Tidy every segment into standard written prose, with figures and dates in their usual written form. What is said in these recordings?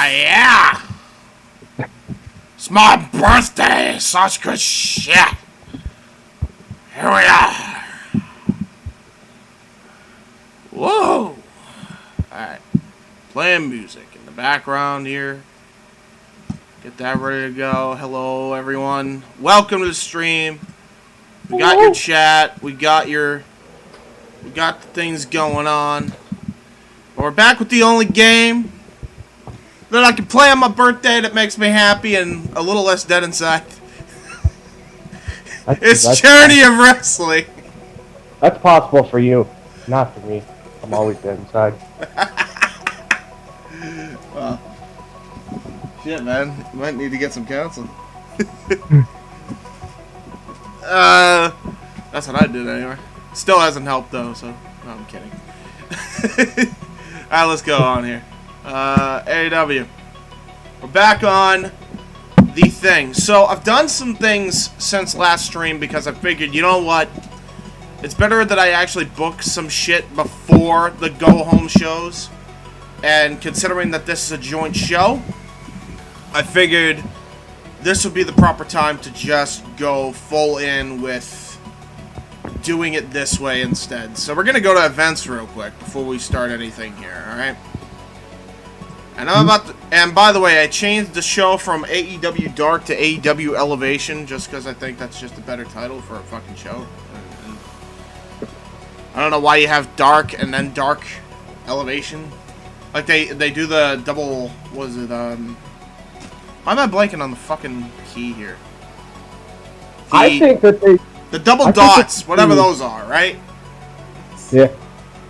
Yeah! It's my birthday! Such good shit! Here we are! Whoa! Alright. Playing music in the background here. Get that ready to go. Hello, everyone. Welcome to the stream. We got your chat. We got the things going on. But we're back with the only game that I can play on my birthday that makes me happy and a little less dead inside. It's Journey of Wrestling. That's possible for you, not for me. I'm always dead inside. Well, shit, man. You might need to get some counseling. That's what I did anyway. Still hasn't helped though, so no, I'm kidding. Alright, let's go on here. AEW. We're back on the thing. So, I've done some things since last stream because I figured, you know what? It's better that I actually book some shit before the go-home shows. And considering that this is a joint show, I figured this would be the proper time to just go full in with doing it this way instead. So we're gonna go to events real quick before we start anything here, alright? And I'm about to, and by the way, I changed the show from AEW Dark to AEW Elevation just because I think that's just a better title for a fucking show. And I don't know why you have Dark and then Dark Elevation. Like they do the double, what is it, why am I blanking on the fucking key here? I think that the double dots, whatever those are, right? Yeah.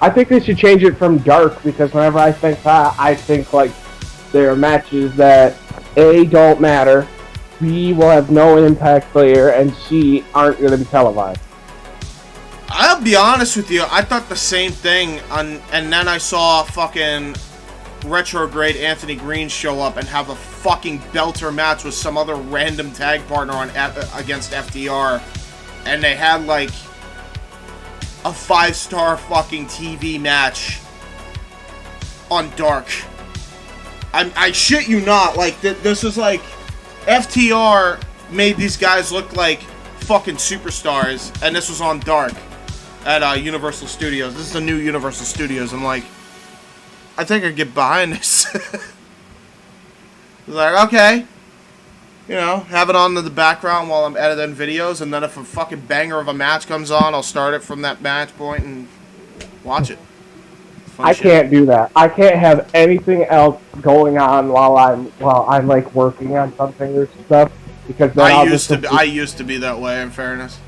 I think they should change it from Dark, because whenever I think that, I think, like, there are matches that, A, don't matter, B, will have no impact player, and C, aren't going to be televised. I'll be honest with you, I thought the same thing, and then I saw fucking retrograde Anthony Green show up and have a fucking belter match with some other random tag partner on against FDR, and they had, like, a 5-star fucking TV match on Dark. I shit you not, like, this was like, FTR made these guys look like fucking superstars, and this was on Dark at Universal Studios. This is the new Universal Studios. I'm like, I think I get behind this. Like, okay. You know, have it on in the background while I'm editing videos, and then if a fucking banger of a match comes on, I'll start it from that match point and watch it. I can't do that. I can't have anything else going on while I'm like working on something or stuff, because then I used to be that way, in fairness.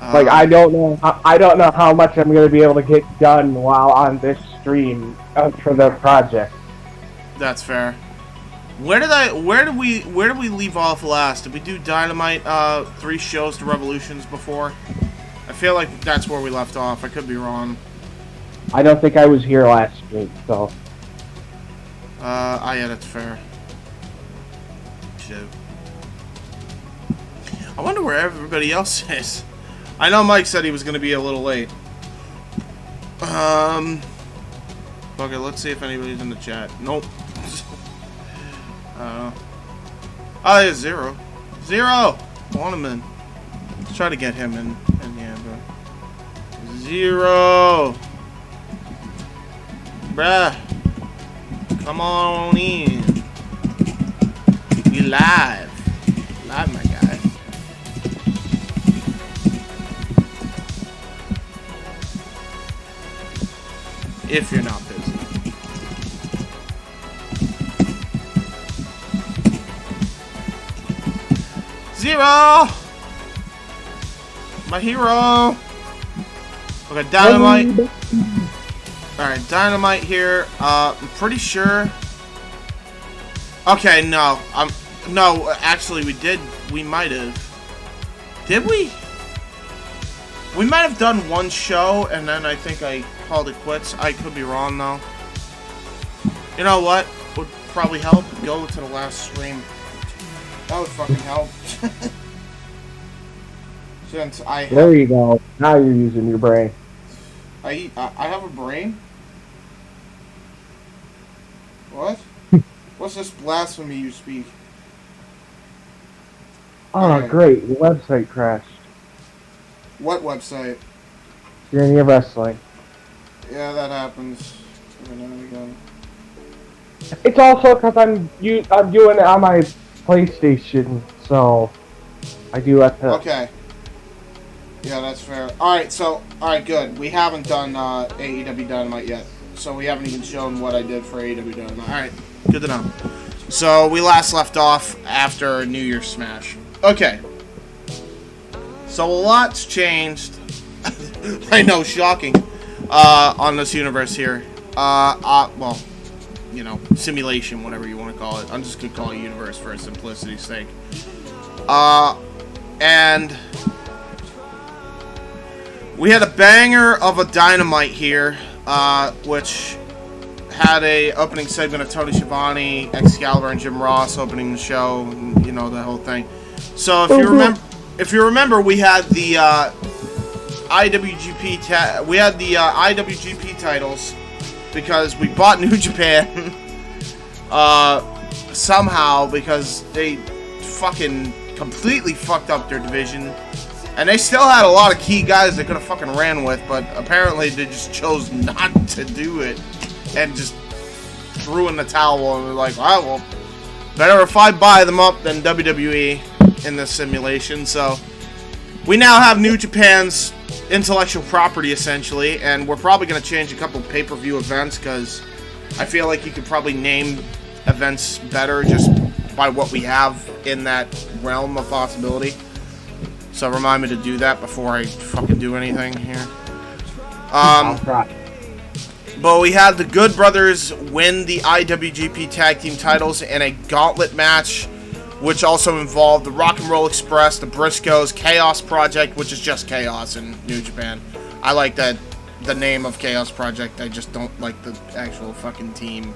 Like I don't know how much I'm going to be able to get done while on this stream for the project. That's fair. Where did we leave off last? Did we do Dynamite 3 shows to Revolutions before? I feel like that's where we left off. I could be wrong. I don't think I was here last stream, so. Yeah, that's fair. Shit. I wonder where everybody else is. I know Mike said he was gonna be a little late. Okay, let's see if anybody's in the chat. Nope. Oh, yeah, Zero. Zero! Want him in. Let's try to get him in the end, bro. Zero! Bruh. Come on in. You live. Live, my guy. If you're not busy. Zero! My hero! Okay, Dynamite. Alright, Dynamite here. I'm pretty sure. Okay, no. No, actually, we might have. Did we? We might have done one show, and then I think I called it quits. I could be wrong, though. You know what would probably help? Go to the last stream. That would fucking help. Since there you go. Now you're using your brain. I have a brain? What? What's this blasphemy you speak? Oh, Okay. great. Your website crashed. What website? You're in your wrestling. Yeah, that happens every now and again. It's also because I'm doing it on my PlayStation, so I do have to. Okay. Yeah, that's fair. Alright, good. We haven't done AEW Dynamite yet. So we haven't even shown what I did for AEW Dynamite. Alright, good to know. So we last left off after New Year's Smash. Okay. So a lot's changed. I know, shocking. On this universe here. Well, you know, simulation, whatever you want to call it. I'm just gonna call it universe for simplicity's sake. And we had a banger of a Dynamite here, which had a opening segment of Tony Schiavone, Excalibur, and Jim Ross opening the show. You know, the whole thing. So if you remember, we had the IWGP IWGP titles because we bought New Japan somehow because they fucking completely fucked up their division. And they still had a lot of key guys they could have fucking ran with, but apparently they just chose not to do it and just threw in the towel and were like, well, better if I buy them up than WWE in this simulation. So we now have New Japan's intellectual property, essentially, and we're probably going to change a couple pay-per-view events because I feel like you could probably name events better just by what we have in that realm of possibility. So remind me to do that before I fucking do anything here. But we had the Good Brothers win the IWGP Tag Team titles in a gauntlet match, which also involved the Rock and Roll Express, the Briscoes, Chaos Project, which is just Chaos in New Japan. I like the name of Chaos Project. I just don't like the actual fucking team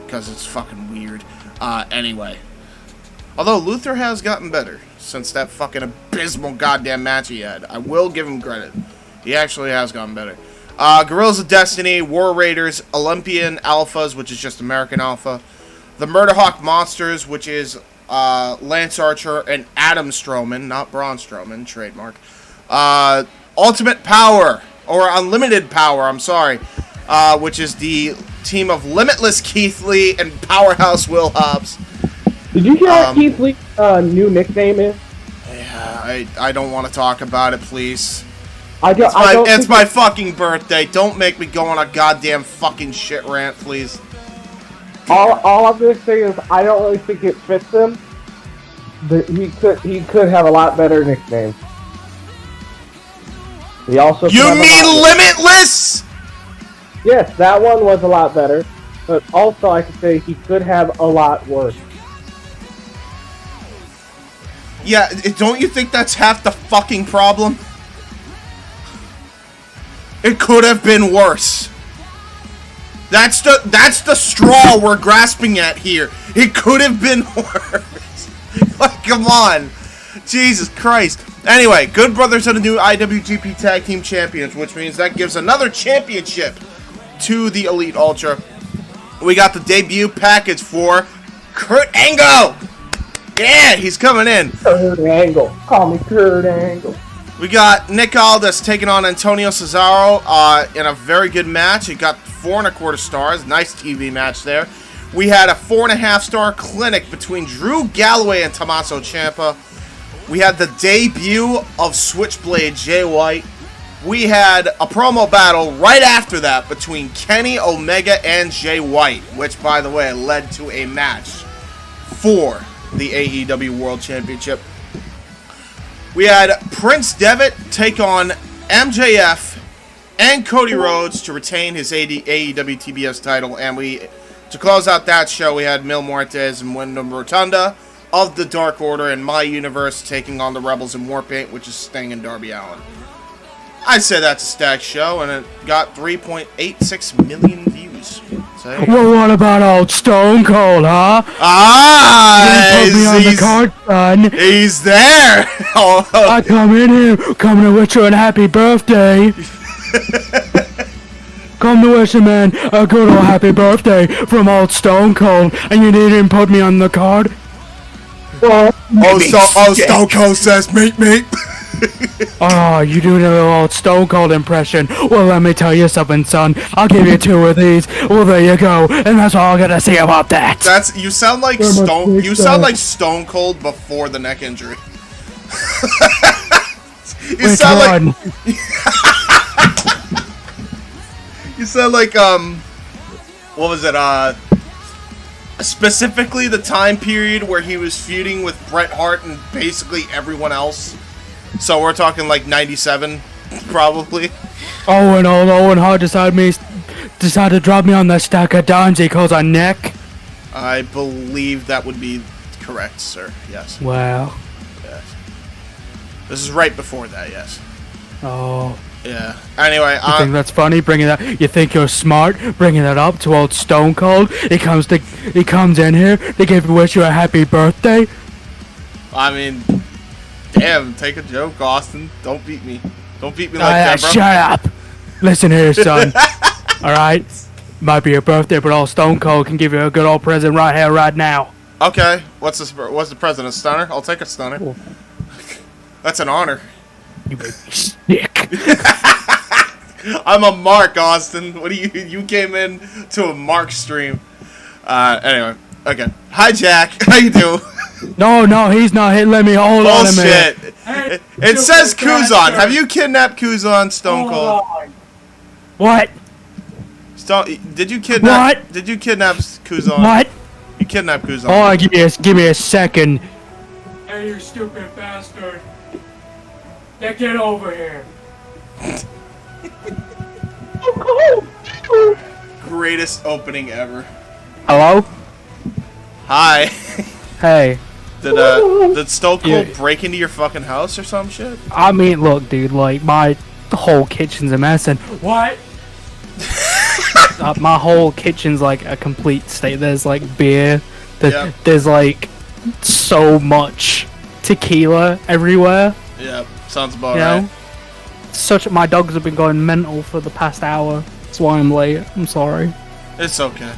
because it's fucking weird. Anyway. Although Luther has gotten better since that fucking abysmal goddamn match he had. I will give him credit. He actually has gotten better. Guerrillas of Destiny, War Raiders, Olympian Alphas, which is just American Alpha. The Murderhawk Monsters, which is Lance Archer and Adam Strowman, not Braun Strowman, trademark. Ultimate Power, or Unlimited Power, I'm sorry, which is the team of Limitless Keith Lee and Powerhouse Will Hobbs. Did you hear what Keith Lee's new nickname is? Yeah, I don't want to talk about it, please. It's my fucking birthday. Don't make me go on a goddamn fucking shit rant, please. All I'm gonna say is I don't really think it fits him. But he could have a lot better nicknames. He also. You mean Limitless? Yes, that one was a lot better. But also, I could say he could have a lot worse. Yeah, don't you think that's half the fucking problem? It could have been worse. That's the straw we're grasping at here. It could have been worse. Like, come on. Jesus Christ. Anyway, Good Brothers are the new IWGP Tag Team Champions, which means that gives another championship to the Elite Ultra. We got the debut package for Kurt Angle. Yeah, he's coming in. Kurt Angle. Call me Kurt Angle. We got Nick Aldis taking on Antonio Cesaro in a very good match. It got 4.25 stars. Nice TV match there. We had a 4.5-star clinic between Drew Galloway and Tommaso Ciampa. We had the debut of Switchblade Jay White. We had a promo battle right after that between Kenny Omega and Jay White, which, by the way, led to a match for the AEW World Championship. We had Prince Devitt take on MJF and Cody Rhodes to retain his AEW TBS title. And to close out that show, we had Mil Muertes and Wyndham Rotunda of the Dark Order in my universe taking on the Rebels in Warpaint, which is Sting and Darby Allin. I'd say that's a stacked show, and it got 3.86 million views. So, well, what about old Stone Cold, huh? Ah, put me on the card, son. He's there. I come in here, coming to wish you a happy birthday. Come to wish a man a good old happy birthday from old Stone Cold, and you didn't put me on the card. Well, Stone Cold says meet me. Oh, you do the old Stone Cold impression. Well, let me tell you something, son. I'll give you 2 of these. Well, there you go, and that's all I gotta say about that. You sound like Stone. You sound like Stone Cold before the neck injury. You sound like. You sound like what was it? Specifically the time period where he was feuding with Bret Hart and basically everyone else. So we're talking like 97, probably. Oh, and old Owen Hart decided to drop me on the stack of dimes he calls a neck. I believe that would be correct, sir. Yes. Wow. Yes. This is right before that. Yes. Oh. Yeah. Anyway, you think that's funny? Bringing that? You think you're smart? Bringing that up to old Stone Cold? He comes in here to wish you a happy birthday. I mean, damn! Take a joke, Austin. Don't beat me. Don't beat me like that, bro. Shut up. Listen here, son. All right. Might be your birthday, but old Stone Cold can give you a good old present right here, right now. Okay. What's the present? A stunner? I'll take a stunner. Cool. That's an honor. You make me sick. I'm a Mark, Austin. What do you came in to a Mark stream? Anyway, okay. Hi, Jack. How you doing? No, he's not. Let me hold on a minute. Bullshit. It says Kuzon. Have you kidnapped Kuzon, Stone Cold? What? Did you kidnap? What? Did you kidnap Kuzon? What? You kidnapped Kuzon. Oh, give me a second. Hey, you stupid bastard. Now get over here. Greatest opening ever. Hello? Hi. Hey. Did Stone Cold break into your fucking house or some shit? I mean, look, dude, like, my whole kitchen's a mess, and... What? My whole kitchen's, like, a complete state. There's, like, beer. There's, like, so much tequila everywhere. Yep, sounds about right. My dogs have been going mental for the past hour. That's why I'm late. I'm sorry. It's okay.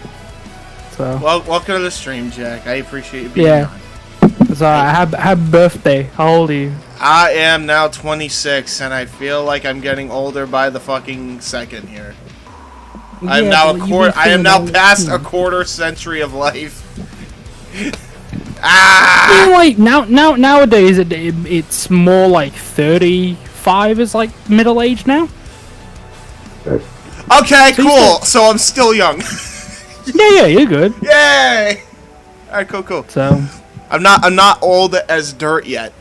So. Well, welcome to the stream, Jack. I appreciate you being on. So, happy birthday. How old are you? I am now 26, and I feel like I'm getting older by the fucking second here. I am now past a quarter century of life. Ah! Like nowadays, it's more like 35 is like middle age now. Okay, cool. So I'm still young. yeah, you're good. Yay! All right, cool. So I'm not old as dirt yet.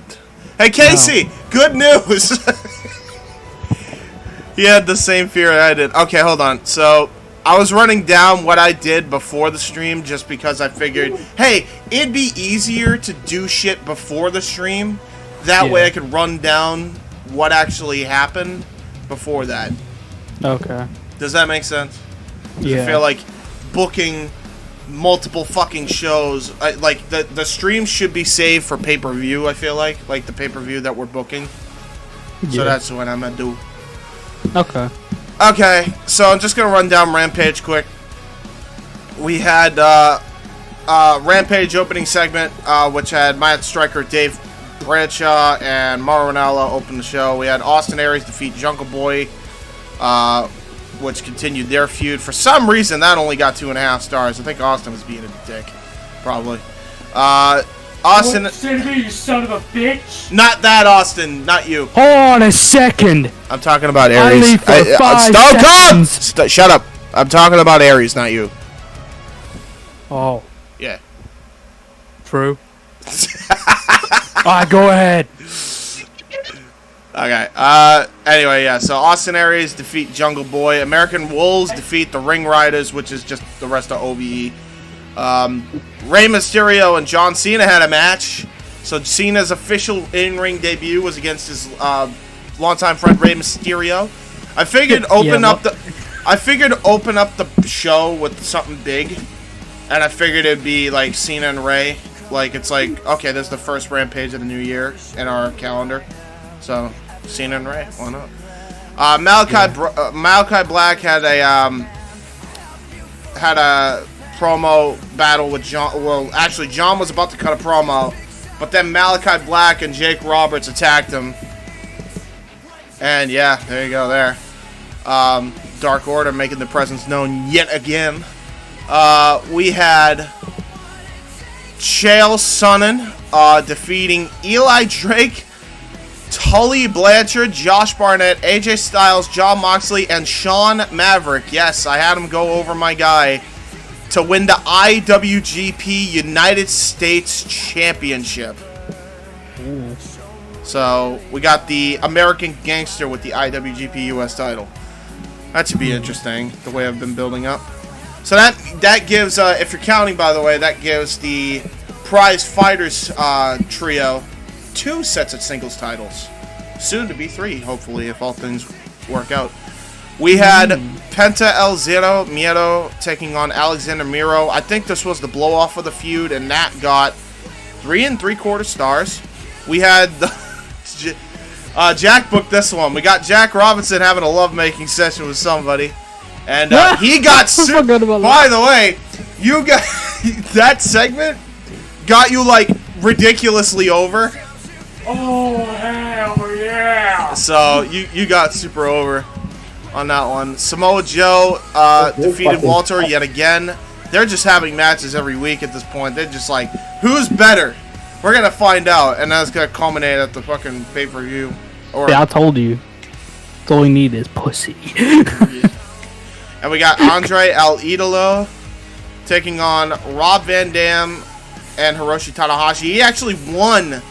Hey, Casey, good news. He had the same fear I did. Okay, hold on. So I was running down what I did before the stream just because I figured, hey, it'd be easier to do shit before the stream. That way I could run down what actually happened before that. Okay. Does that make sense? Yeah. I feel like booking multiple fucking shows, like the stream should be saved for pay-per-view, I feel like the pay-per-view that we're booking. So that's what I'm gonna do. Okay, so I'm just gonna run down Rampage quick. We had Rampage opening segment, which had Matt Striker, Dave Bradshaw, and Mauro Ranallo open the show. We had Austin Aries defeat Jungle Boy, which continued their feud. For some reason, that only got 2.5 stars. I think Austin was being a dick, probably. Austin. Say to me, you son of a bitch. Not that, Austin. Not you. Hold on a second. I'm talking about Aries. Only for 5 seconds. Shut up. I'm talking about Aries, not you. Oh. Yeah. True. Alright, go ahead. Okay. Anyway, yeah. So Austin Aries defeat Jungle Boy. American Wolves defeat the Ring Riders, which is just the rest of OVE. Rey Mysterio and John Cena had a match. So Cena's official in-ring debut was against his longtime friend Rey Mysterio. I figured open up the show with something big, and I figured it'd be like Cena and Rey. Like it's like, okay, this is the first Rampage of the new year in our calendar, so Cena and Rey, why not? Malachi Black had a promo battle with John. Well, actually, John was about to cut a promo, but then Malachi Black and Jake Roberts attacked him, and yeah, there you go. There, Dark Order making their presence known yet again. We had Chael Sonnen defeating Eli Drake, Tully Blanchard, Josh Barnett, AJ Styles, Jon Moxley, and Sean Maverick. Yes, I had him go over my guy to win the IWGP United States Championship. Ooh. So we got the American Gangster with the IWGP US title. That should be interesting, the way I've been building up. So that gives, if you're counting, by the way, that gives the Prize Fighters trio 2 sets of singles titles. Soon to be 3, hopefully, if all things work out. We had Penta El Zero Miedo taking on Alexander Miro. I think this was the blow-off of the feud, and that got 3 3/4 stars. We had the... Jack booked this one. We got Jack Robinson having a lovemaking session with somebody. And he got super. By the way, you got that segment got you like ridiculously over. Oh hell yeah! So you got super over on that one. Samoa Joe defeated Walter yet again. They're just having matches every week at this point. They're just like, who's better? We're gonna find out, and that's gonna culminate at the fucking pay-per-view. Or yeah, I told you. That's all we need is pussy. Yeah. And we got Andre El Idolo taking on Rob Van Dam and Hiroshi Tanahashi. He actually won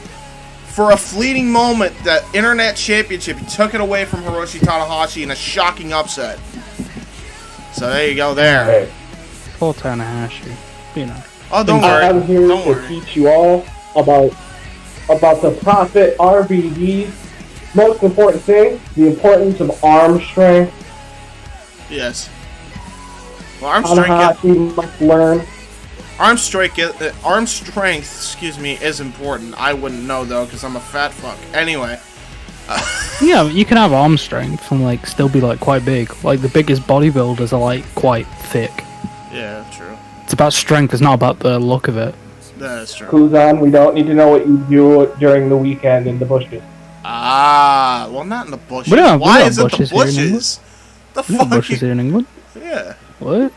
for a fleeting moment the Internet Championship. He took it away from Hiroshi Tanahashi in a shocking upset. So there you go there. Poor Tanahashi. You know. Oh, don't worry. I'm here to teach you all about the Profit RBD's most important thing, the importance of arm strength. Yes. Well, arm strength. Must learn. Arm strength, excuse me, is important. I wouldn't know though, because I'm a fat fuck. Anyway. Yeah, you can have arm strength and like still be like quite big. Like the biggest bodybuilders are like quite thick. Yeah, true. It's about strength. It's not about the look of it. That's true. Kuzon, we don't need to know what you do during the weekend in the bushes. Ah, well, not in the bushes. Why is it the bushes? The fuck? Bushes here in England. Yeah. What?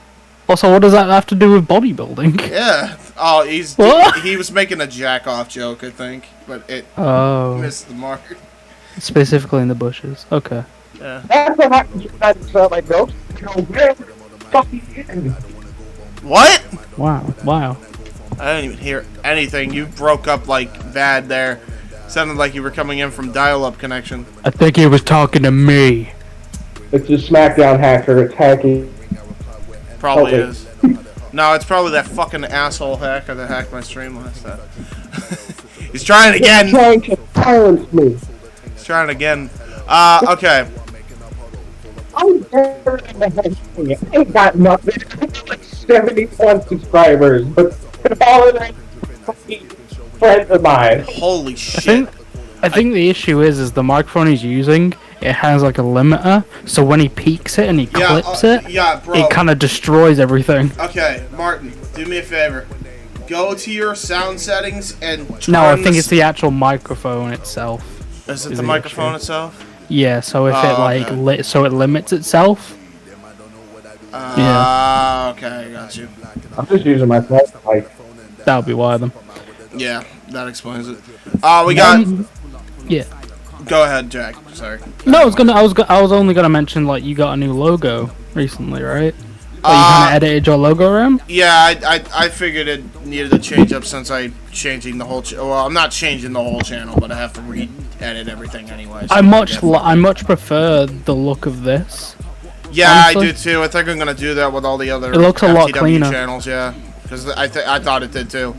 Also, what does that have to do with bodybuilding? Yeah. Oh, he was making a jack off joke, I think, but it missed the mark. Specifically in the bushes. Okay. Yeah. That's what happens when I felt like those. What? Wow. I didn't even hear anything. You broke up like bad there. Sounded like you were coming in from dial-up connection. I think he was talking to me. It's a SmackDown hacker attacking. Probably is. No, it's probably that fucking asshole hacker that hacked my stream last time. He's trying again. He's trying to silence me. He's trying again. Okay. I ain't got nothing. Like 71 subscribers, but all of them fucking friends of mine. Holy shit. I think the issue is the microphone he's using, it has like a limiter, so when he peaks it and he clips it, bro. it kind of destroys everything. Okay, Martin, do me a favor. Go to your sound settings and turn No, I think it's the actual microphone itself. Is it the microphone itself? Yeah, so if it so it limits itself. Okay, I got you. I'm just using my phone. Like, That would be why then. Yeah, that explains it. We got. Yeah. Go ahead, Jack. Sorry. No, I was only gonna mention like you got a new logo recently, right? Like, you kind of edited your logo around. Yeah, I figured it needed to change up since I changing the whole. Well, I'm not changing the whole channel, but I have to edit everything anyway. So I much prefer the look of this. Yeah, honestly. I do too. I think I'm gonna do that with all the other It looks a lot FTW cleaner. channels, yeah. Because I thought it did too.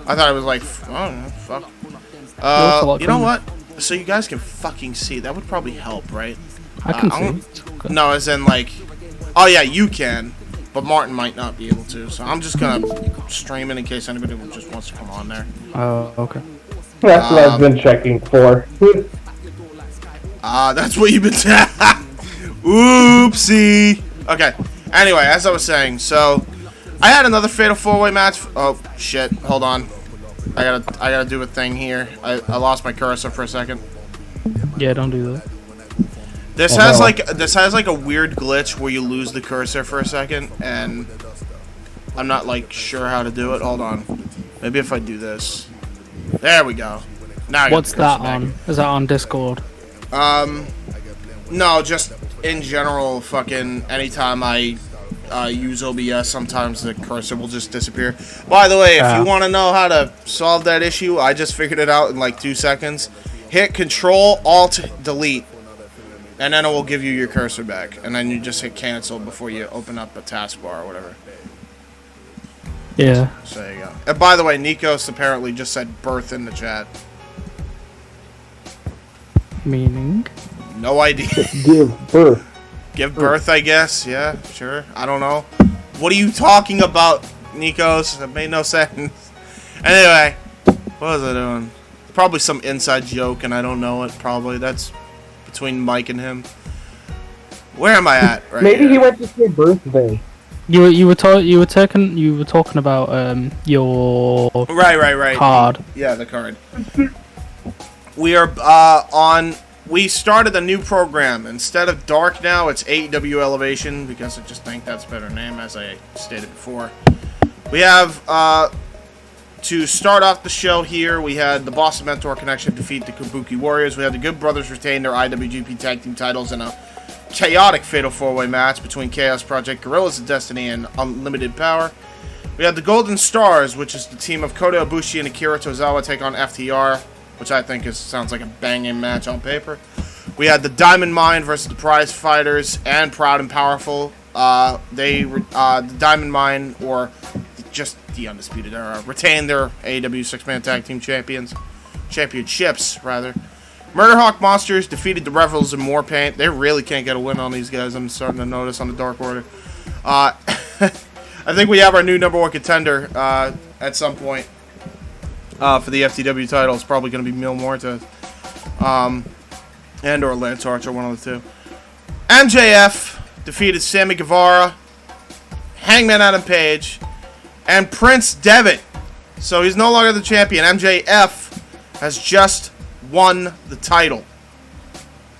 I thought it was like, oh no, fuck. looks a lot You know cleaner. what? So you guys can fucking see. That would probably help, right? I can I'm- see. Okay. No, as in like, oh yeah, you can, but Martin might not be able to. So I'm just gonna stream it in case anybody just wants to come on there. Oh, okay. That's what I've been checking for. That's what you've been saying. Oopsie. Okay. Anyway, as I was saying, so I had another Fatal 4-Way match. Oh shit! Hold on. I gotta do a thing here. I lost my cursor for a second. Yeah, don't do that. This Oh, has no. like a weird glitch where you lose the cursor for a second, and I'm not like sure how to do it. Hold on. Maybe if I do this. There we go. Now I got What's the cursor that back. on? Is that on Discord? No, just in general, fucking anytime I use OBS, sometimes the cursor will just disappear. By the way, if you want to know how to solve that issue, I just figured it out in like 2 seconds. Hit Control Alt Delete, and then it will give you your cursor back. And then you just hit cancel before you open up a taskbar or whatever. Yeah. So there you go. And by the way, Nikos apparently just said birth in the chat. Meaning? No idea. Give birth. Give birth, I guess. Yeah, sure. I don't know. What are you talking about, Nikos? That made no sense. Anyway, what was I doing? Probably some inside joke, and I don't know it. Probably that's between Mike and him. Where am I at? Right Maybe here. he went to say birthday. You were talking about your Right. card. Yeah, the card. We are on. We started a new program. Instead of Dark now, it's AEW Elevation because I just think that's a better name, as I stated before. We have to start off the show here. We had the Boston Mentor Connection defeat the Kabuki Warriors. We had the Good Brothers retain their IWGP Tag Team titles in a chaotic Fatal 4-Way match between Chaos Project, Guerrillas of Destiny, and Unlimited Power. We had the Golden Stars, which is the team of Kota Ibushi and Akira Tozawa, take on FTR, which I think sounds like a banging match on paper. We had the Diamond Mine versus the Prize Fighters and Proud and Powerful. The Diamond Mine, or just the Undisputed Era, retained their AEW Six-Man Tag Team championships, rather. Murderhawk Monsters defeated the Rebels in More Paint. They really can't get a win on these guys. I'm starting to notice on the Dark Order. I think we have our new number one contender at some point for the FTW title. It's probably going to be Mil Muertes and or Lance Archer, one of the two. MJF defeated Sammy Guevara, Hangman Adam Page, and Prince Devitt. So he's no longer the champion. MJF has just won the title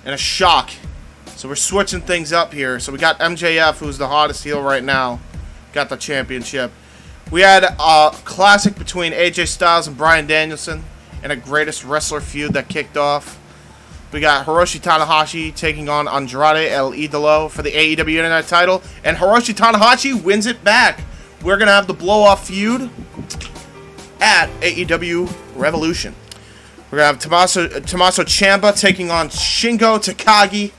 in a shock. So we're switching things up here. So we got MJF, who's the hottest heel right now, got the championship. We had a classic between AJ Styles and Bryan Danielson in a greatest wrestler feud that kicked off. We got Hiroshi Tanahashi taking on Andrade El Idolo for the AEW Internet title, and Hiroshi Tanahashi wins it back. We're going to have the blow-off feud at AEW Revolution. We're going to have Tommaso Ciampa taking on Shingo Takagi.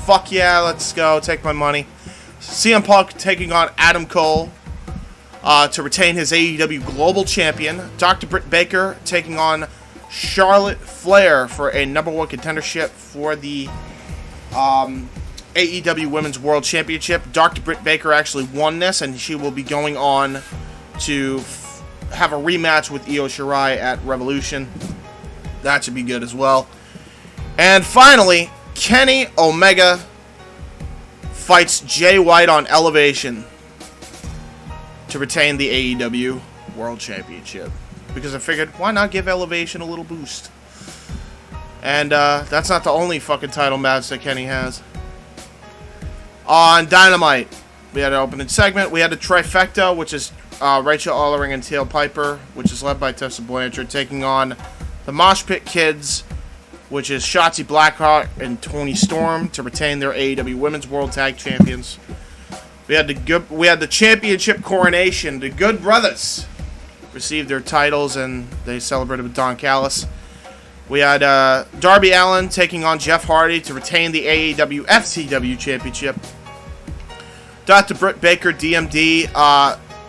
Fuck yeah, let's go. Take my money. CM Punk taking on Adam Cole to retain his AEW Global Champion. Dr. Britt Baker taking on Charlotte Flair for a number one contendership for the AEW Women's World Championship. Dr. Britt Baker actually won this, and she will be going on to have a rematch with Io Shirai at Revolution. That should be good as well. And finally, Kenny Omega fights Jay White on Elevation to retain the AEW World Championship. Because I figured, why not give Elevation a little boost? And that's not the only fucking title match that Kenny has. On Dynamite, we had an opening segment. We had the trifecta, which is Rachel Allering and Teal Piper, which is led by Tessa Blanchard, taking on the Mosh Pit Kids, which is Shotzi Blackheart and Toni Storm, to retain their AEW Women's World Tag Champions. We had the championship coronation. The Good Brothers received their titles, and they celebrated with Don Callis. We had Darby Allin taking on Jeff Hardy to retain the AEW FCW Championship. Dr. Britt Baker, DMD,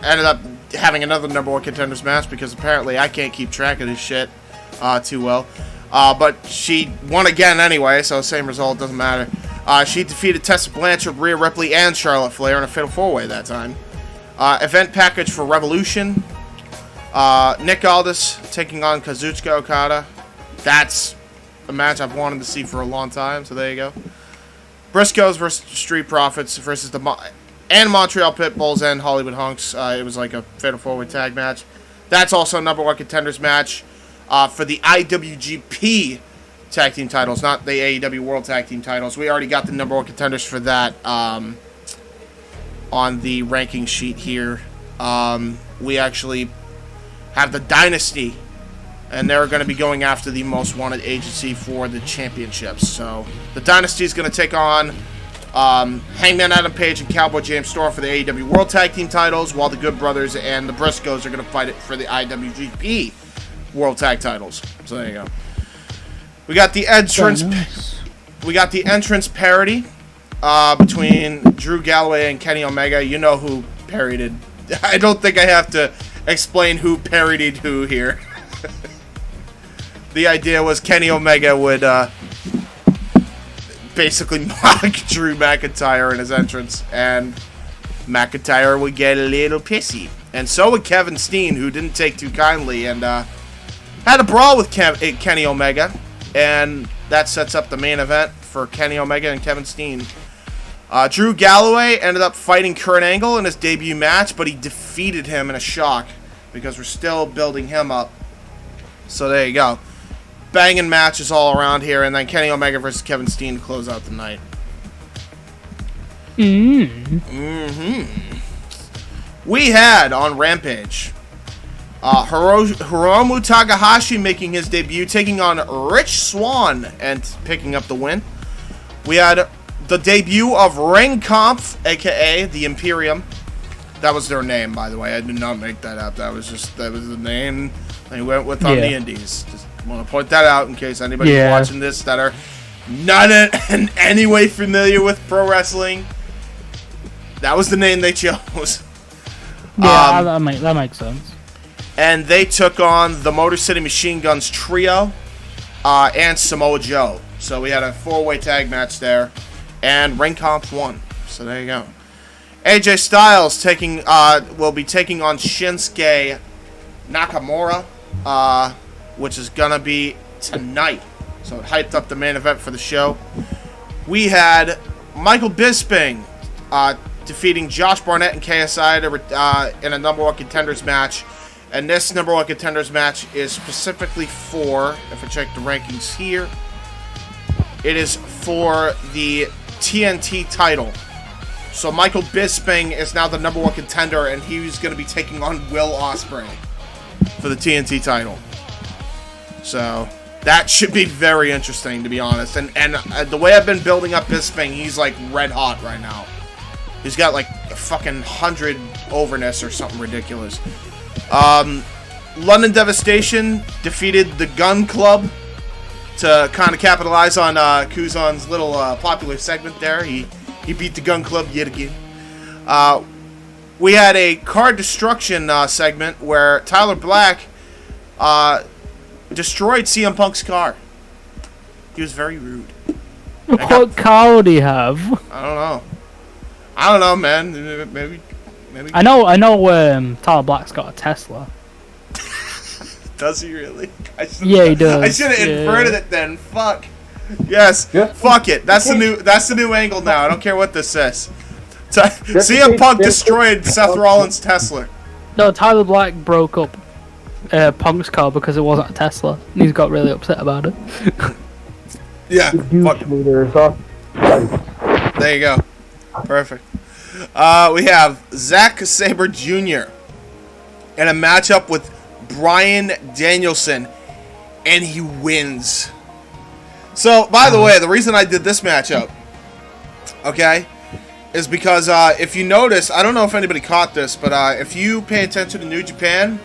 ended up having another number 1 contenders match because apparently I can't keep track of this shit too well. But she won again anyway, so same result, doesn't matter. She defeated Tessa Blanchard, Rhea Ripley, and Charlotte Flair in a Fatal 4-Way that time. Event package for Revolution. Nick Aldis taking on Kazuchika Okada. That's a match I've wanted to see for a long time, so there you go. Briscoes versus Street Profits versus and Montreal Pitbulls and Hollywood Hunks. It was like a Fatal 4-Way tag match. That's also a number 1 contenders match for the IWGP tag team titles, not the AEW World Tag Team titles. We already got the number 1 contenders for that on the ranking sheet here. We actually have the Dynasty, and they're going to be going after the most wanted agency for the championships. So the Dynasty is going to take on Hangman Adam Page and Cowboy James Storm for the AEW World Tag Team titles, while the Good Brothers and the Briscoes are going to fight it for the IWGP World Tag titles. So there you go. We got the entrance. We got the entrance parody between Drew Galloway and Kenny Omega. You know who parodied. I don't think I have to explain who parodied who here. The idea was Kenny Omega would basically mock Drew McIntyre in his entrance, and McIntyre would get a little pissy. And so would Kevin Steen, who didn't take too kindly, and had a brawl with Kenny Omega, and that sets up the main event for Kenny Omega and Kevin Steen. Drew Galloway ended up fighting Kurt Angle in his debut match, but he defeated him in a shock because we're still building him up. So there you go. Banging matches all around here, and then Kenny Omega versus Kevin Steen to close out the night. We had on Rampage Hiromu Takahashi making his debut, taking on Rich Swann and picking up the win. We had the debut of Ringkampf, aka the Imperium. That was their name, by the way. I did not make that up. That was the name they went with on the Indies. Just want to point that out in case anybody's watching this that are not in any way familiar with pro wrestling. That was the name they chose. Yeah, that makes sense. And they took on the Motor City Machine Guns trio and Samoa Joe. So we had a 4-way tag match there, and Ringkampf won. So there you go. AJ Styles will be taking on Shinsuke Nakamura, which is gonna be tonight. So it hyped up the main event for the show. We had Michael Bisping defeating Josh Barnett and KSI in a number 1 contenders match. And this number 1 contenders match is specifically for, if I check the rankings here, it is for the TNT title. So Michael Bisping is now the number 1 contender, and he's going to be taking on Will Ospreay for the TNT title. So that should be very interesting, to be honest. And the way I've been building up Bisping, he's like red hot right now. He's got like a fucking 100 overness or something ridiculous. London Devastation defeated the Gun Club to kind of capitalize on Kuzon's little popular segment there. He beat the Gun Club yet again. We had a car destruction segment where Tyler Black destroyed CM Punk's car. He was very rude. What car would he have? I don't know, man. Maybe. I know. Tyler Black's got a Tesla. Does he really? Yeah, he does. I should have inverted it then. Fuck. Yes. Yeah. Fuck it. That's the new angle now. I don't care what this says. CM Punk destroyed Seth Rollins' Tesla. No, Tyler Black broke up Punk's car because it wasn't a Tesla, and he's got really upset about it. Yeah. Fuck. There you go. Perfect. We have Zack Sabre Jr. in a matchup with Bryan Danielson, and he wins. So, by the way, the reason I did this matchup, okay, is because if you notice, I don't know if anybody caught this, but if you pay attention to New Japan,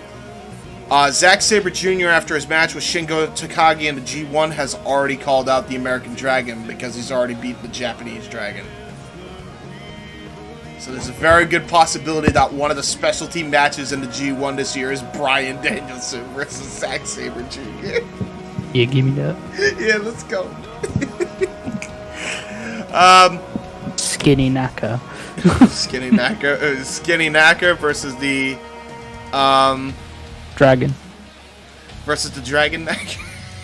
Zack Sabre Jr. after his match with Shingo Takagi in the G1 has already called out the American Dragon because he's already beat the Japanese Dragon. So there's a very good possibility that one of the specialty matches in the G1 this year is Bryan Danielson versus Zack Sabre Jr. Yeah, give me that. Yeah, let's go. Skinny Naka. Skinny Naka versus the Dragon. versus the Dragon Neck.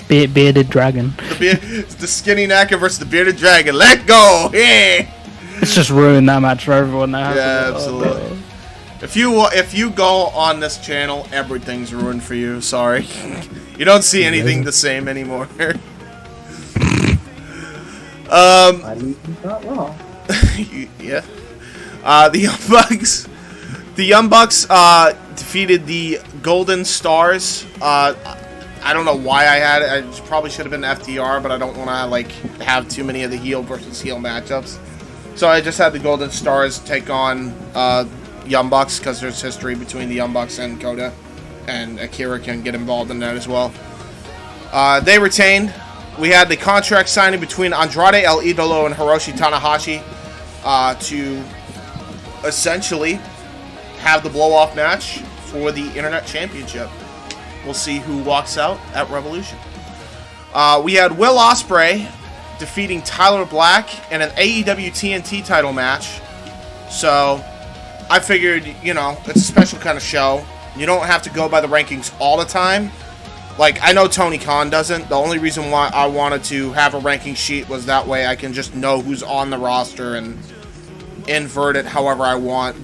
Bearded Dragon. The Skinny Naka versus the Bearded Dragon. Let go! Yeah! It's just ruined that match for everyone now. Yeah, absolutely. If you go on this channel, everything's ruined for you. Sorry. You don't see anything the same anymore. Not wrong. Yeah. The Young Bucks defeated the Golden Stars. I don't know why I had it. I probably should have been FTR, but I don't want to have too many of the heel versus heel matchups. So I just had the Golden Stars take on Young Bucks because there's history between the Young Bucks and Kota, and Akira can get involved in that as well. They retained. We had the contract signing between Andrade El Idolo and Hiroshi Tanahashi to essentially have the blow-off match for the Internet Championship. We'll see who walks out at Revolution. We had Will Ospreay defeating Tyler Black in an AEW TNT title match. So I figured, it's a special kind of show. You don't have to go by the rankings all the time. I know Tony Khan doesn't. The only reason why I wanted to have a ranking sheet was that way I can just know who's on the roster and invert it however I want,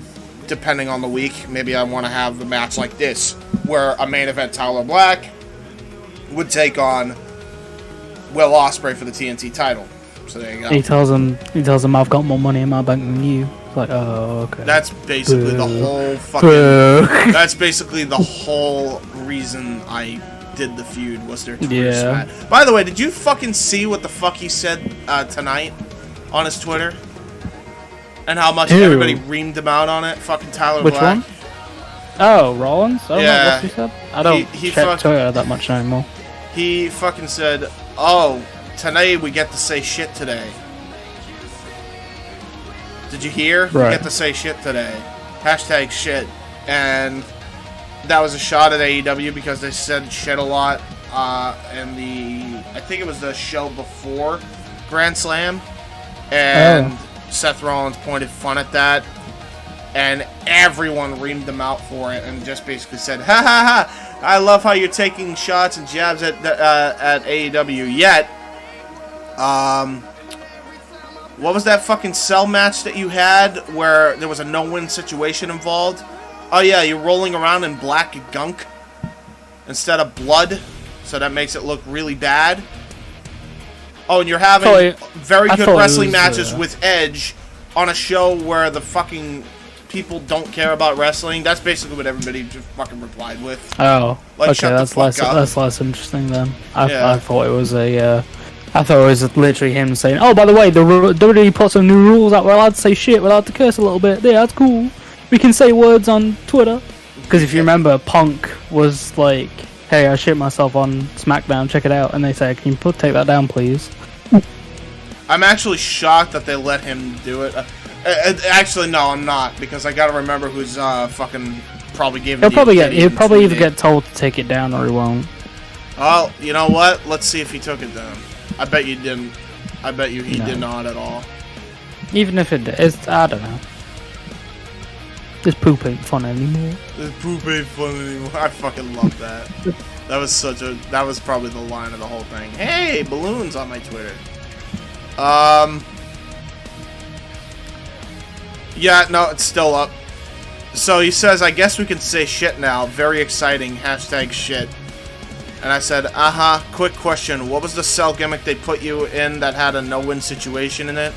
depending on the week. Maybe I want to have a match like this, where a main event Tyler Black would take on Will Ospreay for the TNT title. So there you go. He tells him I've got more money in my bank than you. It's like, oh, okay. That's basically the whole fucking... That's basically the whole reason I did the feud, was their Twitter spat. By the way, did you fucking see what the fuck he said tonight on his Twitter? And how much everybody reamed him out on it? Fucking Tyler Which Black. one? Oh, Rollins? Oh, Yeah. what he said? I don't check Twitter that much anymore. He fucking said, "Oh, tonight we get to say shit today." Did you hear? Right. We get to say shit today. Hashtag shit. And that was a shot at AEW because they said shit a lot in I think it was the show before Grand Slam. And Seth Rollins pointed fun at that. And everyone reamed them out for it and just basically said, "Ha ha ha! I love how you're taking shots and jabs at AEW." Yet, what was that fucking cell match that you had where there was a no-win situation involved? Oh yeah, you're rolling around in black gunk instead of blood, so that makes it look really bad. Oh, and you're having very good wrestling matches with Edge on a show where the fucking people don't care about wrestling. That's basically what everybody just fucking replied with. Oh, okay, shut the fuck up. That's less interesting then. I thought it was I thought it was literally him saying, "Oh, by the way, the WWE put some new rules out. We're allowed to say shit. We're allowed to curse a little bit. Yeah, that's cool. We can say words on Twitter." Because if you remember, Punk was like, "Hey, I shit myself on SmackDown. Check it out." And they said, "Can you take that down, please?" I'm actually shocked that they let him do it. Actually, no, I'm not, because I gotta remember who's fucking probably gave him. He'll probably either get told to take it down or he won't. Oh, you know what? Let's see if he took it down. I bet you didn't. I bet you he did not at all. Even if it is, I don't know. This poop ain't fun anymore. This poop ain't fun anymore. I fucking love that. That was probably the line of the whole thing. Hey, balloons on my Twitter. Yeah, no, it's still up. So he says, "I guess we can say shit now. Very exciting. Hashtag shit." And I said, quick question. What was the cell gimmick they put you in that had a no-win situation in it?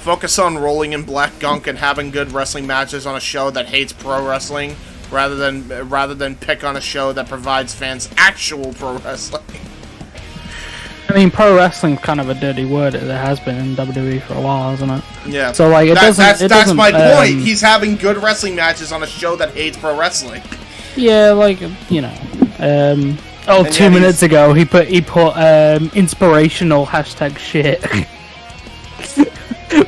Focus on rolling in black gunk and having good wrestling matches on a show that hates pro wrestling, rather than pick on a show that provides fans actual pro wrestling. I mean, pro wrestling's kind of a dirty word. It has been in WWE for a while, hasn't it? Yeah. So like, that's my point. He's having good wrestling matches on a show that hates pro wrestling. Yeah, like, And 2 yet minutes ago, he put inspirational hashtag shit.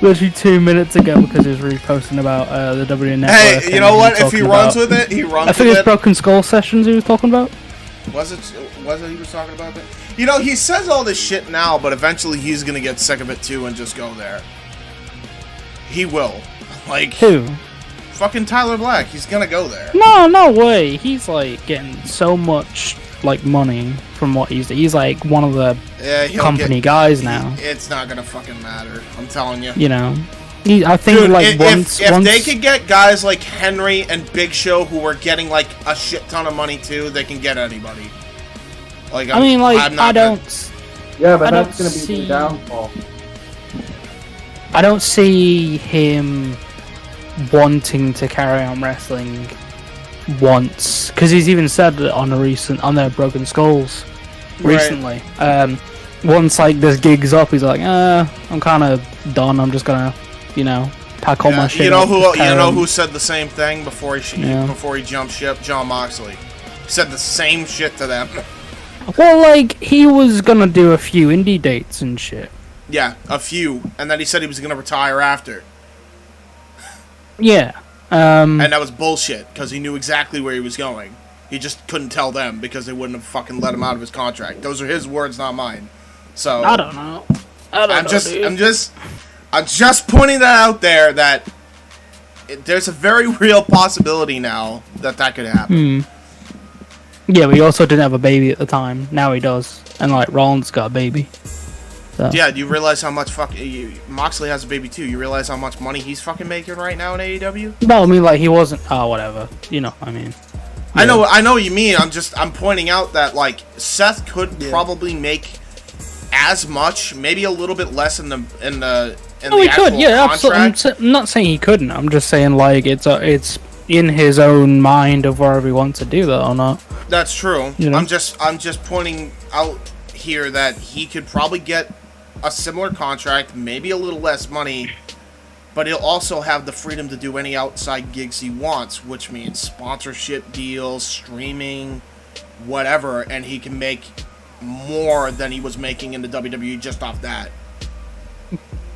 Literally 2 minutes ago, because he was reposting about the WWE Network. Hey, you know what? If he runs with it, he runs with it. I think it's Broken Skull Sessions he was talking about. Was it he was talking about that? You know, he says all this shit now, but eventually he's gonna get sick of it too and just go there. He will. Like, who? Fucking Tyler Black. He's gonna go there. No way. He's like getting so much like money from what he's like one of the company guys now. It's not gonna fucking matter. I'm telling you. You know, I think dude, like if they could get guys like Henry and Big Show who are getting like a shit ton of money too, they can get anybody. Like I don't. Yeah, but that's gonna be the downfall. I don't see him wanting to carry on wrestling once, because he's even said it on their Broken Skulls recently. Right. Once like this gig's up, he's like, I'm kind of done. I'm just gonna, pack all my shit. You know who said the same thing before he jumped ship? John Moxley said the same shit to them. Well, like he was gonna do a few indie dates and shit. Yeah, a few, and then he said he was gonna retire after. Yeah. And that was bullshit, because he knew exactly where he was going. He just couldn't tell them, because they wouldn't have fucking let him out of his contract. Those are his words, not mine. So I don't know. I'm just pointing that out there, that there's a very real possibility now that could happen. Yeah, but he also didn't have a baby at the time. Now he does. And like Rollins got a baby. So. Yeah, do you realize how much Moxley has a baby too? You realize how much money he's fucking making right now in AEW? No, I mean like he wasn't. Oh, whatever. You know, I mean. Yeah. I know what you mean. I'm pointing out that like Seth could probably make as much, maybe a little bit less in the he could. Yeah, absolutely. I'm not saying he couldn't. I'm just saying like it's in his own mind of wherever he wants to do that or not. That's true. You know? I'm just pointing out here that he could probably get a similar contract, maybe a little less money, but he'll also have the freedom to do any outside gigs he wants, which means sponsorship deals, streaming, whatever, and he can make more than he was making in the WWE just off that.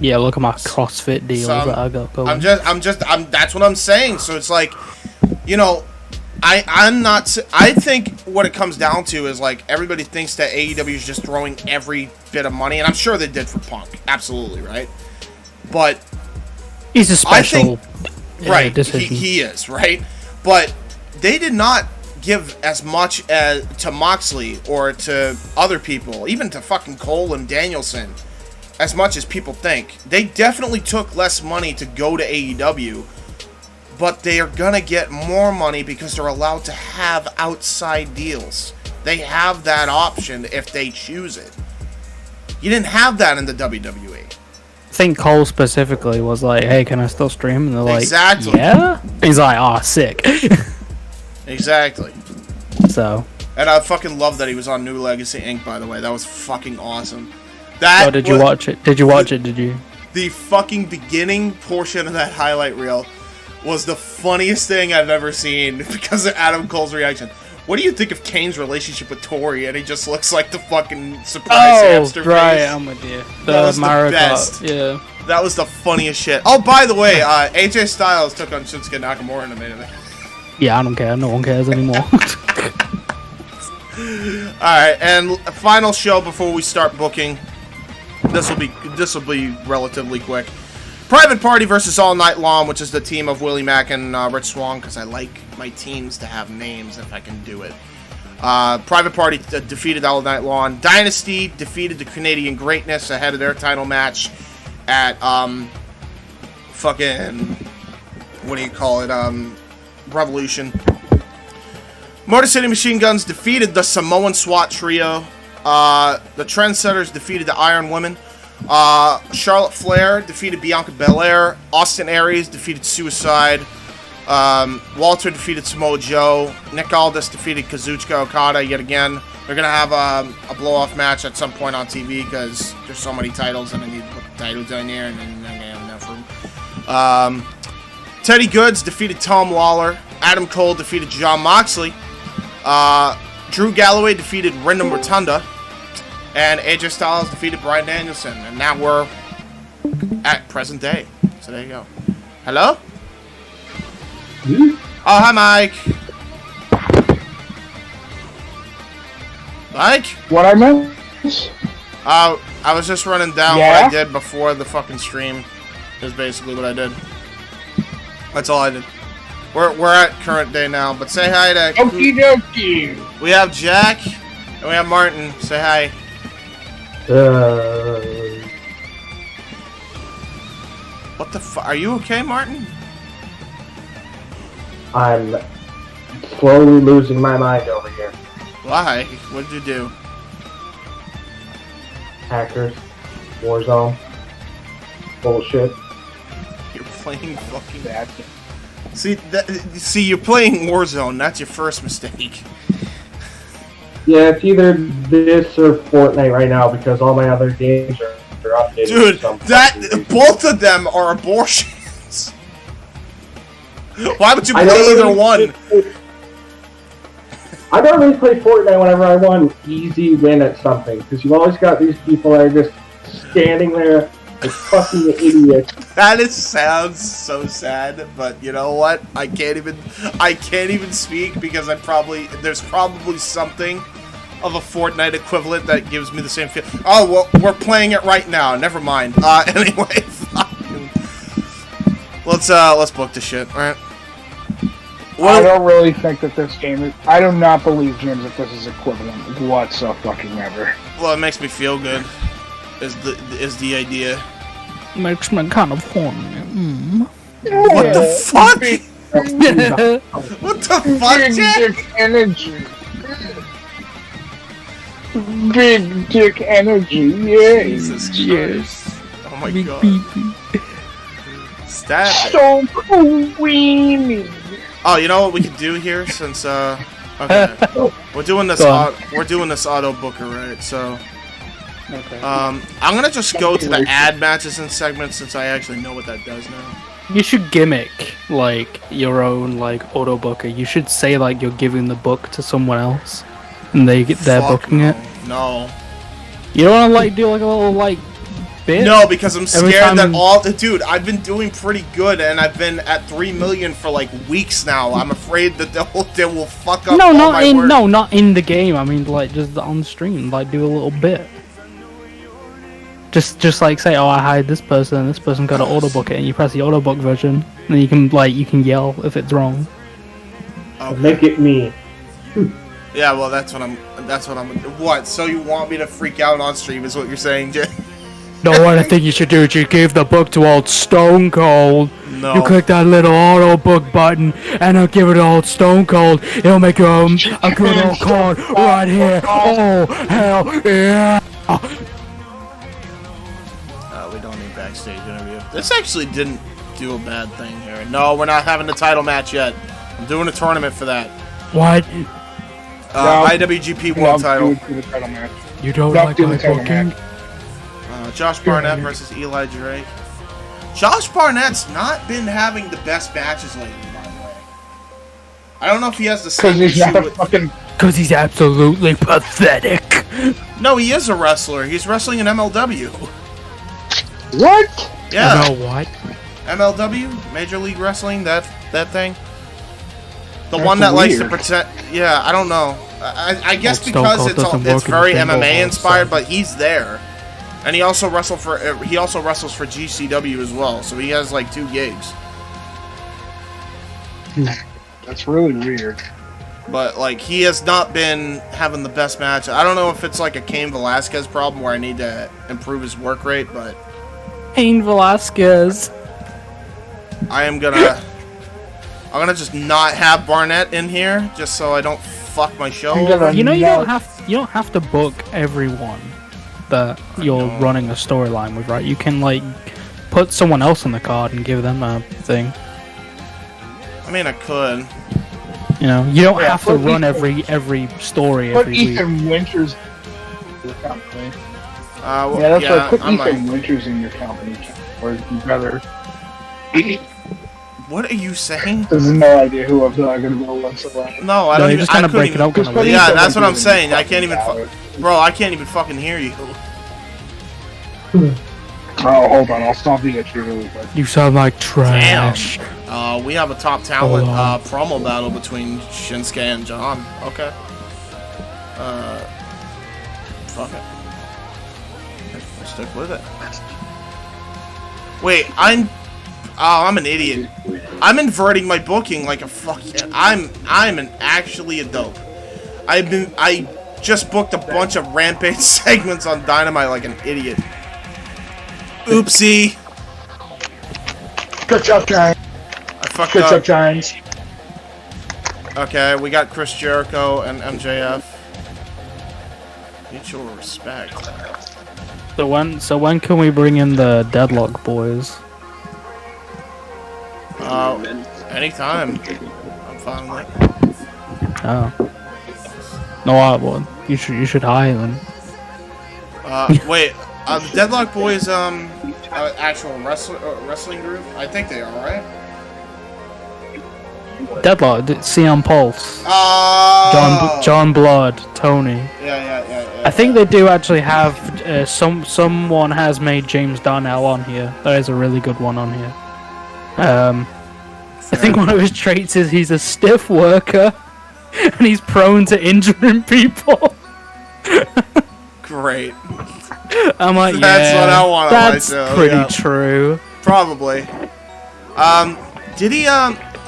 Yeah, look at my CrossFit deals that I got going. That's what I'm saying. So it's like, I think what it comes down to is like everybody thinks that AEW is just throwing every bit of money, and I'm sure they did for Punk, absolutely, right? But he's a special, decision. He is, right? But they did not give as much to Moxley or to other people, even to fucking Cole and Danielson, as much as people think. They definitely took less money to go to AEW. But they are gonna get more money because they're allowed to have outside deals. They have that option if they choose it. You didn't have that in the WWE. I think Cole specifically was like, "Hey, can I still stream?" And they're exactly. Like, "Yeah." He's like, "Oh, sick." Exactly. So. And I fucking love that he was on New Legacy Inc. By the way, that was fucking awesome. Did you watch it? Did you? The fucking beginning portion of that highlight reel was the funniest thing I've ever seen because of Adam Cole's reaction. What do you think of Kane's relationship with Tori? And he just looks like the fucking surprise hamster face. Right, I'm with you. That was the best. Yeah. That was the funniest shit. Oh, by the way, AJ Styles took on Shinsuke Nakamura in a minute. Yeah, I don't care. No one cares anymore. Alright, and a final show before we start booking. This will be relatively quick. Private Party versus All Night Long, which is the team of Willie Mack and Rich Swann, because I like my teams to have names if I can do it. Private Party defeated All Night Long. Dynasty defeated the Canadian Greatness ahead of their title match at Revolution. Motor City Machine Guns defeated the Samoan SWAT trio. The Trendsetters defeated the Iron Women. Charlotte Flair defeated Bianca Belair. Austin Aries defeated Suicide. Walter defeated Samoa Joe. Nick Aldis defeated Kazuchika Okada yet again. They're going to have a blow-off match at some point on TV because there's so many titles and I need to put the titles down there and then I'm going to have enough room. Teddy Goods defeated Tom Lawler. Adam Cole defeated Jon Moxley. Drew Galloway defeated Wyndham Rotunda, and AJ Styles defeated Bryan Danielson, and now we're at present day. So there you go. Hello? Oh, hi, Mike. Mike? What I meant? I was just running down what I did before the fucking stream. Is basically what I did. That's all I did. We're at current day now, but say hi to... Okie dokie. We have Jack, and we have Martin. Say hi. What the fuck? Are you okay, Martin? I'm slowly losing my mind over here. Why? What did you do? Hackers, Warzone, bullshit. You're playing fucking... See, you're playing Warzone. That's your first mistake. Yeah, it's either this or Fortnite right now because all my other games are updated. Dude, both of them are abortions. Why would you play either one? I don't really play Fortnite whenever I want an easy win at something because you've always got these people that are just standing there like fucking idiots. That sounds so sad, but you know what? I can't even speak because there's probably something of a Fortnite equivalent that gives me the same feel. Oh well, we're playing it right now. Never mind. Anyway, let's book the shit. All right. I don't really think that this game is... I do not believe, James, that this is equivalent whatsoever. Well, it makes me feel good. Is the idea. Makes me kind of horny. What the fuck? What the fuck, Big Jack? dick energy. Big dick energy, yeah. Jesus Christ. Yes. Oh my Big god. pee-pee. Stop it. So queenie. Oh, you know what we could do here since okay. We're doing this auto booker, right? So Okay. I'm gonna just go to the ad matches and segments since I actually know what that does now. You should gimmick like your own like auto booker. You should say like you're giving the book to someone else, and they're Fuck booking no. it. No. You don't want to like do like a little like bit? No, because I'm Every scared time- that dude, I've been doing pretty good and I've been at 3 million for like weeks now. I'm afraid that they will fuck up No, all not my in work. not in the game. I mean like just on stream, like do a little bit. Just like say, oh, I hired this person, and this person got to auto book it, and you press the auto book version, and you can yell if it's wrong. Okay. Make it me. Yeah, well, that's what I'm. What? So you want me to freak out on stream? Is what you're saying, Jay? No, what I think you should do is you give the book to old Stone Cold. No. You click that little auto book button, and it'll give it to old Stone Cold. It'll make you a good old card right here. Oh, hell yeah. We don't need backstage interview. This actually didn't do a bad thing here. No, we're not having a title match yet. I'm doing a tournament for that. What? IWGP World Title. You don't Don't like do my the title booking? match. Josh Barnett versus Eli Drake. Josh Barnett's not been having the best matches lately, by the way. I don't know if he has the same Because he's issue not a with... fucking... Because he's absolutely pathetic. No, he is a wrestler. He's wrestling in MLW. What? Yeah. You know what? MLW? Major League Wrestling? That thing? The That's one that likes to weird. pretend... Yeah, I don't know. I guess Old Stone because Cold it's doesn't work in very the single MMA hold, inspired, so- but he's there. And he also wrestles for GCW as well, so he has like 2 gigs. That's really weird. But like he has not been having the best match. I don't know if it's like a Cain Velasquez problem where I need to improve his work rate, but Cain Velasquez. I'm gonna just not have Barnett in here just so I don't fuck my show. I'm gonna- You know you No. don't have to book everyone that you're running a storyline with, right? You can like put someone else on the card and give them a thing. I mean, I could. You know, you don't Yeah, have to put run Ethan- every story Put every week. Ethan Winters in your company. Well, Yeah, that's right. Put I might. Ethan Winters in your company. Or your brother. What are you saying? There's no idea who I'm talking about whatsoever. No, I No, don't you even. just kind I of couldn't break it even. out. Kind of Yeah, weird. that's what I'm saying. I can't even. Bro, I can't even fucking hear you. Oh, hold on. I'll stop being a true really quick. You sound like trash. We have a top talent promo battle between Shinsuke and John. Okay. Fuck it. We'll stick with it. Wait, I'm an idiot. I'm inverting my booking like a fucking. I'm actually a dope. I just booked a bunch of Rampage segments on Dynamite like an idiot. Oopsie. Good job, Giants. I fucked Good up. job, Giants. Okay, we got Chris Jericho and MJF. Mutual respect. So when can we bring in the Deadlock boys? Anytime. I'm fine with it. Oh. No, I would. You should hire them. Wait. The Deadlock Boys, actual wrestling group? I think they are, right? Deadlock, CM Pulse, Oh! John Blood, Tony. Yeah. I think they do actually have someone has made James Darnell on here. There is a really good one on here. I think one of his traits is he's a stiff worker, and he's prone to injuring people. Great. I'm like, That's yeah, what I want on that's my show, pretty yeah. true. Probably. Did he,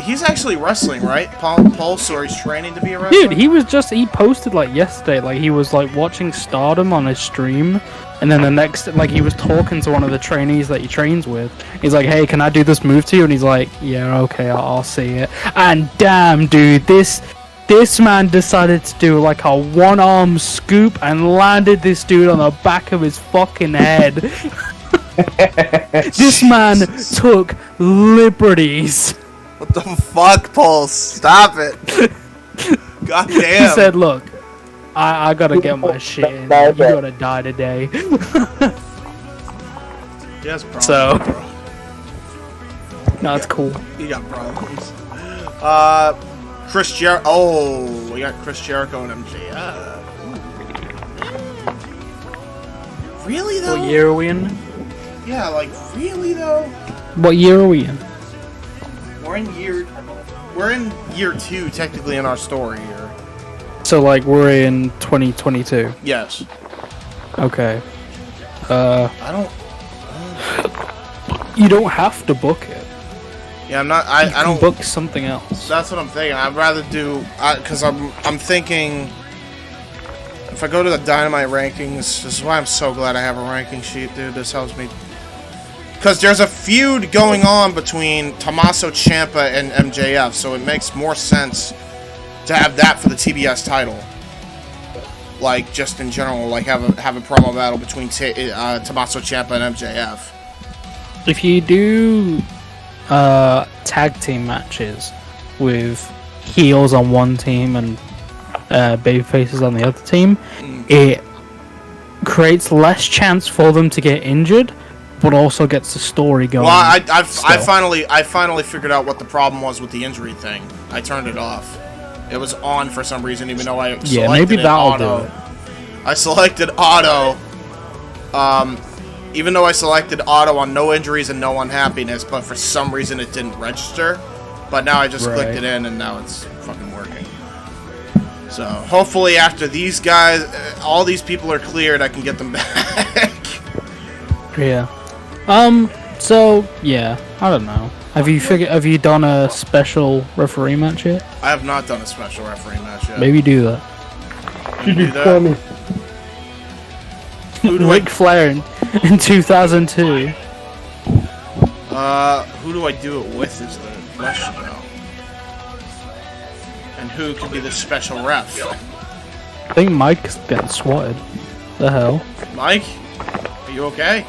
he's actually wrestling, right? Pulse, or he's training to be a wrestler? Dude, he posted like yesterday, like he was like watching Stardom on his stream, and then the next, like he was talking to one of the trainees that he trains with. He's like, hey, can I do this move to you? And he's like, yeah, okay, I'll see it. And damn, dude, this man decided to do like a one-arm scoop and landed this dude on the back of his fucking head. This man took liberties. What the fuck, Pulse? Stop it. God damn. He said, look, I gotta get my shit in. You gotta die today. He has problems, So- bro. No, it's cool. You got problems. Chris Jericho. Oh, we got Chris Jericho and MJF. Really though? What year are we in? Yeah, like really though. What year are we in? We're in year 2 technically in our story here. So like we're in 2022. Yes. Okay. I don't. You don't have to book it. Yeah, I'm not. You I can don't. book something else. That's what I'm thinking. I'd rather do because I'm thinking if I go to the Dynamite rankings. This is why I'm so glad I have a ranking sheet, dude. This helps me because there's a feud going on between Tommaso Ciampa and MJF, so it makes more sense to have that for the TBS title. Like just in general, like have a promo battle between Tommaso Ciampa and MJF. If you do tag team matches with heels on one team and baby faces on the other team, it creates less chance for them to get injured, but also gets the story going. Well, I finally figured out what the problem was with the injury thing. I turned it off. It was on for some reason, even though I selected maybe that'll auto. do it. I selected auto. Even though I selected auto on no injuries and no unhappiness, but for some reason it didn't register. But now I just clicked it in, and now it's fucking working. So hopefully after these guys, all these people are cleared, I can get them back. Yeah. So yeah, I don't know. Have you done a special referee match yet? I have not done a special referee match yet. Maybe do that. Maybe do that. Ric Flair in 2002. Who do I do it with is the question though. And who could be the special ref? I think Mike's getting swatted. The hell? Mike? Are you okay?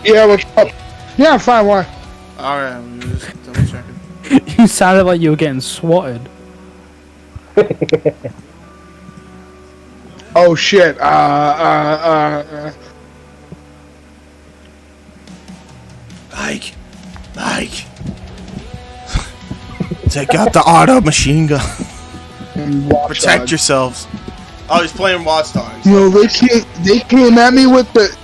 Yeah, what's up? Yeah, I'm fine. Why? Alright, I'm just double checking. You sounded like you were getting swatted. Oh shit. Mike! Take out the auto machine gun. And Watch Protect Dogs. yourselves. Oh, he's playing Watch Dogs. You know, they came at me with the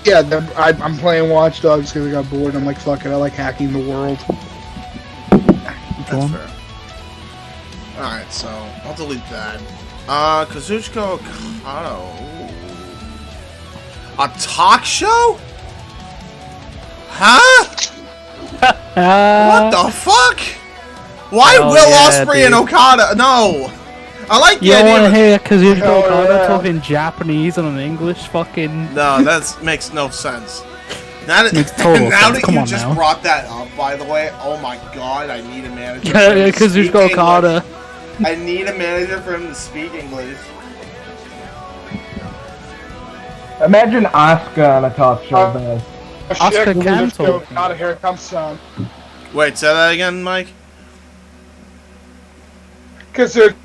I'm playing Watch Dogs because I got bored. I'm like, fuck it, I like hacking the world. That's fair. Alright, so I'll delete that. Kazuchika Okada. A talk show? Huh? What the fuck? Why Oh, Will yeah, Ospreay and dude. Okada? No. I like the You don't idea. want to hear Kazuchika Hell Okada yeah. talking Japanese and an English fucking... No, that makes no sense. Now that, Makes total now sense. that Come you on just now. brought that up, by the way, oh my god, I need a manager. for him to speak Kazuchika Okada. English. I need a manager for him to speak English. Imagine Asuka on a talk show, man. Asuka can talk. Out of here it comes son. Wait, say that again, Mike? Kazuchika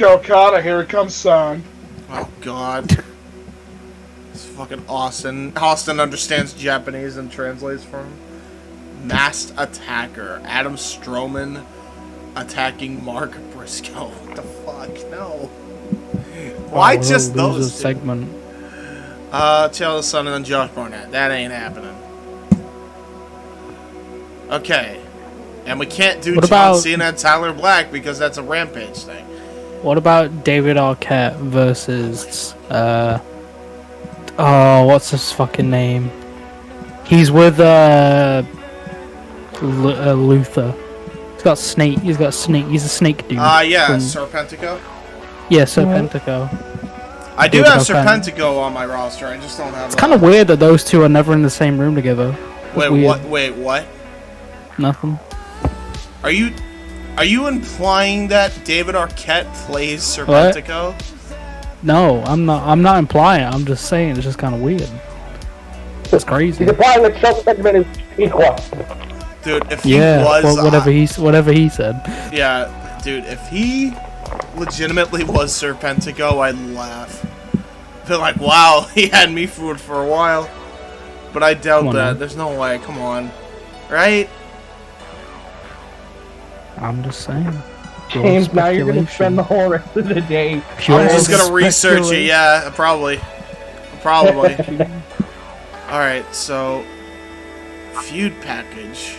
Okada, here it comes son. Oh god. It's fucking Austin. Austin understands Japanese and translates for him. Masked attacker. Adam Strowman attacking Mark Briscoe. What the fuck? No. Why Oh, just we'll lose those a two? segment. Taylor Son and then Josh Barnett. That ain't happening. Okay. And we can't do What John about- Cena and Tyler Black because that's a Rampage thing. What about David Arquette versus what's his fucking name? He's with Luther. He's got snake. He's a snake dude. Yeah, from- Serpentico. Yeah, Serpentico. I do David have Arquette. Serpentico on my roster. I just don't have. It's kind of weird that those two are never in the same room together. It's Wait, weird. what? Wait, what? Nothing. Are you implying that David Arquette plays Serpentico? No, I'm not. I'm not implying it. I'm just saying it's just kind of weird. It's crazy. He's implying that Shelton Benjamin is equal. Dude, if he Yeah, was well, whatever he said. yeah, dude, if he legitimately was Serpentico, I'd laugh. Be like, wow, he had me fooled for a while. But I doubt Come on, that. man. There's no way. Come on. Right? I'm just saying. James, now you're gonna Speculation. spend the whole rest of the day. Pure I'm just gonna research it. speculation. Yeah, probably. Probably. Alright, so... Feud package.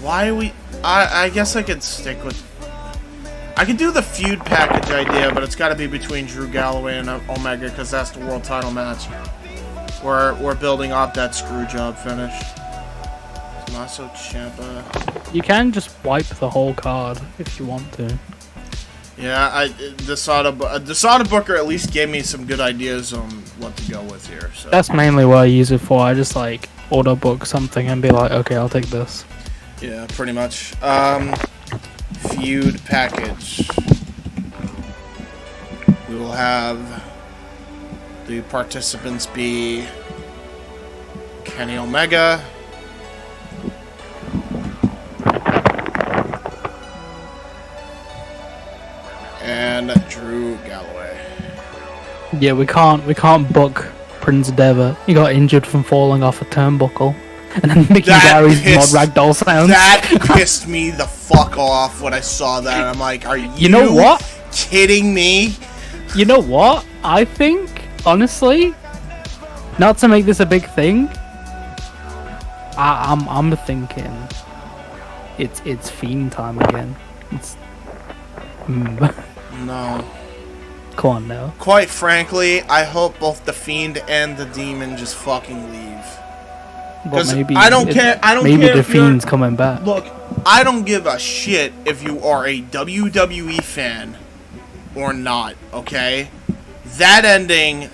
Why we... I guess I could stick with... I could do the feud package idea, but it's gotta be between Drew Galloway and Omega, because that's the world title match. We're building up that screw job finish. Tommaso Ciampa. You can just wipe the whole card if you want to. Yeah, the Sada Booker at least gave me some good ideas on what to go with here. So That's mainly what I use it for. I just like auto book something and be like, okay, I'll take this. yeah, pretty much. Feud package. We will have the participants be Kenny Omega, and Drew Galloway. Yeah, we can't book Prince Devitt. He got injured from falling off a turnbuckle. And then Mickey That Gary's pissed- mod ragdoll sounds. That pissed me the fuck off when I saw that. I'm like, are you know what? kidding me? You know what? I think, honestly, not to make this a big thing, I'm thinking it's Fiend time again. It's No. Come on now. Quite frankly, I hope both the Fiend and the Demon just fucking leave. But 'Cause maybe I don't care. I don't maybe care the if you're- Fiend's coming back. Look, I don't give a shit if you are a WWE fan or not, okay? That ending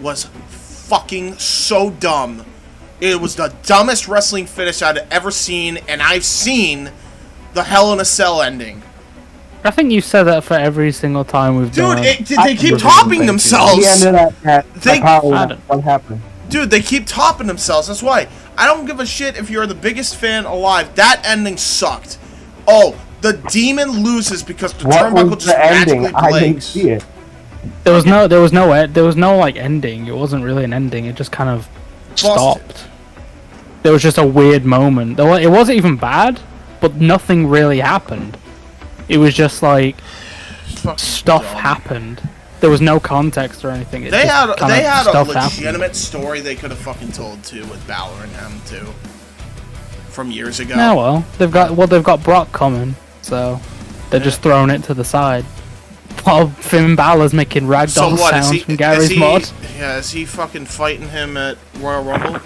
was fucking so dumb. It was the dumbest wrestling finish I'd ever seen, and I've seen the Hell in a Cell ending. I think you said that for every single time we've done. Dude, they keep review topping things. themselves. The end of that, They- probably I don't- what happened. Dude, they keep topping themselves. That's why. I don't give a shit if you're the biggest fan alive. That ending sucked. Oh, the Demon loses because the What turnbuckle was just the ending? magically I didn't plays. see it. There was no like ending. It wasn't really an ending. It just kind of stopped. There was just a weird moment. It wasn't even bad. but nothing really happened. It was just like stuff dumb. happened. There was no context or anything. They had a stuff legitimate happened. story they could have fucking told too with Balor and him too, from years ago. Yeah, well, they've got Brock coming, so they're just throwing it to the side. While Finn Balor's making ragdoll sounds from Gary's mod. Yeah, is he fucking fighting him at Royal Rumble?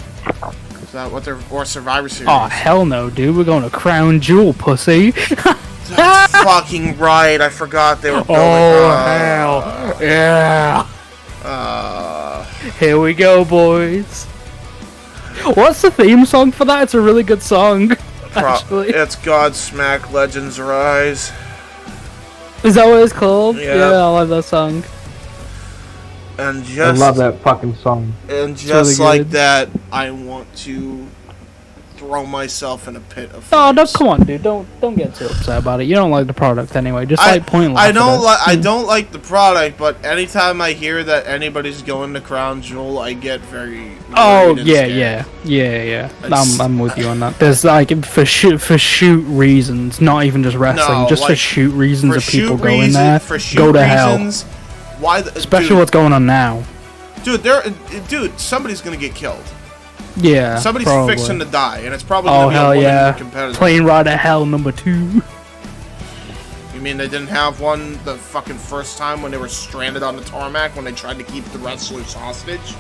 Is that what they're or Survivor Series? Oh hell no, dude! We're going to Crown Jewel, pussy. That's fucking right. I forgot they were building. Oh hell yeah! Here we go, boys. What's the theme song for that? It's a really good song. Actually, it's Godsmack Legends Rise. Is that what it's called? Yeah. Yeah, I love that song. And just I love that fucking song. And just really like good. that, I want to throw myself in a pit of Oh, no, flames. come on, dude! Don't get too upset about it. You don't like the product anyway. Just like pointless. I don't like the product, but anytime I hear that anybody's going to Crown Jewel, I get very Oh worried and yeah, scared. yeah. It's- I'm with you on that. There's like for shoot reasons, not even just wrestling, No, just for like, shoot reasons For of people shoot going reason- there. for shoot Go to hell. reasons, why? Especially what's going on now. Dude, somebody's gonna get killed. Yeah, Somebody's probably. fixing to die, and it's probably Oh gonna be a hell woman yeah! competitor. Plane Ride to Hell #2. You mean they didn't have one the fucking first time when they were stranded on the tarmac when they tried to keep the wrestlers hostage?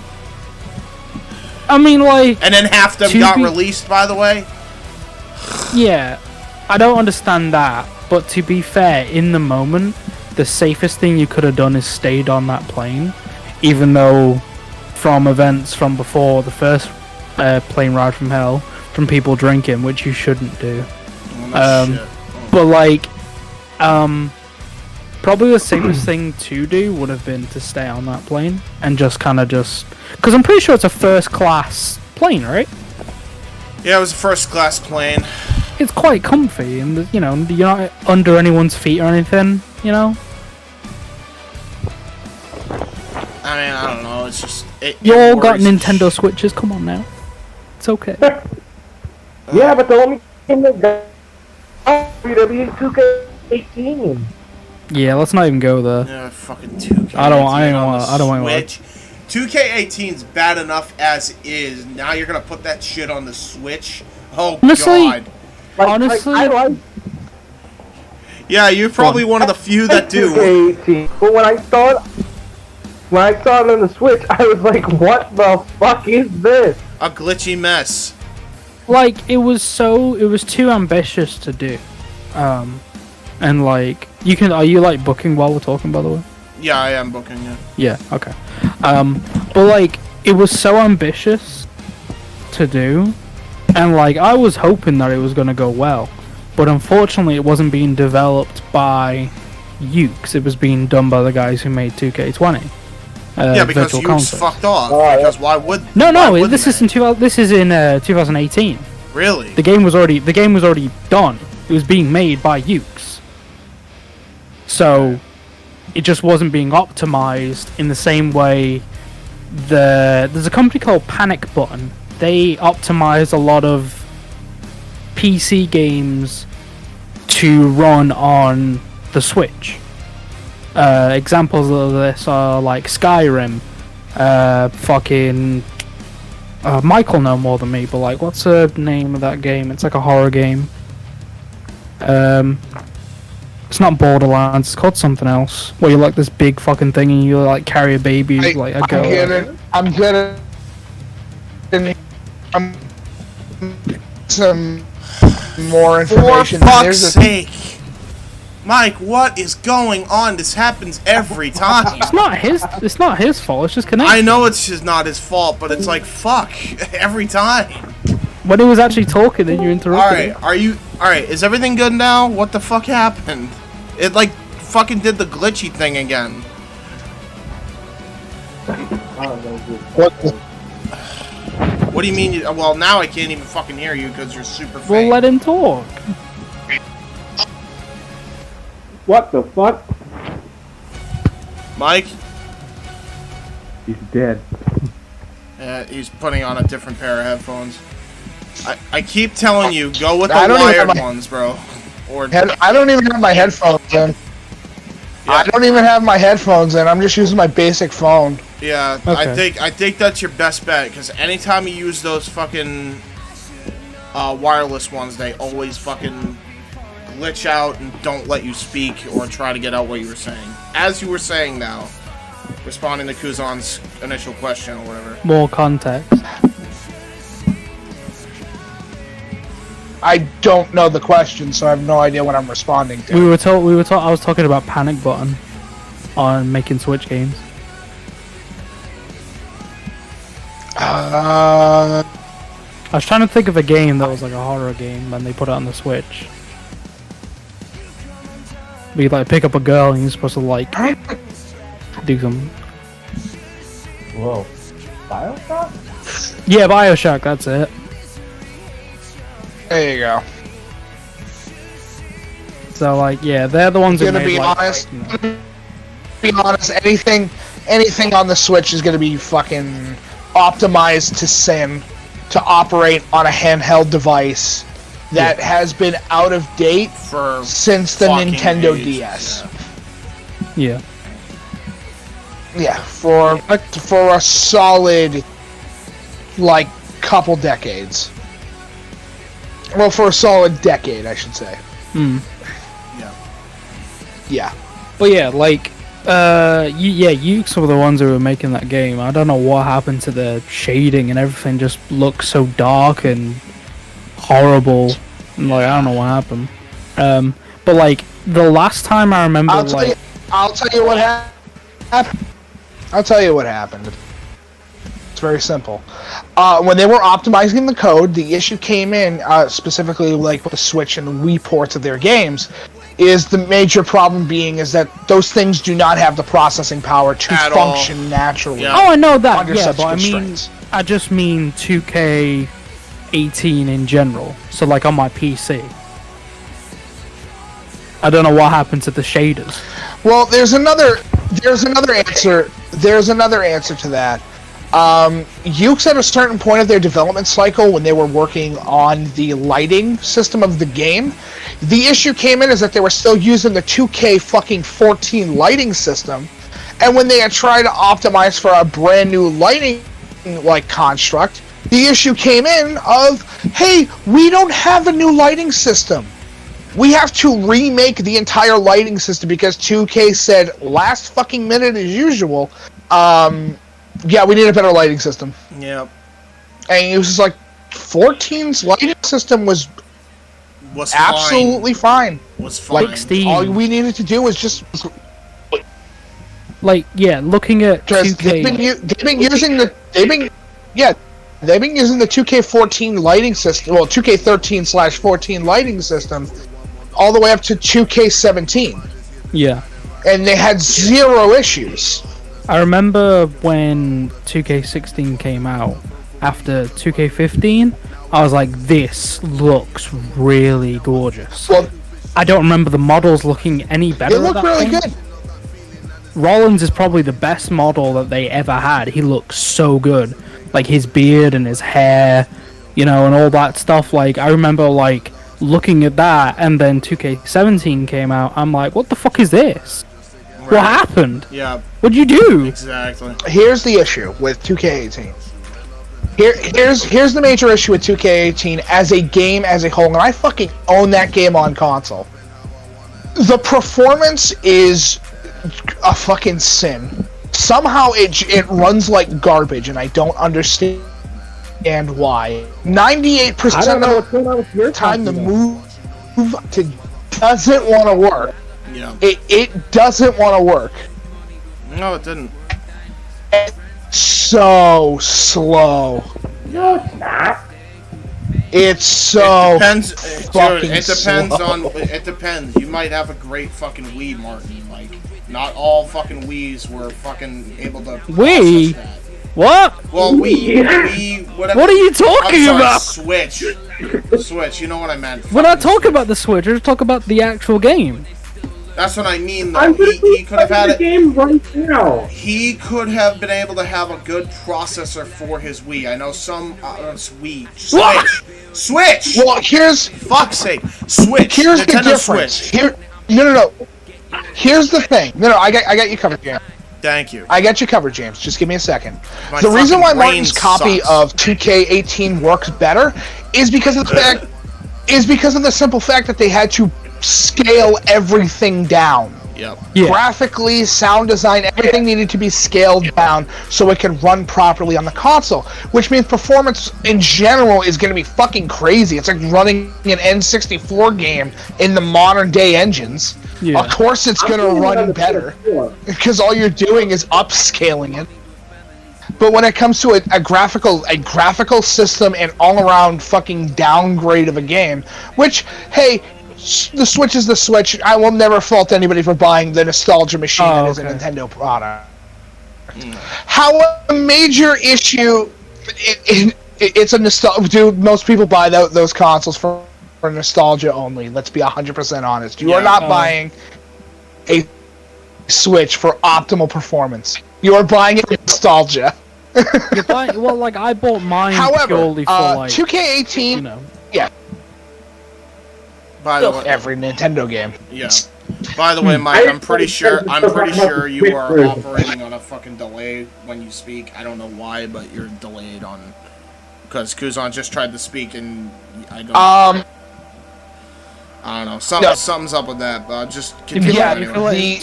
I mean, like, And then half them To got be- released, by the way? yeah, I don't understand that. But to be fair, in the moment, the safest thing you could have done is stayed on that plane, even though from events from before the first plane ride from hell, from people drinking, which you shouldn't do. Well, no shit. But like, probably the safest thing to do would have been to stay on that plane and just because I'm pretty sure it's a first class plane, right? Yeah, it was a first class plane. It's quite comfy, and you know you're not under anyone's feet or anything. You know, I mean, I don't know, it's just... you all got Nintendo Switches. Come on now, it's okay. Yeah, but the only game that got WWE 2K18. Yeah, let's not even go there. Yeah, fucking 2K18 I don't on the want to. Switch. 2K18's bad enough as is. Now you're gonna put that shit on the Switch? Oh, Honestly- God. Honestly- I like Yeah, you're probably one of the few that do. 2K18, but when I saw it on the Switch, I was like, "What the fuck is this?" A glitchy mess. Like it was too ambitious to do, and like are you like booking while we're talking, by the way? Yeah, I am booking you. Yeah, okay. But like it was so ambitious to do, and like I was hoping that it was gonna go well, but unfortunately it wasn't being developed by Ukes. It was being done by the guys who made 2K20. Yeah, because Virtual you Consoles. fucked off. Oh, yeah. Because why would... No, why wouldn't this they? is in 2018. Really? The game was already done. It was being made by Ukes. So it just wasn't being optimized in the same way. There's a company called Panic Button. They optimize a lot of PC games to run on the Switch. Examples of this are like Skyrim, Michael know more than me, but like, what's the name of that game? It's like a horror game. It's not Borderlands. It's called something else. Where you're like this big fucking thing and you like carry a baby like a girl. I'm getting some more For information. fuck's sake! Mike, what is going on? This happens every time. It's not his fault. It's just connected. I know it's just not his fault, but it's like, fuck, every time. When he was actually talking, then you interrupted. Alright, is everything good now? What the fuck happened? It, like, fucking did the glitchy thing again. What do you mean? Well, now I can't even fucking hear you because you're super faint. Well, let him talk. What the fuck? Mike? He's dead. He's putting on a different pair of headphones. I keep telling you, go with the I don't even wired have ones, bro. Or I don't even have my headphones in. Yeah. I don't even have my headphones in. I'm just using my basic phone. yeah, Okay. I think that's your best bet because anytime you use those fucking wireless ones, they always fucking glitch out and don't let you speak or try to get out what you were saying. As you were saying now, responding to Kuzon's initial question or whatever. More context. I don't know the question, so I have no idea what I'm responding to. We were told. I was talking about panic button on making Switch games. Uh, I was trying to think of a game that was like a horror game, and they put it on the Switch. We like pick up a girl, and you're supposed to like do some. Whoa. Bioshock? Yeah, Bioshock. That's it. there you go. So like, yeah, they're the ones that Gonna made, be like, honest. you know. Be honest, anything on the Switch is gonna be fucking optimized to sin to operate on a handheld device that has been out of date For since the fucking Nintendo ages, DS. Yeah. Yeah, for a solid like couple decades. Well, for a solid decade, I should say. Hmm. Yeah. Yeah. But yeah, like, Ukes were the ones who were making that game. I don't know what happened to the shading and everything. Just looks so dark and horrible. And, like, I don't know what happened. But like the last time I remember, I'll tell you what happened. I'll tell you what happened. It's very simple. When they were optimizing the code, the issue came in specifically like with the Switch and the Wii ports of their games. Is the major problem being is that those things do not have the processing power to At function all. naturally. Yeah. oh, I know that. Under Yeah, such but constraints. I just mean 2K18 in general. So like on my PC. I don't know what happened to the shaders. Well, there's another answer. There's another answer to that. Ukes at a certain point of their development cycle, when they were working on the lighting system of the game, the issue came in is that they were still using the 2K fucking 14 lighting system, and when they had tried to optimize for a brand new lighting like construct, the issue came in of, hey, we don't have a new lighting system. We have to remake the entire lighting system because 2K said last fucking minute as usual, yeah, we need a better lighting system. Yep. And it was just like 14's lighting system was absolutely fine. Was fine. 16. All we needed to do was just Like, yeah, looking at because 2K. they've been using the 2K14 lighting system, well, 2K13/14 lighting system, all the way up to 2K17, Yeah. and they had zero issues. I remember when 2K16 came out, after 2K15, I was like, this looks really gorgeous. Well, I don't remember the models looking any better. it looked at that really point. good. Rollins is probably the best model that they ever had. He looks so good. Like his beard and his hair, you know, and all that stuff. Like, I remember, like, looking at that, and then 2K17 came out. I'm like, what the fuck is this? Right. What happened? Yeah, What'd you do? exactly. Here's the issue with 2K18. Here's the major issue with 2K18 as a game as a whole, and I fucking own that game on console. The performance is a fucking sin. Somehow it runs like garbage, and I don't understand why. 98% I don't know what's of going on with your the time, the console. move to doesn't want to work. Yeah. It doesn't want to work. No, it didn't. So slow. No, it's not. It's so It depends, dude. fucking It depends slow. on. It depends. You might have a great fucking Wii, Martin. Like, not all fucking Wii's were fucking able to. Wii? process that. What? Well, Wii, whatever. What are you talking I'm sorry, about? Switch. You know what I meant. We're not Fucking talking about the Switch. We're talking about the actual game. That's what I mean, though. I'm He could have had the it. game right now. He could have been able to have a good processor for his Wii. I know some Wii. Switch. Well, here's Fuck's sake. Switch. here's the Nintendo difference. Switch. No. Here's the thing. No, I got you covered, James. Thank you. I got you covered, James. Just give me a second. My The reason why fucking brain Martin's copy sucks. of 2K18 works better is because of the simple fact that they had to scale everything down. Yep. Yeah. Graphically, sound design, everything needed to be scaled down so it could run properly on the console, which means performance in general is going to be fucking crazy. It's like running an N64 game in the modern day engines. Yeah. Of course it's going to run better because all you're doing is upscaling it. But when it comes to a graphical system and all-around fucking downgrade of a game, which, hey, the Switch is the Switch. I will never fault anybody for buying the nostalgia machine that is a Nintendo product. How a major issue, it's a nostalgia. Dude, most people buy those consoles for nostalgia only. Let's be 100% honest. You are not buying a Switch for optimal performance. You are buying it for nostalgia. You're buying, well, like I bought mine However, purely for like 2K18, you know. yeah, By the way, every Nintendo game. yeah. By the way, Mike, I'm pretty sure you are operating on a fucking delay when you speak. I don't know why, but you're delayed on because Kuzon just tried to speak and I don't know. Something's up with that, but just continue anyway.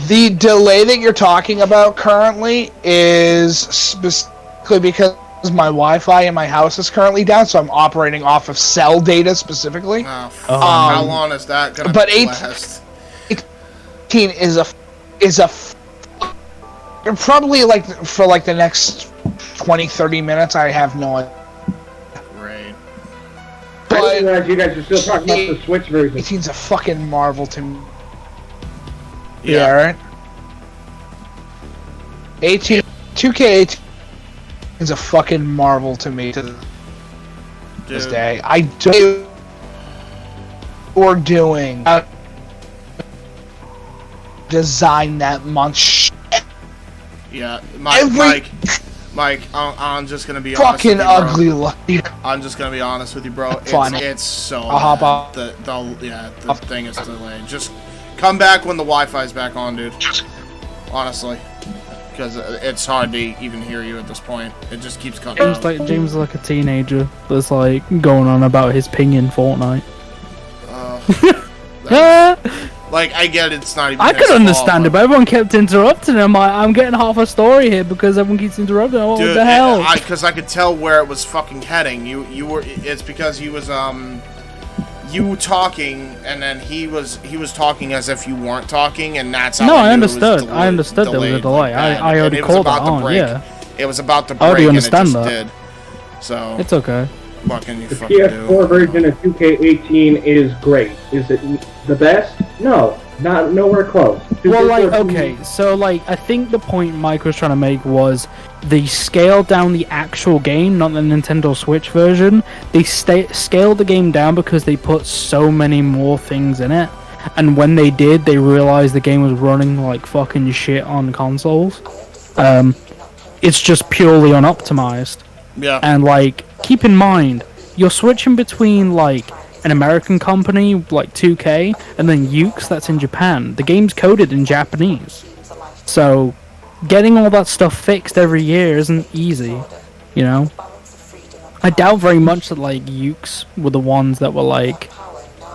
The delay that you're talking about currently is specifically because my Wi-Fi in my house is currently down, so I'm operating off of cell data specifically. Oh, how long is that gonna last? 18 is probably like for like the next 20-30 minutes. I have no idea. Right. I didn't realize you guys are still talking about the Switch version. 18's a fucking marvel to me. Yeah. Right. 2K18 is a fucking marvel to me to this day. I don't know what we're doing design that much. Yeah, Mike, I'm just gonna be honest fucking with you, bro. ugly. I'm just gonna be honest with you, bro. Fine. It's so I'll hop off. The thing is delayed. Just come back when the Wi-Fi's back on, dude. Honestly, because it's hard to even hear you at this point. It just keeps cutting out. James is like a teenager that's like going on about his ping in Fortnite. Like, I get it's not even. I could understand it, but everyone kept interrupting him. I'm getting half a story here because everyone keeps interrupting. What the hell? Because I could tell where it was fucking heading. You were. It's because he was you talking, and then he was talking as if you weren't talking, and that's how. No, I knew understood. It was I understood there was a delay. like that. I already And it was called it about to on. break. Yeah, it was about to break. I already and understand it just that. did. So it's okay. fucking you The fucking PS4 do. version of 2K18 is great. Is it the best? No, not nowhere close. Well, like, okay, so, like, I think the point Mike was trying to make was they scaled down the actual game, not the Nintendo Switch version. They scaled the game down because they put so many more things in it. And when they did, they realized the game was running like fucking shit on consoles. It's just purely unoptimized. Yeah. And, like, keep in mind, you're switching between, like, an American company like 2K and then Yuke's that's in Japan. The game's coded in Japanese. So, getting all that stuff fixed every year isn't easy, you know? I doubt very much that, like, Yuke's were the ones that were, like,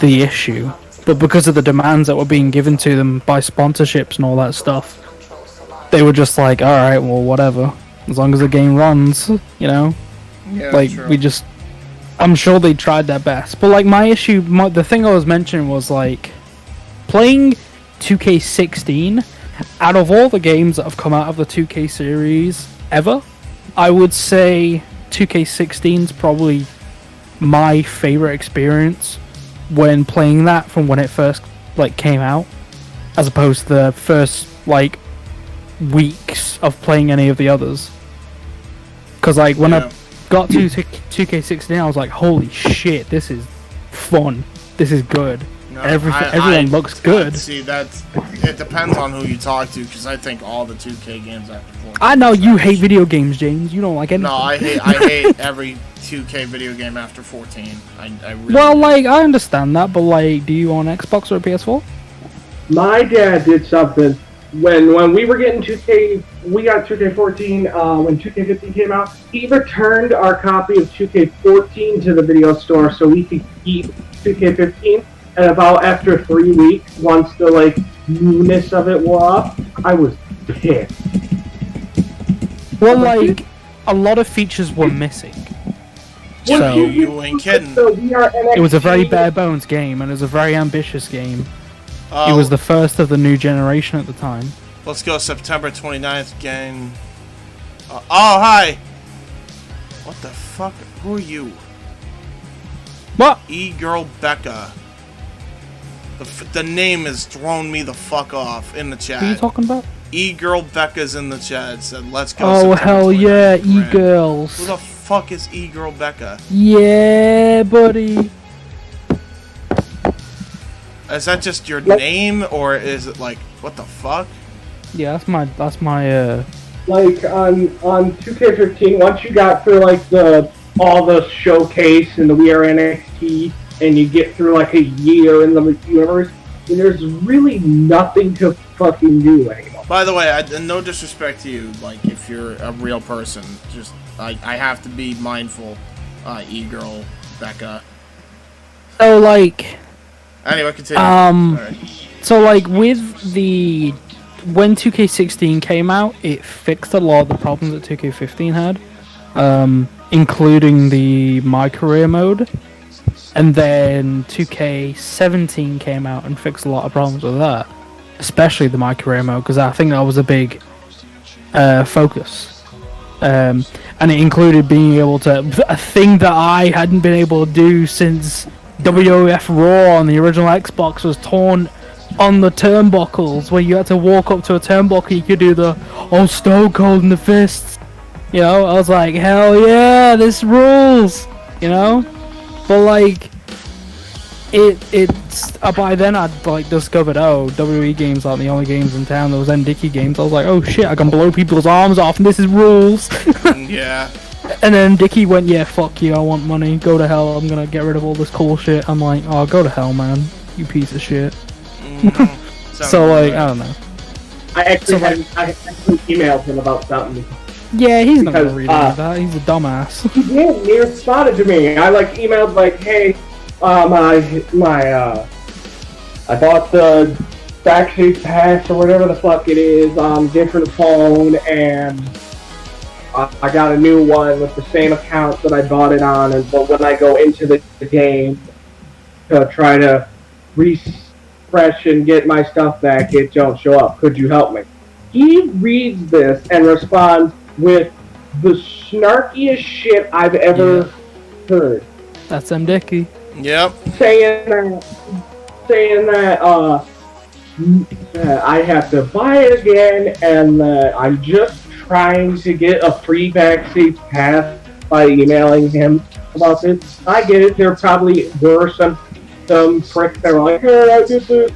the issue. But because of the demands that were being given to them by sponsorships and all that stuff, they were just like, alright, well, whatever. As long as the game runs, you know? Yeah, like, true. we just... I'm sure they tried their best. But, like, my issue... the thing I was mentioning was, like... Playing 2K16, out of all the games that have come out of the 2K series ever, I would say 2K16's probably my favorite experience when playing that from when it first, like, came out. As opposed to the first, like, weeks of playing any of the others. Because, like, when I got to 2K16, I was like, holy shit, this is fun. This is good. No, Everyone looks good. See, it depends on who you talk to, because I think all the 2K games after 14. I know you hate video games, James. You don't like anything. No, I hate every 2K video game after 14. I really Well, do. like, I understand that, but, like, do you own Xbox or a PS4? My dad did something when we were getting 2K. We got 2K14 when 2K15 came out. He returned our copy of 2K14 to the video store so we could keep 2K15. And about after 3 weeks, once the like newness of it wore off, I was pissed. Well, like, a lot of features were missing. So, you ain't kidding. it was a very bare bones game, and it was a very ambitious game. It was the first of the new generation at the time. Let's go September 29th game. Oh, hi! What the fuck? Who are you? What? E-Girl Becca. The name has thrown me the fuck off in the chat. What are you talking about? E-Girl Becca's in the chat. Said, let's go. Oh, September hell 29th yeah, grand. e-girls. Who the fuck is E-Girl Becca? Yeah, buddy. Is that just your name, or is it like, what the fuck? Yeah, that's my like on 2K15. Once you got through like all the showcase and the We Are NXT, and you get through like a year in the universe, and there's really nothing to fucking do anymore. By the way, no disrespect to you, like, if you're a real person, just, I have to be mindful, E-Girl Becca. So, like... Anyway, continue. Alright. So, like, when 2K16 came out, it fixed a lot of the problems that 2K15 had, including the My Career mode. And then 2K17 came out and fixed a lot of problems with that, especially the My Career mode, because I think that was a big focus. And it included being able to, a thing that I hadn't been able to do since WWF Raw on the original Xbox was torn on the turnbuckles, where you had to walk up to a turnbuckle, you could do the Stone Cold in the fists. You know, I was like, hell yeah, this rules. You know, but like, it's by then I'd like discovered, WWE games aren't the only games in town. Those NDY games. I was like, oh shit, I can blow people's arms off, and this is rules. Yeah. And then Dickie went, yeah, fuck you, I want money, go to hell, I'm gonna get rid of all this cool shit. I'm like, oh, go to hell, man, you piece of shit. So, like, I don't know. I actually emailed him about something. Yeah, he's not gonna read any of that, he's a dumbass. He responded to me. I, like, emailed, like, hey, I bought the backstage pass or whatever the fuck it is on different phone, and I got a new one with the same account that I bought it on, but when I go into the game to try to refresh and get my stuff back, it don't show up. Could you help me? He reads this and responds with the snarkiest shit I've ever heard. That's Dickie. Yep. Saying that I have to buy it again, and that I'm just trying to get a free backstage pass by emailing him about this. I get it. There probably were some pricks that were like, hey, I did this.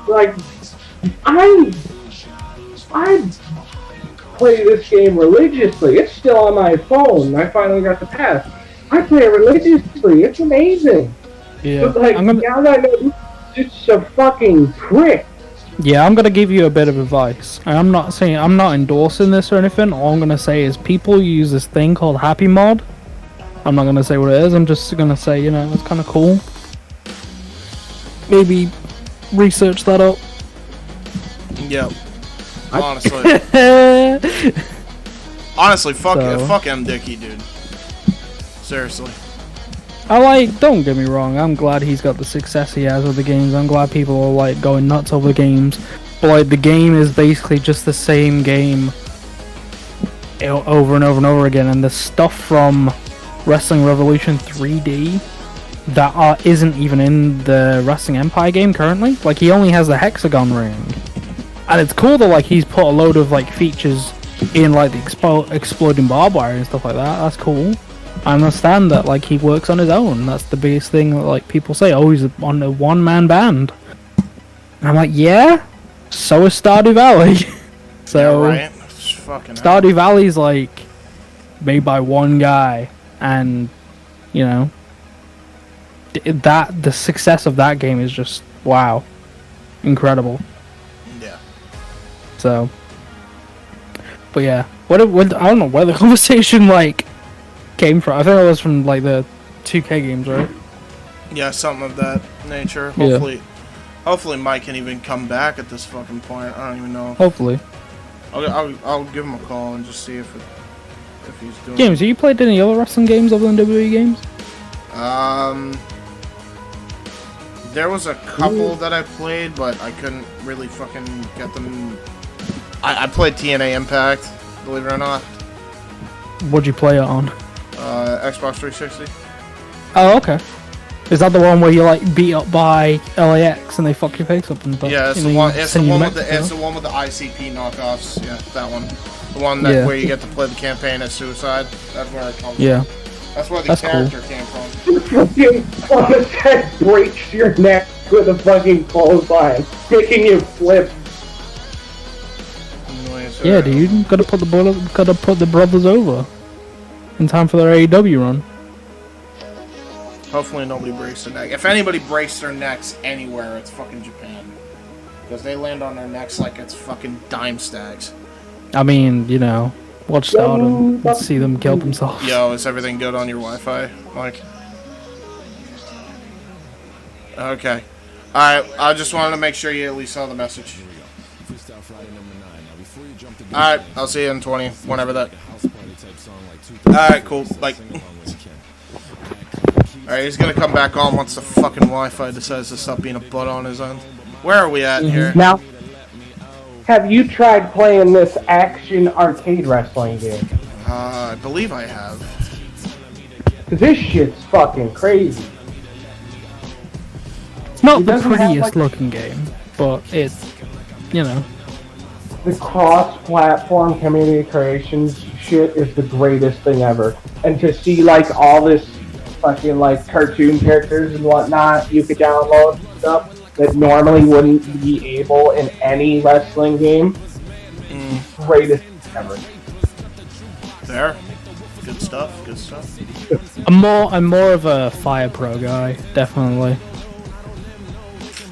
Like, I play this game religiously. It's still on my phone. I finally got the pass. I play it religiously. It's amazing. Yeah. But like, now that I know this is a fucking prick. Yeah, I'm gonna give you a bit of advice. I'm not endorsing this or anything. All I'm gonna say is people use this thing called Happy Mod. I'm not gonna say what it is. I'm just gonna say, you know, it's kind of cool. Maybe research that up. Yep. Honestly, fuck M. Dickie, dude. Seriously. Don't get me wrong, I'm glad he's got the success he has with the games. I'm glad people are like going nuts over the games. But like, the game is basically just the same game over and over and over again. And the stuff from Wrestling Revolution 3D that isn't even in the Wrestling Empire game currently. Like, he only has the hexagon ring. And it's cool that like he's put a load of like features in like the exploding barbed wire and stuff like that. That's cool. I understand that, like, he works on his own. That's the biggest thing that, like, people say, oh, he's on a one-man band. And I'm like, yeah? So is Stardew Valley. So, yeah, right? Fucking Stardew Valley's, like, made by one guy. And, you know, the success of that game is just, wow. Incredible. Yeah. So, but yeah. I don't know where the conversation, like, came from. I think it was from, like, the 2K games, right? Yeah, something of that nature. Yeah. Hopefully Mike can even come back at this fucking point. I don't even know. Hopefully. I'll give him a call and just see if he's doing. James, have you played any other wrestling games other than WWE games? There was a couple that I played, but I couldn't really fucking get them. I played TNA Impact, believe it or not. What'd you play it on? Xbox 360. Oh, okay. Is that the one where you like beat up by LAX and they fuck your face up and stuff? Yeah, it's and the then one. you It's the send you one to with the. Mexico? It's the one with the ICP knockoffs. Yeah, that one. The one that Yeah. where you get to play the campaign as Suicide. That's where it comes Yeah. from. That's where the That's cool. character came from. Fucking Plummet breaks your neck with a fucking clothesline, making you flip. Yeah, dude. Gotta put the brothers over in time for their AEW run. Hopefully nobody breaks their neck. If anybody breaks their necks anywhere, it's fucking Japan. Because they land on their necks like it's fucking dime stacks. I mean, you know, watch Stardom and see them kill themselves. Yo, is everything good on your Wi-Fi, Mike? Okay. Alright, I just wanted to make sure you at least saw the message. Alright, I'll see you in 20, whenever that. Alright, cool. Like. Alright, he's gonna come back on once the fucking Wi-Fi decides to stop being a butt on his end. Where are we at here? Now, have you tried playing this action arcade wrestling game? I believe I have. Cause this shit's fucking crazy. It's not It the doesn't have, prettiest like- looking game, but it's, you know. The cross-platform community creations shit is the greatest thing ever. And to see like all this fucking like cartoon characters and whatnot you could download and stuff that normally wouldn't be able in any wrestling game. Greatest thing ever. There. Good stuff, good stuff. I'm more of a Fire Pro guy, definitely.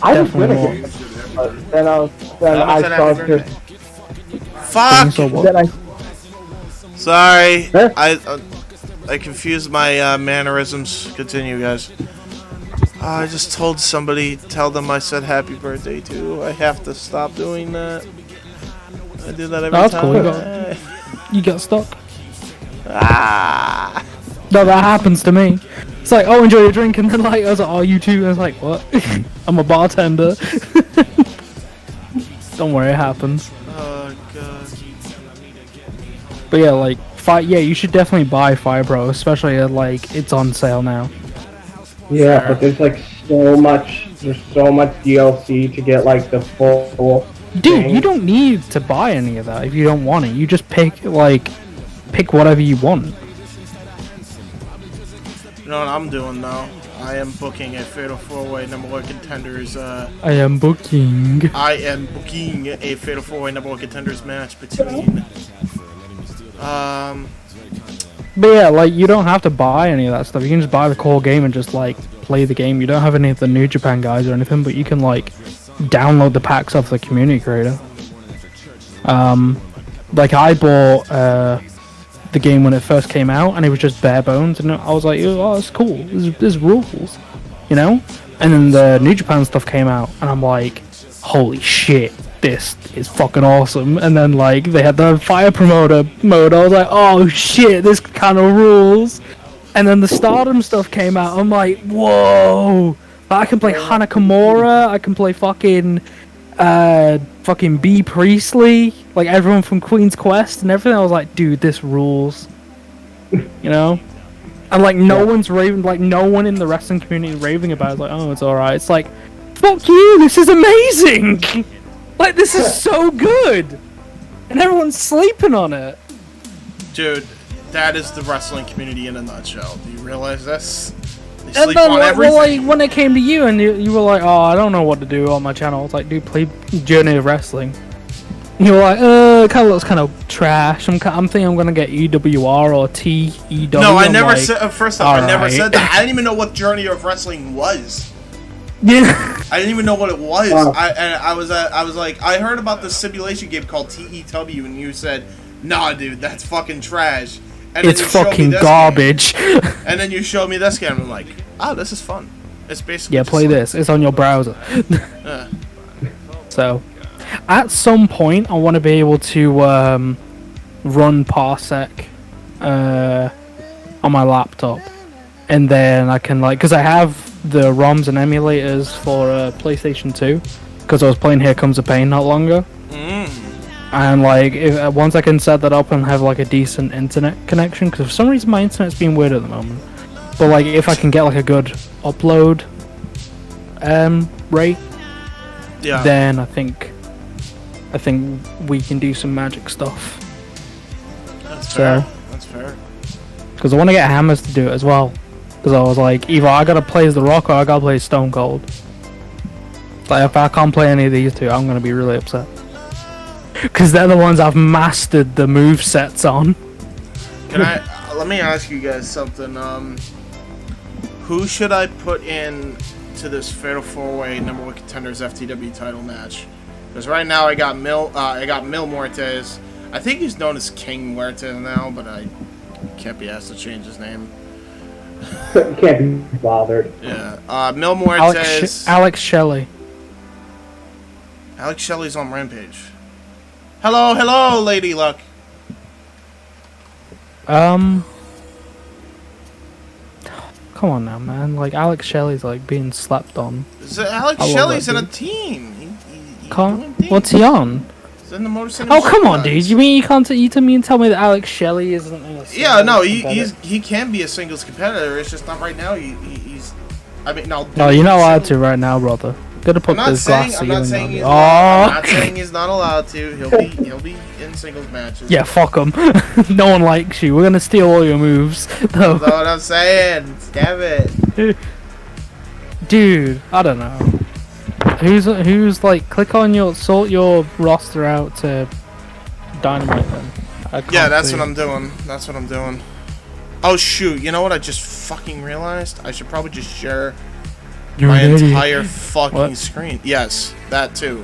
I was Definitely gonna more. get it, but then I said saw happy birthday. just Fuck! So what? then I Sorry. Huh? I confused my mannerisms. Continue, guys. I just told somebody, tell them I said happy birthday too. I have to stop doing that. I do that every That's time. cool. You got stuck. Ah. No, that happens to me. It's like, oh, enjoy your drink, and then like, I was like, oh, you too. I was like, what? I'm a bartender. Don't worry, it happens. Oh god. But yeah, like, you should definitely buy Fire Pro, especially like it's on sale now. yeah, but there's like so much DLC to get like the full Dude, thing. you don't need to buy any of that if you don't want it. You just pick whatever you want. You know what I'm doing now? I am booking a Fatal 4-Way number one contenders. I am booking. I am booking a Fatal 4-Way number one contenders match between. But yeah, like, you don't have to buy any of that stuff. You can just buy the core game and just like play the game. You don't have any of the New Japan guys or anything, but you can like download the packs off the community creator. Like I bought the game when it first came out, and it was just bare bones, and I was like, oh, it's cool. There's rules, you know. And then the New Japan stuff came out, and I'm like, holy shit, this is fucking awesome. And then like they had the Fire Promoter mode. I was like, oh shit, this kind of rules. And then the Stardom stuff came out. I'm like, whoa. I can play Hana Kimura. I can play fucking B. Priestley, like everyone from Queen's Quest and everything. I was like, dude, this rules. You know? And like no one's raving, like no one in the wrestling community raving about it. It's like, oh, it's alright. It's like, fuck you, this is amazing! Like, this is so good! And everyone's sleeping on it. Dude, That is the wrestling community in a nutshell. Do you realize this? They And sleep then, on everything. well, like, when it came to you and you were like, oh, I don't know what to do on my channel. It's like, dude, play Journey of Wrestling. You were like, it kind of looks kind of trash. I'm thinking I'm gonna get EWR or TEW. No, I I'm never like, said. First off, I never alright. said that. I didn't even know what Journey of Wrestling was. Yeah. I didn't even know what it was. Oh. I was like, I heard about this simulation game called TEW, and you said, nah, dude, that's fucking trash. And It's then you showed me fucking this garbage. game. And then you showed me this game, and I'm like, oh, this is fun. It's basically Yeah, just play like- this. It's on your browser. Yeah. So, at some point, I want to be able to run Parsec on my laptop, and then I can because I have the ROMs and emulators for PlayStation 2, because I was playing Here Comes the Pain not long ago. And if, once I can set that up and have a decent internet connection, because for some reason my internet's being weird at the moment. But if I can get a good upload rate, Yeah. then I think we can do some magic stuff. That's So- fair. That's fair. Because I want to get Hammers to do it as well. Because I was like, either I gotta play as The Rock or I gotta play as Stone Cold. If I can't play any of these two, I'm gonna be really upset. Because they're the ones I've mastered the move sets on. Can I? Let me ask you guys something. Who should I put in to this Fatal 4-Way Number 1 Contenders FTW title match? Because right now I got Mil Muertes. I think he's known as King Muertes now, but I can't be asked to change his name. Can't be bothered. Yeah. Mil Muertes. Alex Shelley. Alex Shelley's on Rampage. Hello, Lady Luck. Come on now, man. Alex Shelley's being slapped on. Alex I love Shelley's that in a dude. team. He's Can't. doing things. What's he on? He's in the Motor City Oh, come on, Showdown. dude. You mean you can't? You mean tell me that Alex Shelley isn't in a Yeah, no, singles he can be a singles competitor. It's just not right now. He's. I mean, no. No, you're not allowed to right now, brother. Gotta put this glass I'm not saying ceiling he's on. I'm Oh, not saying he's not allowed to. He'll be in singles matches. yeah, fuck him. No one likes you. We're gonna steal all your moves. No. That's what I'm saying. Damn it. Dude, I don't know. Who's click on sort your roster out to Dynamite then. Yeah, that's what I'm doing. That's what I'm doing. Oh shoot! You know what? I just fucking realized. I should probably just share my entire fucking What? screen. Yes, that too.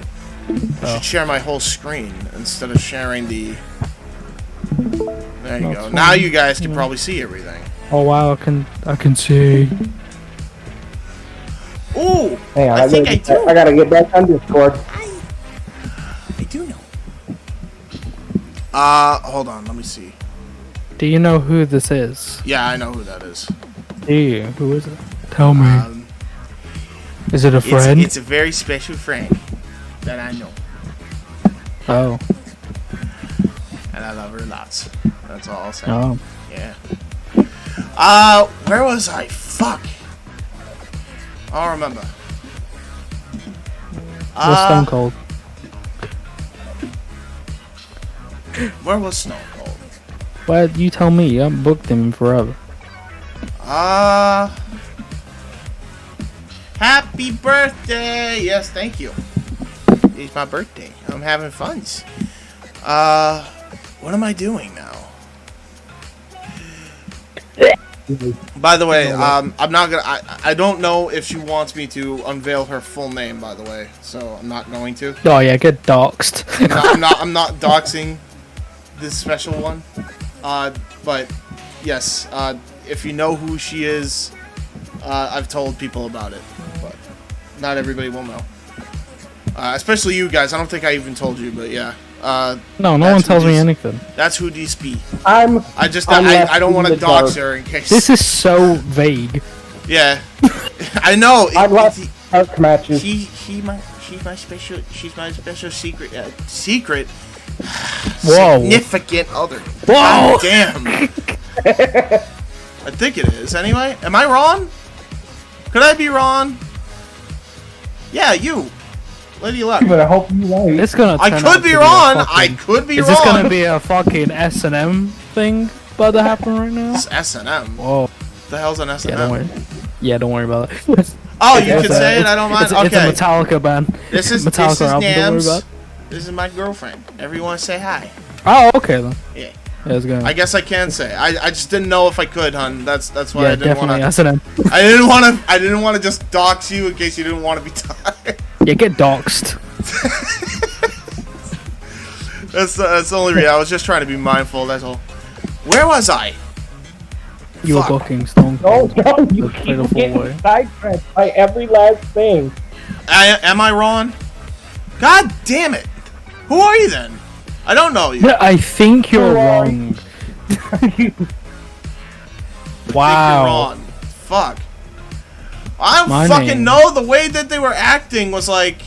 I should share my whole screen instead of sharing the. There you That's go. fine. Now you guys can probably see everything. Oh wow, I can see. Ooh! Hang on, I think I do. I gotta get back on Discord. I do know. Hold on. Let me see. Do you know who this is? Yeah, I know who that is. Do you? Who is it? Tell me. Is it a friend? It's a very special friend that I know, Oh. and I love her lots. That's all I'll say. Oh. Yeah. Where was I? Fuck. I'll remember. What's Stone Cold? Where was Stone Cold? Well, you tell me. You haven't booked him forever. Happy birthday! Yes, thank you. It's my birthday. I'm having fun. What am I doing now? By the way, I'm not gonna. I don't know if she wants me to unveil her full name. By the way, so I'm not going to. Oh yeah, get doxed. I'm not doxing this special one. But yes, if you know who she is, I've told people about it, but not everybody will know. Especially you guys. I don't think I even told you, but yeah. No one that's tells who me these- anything. That's who these be. I don't want to dox her in case. This is so vague. Yeah, I know. I've left dark matches. She's my special secret Whoa. significant other. Whoa. God damn. I think it is. Anyway, am I wrong? Could I be wrong? Yeah, you, Lady Luck. But I hope you right. It's gonna. I turn could out be to wrong. a fucking- I could be Is wrong. this gonna be a fucking S&M thing? about to happen right now? It's S&M. Whoa. The hell's an S&M? Yeah, don't worry. Yeah, don't worry about it. Oh, you can say it. I don't mind. It's Okay. a Metallica band. This is Metallica album. Don't worry Nams. about. This is my girlfriend. Everyone say hi. Oh, okay then. Yeah. Yeah, it's going. I guess I can say. I just didn't know if I could, hun. That's why Yeah, I didn't want definitely to. S&M. I didn't want to just dox you in case you didn't want to be tired. Yeah, get doxed. That's the only reason. I was just trying to be mindful. That's all. Where was I? You're Fuck. booking Stone Cold. No, you Let's keep play the full way. getting sidetracked by every last thing. Am I wrong? God damn it! Who are you then? I don't know you. I think you're Who are wrong. I think you're Wow. wrong. Fuck. I don't My fucking name. know. The way that they were acting was like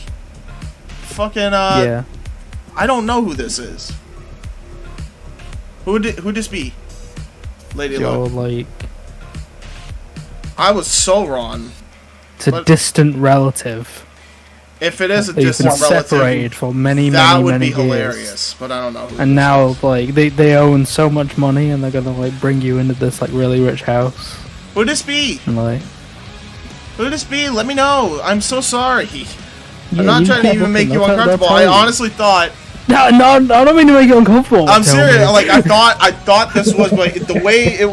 fucking Yeah. I don't know who this is. Who'd this be? Lady You're Luck. like I was so wrong. it's a But- distant relative. If it is a You've been distant separated relative, for many, that many, would many be years. hilarious. But I don't know. Who And this now, is. like, they own so much money, and they're gonna like bring you into this like really rich house, Who'd this be? and like. Who'd this be? Let me know. I'm so sorry. Yeah, I'm not you trying to can't even book make them, you they'll uncomfortable. tell I you. honestly thought. No, I don't mean to make you uncomfortable. I'm Tell serious. me. Like I thought this was like the way it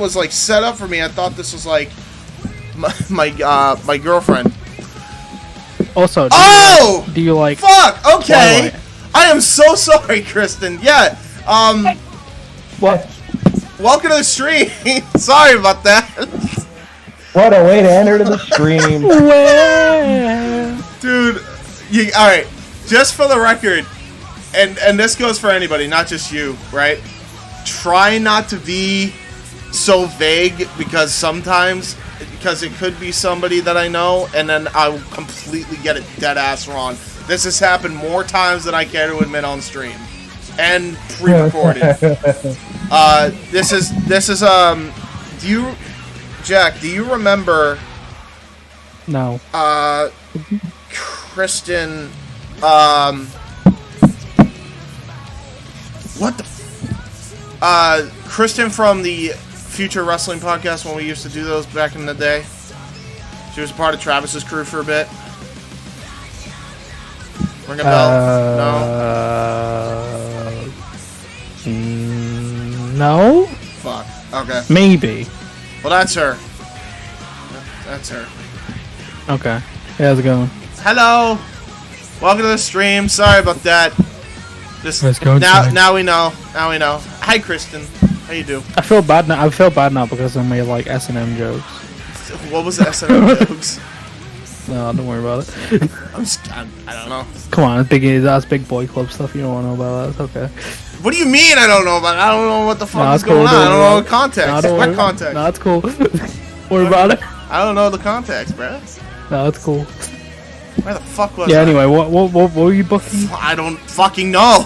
was like set up for me. I thought this was like my girlfriend. Also, Oh! do you like? Fuck. Okay. Twilight. I am so sorry, Kristen. Yeah. What? Welcome to the stream. Sorry about that, What a way to enter the stream. Where? dude. All right. Just for the record, and this goes for anybody, not just you, right? Try not to be so vague because it could be somebody that I know, and then I'll completely get it dead ass wrong. This has happened more times than I care to admit on stream and pre-recorded. This is Jack, do you remember No. Kristen what the Kristen from the Future Wrestling Podcast when we used to do those back in the day? She was a part of Travis's crew for a bit. Ring a bell? No. No? Fuck. Okay. Maybe. Well, that's her. That's her. Okay. Hey, how's it going? Hello. Welcome to the stream. Sorry about that. Just Let's go now. inside. Now we know. Now we know. Hi, Kristen. How you do? I feel bad now. I feel bad now because I made like S&M jokes. What was the S&M jokes? No, don't worry about it. I don't know. Come on, that's big boy club stuff. You don't want to know about that. It's okay. What do you mean I don't know about it? I don't know what the fuck No, is it's cool, going on. don't I don't worry know about the context. No, don't What worry. context? No, it's cool. Worry about it. I don't know the context, bro. No, it's cool. Where the fuck was Yeah. I? Anyway, what were you booking? I don't fucking know.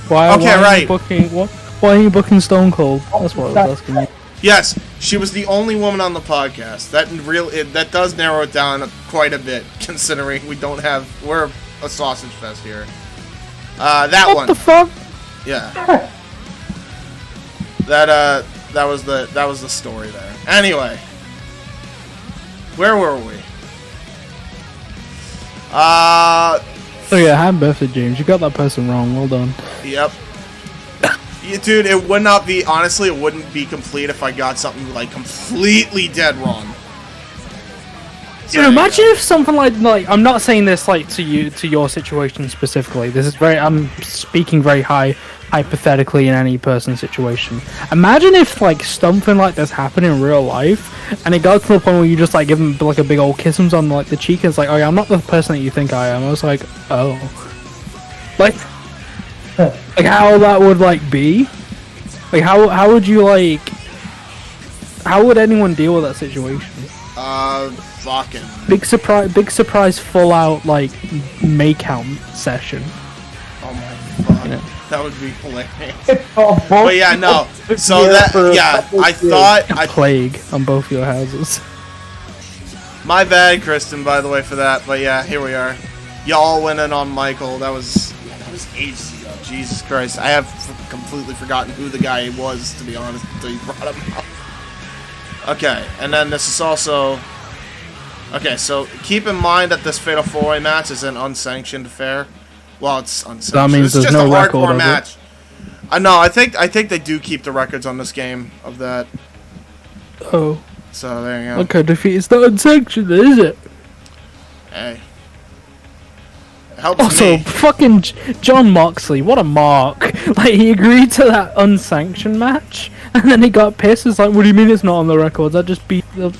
Why? Okay, why are right. You booking what? Why are you booking Stone Cold? That's what I was asking you. Yes, she was the only woman on the podcast. That does narrow it down quite a bit, considering we're a sausage fest here. That What one. the fuck? Yeah. That was the story there. Anyway, where were we? Oh yeah, happy birthday, James. You got that person wrong. Well done. Yep. Yeah, dude, it would not be, honestly, it wouldn't be complete if I got something, like, completely dead wrong. So, Dude, imagine if something like I'm not saying this like to your situation specifically. This is I'm speaking very hypothetically in any person's situation. Imagine if like something like this happened in real life, and it got to the point where you just like give them like a big old kiss on like the cheek, and it's like, oh yeah, I'm not the person that you think I am. I was like, oh, like how that would like be, like how would you like, how would anyone deal with that situation? Fucking. Big surprise, full out like make-out session. Oh my fuck. Yeah. That would be hilarious. But yeah, no. So I thought Plague on both your houses. my bad, Kristen, by the way, for that. But yeah, here we are. Y'all went in on Michael. That was was ages ago. Jesus Christ. I have completely forgotten who the guy was, to be honest, until you brought him up. Okay, and then this is also... Okay, so keep in mind that this Fatal 4-Way match is an unsanctioned affair. Well, it's unsanctioned. That means it's there's just no a record hardcore of match. No, I think they do keep the records on this game of that. Oh. So there you go. Okay, defeat is not unsanctioned, is it? Hey. It helps Also, me. fucking John Moxley, what a mark. Like, he agreed to that unsanctioned match, and then he got pissed. It's like, what do you mean it's not on the records? I just beat the,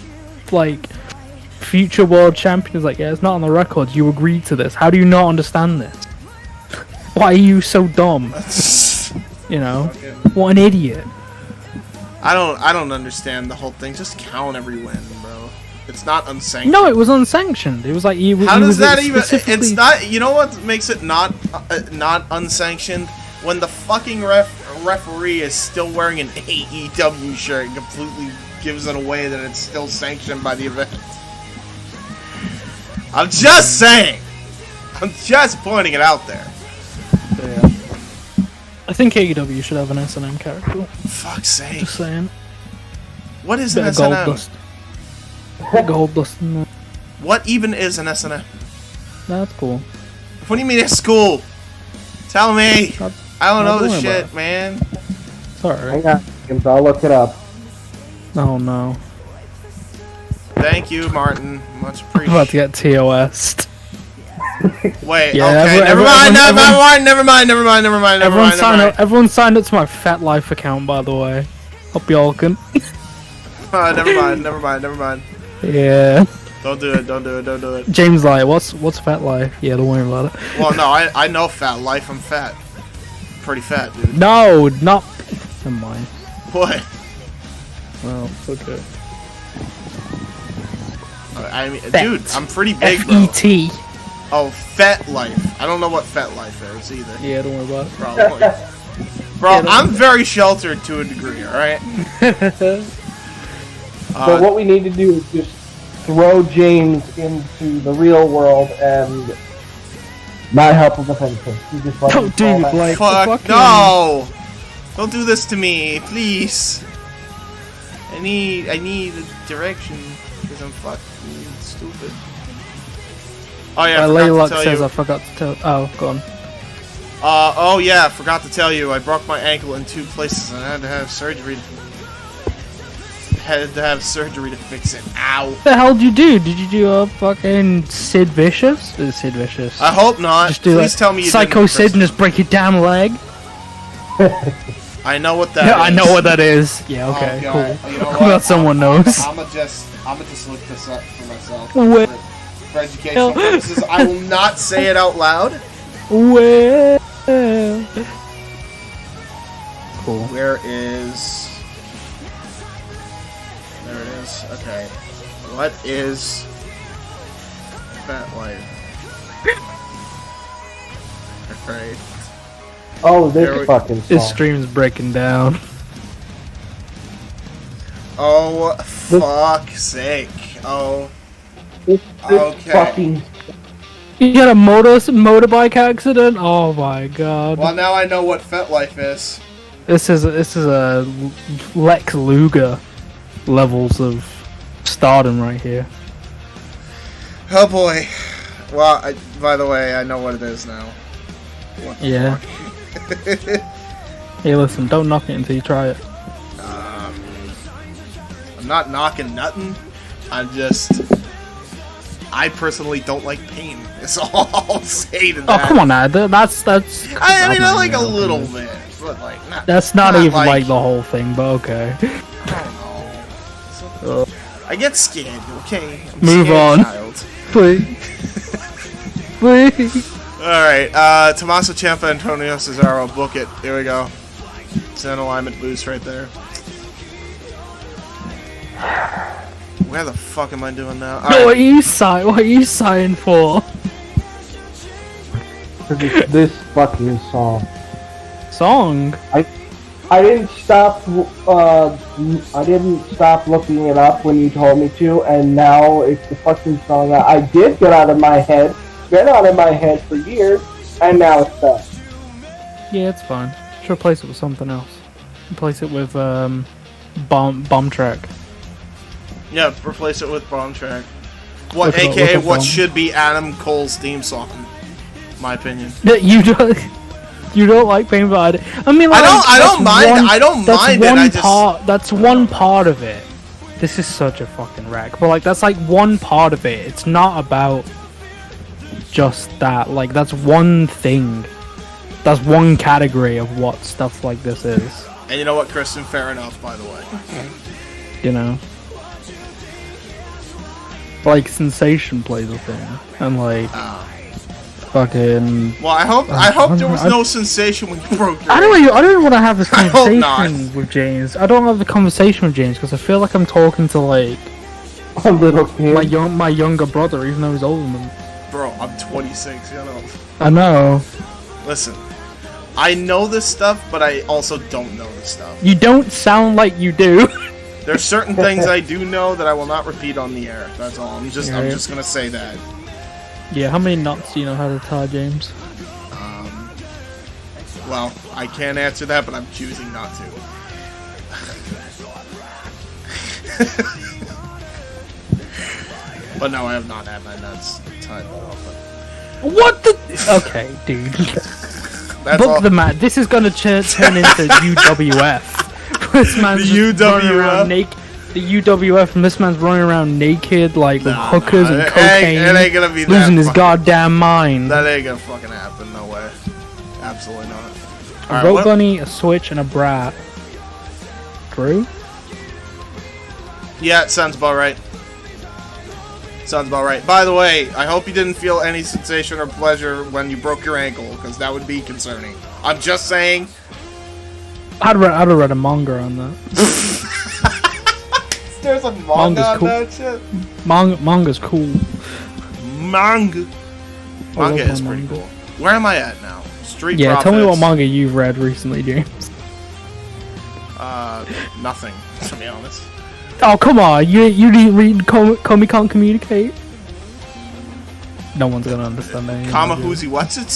like, future world champion. It's like, yeah, it's not on the records. You agreed to this. How do you not understand this? Why are you so dumb? You know? What an idiot. I don't understand the whole thing. Just count every win, bro. It's not unsanctioned. No, it was unsanctioned. It was like How does that even? It's not. You know what makes it not unsanctioned? When the fucking referee is still wearing an AEW shirt and completely gives it away that it's still sanctioned by the event. I'm just saying. I'm just pointing it out there. Yeah. I think AEW should have an S&M character. Fuck's sake. Just saying. What is an Bit of gold S&M? dust. Bit of gold dust in there. What even is an S&M? That's cool. What do you mean it's cool? Tell me. I don't know don't this worry shit, about it. man. It's alright. Hang on, seconds, I'll look it up. Oh no. Thank you, Martin. Much I'm about to appreciated. get TOS'd. Wait, Yeah, okay, never mind. Everyone signed up to my Fat Life account, by the way. Hope y'all can. Never mind. Yeah. Don't do it. James like, what's Fat Life? Yeah, don't worry about it. Well, no, I know fat life. I'm fat. Pretty fat, dude. No, not. Never mind. What? Well, it's okay. I mean, Fat. dude, I'm pretty big, bro. FET. Oh, fat life. I don't know what fat life is either. Yeah, don't worry about it. Probably. Bro, I'm very sheltered to a degree, alright? So what we need to do is just throw James into the real world and not help him with anything. You just let him Don't fall do back. like Fuck, no! Don't do this to me, please. I need a direction, because I'm fucking stupid. Oh yeah, I forgot Laylock to tell says you. I forgot to tell. Oh, go on. Oh yeah, I forgot to tell you. I broke my ankle in 2 places, and I had to have surgery. To fix it. Ow. What the hell did you do? Did you do a fucking Sid Vicious? It was Sid Vicious. I hope not. Just do Please like tell me you Psycho didn't Sid and just break your damn leg. I know what that Yeah, is. I know what that is. Yeah, okay, Oh, cool. God. You know I'm glad what? someone knows. I'ma just look this up for myself. Wait. For educational purposes, I will not say it out loud. Well. Cool. Where is... There it is. Okay. What is... Fat Life? Alright. Oh, There we- this fucking This song. stream's breaking down. Oh, fuck's sake. Oh, This Okay. fucking... You had a motorbike accident? Oh my god. well now I know what Fat Life is. This is a Lex Luger levels of stardom right here. Oh boy. Well, by the way, I know what it is now. What the Yeah. fuck? Hey, listen, don't knock it until you try it. I'm not knocking nothing. I personally don't like pain. That's all I'll say to Oh, that. come on now. That's. I mean, I like a little bit, but like not. That's not even like like the whole thing, but okay. I don't know. I get scared. Okay. I'm a Move scared on. Child. Please. Please. All right. Tommaso Ciampa, Antonio Cesaro. Book it. Here we go. It's an alignment boost right there. Where the fuck am I doing now? All No, what right. are you sighing for? This fucking song. Song? I didn't stop. I didn't stop looking it up when you told me to, and now it's the fucking song that I did get out of my head. Been out of my head for years, and now it's back. Yeah, it's fine. Should replace it with something else. Replace it with bomb track. Yeah, replace it with Bomb Track. What, Look at- aka look at what bomb. should be Adam Cole's theme song, in my opinion. You don't. You don't like pain, but I mean, like, I don't mind. one- I don't that's mind it. one I just part. That's one part of it. This is such a fucking wreck. But like, that's like one part of it. It's not about just that. Like, that's one thing. That's one category of what stuff like this is. And you know what, Kristen? Fair enough, by the way. You know, like Sensation plays a thing, and like fucking. Well, I hope there was no sensation when you broke your. I don't want to have this I hope not. conversation with James. I don't have the conversation with James because I feel like I'm talking to like A little kid. my younger brother, even though he's older than me. Bro, I'm 26. You know. I know. Listen, I know this stuff, but I also don't know this stuff. You don't sound like you do. There's certain things I do know that I will not repeat on the air. That's all. I'm just Yeah. gonna say that. Yeah, how many knots do you know how to tie, James? Well, I can't answer that, but I'm choosing not to. But no, I have not had my nuts tied off. What the? Okay, dude. That's all. Book the match. This is gonna turn into UWF. This man's The just running around UWF? naked. The UWF, and this man's running around naked, like with Nah, hookers nah, and it cocaine, ain't gonna be that losing his fucking- goddamn mind. That ain't gonna fucking happen. No way. Absolutely not. A Alright, rope what- bunny, a switch, and a brat. True? Yeah, it sounds about right. Sounds about right. By the way, I hope you didn't feel any sensation or pleasure when you broke your ankle, because that would be concerning. I'm just saying. I'd have read a manga on that. There's a manga Manga's on cool. that shit. Manga's cool. Manga. I love Manga my is pretty manga. cool. Where am I at now? Street Yeah, Profits. tell me what manga you've read recently, James. Nothing, to be honest. Oh, come on. You didn't read Komi Can't Communicate? No one's gonna understand that. Kamahuzi, what's it?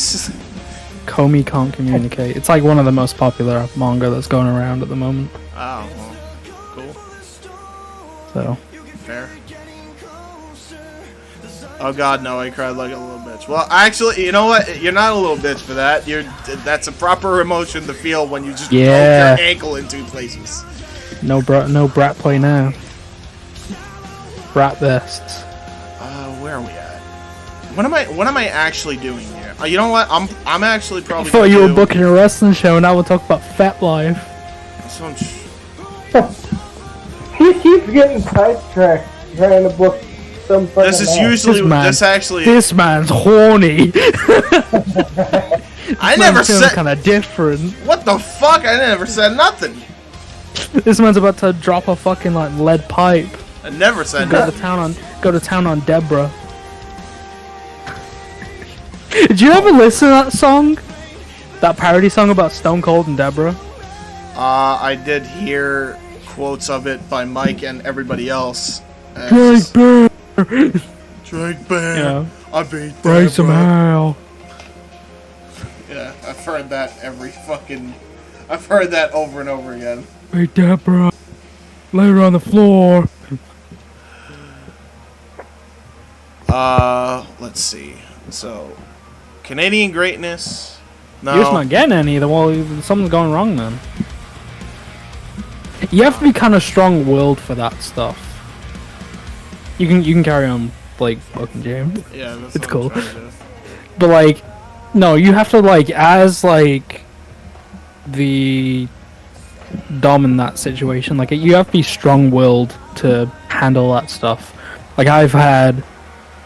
Komi Can't Communicate. It's like one of the most popular manga that's going around at the moment. Oh, well, cool. So, Fair. Oh god, no, I cried like a little bitch. Well, actually, you know what? You're not a little bitch for that. That's a proper emotion to feel when you just Yeah. broke your ankle in two places. no brat play now. Brat vests. Where are we at? What am I actually doing here? You know what? I'm actually I probably thought gonna you were do- booking a wrestling show, and now we'll talk about Fat Life. some He keeps getting sidetracked trying to book some fucking This is match. usually This man- this This man's horny. I never said kind of different. what the fuck. I never said nothing. This man's about to drop a fucking like lead pipe. I never said Go nothing. to town on Deborah. Did you ever listen to that song? That parody song about Stone Cold and Deborah? I did hear quotes of it by Mike and everybody else. Drake Bear, Drake Bear. Yeah. I beat raise some Deborah. hell. Yeah, I've heard that I've heard that over and over again. Hey Deborah, lay her on the floor. Let's see. So, Canadian greatness. No. You're just not getting any. Well, something's going wrong then. You have to be kind of strong-willed for that stuff. You can carry on like fucking James. Yeah, that's It's what cool. I'm trying to do. But like, no, you have to like as like the dom in that situation. Like you have to be strong-willed to handle that stuff. Like I've had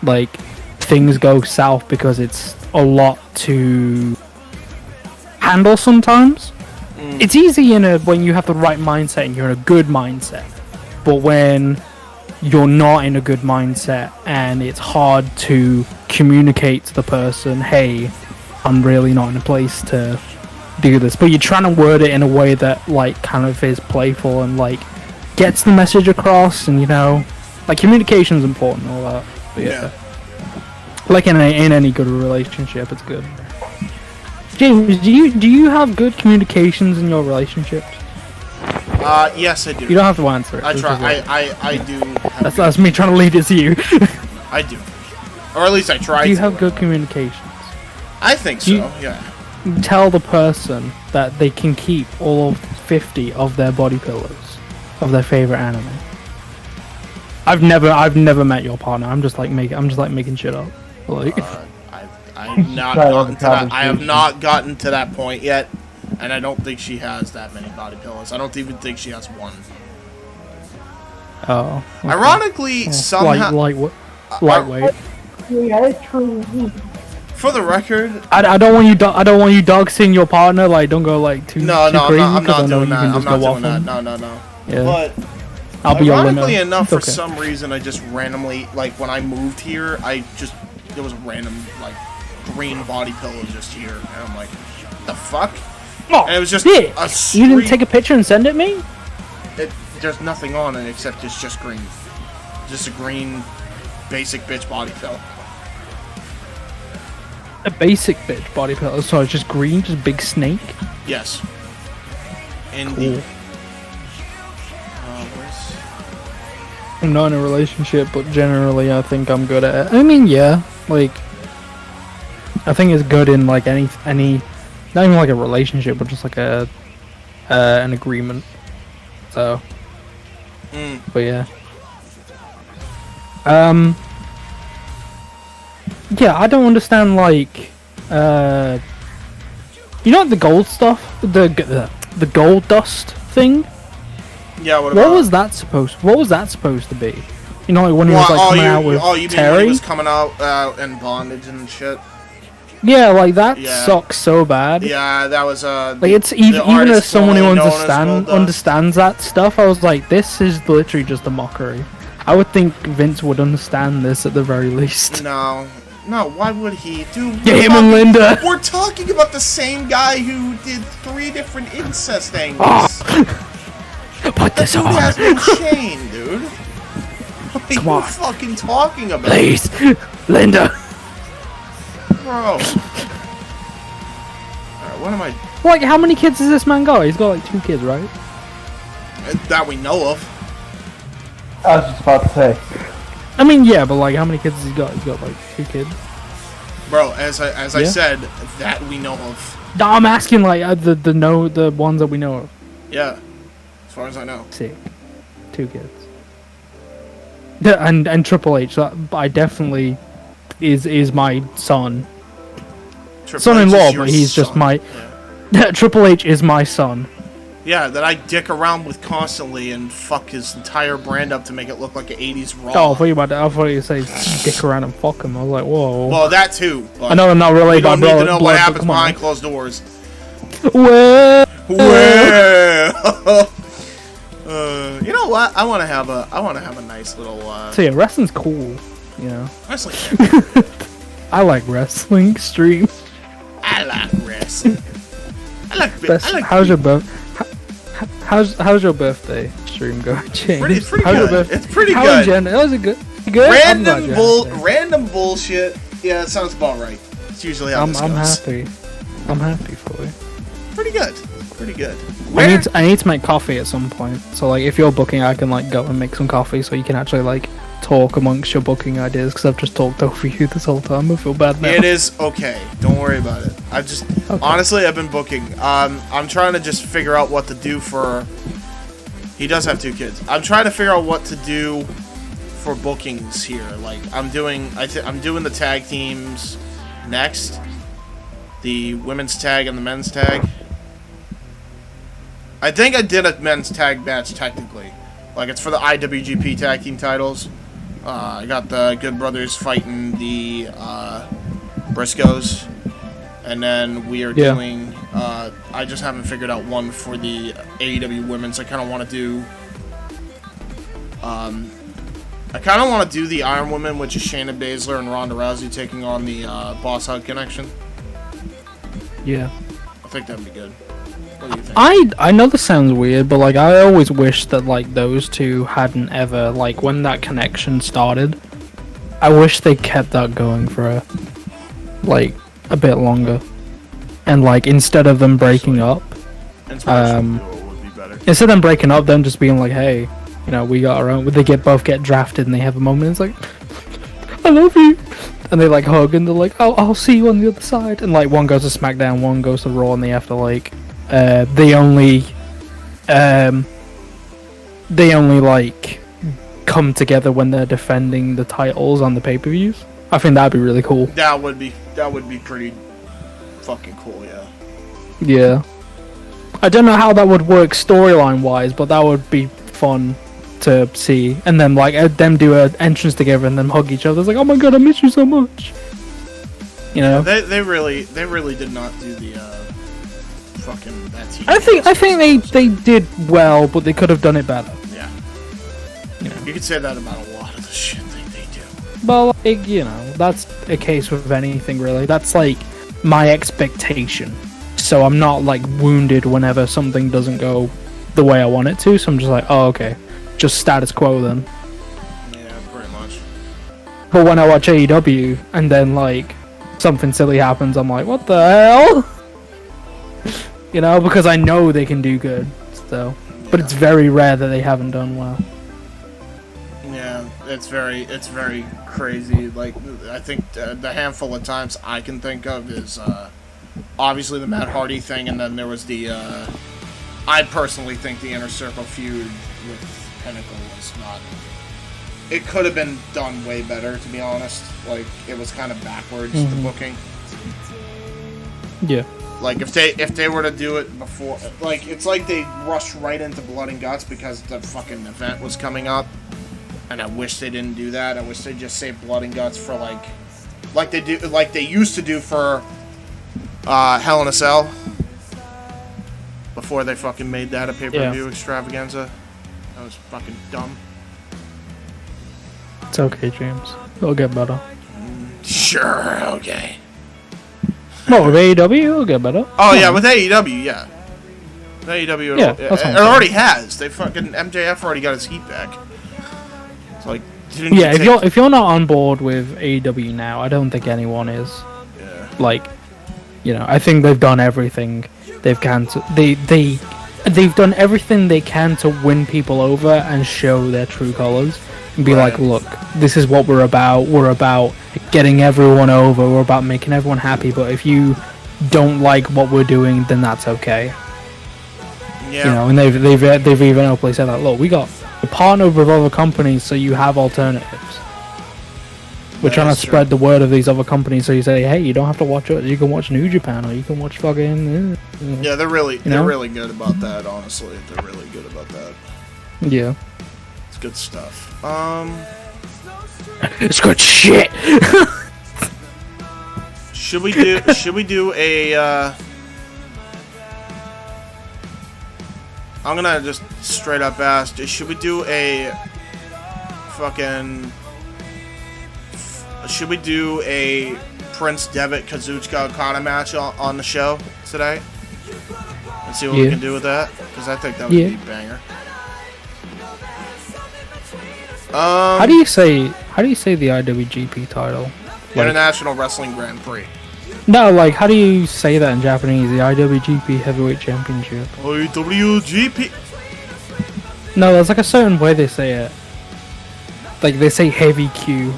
like things go south because it's a lot to handle sometimes. It's easy when you have the right mindset and you're in a good mindset. But when you're not in a good mindset and it's hard to communicate to the person, hey, I'm really not in a place to do this, but you're trying to word it in a way that like kind of is playful and like gets the message across, and you know, like communication is important and all that. But yeah, like in any good relationship, it's good. James, do you have good communications in your relationships? Yes, I do. You don't have to answer it. I try. I do. That's me trying to lead it to you. I do, or at least I try. Do you have good communications? I think so. Yeah. Tell the person that they can keep all 50 of their body pillows of their favorite anime. I've never met your partner. I'm just like making shit up. Like, I've not gotten to that. I have not gotten to that point yet, and I don't think she has that many body pillows. I don't even think she has one. oh. Okay. Ironically, somehow lightweight. for the record, I don't want you. I don't want you doxing your partner. Like, don't go like too. no, too crazy, I'm not doing that. can I'm just not go doing off that. on. No. Yeah. But I'll be your ironically limit. enough, It's for okay. some reason, I just randomly, like when I moved here, there was a random like green body pillow just here, and I'm like, the fuck? Oh, And it was just shit. a You didn't street- take a picture and send it me? There's nothing on it except it's just green. Just a green, basic bitch body pillow. A basic bitch body pillow. So it's just green, just big snake. Yes. Indeed. I'm not in a relationship, but generally I think I'm good at it. I mean, yeah, like I think it's good in like any not even like a relationship, but just like an agreement. So, but yeah. Yeah, I don't understand like you know the gold stuff, the gold dust thing. Yeah, what about? What was that supposed to be? You know, like when he was like coming out with you mean Terry? when he was coming out in bondage and shit? Yeah, like that Yeah. sucks so bad. Yeah, that was Like it's even as someone who understands that stuff, I was like, this is literally just a mockery. I would think Vince would understand this at the very least. No, why would he? Dude, Yeah, him and Linda. We're talking about the same guy who did 3 different incest angles. Oh. Put this Dude on. has no shame, dude. What are you on. fucking talking about? Please, Linda. Bro. Alright, what am I... Like, how many kids does this man got? He's got like 2 kids, right? That we know of. I was just about to say. I mean, yeah, but like, how many kids has he got? He's got like 2 kids. Bro, as I Yeah. said, that we know of. No, I'm asking like the ones that we know of. Yeah. As far as I know. Sick. 2 kids. Yeah, and Triple H, that I definitely is my son. Triple Son-in-law, H is your but he's just son. my. Yeah. Triple H is my son. Yeah, that I dick around with constantly and fuck his entire brand up to make it look like an 80s Raw. Oh, I thought you say dick around and fuck him. I was like, whoa. Well, that too. But I know I'm not really you don't need to know blood, what but happens come on. behind closed doors. Well, Well, you know what? I want to have a nice little so yeah, wrestling's cool. You know, wrestling. I like wrestling stream. I like wrestling. How's your how's your birthday stream going, James? It's pretty How's your good. birthday? It's pretty How good. That was a good. Good. I'm glad you're happy. Random bullshit. Yeah, that sounds about right. It's usually how this I'm goes. happy. I'm happy for you. Pretty good. Pretty good. I need to make coffee at some point. So like, if you're booking, I can like go and make some coffee, so you can actually like talk amongst your booking ideas. Because I've just talked over you this whole time. I feel bad now. It is okay. Don't worry about it. Honestly, I've been booking. I'm trying to just figure out what to do for. He does have 2 kids. I'm trying to figure out what to do for bookings here. Like I'm doing the tag teams next. The women's tag and the men's tag. I think I did a men's tag match technically. Like it's for the IWGP tag team titles. I got the Good Brothers fighting the Briscoes. And then we are doing I just haven't figured out one for the AEW women's. I kind of want to do the Iron Women, which is Shayna Baszler and Ronda Rousey taking on the Boss Hug Connection. Yeah. I think that'd be good. What do you think? I know this sounds weird, but like I always wish that like those two hadn't ever like when that connection started. I wish they kept that going for like a bit longer. and like instead of them breaking up, Inspirational duo would be better. instead of them breaking up, them just being like, hey, you know, we got our own. They both get drafted and they have a moment. It's like, I love you, and they like hug and they're like, I'll see you on the other side. And like one goes to SmackDown, one goes to Raw, and they have to like, they only like come together when they're defending the titles on the pay-per-views. I think that'd be really cool. That would be pretty fucking cool, yeah. Yeah. I don't know how that would work storyline wise, but that would be fun to see. And then like them do an entrance together and then hug each other. It's like, oh my god, I miss you so much. You know? They really did not do the fucking that TV. I think they did well, but they could have done it better. Yeah. You know. You could say that about a lot of the shit they do. Well, like, you know, that's a case with anything really. That's like my expectation. So I'm not like wounded whenever something doesn't go the way I want it to. So I'm just like, oh, okay, just status quo then. Yeah, pretty much. But when I watch AEW and then like something silly happens, I'm like, what the hell? You know, because I know they can do good. So, but it's very rare that they haven't done well. Yeah, it's very crazy. Like, I think the handful of times I can think of is obviously the Matt Hardy thing, and then there was the I personally think the Inner Circle feud with Pinnacle was not. It could have been done way better, to be honest. Like, it was kind of backwards, the booking. Yeah. Like, if they were to do it before, like, it's like they rushed right into Blood and Guts because the fucking event was coming up, and I wish they didn't do that. I wish they just saved Blood and Guts for like they used to do for Hell in a Cell before they fucking made that a pay-per-view extravaganza. That was fucking dumb. It's okay, James. It'll get better. Sure, okay. What, with AEW? It'll get better. Oh yeah, with AEW, yeah. AEW, Yeah, it that's what I'm already has. They fucking MJF already got his heat back. It's like, didn't Yeah, you take... if you're not on board with AEW now, I don't think anyone is. Yeah. Like, you know, I think they've done everything they've can to they've done everything they can to win people over and show their true colors and be like, look, this is what we're about. We're about getting everyone over. We're about making everyone happy. But if you don't like what we're doing, then that's okay. Yeah. You know, and they've even openly said that. Look, we got a partner with other companies, so you have alternatives. We're trying to spread the word of these other companies, so you say, hey, you don't have to watch it. You can watch New Japan, or you can watch fucking. Yeah, they're really good about that. Honestly, they're really good about that. Yeah, it's good stuff. It's good shit. Should we do a? I'm gonna just straight up ask. Should we do a fucking? Should we do a Prince Devitt Kazuchika Okada match on the show today? And see what we can do with that? Because I think that would be a banger. How do you say the IWGP title? Like, International Wrestling Grand Prix. No, like, how do you say that in Japanese? The IWGP Heavyweight Championship. IWGP. No, there's like a certain way they say it. Like they say heavy Q.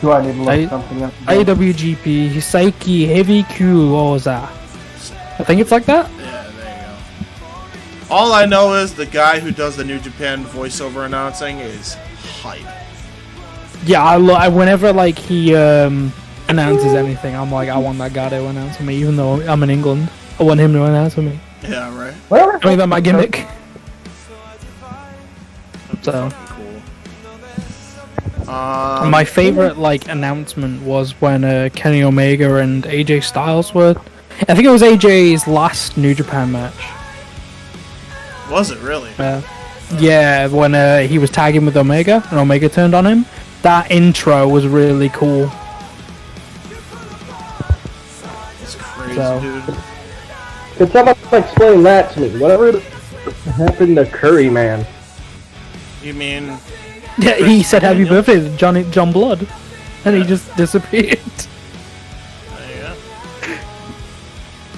Do I need to look something up? IWGP Hisaiki Heavy Q Oza. I think it's like that. Yeah, there you go. All I know is the guy who does the New Japan voiceover announcing is hype. Yeah, I whenever like he announces anything, I'm like, I want that guy to announce for me, even though I'm in England. I want him to announce for me. Yeah, right. Whatever. I mean, that's my gimmick. So. My favorite like announcement was when Kenny Omega and AJ Styles were. I think it was AJ's last New Japan match. Was it really? Yeah, when he was tagging with Omega and Omega turned on him. That intro was really cool. It's crazy, dude. Could someone explain that to me? Whatever happened to Curry Man? You mean? Yeah, he said happy birthday to John Blood. And he just disappeared. There you go.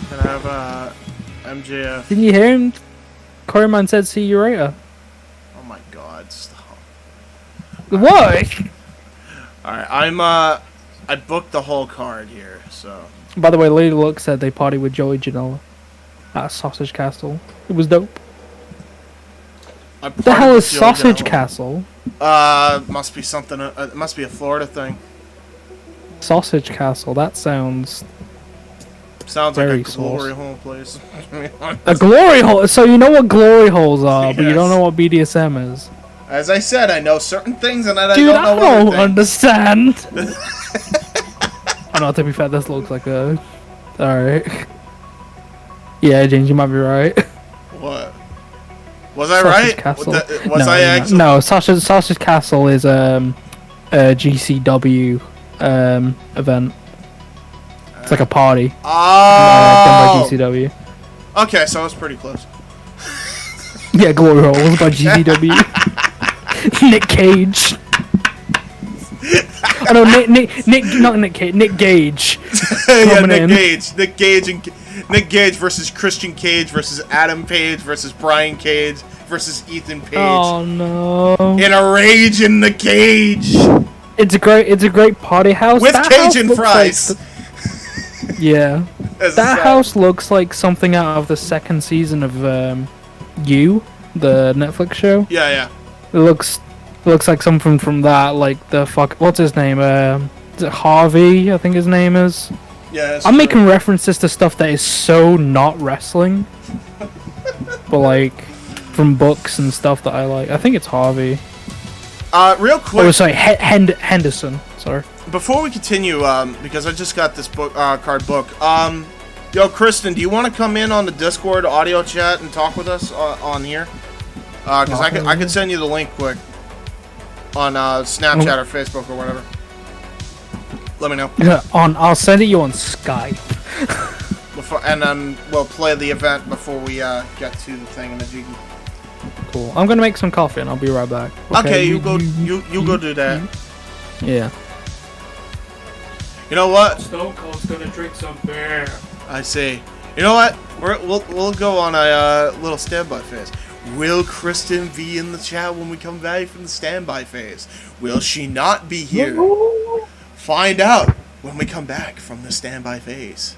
Gonna have MJF. Didn't you hear him? Coreyman said, "See you later." Oh my God! Stop. What? All right, I booked the whole card here, so. By the way, Lady Luck said they party with Joey Janela at Sausage Castle. It was dope. What the hell is Sausage Castle? Must be something. It must be a Florida thing. Sausage Castle. That sounds Sounds very like a glory hole place. a glory hole. So you know what glory holes are, but you don't Yes. know what BDSM is. As I said, I know certain things, and I Dude, don't know I other don't things. understand. I know. To be fair, this looks like a. All right. Yeah, James, you might be right. What? Was I Sausage right? Castle. Was I actually? No, Sausage Castle is a GCW event. It's like a party done by Oh. GCW. Okay, so I was pretty close. Yeah, Glory Hole was by GCW. Nick Cage. Oh no, not Nick Cage. Nick Gage. Yeah, Coming Nick in. Gage. Nick Gage versus Christian Cage versus Adam Page versus Brian Cage versus Ethan Page. Oh no! In a rage in the cage. It's a great party house With That Cage house and looks fries. like yeah, As a that side. house looks like something out of the second season of You, the Netflix show. Yeah. It looks like something from that. Like the what's his name? Is it Harvey? I think his name is. Yeah. I'm making references to stuff that is so not wrestling, but like from books and stuff that I like. I think it's Harvey. Real quick. Oh, sorry, Henderson. Sorry. Before we continue, because I just got this book, card book. Yo, Kristen, do you want to come in on the Discord audio chat and talk with us on here? Because I could send you the link quick on Snapchat or Facebook or whatever. Let me know. Yeah, I'll send it you on Skype. And then we'll play the event before we get to the thing in the Jiggy. Cool. I'm gonna make some coffee and I'll be right back. Okay, you go do that. Yeah. You know what? Stone Cold's gonna drink some beer. I see. You know what? We'll go on a little standby phase. Will Kristen be in the chat when we come back from the standby phase? Will she not be here? Find out when we come back from the standby phase.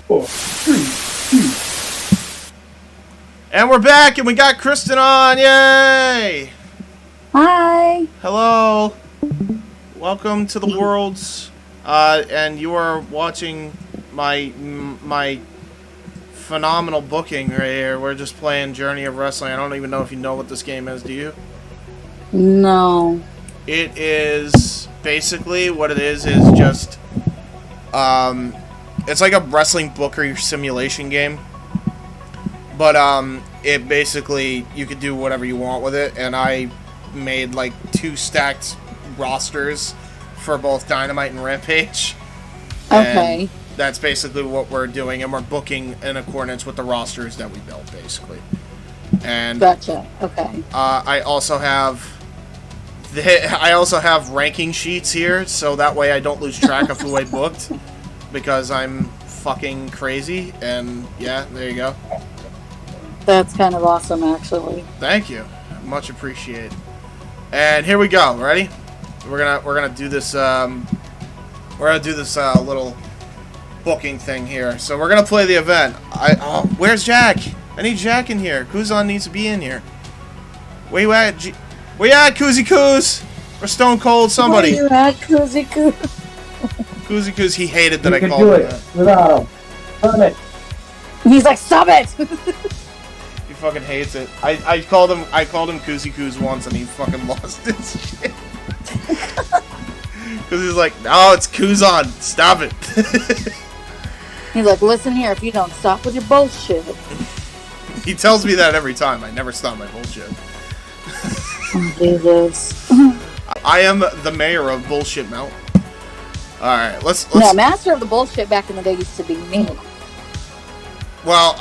4, 3, 2. And we're back, and we got Kristen on. Yay! Hi. Hello. Welcome to the worlds. And you are watching my phenomenal booking right here. We're just playing Journey of Wrestling. I don't even know if you know what this game is. Do you? No. It is basically what it is just it's like a wrestling booker simulation game. But it basically you could do whatever you want with it, and I made like 2 stacked rosters for both Dynamite and Rampage. Okay. And that's basically what we're doing, and we're booking in accordance with the rosters that we built, basically. And Gotcha. Okay. I also have ranking sheets here, so that way I don't lose track of who I booked, because I'm fucking crazy. And yeah, there you go. That's kind of awesome, actually. Thank you, much appreciated. And here we go. Ready? We're gonna do this. Little booking thing here. So we're gonna play the event. Where's Jack? I need Jack in here. Kuzon needs to be in here. Where you at? Where you at, Kuzi Kuz? Or Stone Cold somebody? Where you at, Kuzi Kuz? Kuzi Kuz, he hated that I You can called do him it that. without him. Turn it. He's like, stop it! He fucking hates it. I called him Kuzi Kuz once, and he fucking lost his shit. Because he's like, no, it's Kuzon. Stop it. He's like, listen here, if you don't stop with your bullshit. He tells me that every time. I never stop my bullshit. Oh, Jesus. I am the mayor of Bullshit Mountain. Alright, let's... No, master of the bullshit back in the day used to be me. Well,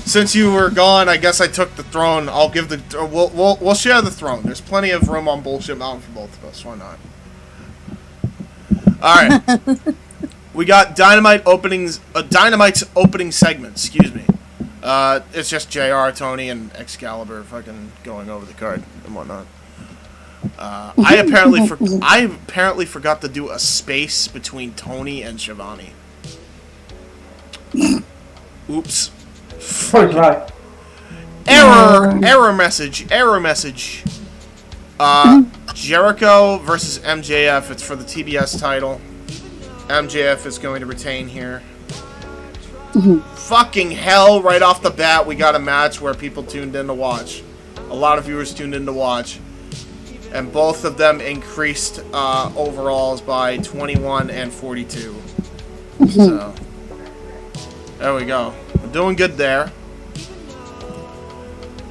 since you were gone, I guess I took the throne. I'll give the... We'll share the throne. There's plenty of room on Bullshit Mountain for both of us. Why not? Alright. We got Dynamite's opening segment, excuse me. It's just JR, Tony, and Excalibur fucking going over the card and whatnot. I apparently forgot to do a space between Tony and Shivani. Oops. First right. Error message. Jericho versus MJF. It's for the TBS title. MJF is going to retain here. Fucking hell, right off the bat, we got a match where people tuned in to watch. A lot of viewers tuned in to watch. And both of them increased overalls by 21 and 42. So, there we go. We're doing good there.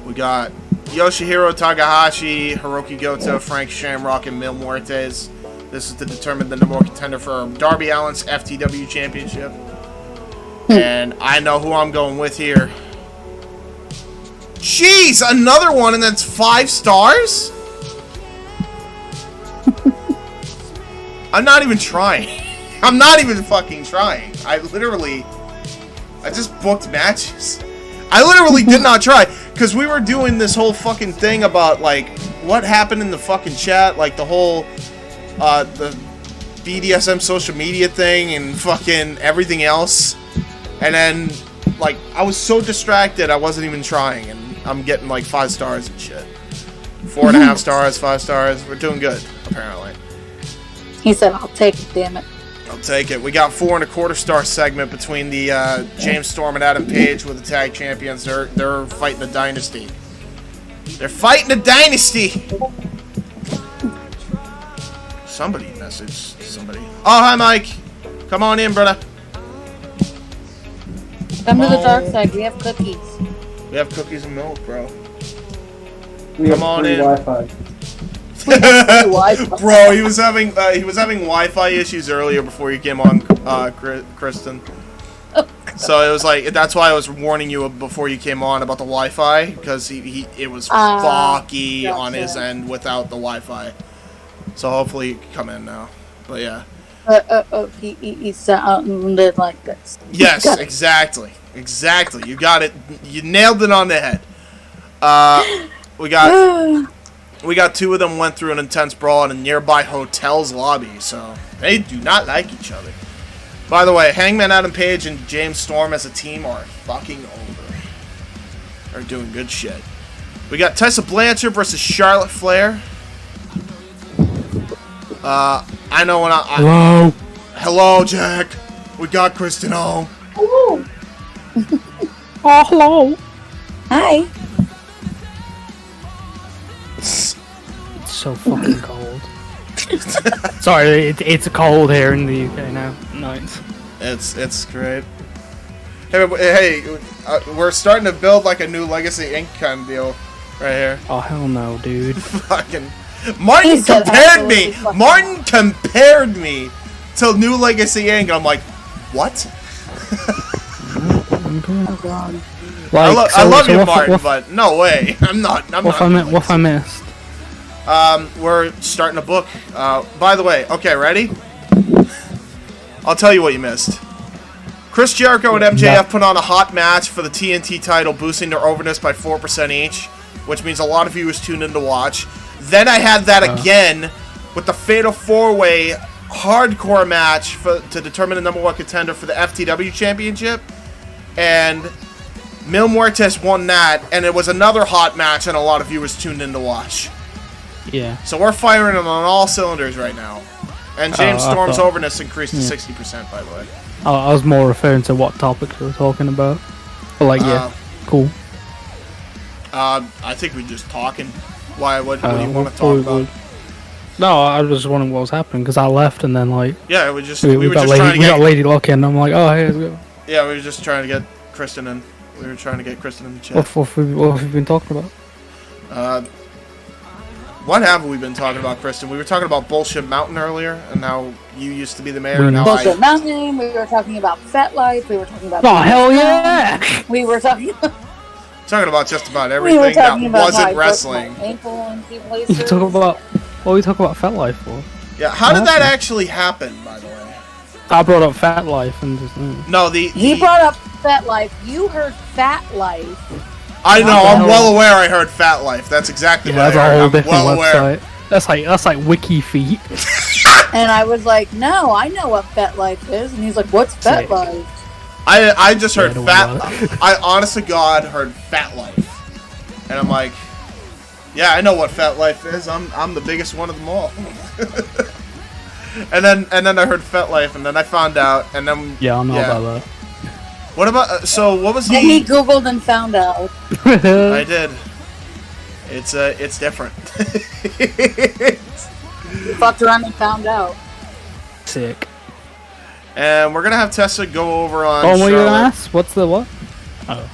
We got Yoshihiro Takahashi, Hiroki Goto, Frank Shamrock, and Mil Muertes. This is to determine the number 1 contender for Darby Allin's FTW Championship. And I know who I'm going with here. Jeez, another one, and that's 5 stars? I'm not even trying. I'm not even fucking trying. I just booked matches. I literally did not try. Because we were doing this whole fucking thing about, like, what happened in the fucking chat. Like, the whole, the BDSM social media thing and fucking everything else. And then, like, I was so distracted, I wasn't even trying. And I'm getting, like, 5 stars and shit. 4.5 stars, 5 stars. We're doing good, apparently. He said, I'll take it, damn it. I'll take it. We got 4.25 star segment between the James Storm and Adam Page with the tag champions. They're fighting the dynasty. They're fighting the dynasty! Somebody messaged somebody. Oh, hi, Mike. Come on in, brother. Come to the dark side, we have cookies. We have cookies and milk, bro. We Come have on free in. Wi-Fi. Wi-Fi. Bro, he was having Wi-Fi issues earlier before you came on, Kristen. So it was like, that's why I was warning you before you came on about the Wi-Fi, because it was foggy gotcha. on his end without the Wi-Fi. So hopefully you can come in now. But yeah. He sounded like this. Yes, exactly. Exactly. You got it. You nailed it on the head. We got 2 of them went through an intense brawl in a nearby hotel's lobby, so they do not like each other. By the way, Hangman Adam Page and James Storm as a team are fucking over. Are doing good shit. We got Tessa Blanchard versus Charlotte Flair. I know when Hello. Hello, Jack. We got Kristen home. Hello. Oh, hello. Hi. It's so fucking cold. Sorry, it's cold here in the UK now. Nice. It's great. Hey, we're starting to build like a new Legacy Inc. kind of deal right here. Oh hell no, dude. Fucking Martin He said compared me. absolutely Martin compared me to New Legacy Inc. And I'm like, what? Oh god. Like, I love you, what Martin, but no way. I'm not. What I missed? We're starting a book. By the way, okay, ready? I'll tell you what you missed. Chris Jericho and MJF put on a hot match for the TNT title, boosting their overness by 4% each, which means a lot of viewers tuned in to watch. Then I had that again with the Fatal 4-Way hardcore match to determine the #1 contender for the FTW Championship. And Mil Muertes won that, and it was another hot match, and a lot of viewers tuned in to watch. Yeah. So we're firing on all cylinders right now. And James I Storm's thought- overness increased to 60%, by the way. I was more referring to what topics we were talking about. But like, yeah, cool. I think we're just talking. Why? What do you want to talk about? No, I was just wondering what was happening because I left and then like Yeah, we were just we got trying to we got get. Lady Luck in. And I'm like, oh hey, let's go. Yeah, we were just trying to get Kristen in. We were trying to get Kristen in the chat. What have we been talking about? What have we been talking about, Kristen? We were talking about Bullshit Mountain earlier, and now you used to be the mayor. And now Bullshit Mountain. We were talking about Fat Life. We were talking about. Oh hell yeah! We were talking. talking about just about We were everything that talking about how I wasn't broke wrestling. my ankle in key You places. talk about what we talk about Fat Life for? Yeah, how did What that happened? actually happen, by the way? I brought up Fat Life and just. No, He brought up Fat Life. You heard Fat Life. I know. What the I'm hell? well aware. I heard Fat Life. That's exactly Yeah, what that's I a heard. whole I'm different well aware. website. That's like Wiki Feet. And I was like, no, I know what Fat Life is. And he's like, what's Fat Sick. Life? I just heard don't Fat. worry I honest to God heard Fat Life, and I'm like, yeah, I know what Fat Life is. I'm the biggest one of them all. and then I heard Fat Life, and then I found out, and then Yeah, I know about that. What about so? What was And he Googled and found out. I did. It's different. He fucked around and found out. Sick. And we're gonna have Tessa go over on. Oh, what you gonna Charlotte. ask? What's the what? Oh.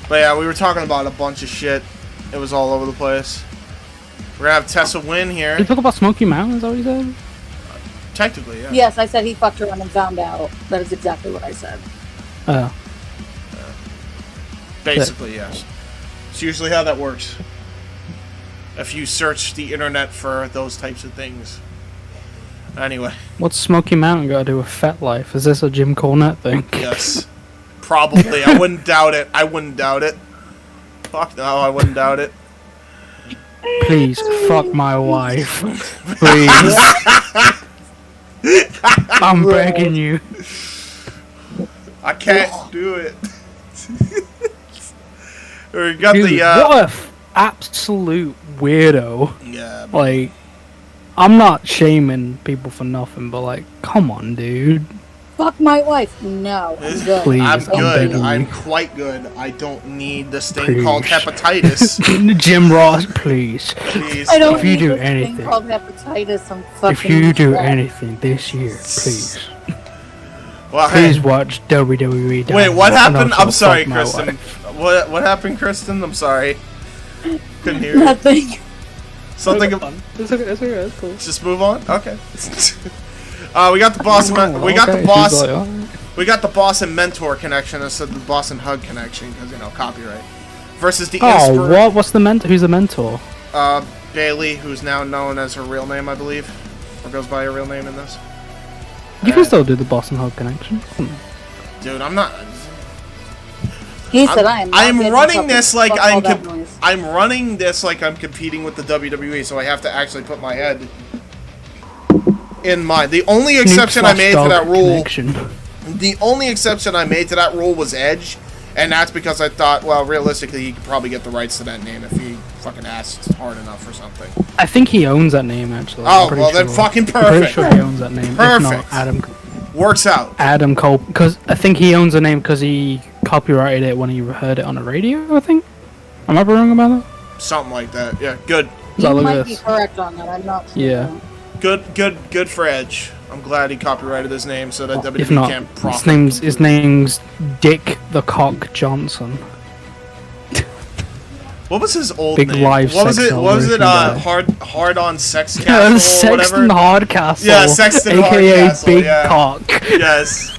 But yeah, we were talking about a bunch of shit. It was all over the place. We're gonna have Tessa win here. You talk about Smoky Mountain, is that what you said? Technically, yeah. Yes, I said he fucked around and found out. That is exactly what I said. Oh. Basically, yes. It's usually how that works. If you search the internet for those types of things. Anyway, What's Smoky Mountain got to do with Fat Life? Is this a Jim Cornette thing? yes. Probably. I wouldn't doubt it. I wouldn't doubt it. Fuck no, I wouldn't doubt it. Please, fuck my wife. Please. I'm begging you. I can't do it. We got Dude, the what a absolute weirdo. yeah. Like, I'm not shaming people for nothing, but like, come on, dude. Fuck my wife. No, I'm good. Please. I'm I'm good. begging I'm you. quite good. I don't need this thing Please. called hepatitis. Jim Ross, please. Please. I don't If you need do this anything- thing called hepatitis. I'm fucking. If you do dead. anything this year, please. Well, Please hey. watch WWE. Wait, what and happened? also I'm sorry, fuck my Kristen. wife. What happened, Kristen? I'm sorry. Couldn't hear you. Nothing. Something. It's okay, that's cool. Just move on. Okay. We got the boss. We got the Okay, boss. she's like, "Oh." We got the boss and mentor connection instead of the boss and hug connection because copyright. Versus the Oh, what? What's the mentor? Who's the mentor? Bailey, who's now known as her real name, I believe, or goes by her real name in this. You can still do the boss and hug connection. Come on. Dude, I'm not. He said I am. not I'm getting running fucking this like fuck all I'm. that noise. I'm running this like I'm competing with the WWE, so I have to actually put my head. in mind. The only exception I made to that rule, connection. the only exception I made to that rule was Edge, and that's because I thought, well, realistically, he could probably get the rights to that name if he fucking asked hard enough or something. I think he owns that name, actually. Oh, well, then fucking I'm pretty perfect. sure he owns that name. If Perfect. not, Works out. Adam Cole, because I think he owns the name because he copyrighted it when he heard it on the radio, I think. Am I wrong about that? Something like that. Yeah, good. You Look at might this. be correct on that. I'm not sure. Yeah. Good for Edge. I'm glad he copyrighted his name so that If WWE not, can't profit. his name's Dick the Cock Johnson. What was his old Big name? live What was sex it? What was it? celebration guy. Hard on Sex Castle or Sexton whatever. Hardcastle. Yeah, Sexton AKA Hardcastle, Big yeah. Cock. Yes,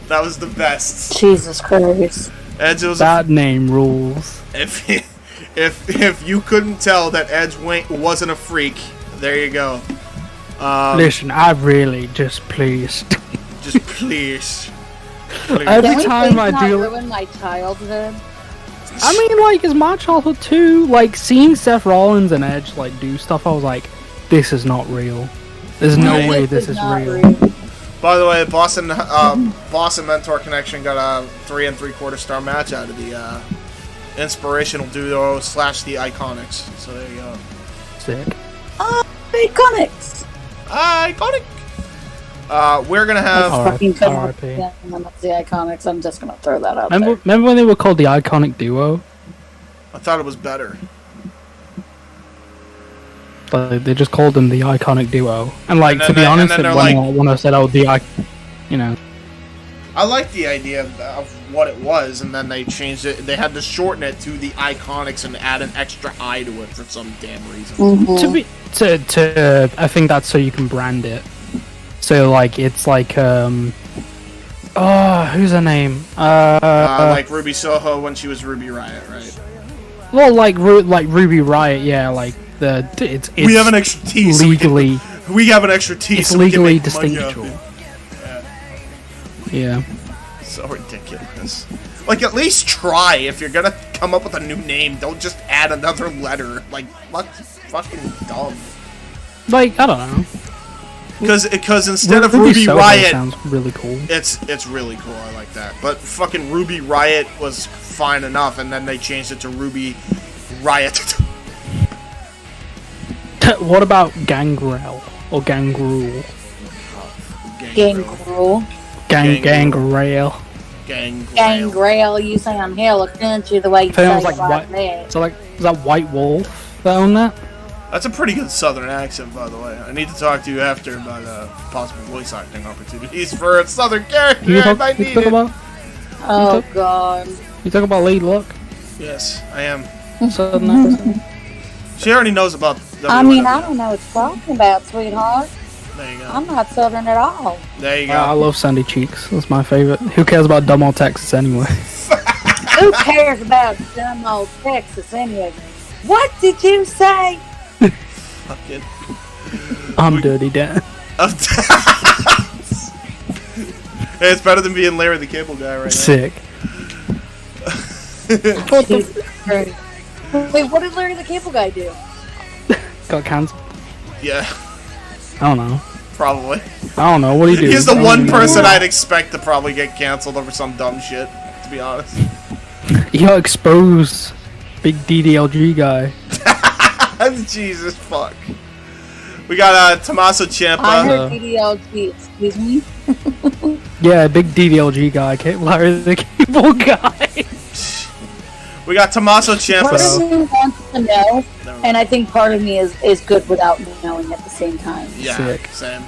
that was the best. Jesus Christ. Edge was That name rules. if you couldn't tell that Edge wasn't a freak, there you go. Listen, I really just pleased. Just please. Every Can we time please I not do, ruin my childhood? I mean, like, it's my childhood too. Like, seeing Seth Rollins and Edge like do stuff, I was like, this is not real. There's no way this is not real. By the way, Boston Mentor Connection got a 3 3/4 star match out of the Inspirational Duo / the Iconics. So there you go. Sick. Iconics. Iconic. We're gonna have. Fucking couldn't R.I.P. remember the Iconics. I'm just gonna throw that out there. Remember when they were called the Iconic Duo? I thought it was better. Like, they just called them the Iconic Duo. And like, And then to be they- honest, and then they're when I said, oh, you know. I like the idea of what it was, and then they changed it. They had to shorten it to the Iconics and add an extra I to it for some damn reason. Mm-hmm. I think that's so you can brand it. So like, it's like who's her name? Like Ruby Soho when she was Ruby Riot, right? Well, like Ruby Riot, yeah. Like it's We have an extra T. legally. We have an extra T. It's so we can legally make money off distinguishable. it. Yeah. So ridiculous. Like, at least try. If you're gonna come up with a new name, don't just add another letter. Like, that's fucking dumb. Like, I don't know. Because instead of Ruby Ruby Soho Riot, sounds really cool. it's really cool. I like that. But fucking Ruby Riot was fine enough, and then they changed it to Ruby Riot. What about Gangrel or Gangrel? Gangrel. Gangrel. Gangrel. You sound hella country the way you say Sounds it like like what? that. So like, is that White Wolf that owned that? That's a pretty good Southern accent, by the way. I need to talk to you after about possible voice acting opportunities for a Southern character. You I talk, might you need talk it. about? Oh God. You talk about Lady Luck? Yes, I am. Southern accent? She already knows about. I mean, I don't know what you're talking about, sweetheart. There you go. I'm not Southern at all. There you go. I love Sandy Cheeks. That's my favorite. Who cares about dumb old Texas anyway? Who cares about dumb old Texas anyway? What did you say? Fucking. I'm Dirty Dan. Hey, it's better than being Larry the Cable Guy right now. Sick. Jesus Christ. Wait, what did Larry the Cable Guy do? Got cancelled. Yeah, I don't know. probably. I don't know. What do you do? He's the I don't one even know. person I'd expect to probably get canceled over some dumb shit, to be honest. He got exposed. Big DDLG guy. Jesus fuck. We got Tommaso I Ciampa. heard DDLG, excuse me. Yeah, big DDLG guy. Larry the Cable Guy. We got Tommaso Part Ciampa. of me wants to know, and I think part of me is good without knowing at the same time. Yeah, Sick. same.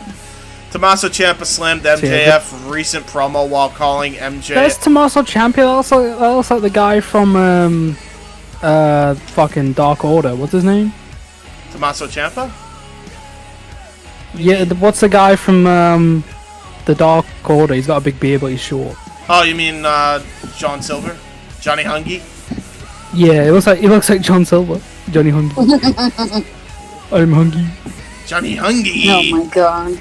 Tommaso Ciampa slammed MJF recent promo while calling MJ. There's Tommaso Ciampa. Also the guy from fucking Dark Order. What's his name? Tommaso Ciampa? Yeah, what's the guy from the Dark Order? He's got a big beard, but he's short. Oh, you mean John Silver? Johnny Hungy? Yeah, it looks like John Silver. Johnny Hungy. I'm hungry. Johnny Hungy! Oh my god.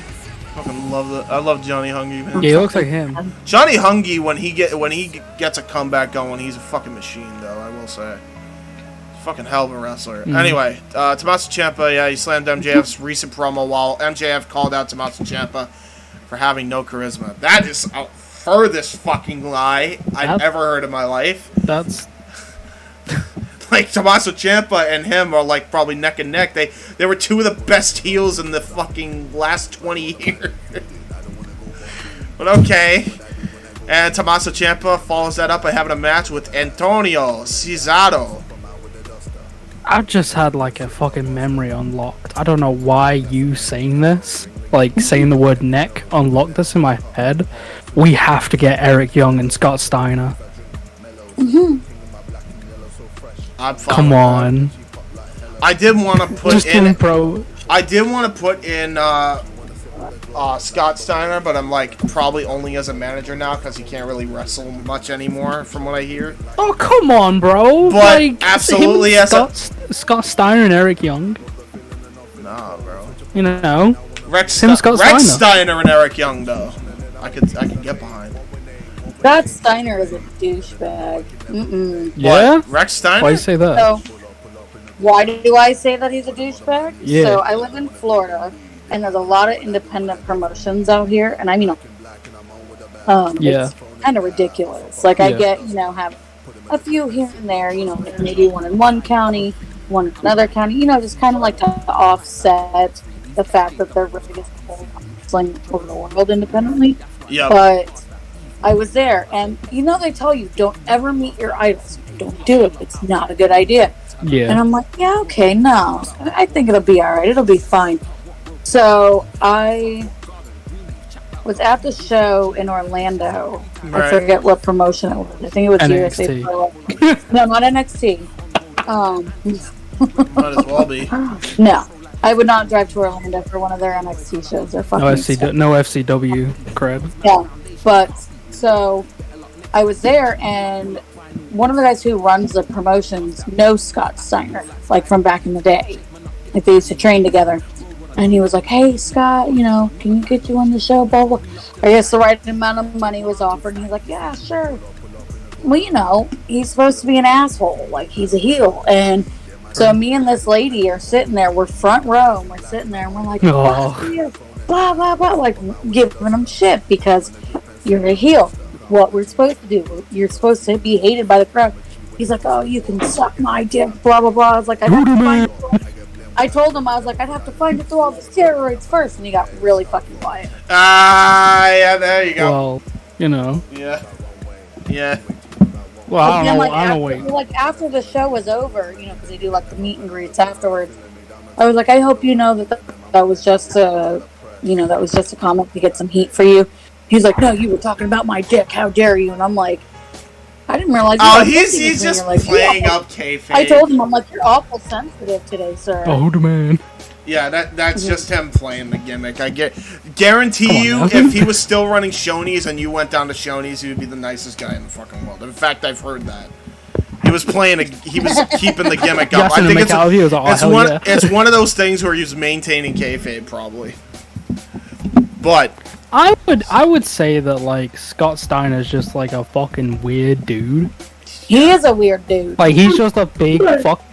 Fucking I love Johnny Hungy, man. Yeah, he looks like him. Johnny Hungy, when he gets a comeback going, he's a fucking machine, though, I will say. Fucking hell of a wrestler. Anyway, Tommaso Ciampa, yeah, he slammed MJF's recent promo while MJF called out Tommaso Ciampa for having no charisma. That is a furthest fucking lie I've ever heard in my life. That's... Like, Tommaso Ciampa and him are, like, probably neck and neck. They were two of the best heels in the fucking last 20 years. But okay. And Tommaso Ciampa follows that up by having a match with Antonio Cesaro. I just had like a fucking memory unlocked. I don't know why you saying this, like saying the word neck, unlocked this in my head. We have to get Eric Young and Scott Steiner. Come on. I did want to put just in pro. I did want to put in Scott Steiner, but I'm like probably only as a manager now because he can't really wrestle much anymore, from what I hear. Oh come on, bro! But like, absolutely, as Scott Steiner and Eric Young. Nah, bro. You know, Rex Steiner and Eric Young, though. I could get behind. Scott Steiner is a douchebag. Yeah. What? Rex Steiner? Why do you say that? So, why do I say that he's a douchebag? Yeah. So I live in Florida, and there's a lot of independent promotions out here, and I mean, it's kind of ridiculous. Like I get, have a few here and there, like maybe one in one county, one in another county, just kind of like to offset the fact that they're really wrestling over the world independently. Yeah. But I was there, and they tell you don't ever meet your idols. Don't do it. It's not a good idea. Yeah. And I'm like, yeah, okay, no. I think it'll be alright. It'll be fine. So I was at the show in Orlando. Right. I forget what promotion it was. I think it was NXT. USA. No, not NXT. Might as well be. No. I would not drive to Orlando for one of their NXT shows. They're fucking no FCW cred. Yeah. But so I was there, and one of the guys who runs the promotions knows Scott Steiner, like from back in the day. Like they used to train together. And he was like, hey, Scott, can you get you on the show? Blah, blah. I guess the right amount of money was offered. And he's like, yeah, sure. Well, he's supposed to be an asshole. Like, he's a heel. And so me and this lady are sitting there. We're front row. And we're sitting there. And we're like, blah, blah, blah. Like, giving him shit because you're a heel. What we're supposed to do. You're supposed to be hated by the crowd. He's like, oh, you can suck my dick, blah, blah, blah. I was like, I told him, I was like, I'd have to find it through all the steroids first, and he got really fucking quiet. Yeah, there you go. Well, Yeah. Yeah. Well, I don't know. Like, after the show was over, because they do, like, the meet and greets afterwards, I was like, I hope you know that was just a, that was just a comment to get some heat for you. He's like, no, you were talking about my dick, how dare you? And I'm like, I didn't realize. Oh, he's just playing up kayfabe. I told him, I'm like, you're awful sensitive today, sir. Oh, the man. Yeah, that's just him playing the gimmick. I guarantee you, if he was still running Shoney's and you went down to Shoney's, he would be the nicest guy in the fucking world. In fact, I've heard that. He was keeping the gimmick up. I think it's one of those things where he's maintaining kayfabe, probably. But I would say that like Scott Steiner's just like a fucking weird dude. He is a weird dude. Like he's just a big fucking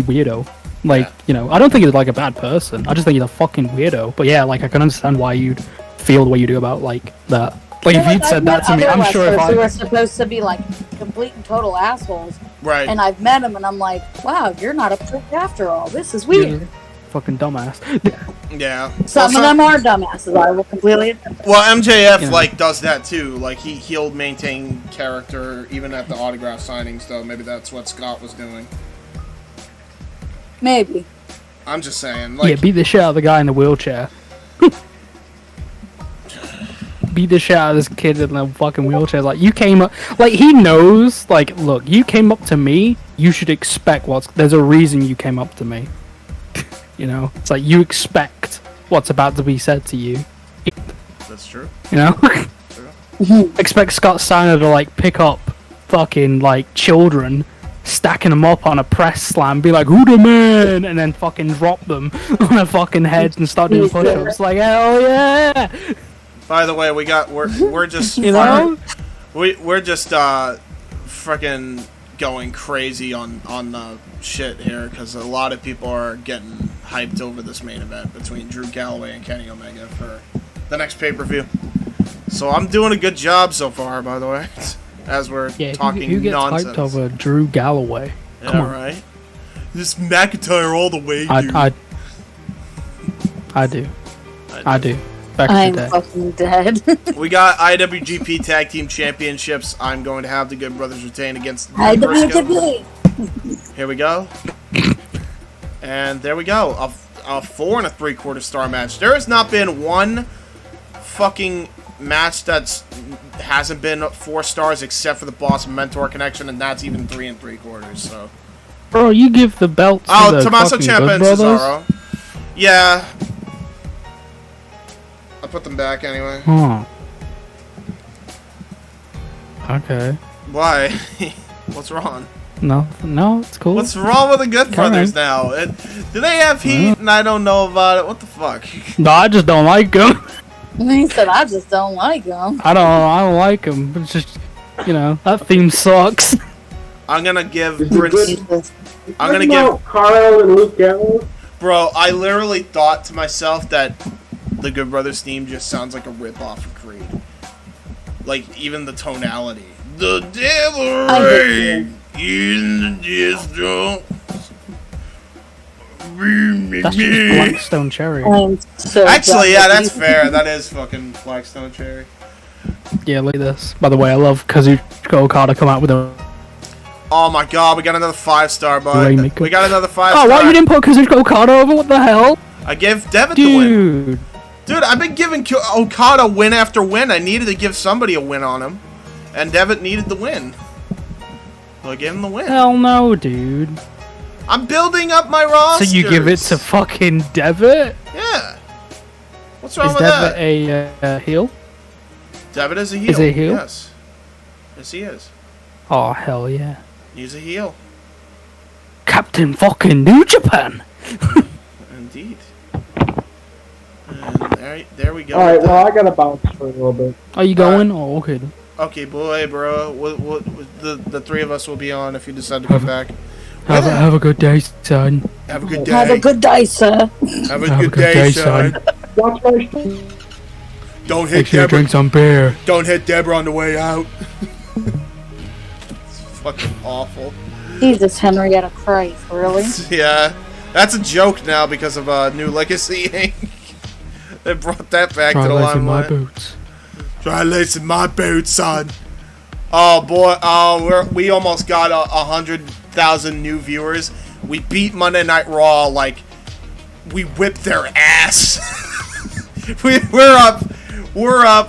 weirdo. Like, I don't think he's like a bad person. I just think he's a fucking weirdo. But yeah, like I can understand why you'd feel the way you do about like that. Like if you'd said that to me, I'm sure if I were supposed to be like complete and total assholes. Right. And I've met him and I'm like, wow, you're not a prick after all. This is weird. Fucking dumbass. Yeah. Some of them are dumbasses. I will completely admit. Well, MJF does that too. Like he'll maintain character even at the autograph signings. Though maybe that's what Scott was doing. Maybe. I'm just saying. Like, beat the shit out of the guy in the wheelchair. Beat the shit out of this kid in the fucking wheelchair. Like you came up. Like he knows. Like look, you came up to me. You should expect there's a reason you came up to me. It's like you expect what's about to be said to you. That's true. Expect Scott Steiner to like pick up fucking like children, stacking them up on a press slam, be like, "Who the man?" and then fucking drop them on their fucking heads and start doing push-ups. Like hell yeah! By the way, we're just we're just freaking going crazy on the shit here because a lot of people are getting hyped over this main event between Drew Galloway and Kenny Omega for the next pay-per-view. So I'm doing a good job so far, by the way, as we're talking who gets nonsense. hyped over Drew Galloway? Yeah, Come on. right? This McIntyre all the way, dude. I do. Back I'm to the day. fucking dead. We got IWGP Tag Team Championships. I'm going to have the Good Brothers retain against the IWGP. Here we go. And there we go. A 4 3/4 star match. There has not been one fucking match that's hasn't been 4 stars except for the Boss and Mentor connection, and that's even 3 3/4. So. Bro, you give the belt to the Tommaso fucking Ciampa Good and Brothers? Cesaro. Yeah. I put them back anyway. Huh. Okay. Why? What's wrong? No, it's cool. What's wrong with the Good Brothers now? Do they have heat and I don't know about it? What the fuck? No, I just don't like him. He said, I just don't like him. I don't like him. It's just, that theme sucks. I'm gonna give Prince. Jesus. I'm gonna give Carl and Luke Gallows. Bro, I literally thought to myself that the Good Brothers theme just sounds like a rip-off of Creed. Like, even the tonality. The devil reigns in the distance. That's just Blackstone Cherry. I'm so Actually, yeah, done that's with fair. That is fucking Blackstone Cherry. Yeah, look at this. By the way, I love Kazuchika Okada come out with a Oh my god, we got another 5-star, bud. Rainmaker. We got another 5-star. Oh, why you didn't put Kazuchika Okada over? What the hell? I gave Devitt the win. Dude. Dude, I've been giving Okada win after win. I needed to give somebody a win on him. And Devitt needed the win. So I gave him the win. Hell no, dude. I'm building up my roster. So you give it to fucking Devitt? Yeah. What's wrong Is with Devitt that? a heel? Devitt is a heel. Is he a heel? Yes. Yes, he is. Oh, hell yeah. He's a heel. Captain fucking New Japan! Indeed. And there we go. Alright, well, I gotta bounce for a little bit. Are you going? Oh, okay. then. Okay, boy, bro. The 3 of us will be on if you decide to come back. Have a good day, son. Have a good day. Have a good day, sir. Have a good day, son. Watch my stream. Don't Make hit sure you Deborah. drink some beer. Don't hit Deborah on the way out. It's fucking awful. Jesus, Henrietta Christ, really? Yeah, that's a joke now because of New Legacy Inc. They brought that back Try to the lacing my limelight. boots. Try lacing my boots, son. Oh boy, we almost got 100,000 new viewers. We beat Monday Night Raw like we whipped their ass. We're up.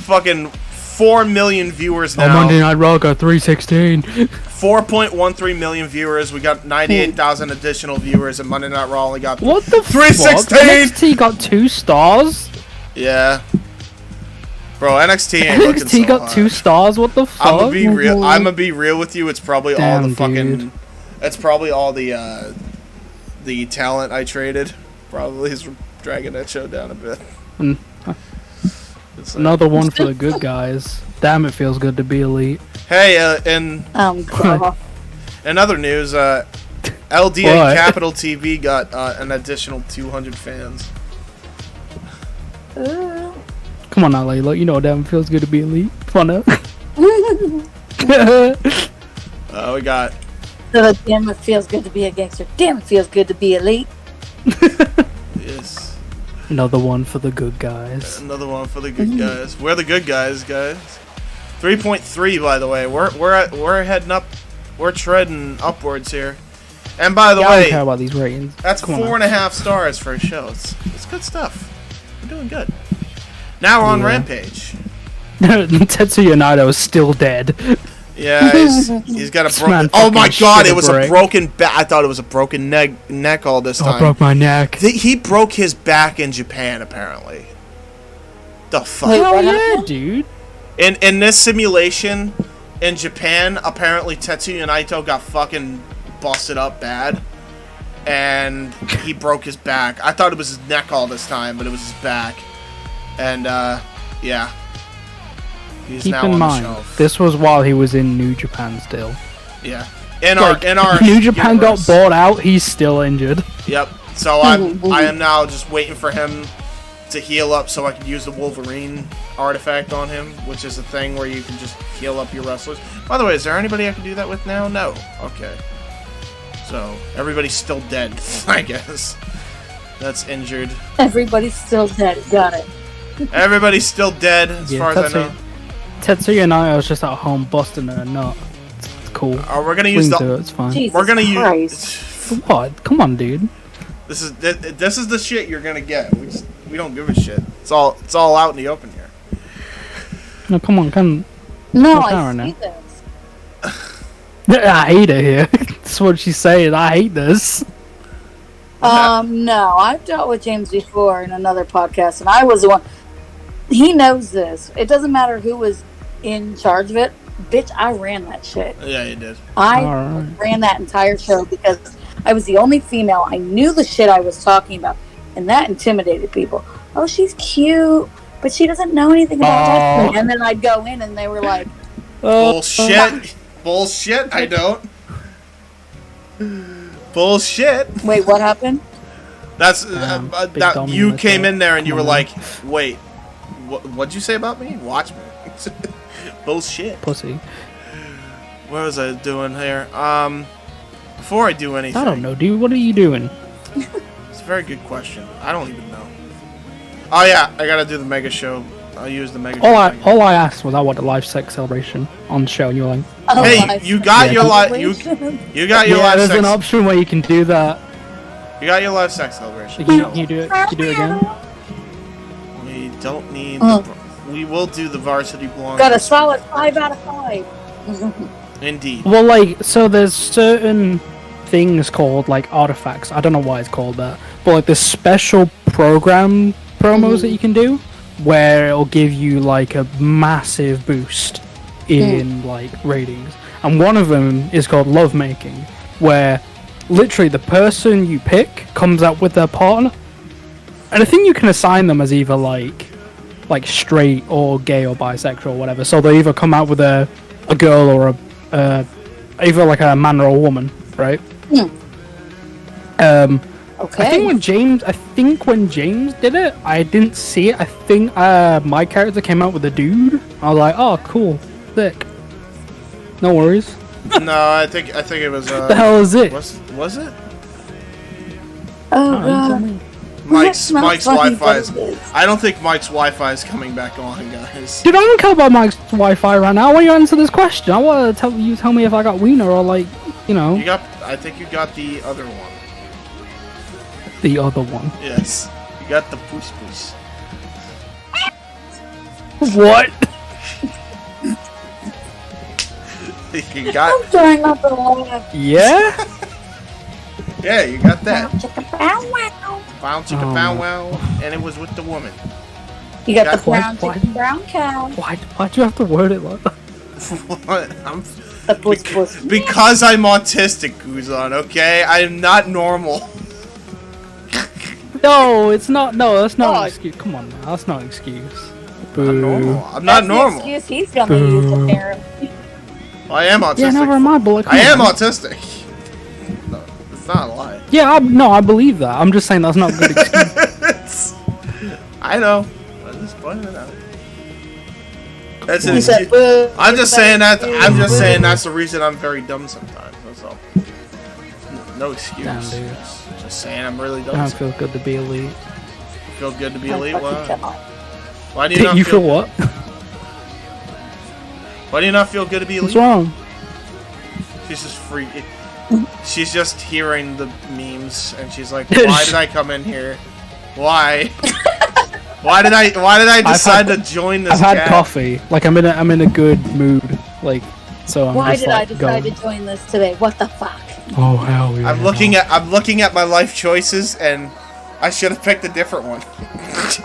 Fucking 4 million viewers now. On Monday Night Raw got 316. 4.13 million viewers. We got 98,000 additional viewers, and Monday Night Raw only got What the 316. fuck? NXT got 2 stars? Yeah. Bro, NXT ain't looking so NXT got hot. 2 stars? What the fuck? I'm gonna be real. I'm gonna be real with you. It's probably all Damn, the fucking. dude. It's probably all the talent I traded. Probably is dragging that show down a bit. Mm. It's like- Another one for the good guys. Damn, it feels good to be elite. Hey, in God. in other news, LDA What? Capital TV got an additional 200 fans. Come on now, Layla. You know damn it feels good to be elite. Come on now. We got. So, damn, it feels good to be a gangster. Damn, it feels good to be elite. Yes. Another one for the good guys. Another one for the good guys. We're the good guys, guys. 3.3, by the way. We're heading up. We're treading upwards here. And by the Yeah, I don't way, care about these ratings. that's Come on 4.5 stars for a show. It's good stuff. We're doing good. Now we're on Yeah. Rampage. Tetsuya Naito is still dead. Yeah, he's got a This man broken. Oh my fucking god! shit It was a a break. broken back. I thought it was a broken neck all this I time. broke my neck. He broke his back in Japan, apparently. The fuck? Wait, Hell what yeah, happened? dude. In this simulation, in Japan, apparently Tetsuya Naito got fucking busted up bad, and he broke his back. I thought it was his neck all this time, but it was his back. And yeah, He's Keep now in on the mind, shelf. this was while he was in New Japan still. Yeah. In our New Japan universe. got bought out, he's still injured. Yep. So I am now just waiting for him to heal up so I can use the Wolverine artifact on him, which is a thing where you can just heal up your wrestlers. By the way, is there anybody I can do that with now? No. Okay. So everybody's still dead, I guess. That's injured. Everybody's still dead. Got it. Everybody's still dead, as far as I know. Tetsuya Naito was just at home busting a nut. It's cool. We're gonna use the. It's fine. Jesus We're gonna Christ. use. What? Come on, dude. This is the shit you're gonna get. We don't give a shit. It's all out in the open here. No, come on, come. No, What's I that see right this. I hate it here. That's what she's saying. I hate this. No, I've dealt with James before in another podcast, and I was the one. He knows this. It doesn't matter who was in charge of it. Bitch, I ran that shit. Yeah, you did. I Alright. ran that entire show because I was the only female. I knew the shit I was talking about, and that intimidated people. Oh, she's cute, but she doesn't know anything about wrestling. And then I'd go in, and they were like, Bullshit. Bullshit. I don't. Bullshit. "Wait, what happened?" That's Big that dummy you with came that. in there and you were Come on. like, wait, what'd you say about me? Watch me. Bullshit. Pussy. What was I doing here? Before I do anything, I don't know, dude. What are you doing? It's a very good question. I don't even know. Oh yeah, I gotta do the mega show. I'll use the mega show. All I asked was I want a live sex celebration on the show, and you're like, Oh, Hey, live you got your live. You got your yeah, live there's sex. an option where you can do that. You got your live sex celebration. Can you do it? Can you do it again? We don't need. Mm. We will do the varsity blonde. Got a solid 5 out of 5. Indeed. Well, like, so there's certain things called like artifacts. I don't know why it's called that, but like there's special program promos that you can do where it'll give you like a massive boost in like ratings. And one of them is called lovemaking, where literally the person you pick comes out with their partner, and I think you can assign them as either like straight or gay or bisexual or whatever. So they either come out with a girl or a either like a man or a woman, right? Okay. I think when James did it, I didn't see it. I think my character came out with a dude. I was like, oh, cool, sick. No worries. No, I think it was. What the hell is it? Was it? Oh, you tell God. me. Mike's That's not Wi-Fi funny, is. but it is. I don't think Mike's Wi-Fi is coming back on, guys. Dude, I don't care about Mike's Wi-Fi right now. I want you to answer this question. I want to tell me if I got Wiener or like, you know, You got. I think you got the other one. the other one. Yes, you got the push push. What? You got. I'm trying not to laugh. Yeah? Yeah, you got that. Chicka bow wow. Bow chicka Oh. bow wow, and it was with the woman. You got Got the brown what? chicken, brown cow. Why'd you have to word it like that? What? The puss puss. Because I'm autistic, Kuzon. Okay, I am not normal. No, it's not. No, that's not Oh. an excuse. Come on, now. That's not an excuse. I'm not normal. I'm not That's normal. the excuse he's gonna use apparently. I am autistic. Yeah, never mind, but like, I am come on. autistic. No, it's not a lie. Yeah, I believe that. I'm just saying that's not a good excuse. I know. I'm just pointing it out. That's an He said, excuse. boo. I'm just saying that. I'm just saying that's the reason I'm very dumb sometimes. That's all. No excuse. Damn, dude. Just saying I'm really dumb. I don't feel good to be elite. Feel good to be I elite. fucking Why? cannot. Why do you not You feel what? Why do you not feel good to be What's elite? wrong? She's just free. She's just hearing the memes, and she's like, "Why did I come in here? Why? Why did I decide to join this?" I've had chat?" coffee. Like I'm in a good mood. Like so. I'm Why just, did I like, decide going. to join this today? What the fuck? Oh hell yeah! I'm looking at my life choices, and I should have picked a different one.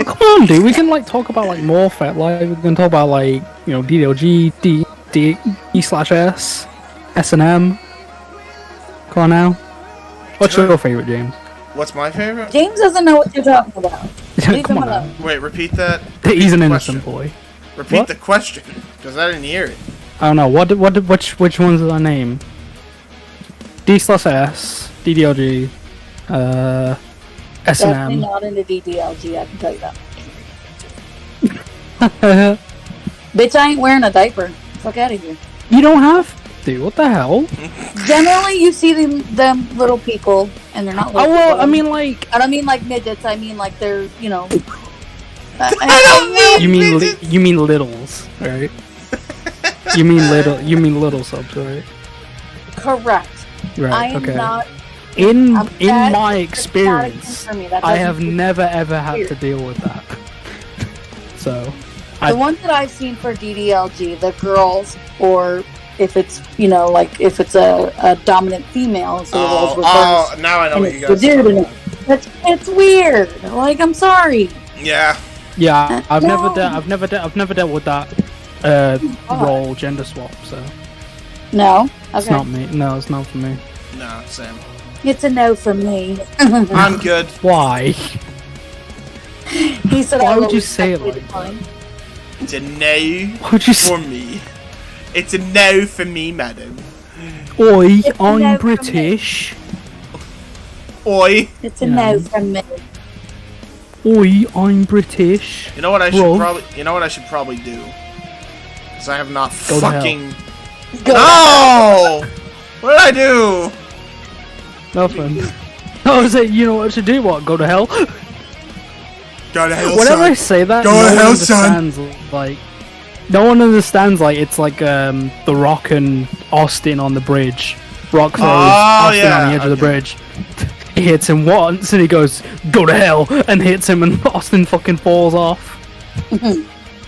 Come on, dude. We can like talk about like more fat life. We can talk about like DDLG, D/S, S&M. Come on now. What's your favorite, James? What's my favorite? James doesn't know what you're talking about. Leave Come him on now. alone. Wait, repeat that. He's an Repeat the innocent question. boy. Repeat What? the question, because I didn't hear it. I don't know. Which ones did I name? D/S, DDLG, Definitely S&M. not into DDLG, I can tell you that. Bitch, I ain't wearing a diaper. Fuck out of here. You don't have to. What the hell? Generally, you see them little people, and they're not little Oh well, people. I mean like. I don't mean like midgets, I mean like they're, you know... You mean littles, right? You mean little subs, right? Correct. Right. I am okay. not... In that- my that's not a experience, thing for me. That I doesn't have feel never ever had weird. to deal with that. So, The one that I've seen for DDLG, the girls, or if it's, you know, like if it's a dominant female, so the roles reversed. Now I know and what you it's guys the are dude, talking and about. it's weird. Like, I'm sorry. Yeah. yeah, I've No. never dealt with that role gender swap. So No? it's Okay. not me. No, it's not for me. No, same. It's a no from me. I'm good. Why? He said, Why I would will you say it respect like you that? It's a no Why would you for say? me. It's a no for me, madam. Oi, It's I'm no for me. British. Oi. It's a Yeah. no from me. Oi, I'm British. You know what I should Bro. probably? You know what I should probably do? Because I have not Go to hell. fucking. Go No! What did I do? Nothing. I was like, you know what I should do? What? Go to hell? Go to hell, Whenever I son. say that, Go no to one hell, son. understands, like, no one understands, like, it's like, The Rock and Austin on the bridge. Rock throws Austin yeah, on the edge of the okay. bridge. He hits him once, and he goes, go to hell, and hits him, and Austin fucking falls off.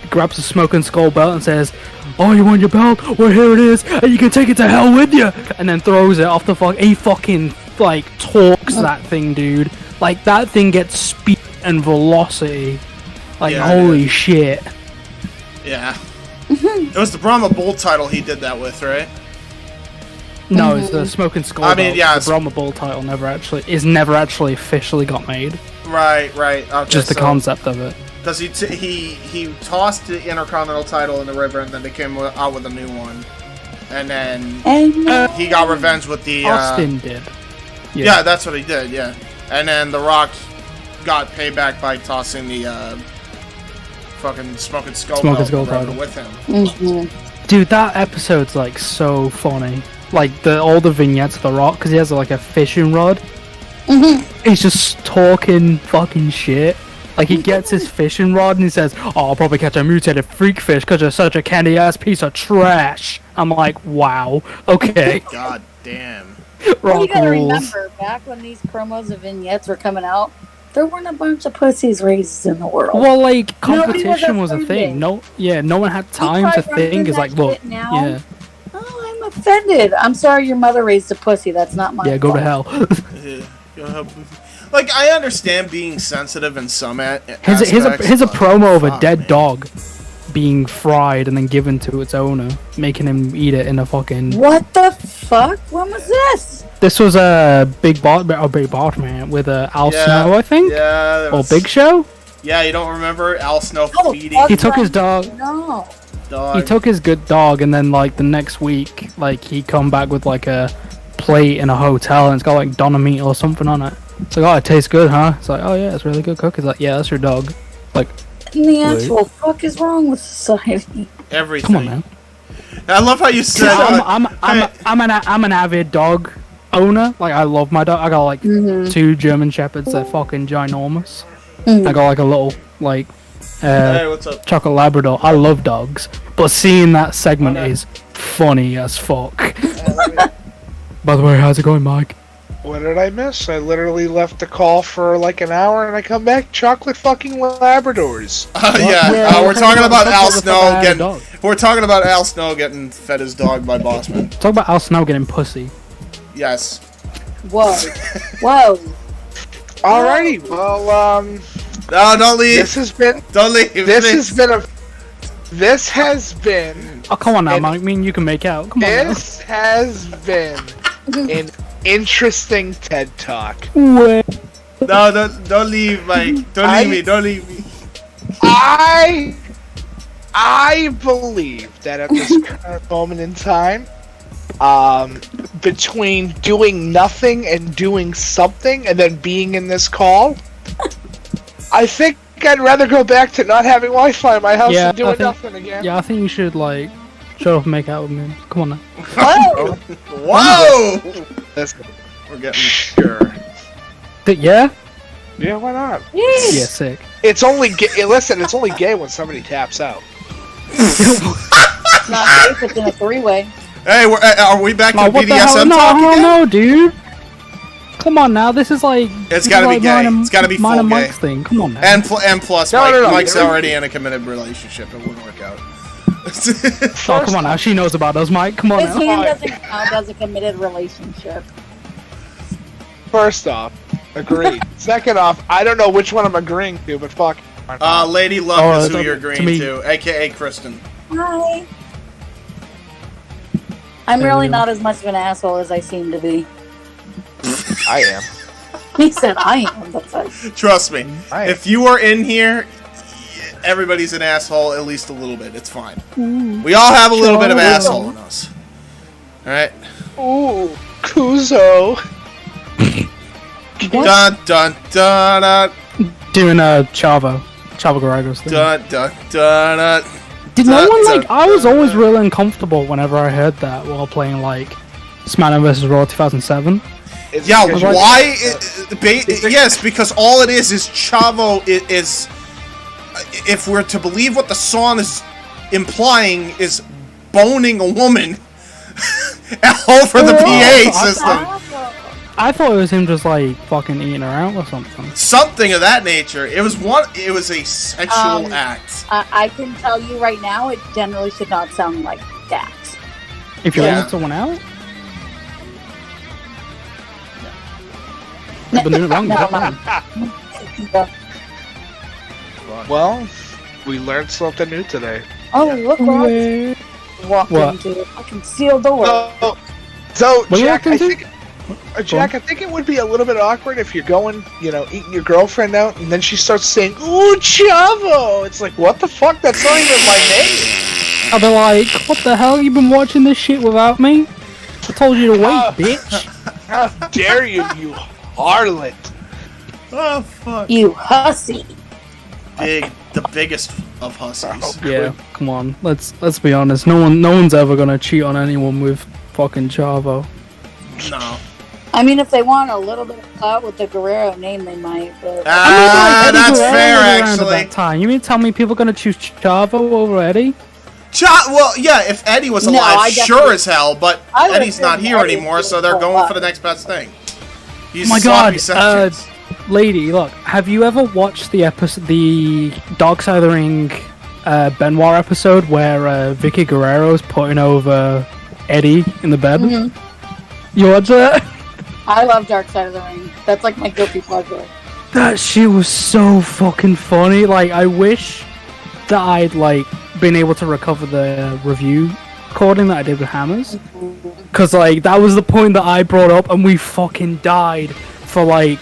Grabs a smoking skull belt and says, oh, you want your belt? Well, here it is, and you can take it to hell with you! And then throws it off the He fucking, like, torques that thing, dude. Like, that thing gets speed and velocity. Like, Yeah, holy dude. shit. Yeah. It was the Brahma Bull title he did that with, right? No, it's the Smoking Skull I mean, belt. yeah, The it's- Brahma Bull title never actually officially got made. Right. Okay, Just the so- concept of it. Because he tossed the Intercontinental title in the river, and then they came out with a new one, and then And he got revenge with the Austin did. Yeah, that's what he did. Yeah, and then The Rock got payback by tossing the fucking Smoking Skull Smoking belt Skull around title. with him. Dude, that episode's like so funny. Like all the vignettes of The Rock, because he has like a fishing rod. He's just talking fucking shit. Like he gets his fishing rod and he says, "Oh, I'll probably catch a mutated freak fish because you're such a candy ass piece of trash." I'm like, wow, okay, God damn. well, you Rock gotta rules. remember, back when these promos and vignettes were coming out, there weren't a bunch of pussies raised in the world. Well, like Nobody was competition was a thing. offended. No one had time try to running think. It's that like, look, shit now. yeah, Oh, I'm offended. I'm sorry your mother raised a pussy. That's not my yeah, go to fault. hell. Yeah. Like, I understand being sensitive in some Here's aspects, a but promo of a fuck, dead man. dog being fried and then given to its owner, making him eat it in a fucking. What the fuck? When was this? This was a Big Boss man with Al Yeah, Snow, I think, Yeah. that or was- Big Show. Yeah, you don't remember Al Snow Oh, feeding fuck. He took his dog. No. dog? He took his good dog, and then like the next week, like he come back with like a plate in a hotel, and it's got like Dynamite or something on it. It's like, oh, it tastes good, huh? It's like, oh yeah, it's really good cook. It's like, yeah, that's your dog. Like, In the actual fuck is wrong with society? everything. come on, man. I love how you said. I'm an avid dog owner. Like, I love my dog. I got like 2 German Shepherds. They're fucking ginormous. I got like a little like Hey, what's up? chocolate Labrador. I love dogs, but seeing that segment is funny as fuck. By the way, how's it going, Mike? What did I miss? I literally left the call for like an hour and I come back, chocolate fucking Labradors. We're talking about Al Talk Snow about getting. dog. We're talking about Al Snow getting fed his dog by Bossman. Talk about Al Snow getting pussy. Yes. Whoa. Whoa. Alrighty, well, No, don't leave. this has been, Don't leave. this has been, Oh, come on now, And- Mike. I mean, you can make out. Come on now. this has been an interesting TED Talk. No, don't leave, Mike. Don't leave me. Don't leave me. I I believe that at this current moment in time, between doing nothing and doing something and then being in this call, I think I'd rather go back to not having Wi-Fi in my house and doing nothing again. Yeah, I think you should, like, shut up and make out with me. Come on now. Whoa! Whoa! Listen. We're getting sure. Yeah? Yeah, why not? Yeesh. Yeah, sick. It's only gay. Listen, it's only gay when somebody taps out. It's not safe. It's in a three-way. Hey, are we back to Oh, what the hell? BDSM talk again? No, dude. Come on now, this is like... It's gotta be gay. It's gotta be full mine and gay. Mike's thing. Come on now. And plus, No. Mike's already in a committed relationship. It wouldn't work out. Oh, come on now. She knows about us, Mike. Come on His now. hand doesn't count as a committed relationship. First off, agreed. Second off, I don't know which one I'm agreeing to, but fuck. Lady Luck is who to you're agreeing me. to, aka Kristen. Hi. I'm really not as much of an asshole as I seem to be. I am. He said I am. That's it. Trust me. I am. If you are in here, everybody's an asshole at least a little bit. It's fine. We all have a little bit of asshole in us. Alright? Ooh, Kuzo. Dun dun dun dun Doing Chavo Garagos thing. dun dun dun dun. Did no dun, one dun, like? I was always really uncomfortable whenever I heard that while playing like SmackDown vs. Raw 2007. Yeah, why? Yes, because all it is Chavo is, if we're to believe what the song is implying, is boning a woman over the PA system. I thought it was him just like fucking eating her out or something. Something of that nature. It was a sexual act. I can tell you right now, it generally should not sound like that. If you're Yeah. eating someone out, I've been doing it wrong. No. Well, we learned something new today. Oh, look what walked into a fucking sealed door. So What Jack, you I walked think, Jack, I think it would be a little bit awkward if you're going, eating your girlfriend out, and then she starts saying, "Ooh, Chavo!" It's like, what the fuck? That's not even my name. I'll be like, what the hell? You been watching this shit without me? I told you to wait, bitch. How dare you, you harlot! Oh fuck! You hussy. The biggest of hussies. Yeah, come on. Let's be honest. No one's ever gonna cheat on anyone with fucking Chavo. No. I mean, if they want a little bit of clout with the Guerrero name, they might, but... Eddie That's Guerrero fair, was around at actually. that time. You mean tell me people gonna choose Chavo over Eddie? Well, yeah, if Eddie was No, alive, I sure definitely- as hell, but I would Eddie's not assume here Eddie's anymore, so doing they're so going well. for the next best thing. He's Oh my sloppy god, sections. lady, look, have you ever watched the Dark Side of the Ring Benoit episode where Vicky Guerrero's putting over Eddie in the bed? Mm-hmm. You watch that? I love Dark Side of the Ring. That's like my guilty pleasure. That shit was so fucking funny. Like, I wish that I'd like been able to recover the review recording that I did with Hammers, because like that was the point that I brought up, and we fucking died for like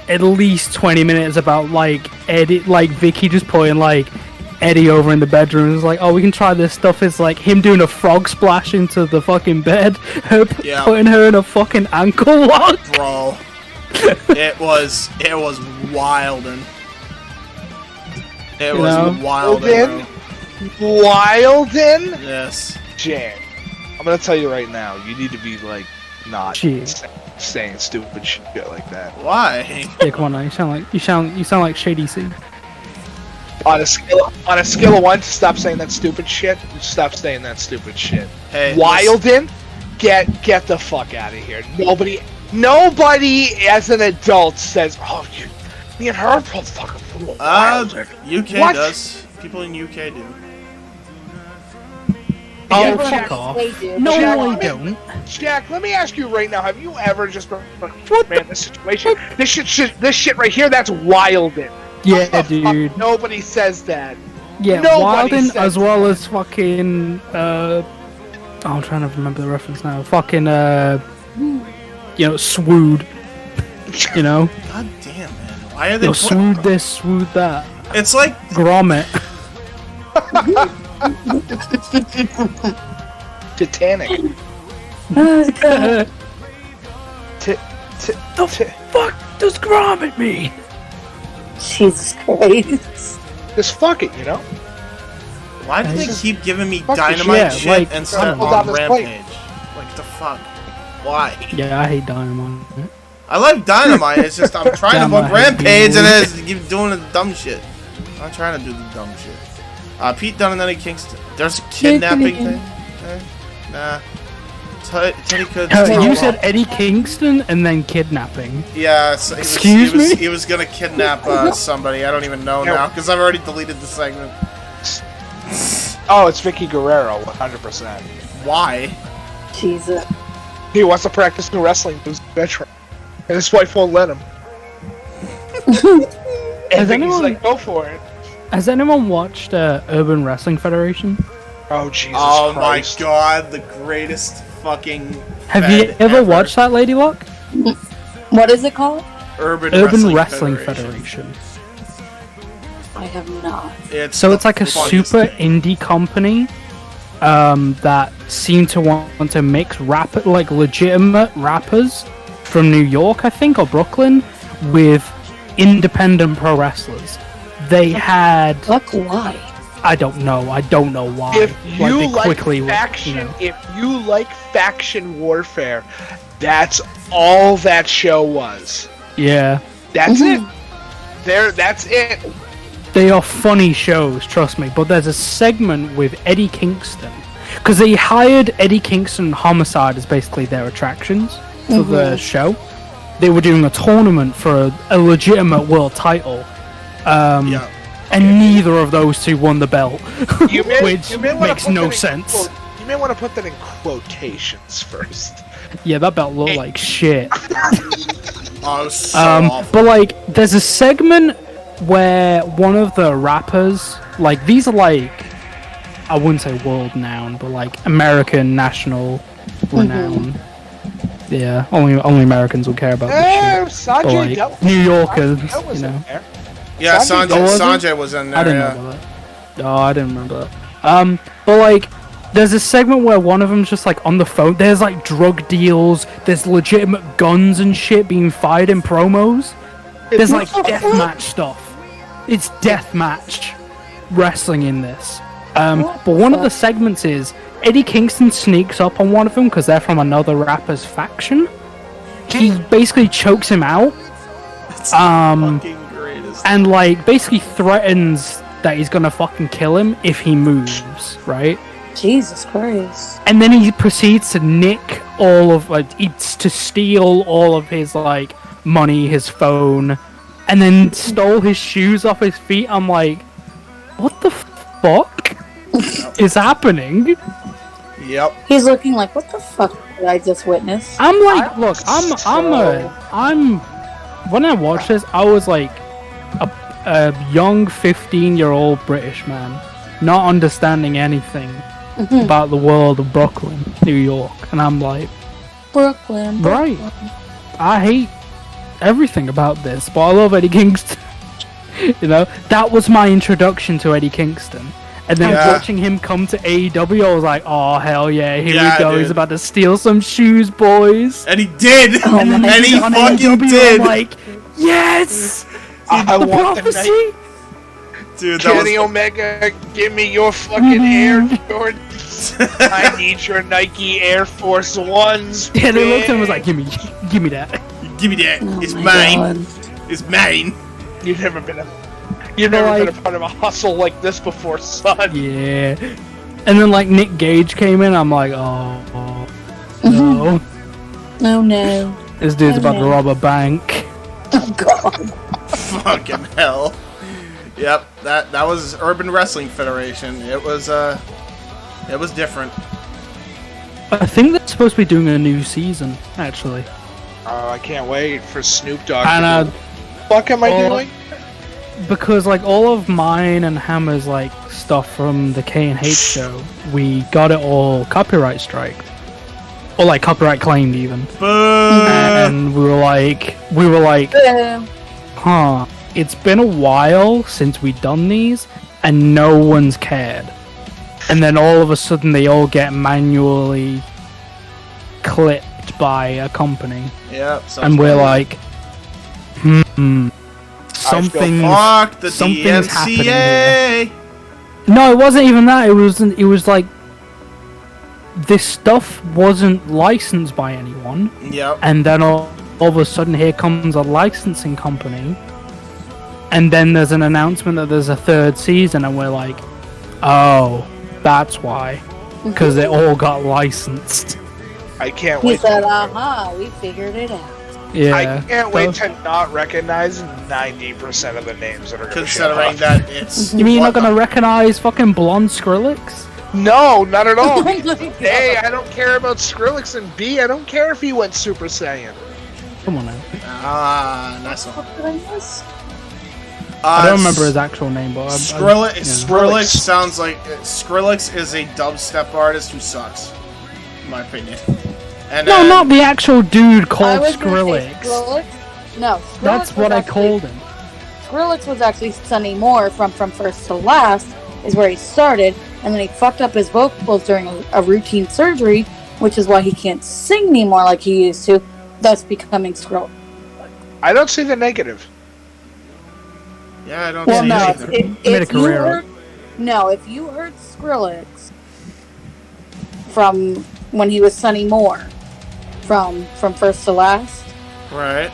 at least 20 minutes about like Eddie, like Vicky just putting like Eddie over in the bedroom. It's like, oh, we can try this stuff. It's like him doing a frog splash into the fucking bed, her Yeah. putting her in a fucking ankle lock. Bro. it was wildin'. It You was know? wildin', bro. Wildin'? Yes. Jan, I'm gonna tell you right now, you need to be like not Jeez. saying stupid shit like that. Why? Yeah, come on now. You sound like Shady C. On a scale of 1 to stop saying that stupid shit, stop saying that stupid shit. Hey, Wildin', get the fuck out of here. Nobody as an adult says, "Oh, me and her both fucking UK What? does. People in UK do. Oh, Yeah, fuck Jack, off. They do. No, Jack, I don't. Jack, let me ask you right now: have you ever just been like, man, this situation, this shit right here, that's Wildin'. Yeah, What the fuck? dude. Nobody says that. Yeah, Nobody Wilden says as well as fucking I'm trying to remember the reference now. Fucking Swood. You know? God damn, man. Why are they Swood this, Swood that. It's like Grommet. Titanic. Oh, God. Fuck does Grom at me? Jesus Christ. Just fuck it, you know? Why do they keep giving me Fuck the Dynamite shit, shit like, and I stuff don't know. on Pulled out his Rampage? Like, the fuck? Why? Yeah, I hate Dynamite. I like Dynamite, it's just I'm trying to Damn, book I hate Rampage and you. it's keep doing the dumb shit. I'm not trying to do the dumb shit. Pete Dunne and Eddie Kingston. There's a kidnapping thing? Nah. Teddy could. You said Eddie Kingston and then kidnapping. Yeah, so Excuse me? He was gonna kidnap somebody. I don't even know now because I've already deleted the segment. Oh, it's Vicky Guerrero, 100%. Why? Jesus. He wants to practice new wrestling to his veteran. And his wife won't let him. And Vicky's like, go for it. Has anyone watched Urban Wrestling Federation? Oh, Jesus Oh Christ. my god, the greatest fucking. Have you ever watched that, Lady Luck? What is it called? Urban Wrestling Federation. I have not. So it's like a super indie company that seem to want to mix like legitimate rappers from New York, I think, or Brooklyn, with independent pro wrestlers. They had. Fuck, why? I don't know why. If you they like quickly, faction, you know. if you like faction warfare, that's all that show was. Yeah. That's it. That's it. They are funny shows, trust me. But there's a segment with Eddie Kingston. Because they hired Eddie Kingston and Homicide as basically their attractions for the show. They were doing a tournament for a legitimate world title. And neither of those two won the belt. Which makes no sense. You may want to put that in quotations first. Yeah, that belt looked like shit. Oh, so awful. But like, there's a segment where one of the rappers, like, these are like, I wouldn't say world renowned, but like American national renown. Yeah, only Americans will care about this shit. But like, New Yorkers, you know. Yeah, Sanjay was in there. I didn't remember that. Oh, I didn't remember that. But like, there's a segment where one of them's just like on the phone. There's like drug deals. There's legitimate guns and shit being fired in promos. There's like deathmatch stuff. It's deathmatch wrestling in this. But one of the segments is Eddie Kingston sneaks up on one of them because they're from another rapper's faction. He basically chokes him out. And like basically threatens that he's gonna fucking kill him if he moves, right? Jesus Christ. And then he proceeds to nick all of to steal all of his like money, his phone, and then stole his shoes off his feet. I'm like, what the fuck is happening? Yep. He's looking like, what the fuck did I just witness? I'm like, look, I'm when I watched this, I was like a young 15-year-old British man, not understanding anything about the world of Brooklyn, New York, and I'm like, Brooklyn. right, I hate everything about this, but I love Eddie Kingston. You know, that was my introduction to Eddie Kingston. And then watching him come to AEW, I was like, oh, hell yeah, here we go. Dude. He's about to steal some shoes, boys. And he did! And then and he on fucking AEW, did! I'm like, yes! I the want the prophecy! Dude, that Kenny was... Omega, give me your fucking Air Jordans. I need your Nike Air Force Ones. Yeah, they looked at him and was like, give me that. Give me that. Oh It's my mine. God. It's mine. You've never been a part of a hustle like this before, son. Yeah. And then, like, Nick Gage came in, I'm like, oh no. Oh no. This dude's about to rob a bank. Oh god. Fucking hell. Yep, that was Urban Wrestling Federation. It was different. I think they're supposed to be doing a new season, actually. Oh, I can't wait for Snoop Dogg. And What am I doing? because like all of mine and Hammer's like stuff from the K&H show, we got it all copyright striked, or like copyright claimed even. And we were like, huh? It's been a while since we done these, and no one's cared. and then all of a sudden they all get manually clipped by a company. Yep. And we're like, something's happening here. No, it wasn't even that. It was like, this stuff wasn't licensed by anyone. Yep. And then all of a sudden here comes a licensing company. And then there's an announcement that there's a third season, and we're like, oh, that's why. Because it all got licensed. I can't He wait. said, we figured it out. Yeah. I can't wait to not recognize 90% of the names that are going to show Considering up. that it's. You mean you're not gonna recognize fucking blonde Skrillex? No, not at all. Oh my God. A, I don't care about Skrillex, and B, I don't care if he went Super Saiyan. Come on now. Nice one. What did I miss? I don't remember his actual name, but Skrillex sounds like Skrillex is a dubstep artist who sucks, in my opinion. And no, not the actual dude I called was gonna say Skrillex. Skrillex. No, Skrillex That's what was I actually- called him. Skrillex was actually Sonny Moore from First to Last, is where he started, and then he fucked up his vocals during a routine surgery, which is why he can't sing anymore like he used to, thus becoming Skrillex. I don't see the negative. Yeah, I don't Well, see no, it if, either. if, Made a if you career. heard, no, if you heard Skrillex from when he was Sonny Moore from First to Last, Right.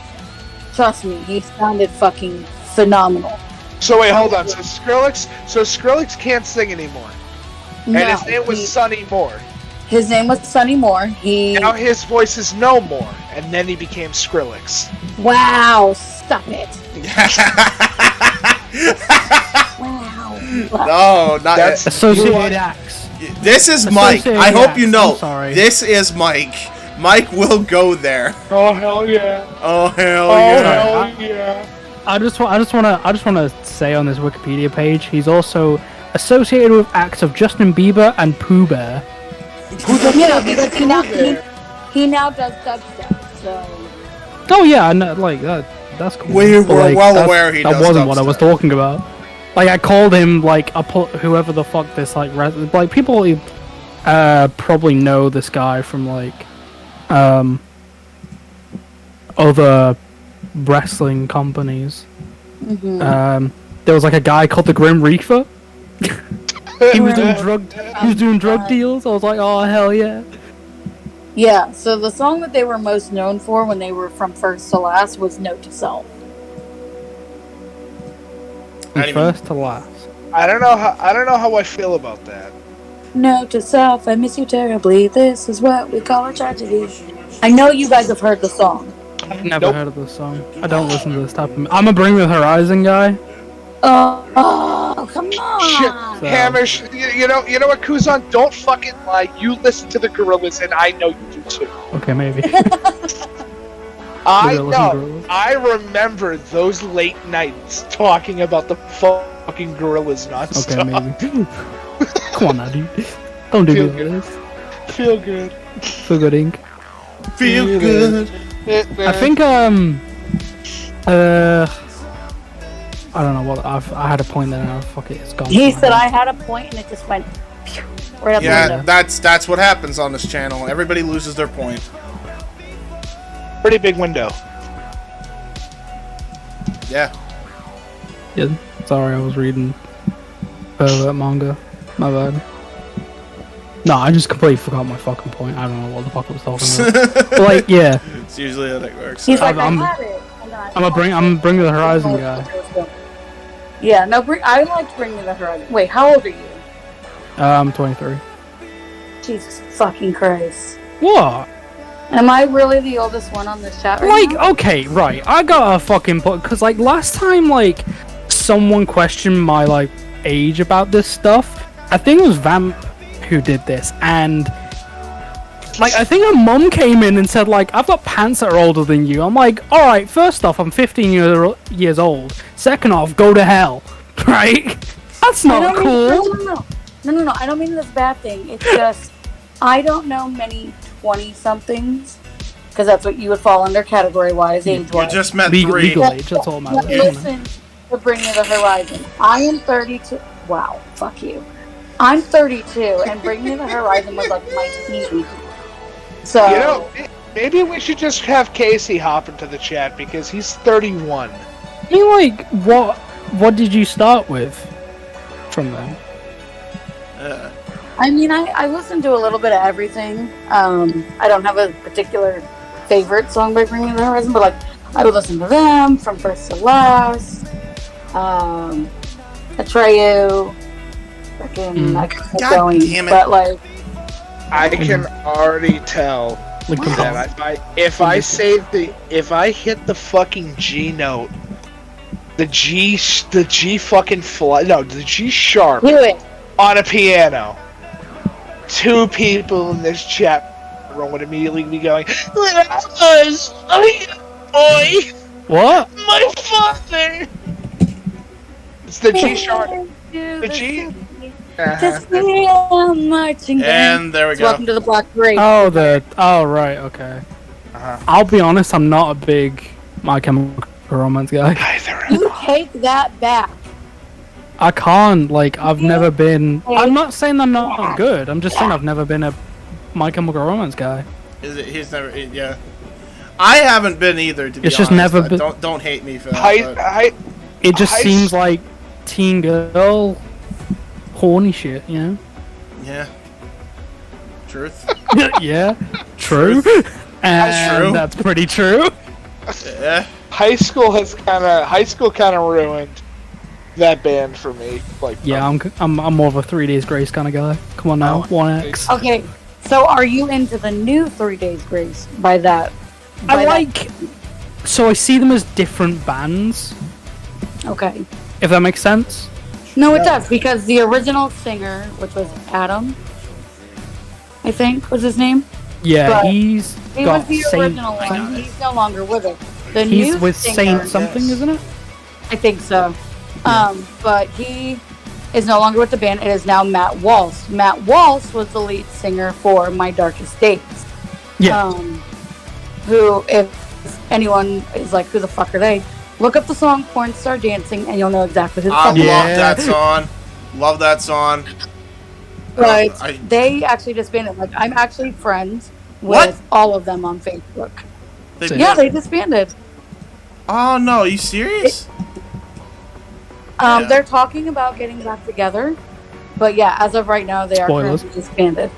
trust me, he sounded fucking phenomenal. So wait, hold on. So Skrillex can't sing anymore. No, And his name was Sonny Moore. his name was Sonny Moore. Now his voice is No More, and then he became Skrillex. Wow, stop it. Wow. No, not That's Associated Acts. This is Mike. Associated I hope you Acts, know. I'm sorry. This is Mike. Mike will go there. Oh hell yeah! Oh hell Oh yeah! hell yeah! I just want to say on this Wikipedia page, he's also associated with acts of Justin Bieber and Pooh Bear. Yeah, because he now does dubstep, so... Oh yeah, I know, like that's cool. We But, were like, well that's- aware he that does wasn't what I was dubstep. talking about. Like I called him like whoever the fuck this like people probably know this guy from like other wrestling companies. Mm-hmm. There was like a guy called the Grim Reaper. He was doing drug deals. I was like, oh hell yeah. Yeah, so the song that they were most known for when they were from First to Last was Note to Self. From I first to last. I don't know how I feel about that. Note to Self, I miss you terribly. This is what we call a tragedy. I know you guys have heard the song. I've never heard of this song. I don't listen to this type of. I'm a Bring Me the Horizon guy. Oh, come Shit, on. So- Hamish, you know what, Kuzon? Don't fucking lie. You listen to the Gorillas, and I know you do too. Okay, maybe. I Gorillas and know. Gorillas. I remember those late nights talking about the fucking Gorillas nonstop. Okay, maybe. Come on now, dude. Don't do Feel me good. like this. Feel good. Feel good, Inc. Feel good. I think I don't know what I had a point there. Now fuck it, it's gone. He said I had a point and it just went phew, right up the Yeah, window. that's what happens on this channel. Everybody loses their point. Pretty big window. Yeah. Yeah, sorry, I was reading that manga. My bad. No, I just completely forgot my fucking point. I don't know what the fuck I was talking about. But, like, yeah, It's usually how that works. He's like, I'm- I had it. And then I'm Bring Me the Horizon guy. Yeah, no, I like Bring Me the Horizon. Wait, how old are you? I'm 23. Jesus fucking Christ. What? Am I really the oldest one on this chat right Like, now? okay, right. I got a fucking point because, like, last time, like, someone questioned my like age about this stuff. I think it was Vamp who did this, and like I think her mum came in and said like, I've got pants that are older than you. I'm like, all right. First off, I'm 15 years old. Second off, go to hell. Right? That's I not don't cool. mean, no. I don't mean this bad thing. It's just I don't know many 20-somethings because that's what you would fall under category-wise, You age-wise. just meant Legal, three. legal age. That's all that matters. Listen to Bring Me the Horizon. I am 32. Wow, fuck you. I'm 32, and Bring Me the Horizon was like my teen. So You know, maybe we should just have Casey hop into the chat because he's 31. I mean, like, what did you start with from them? I mean, I listen to a little bit of everything. I don't have a particular favorite song by Bring Me the Horizon, but like I would listen to them from first to last. Atreyu. I could keep God going, damn it. but like I can already tell that if I hit the fucking G note, the G fucking the G sharp do it. on a piano, 2 people in this chat room would immediately be going, boy, What? my father. It's the G sharp. The G. Just feel marching band. And there we go. Welcome to the Black Parade. Oh, right, okay. I'll be honest, I'm not a big My Chemical Romance guy. You take that back. I can't, like, I've never been... I'm not saying they're not good, I'm just saying I've never been a My Chemical Romance guy. He's never... Yeah. I haven't been either, to be honest. It's just never been... Don't hate me for that. It just seems like teen girl horny shit, you know? Yeah. Truth. Yeah, true. And true. that's pretty true. Yeah. High school kind of ruined that band for me. Like, Yeah, I'm more of a 3 Days Grace kind of guy. Come on now, 1X. Okay, so are you into the new 3 Days Grace by that? So I see them as different bands, Okay. if that makes sense. No, it does, because the original singer, which was Adam, I think was his name. Yeah, But he was got the Saint... original one. He's no longer with it. The He's new with singer, Saint something, isn't it? I think so. But he is no longer with the band. It is now Matt Walsh. Matt Walsh was the lead singer for My Darkest Days. Yeah. Who, if anyone is like, who the fuck are they? Look up the song Porn Star Dancing and you'll know exactly who the I fuck love they are. that song. Love that song. But they actually disbanded. Like, I'm actually friends with all of them on Facebook. They disbanded. Oh no, are you serious? They're talking about getting back together, but yeah, as of right now, they are currently disbanded.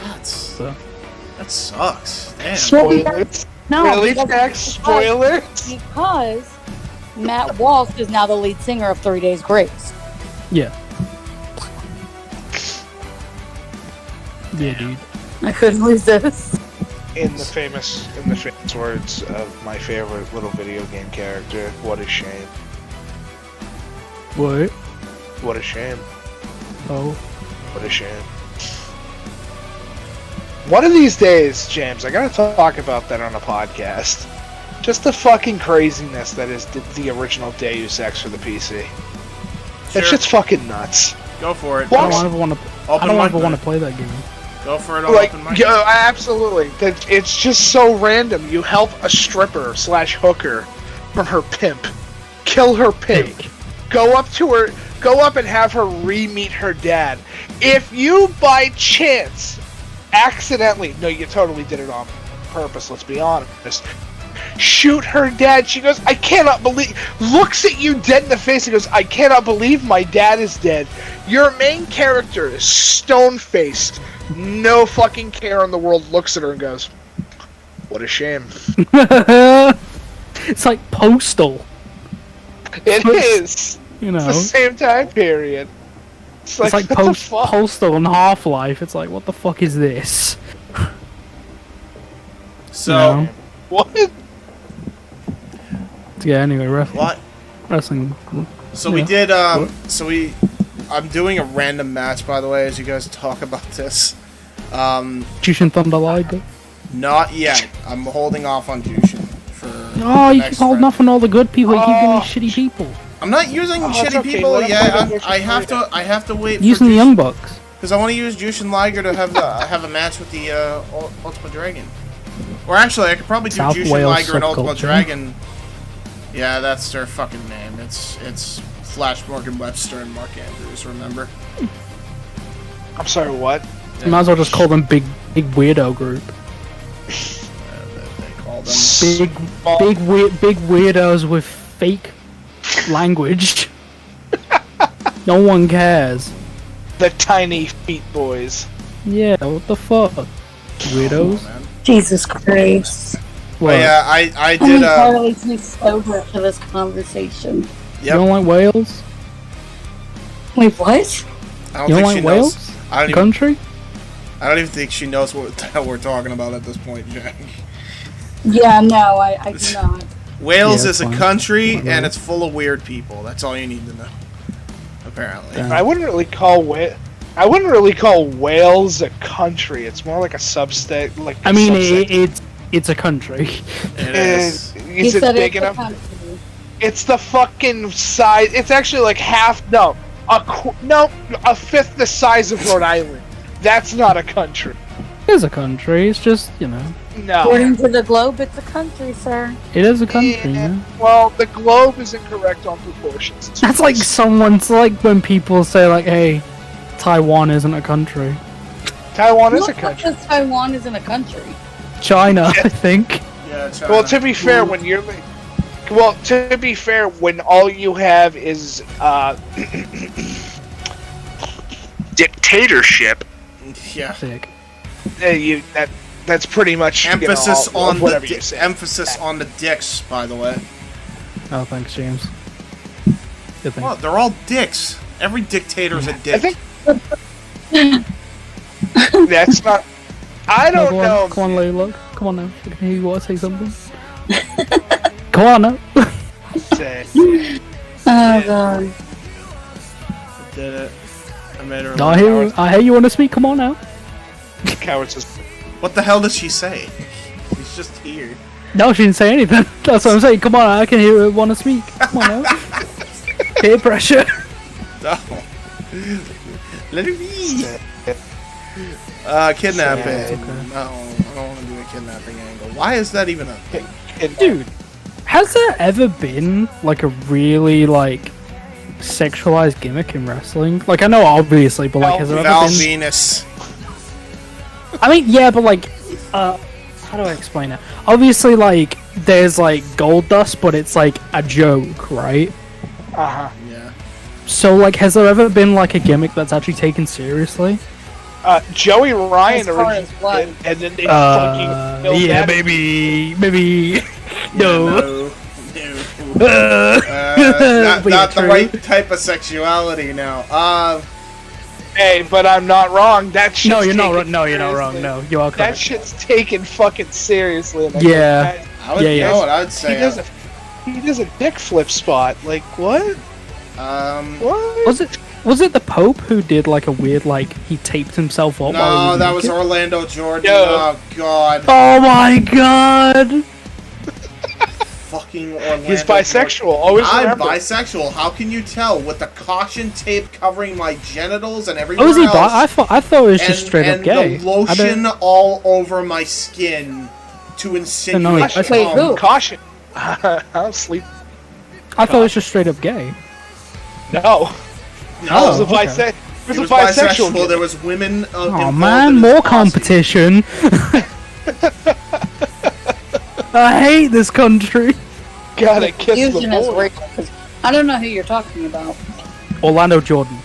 That sucks. Damn. spoilers. No, Really, because- Jack? Spoilers? Because Matt Walsh is now the lead singer of 3 Days Grace. Yeah. Yeah, dude. I couldn't resist. In the famous words of my favorite little video game character, what a shame. What? What a shame. Oh. What a shame. One of these days, James, I gotta talk about that on a podcast. Just the fucking craziness that is the original Deus Ex for the PC. That shit's fucking nuts. Go for it. I don't ever want to play that game. Go for it on Like, open mic. yeah, absolutely. It's just so random. You help a stripper / hooker from her pimp. Kill her pimp. Go up and have her re-meet her dad. If you by chance accidentally, no, you totally did it on purpose, let's be honest, shoot her dad, she goes, I cannot believe, looks at you dead in the face and goes, I cannot believe my dad is dead. Your main character is stone-faced, no fucking care in the world, looks at her and goes, what a shame. It's like Postal. It is. You know. It's the same time period. It's like what the fuck? Postal and Half-Life. It's like, what the fuck is this? So, You know? What? Yeah, anyway, what? wrestling. So Yeah. we did, I'm doing a random match, by the way, as you guys talk about this. Jushin Thunder Liger. Not yet. I'm holding off on Jushin for Oh, you next keep holding friend. off on all the good people. You keep giving me shitty people. I'm not using shitty okay. people Let him yet. find out I have to wait Using for the Young Bucks. because I want to use Jushin Liger to have a match with the Ultimate Dragon. Or actually, I could probably do South Jushin Wales Liger and Ultimate subculture. Dragon. Yeah, that's their fucking name. It's Flash Morgan Webster and Mark Andrews. Remember? I'm sorry, what? You might as well just call them big weirdo group. They call them. Big weirdos with fake language. No one cares. The tiny feet boys. Yeah, what the fuck? Weirdos? Jesus Christ. But yeah, I I'm did. entirely too sober for this conversation. Yep. You don't like Wales? Wait, what? I don't You don't think like she Wales? knows. I don't even think she knows what the hell we're talking about at this point, Jack. Yeah, no, I do not. Wales Yeah, is a fine. country, Whatever. and it's full of weird people. That's all you need to know. Apparently. Damn. I wouldn't really call Wales a country. It's more like a substate. Like I mean, it's a country. It is. He Is it said big it's a enough? country. It's the fucking size. It's actually like half. No, a fifth the size of Rhode Island. That's not a country. It is a country. It's just, you know, No. According to the globe, it's a country, sir. it is a country. Yeah. Yeah. Well, the globe is incorrect on proportions. That's like someone's like when people say like, "Hey, Taiwan isn't a country." Taiwan is a What country. because Taiwan isn't a country? China, I think. Yeah, China. Well, to be fair, when you're like, to be fair, when all you have is dictatorship, Yeah. Sick. that's pretty much Emphasis on whatever the you say. emphasis on the dicks, by the way. Oh, thanks, James. Good thing. Well, they're all dicks. Every dictator's a dick. I think that's not. I No, don't go on, know. Come on, Layla. Come on now. I can hear you want to say something. Come on now. Oh god. I did it. I made her. No, I hear you want to speak. Come on now. Cowards just What the hell did she say? She's just here. No, she didn't say anything. That's what I'm saying. Come on, I can hear her want to speak. Come on now. Peer pressure. No. Let it be. Kidnapping. okay. No, I don't want to do a kidnapping angle. Why is that even a thing? Dude, has there ever been like a really like sexualized gimmick in wrestling? Like, I know obviously, but like, has there Val ever been? Venus. I mean, yeah, but like, how do I explain it? Obviously, like, there's like gold dust, but it's like a joke, right? Uh-huh. Yeah. So, like, has there ever been like a gimmick that's actually taken seriously? Joey Ryan As far as originally what? did, and then they fucking killed yeah, that. maybe. No. Not But the true. right type of sexuality now. Hey, but I'm not wrong. That shit's No, you're not taken wrong. No, you're not wrong. seriously. No, you are That correct. shit's taken fucking seriously. And Yeah. I would, Yeah, you yeah. know what I'd He say? does a dick flip spot. Like what? What? Was it the Pope who did like a weird like he taped himself up? while No, he that was naked? Orlando Jordan. No. Oh god. Oh my god! Fucking Orlando. He's bisexual. Always I'm remember. bisexual. How can you tell with the caution tape covering my genitals and everything Oh, is he else? bi? I thought it was just straight up gay. And the lotion all over my skin to insinuate. No, I Wait, who? Caution. I'll sleep. I thought it was just straight up gay. No. No, It was a okay. It he was was a bisexual. bisexual. There was women. Oh involved man, in his more posse. competition. I hate this country. Gotta kiss the Fusion is boy. real. 'Cause I don't know who you're talking about. Orlando Jordan.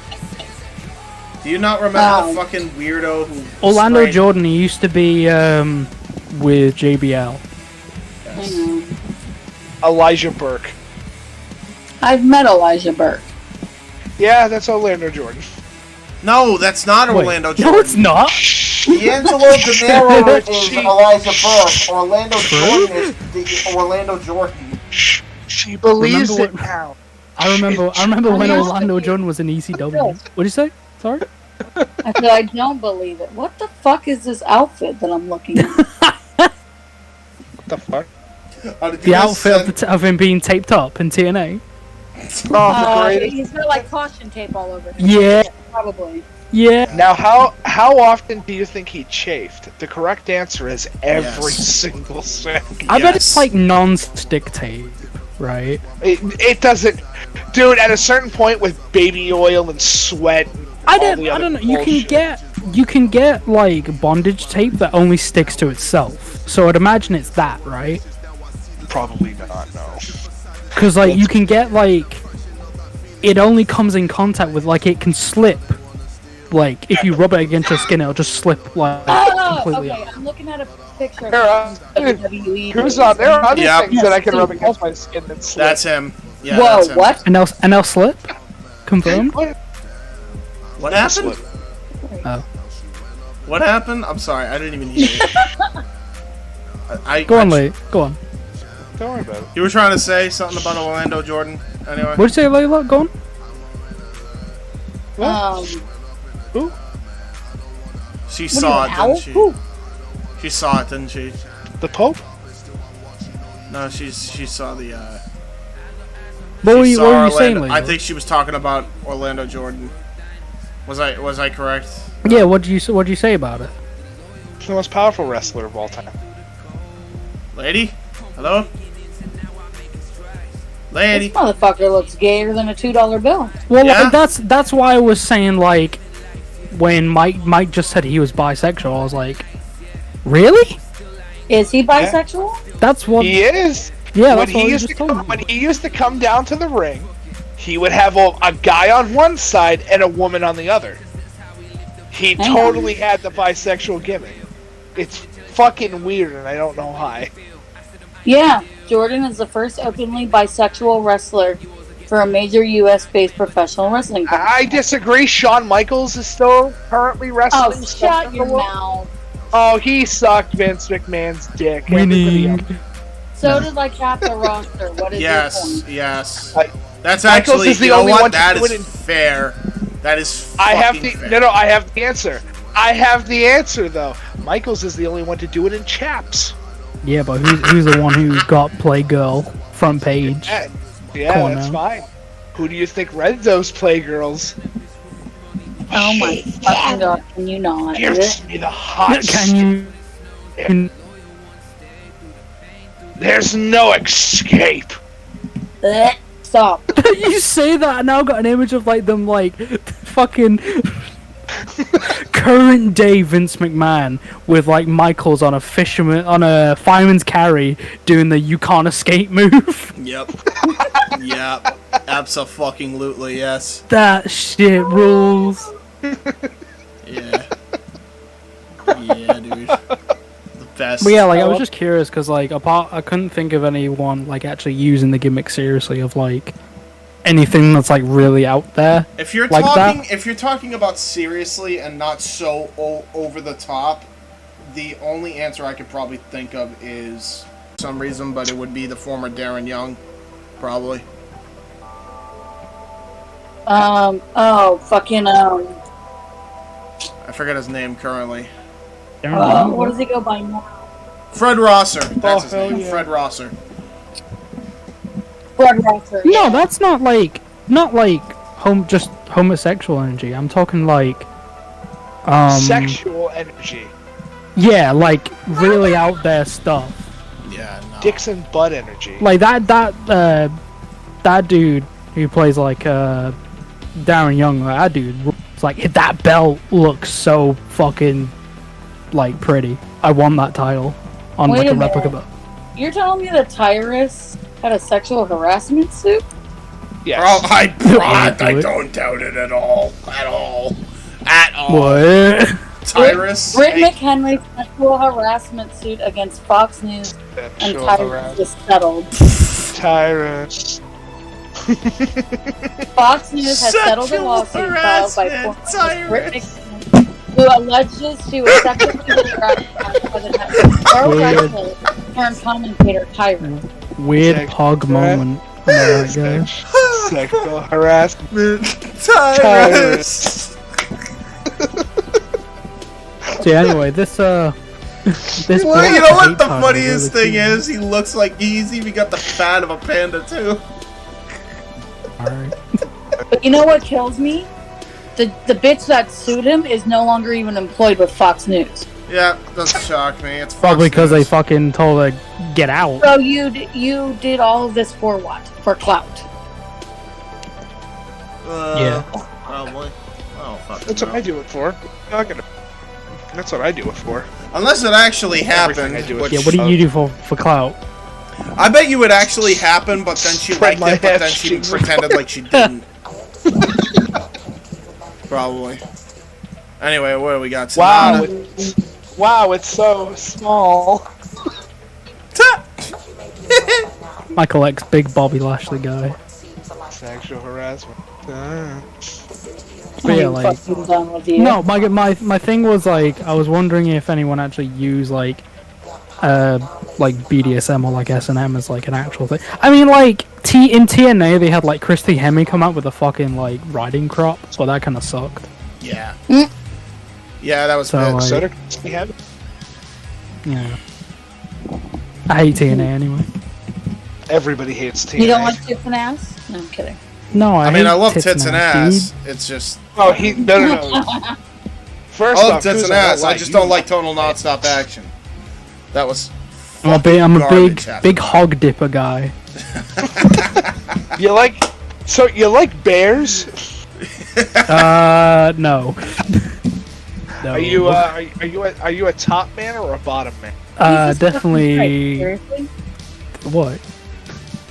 Do you not remember Oh. the fucking weirdo who? Orlando sprayed- Jordan. He used to be with JBL. Yes. I know. Elijah Burke. I've met Elijah Burke. Yeah, that's Orlando Jordan. No, that's not Wait, Orlando Jordan. no, it's not. D'Angelo Dinero is She- Elijah Burke. Orlando Jordan is the Orlando Jordan. She believes Remember it what- now. I remember when I know. Orlando Jordan was in ECW. What'd you say? Sorry. I said I don't believe it. What the fuck is this outfit that I'm looking at? What the fuck? Did you The guys outfit send- of him being taped up in TNA. Oh, the greatest. He's got like caution tape all over him. Yeah, Probably. yeah. Now, how often do you think he chafed? The correct answer is every Yes. single second. I bet Yes. it's like non-stick tape, right? It doesn't, dude. At a certain point, with baby oil and sweat, and I all the don't other know. bullshit. You can get like bondage tape that only sticks to itself. So I'd imagine it's that, right? Probably not. No. Because like you can get like it only comes in contact with like it can slip. Like if you rub it against your skin, it'll just slip like completely. Okay, I'm looking at a picture There are- of WWE. Kuzon, there are other Yep. things that I can rub against my skin that slip. That's him. Yeah, Whoa, that's him. what? And they'll slip. Confirm. What happened? Oh. What happened? I'm sorry, I didn't even hear you. Go on, Lee. Go on. Don't worry about it. You were trying to say something about Orlando Jordan, anyway? What'd you say, Layla? Go on. She saw it, didn't she? Who? She saw it, didn't she? The Pope? No, she saw the. What were she you saw saying, Orlando. Layla? I think she was talking about Orlando Jordan. Was I correct? Yeah. What'd you say about it? She's the most powerful wrestler of all time. Lady? Hello? Lady? This motherfucker looks gayer than a $2 bill. Well, Yeah? like, that's why I was saying like when Mike just said he was bisexual, I was like, really? Is he bisexual? That's what. He is. Yeah, when that's what he you used just to told me. when he used to come down to the ring, he would have a guy on one side and a woman on the other. He Hang totally had the bisexual gimmick. It's fucking weird, and I don't know why. Yeah, Jordan is the first openly bisexual wrestler for a major U.S.-based professional wrestling company. I disagree. Shawn Michaels is still currently wrestling. Oh, shut your mouth. Oh, he sucked Vince McMahon's dick. Winning. Everybody else- So did like half the roster. What is your Yes, point? yes. I- That's Michaels actually, is the you know only what? one to That do is it in- fair. That is I have fucking the fair. no. I have the answer. I have the answer though. Michaels is the only one to do it in chaps. Yeah, but who's the one who got Playgirl front page? Yeah, Come on that's now. fine. Who do you think read those Playgirls? Oh my fucking god, can you not? Gives me the hot. Can you? There's no escape. Blech. Stop. You say that, and now I've got an image of like them like fucking current day Vince McMahon with like Michaels on a fireman's carry doing the "you can't escape" move. Yep. Yep. Abso-fucking-lutely, yes. That shit rules. Yeah. Yeah, dude. The best. But yeah, like I was just curious because like I couldn't think of anyone like actually using the gimmick seriously of like anything that's like really out there. If you're like talking, that? if you're talking about seriously and not so over the top, the only answer I could probably think of is for some reason, but it would be the former Darren Young, probably. I forget his name currently. What does he go by now? Fred Rosser. That's his hell name. yeah. Fred Rosser. Fred Rosser. No, that's not like just homosexual energy. I'm talking like Sexual energy. yeah, like really out there stuff. Yeah, no. Dicks and butt energy. Like that dude who plays like Darren Young, like, that dude, it's like that belt looks so fucking like pretty. I won that title on Wait like a a replica minute. belt. You're telling me that Tyrus had a sexual harassment suit? Yes. Oh, I do it. don't doubt it at all. At all. At all. What? Tyrus. Britt hey, McHenry's sexual harassment suit against Fox News and Sexual Tyrus was settled. Tyrus. Fox News has settled a Sexual lawsuit filed by harassment, former Britt Tyrus. McHenry, who alleges she was sexually harassed by the network's pro wrestler turned commentator Tyrus. Weird Sex- hog moment. Am I right, guys? Sexual harassment. Tyrus. So yeah, anyway, this Well, Black you know what Hate the title funniest really thing is? He looks like he's even got the fat of a panda too. Alright. But you know what kills me? The bitch that sued him is no longer even employed with Fox News. Yeah, doesn't shock me. It's Probably Fox because they News. fucking told her get out. So you did all of this for what? For clout? Yeah. Probably. Oh, fucking That's what I do it for. That's what I do it for. Unless it actually happened. I do it Which, Yeah, what do you do for clout? I bet you it actually happened, but then she Spread liked my it, but then ass she cheeks. pretended like she didn't. Probably. Anyway, what do we got? Wow, Sonata. wow, it's so small. Michael X, big Bobby Lashley guy. Sexual harassment. But yeah, I'm like, fucking done with you. no, my thing was like, I was wondering if anyone actually used like BDSM or like S&M as like an actual thing. I mean, like in TNA they had like Christy Hemme come out with a fucking like riding crop, so that kind of sucked. Yeah. Yeah, that was So, bad. like- So did we have Yeah. I hate TNA anyway. everybody hates TNA. You don't like tits and ass? No, I'm kidding. No, I mean, hate I love tits and ass. dude. It's just. Oh, no. First I love off, tits and Kuzon, ass. I like, just you- don't like total non-stop action. That was. I'm a garbage half big the time. hog dipper guy. You like bears? No. No. Are you a top man or a bottom man? Jesus Definitely. fucking Christ, seriously? What?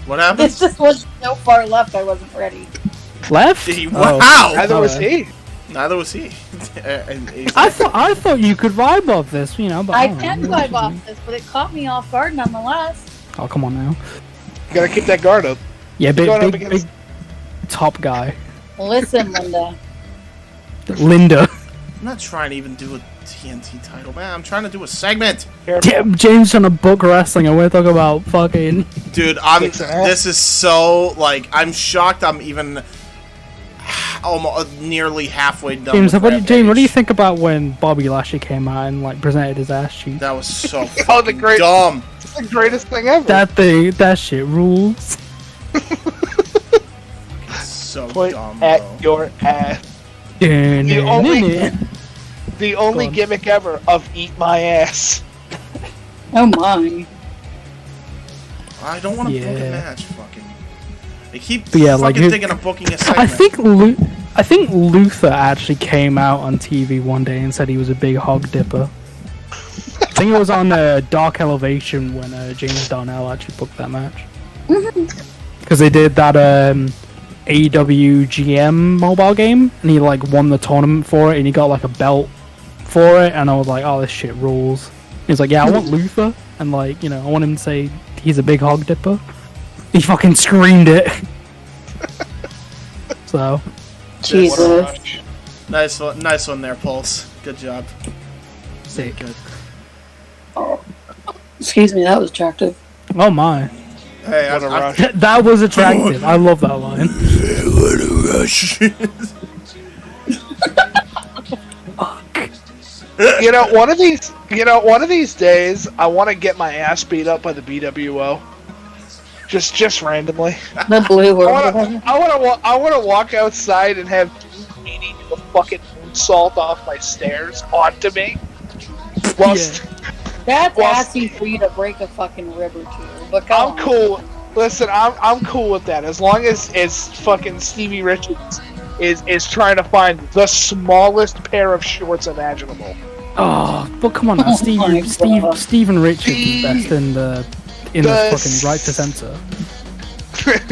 What This happened? just was so far left, I wasn't ready. Left? Wow! Oh. Neither was he. Neither was he. I thought you could vibe off this, you know, but I don't know. can vibe off this, but it caught me off guard nonetheless. Oh, come on now. You gotta keep that guard up. Yeah, going up big against- top guy. Listen, Linda. Linda. I'm not trying to even do a TNT title, man. I'm trying to do a segment. James trying to book wrestling, and we're talking about fucking. Dude, this is so, like, I'm shocked I'm even almost nearly halfway done James, with what do you Rampage. think about when Bobby Lashley came out and like presented his ass cheek? That was so Oh, the fucking great- dumb. It's the greatest thing ever. That shit rules. So Point dumb, at bro. your ass. The The only Go on. gimmick ever of eat my ass. Oh my. I don't want to book a Yeah. match, fucking. They keep But yeah, like, fucking thinking of booking a segment. I think Luther actually came out on TV one day and said he was a big hog dipper. I think it was on Dark Elevation when James Darnell actually booked that match. Because they did that AEW GM mobile game, and he like won the tournament for it, and he got like a belt for it, and I was like, oh, this shit rules. He's like, yeah, I want Luther, and like, you know, I want him to say he's a big hog dipper. He fucking screamed it. So, Jesus. Nice one there, Pulse. Good job. sick. Excuse me, that was attractive. Oh my. Hey, What a I- rush. That was attractive. I love that line. What a rush. One of these days, I want to get my ass beat up by the BWO. Just randomly. The blue I world. want to walk outside and have Meanie do a fucking moonsault off my stairs onto me. Whilst That's Well, asking for you to break a fucking rib or two. But go I'm on. cool. Listen, I'm cool with that. As long as fucking Stevie Richards is trying to find the smallest pair of shorts imaginable. Oh, but come on now, my God. Steven Richards is best in the the fucking right to censor.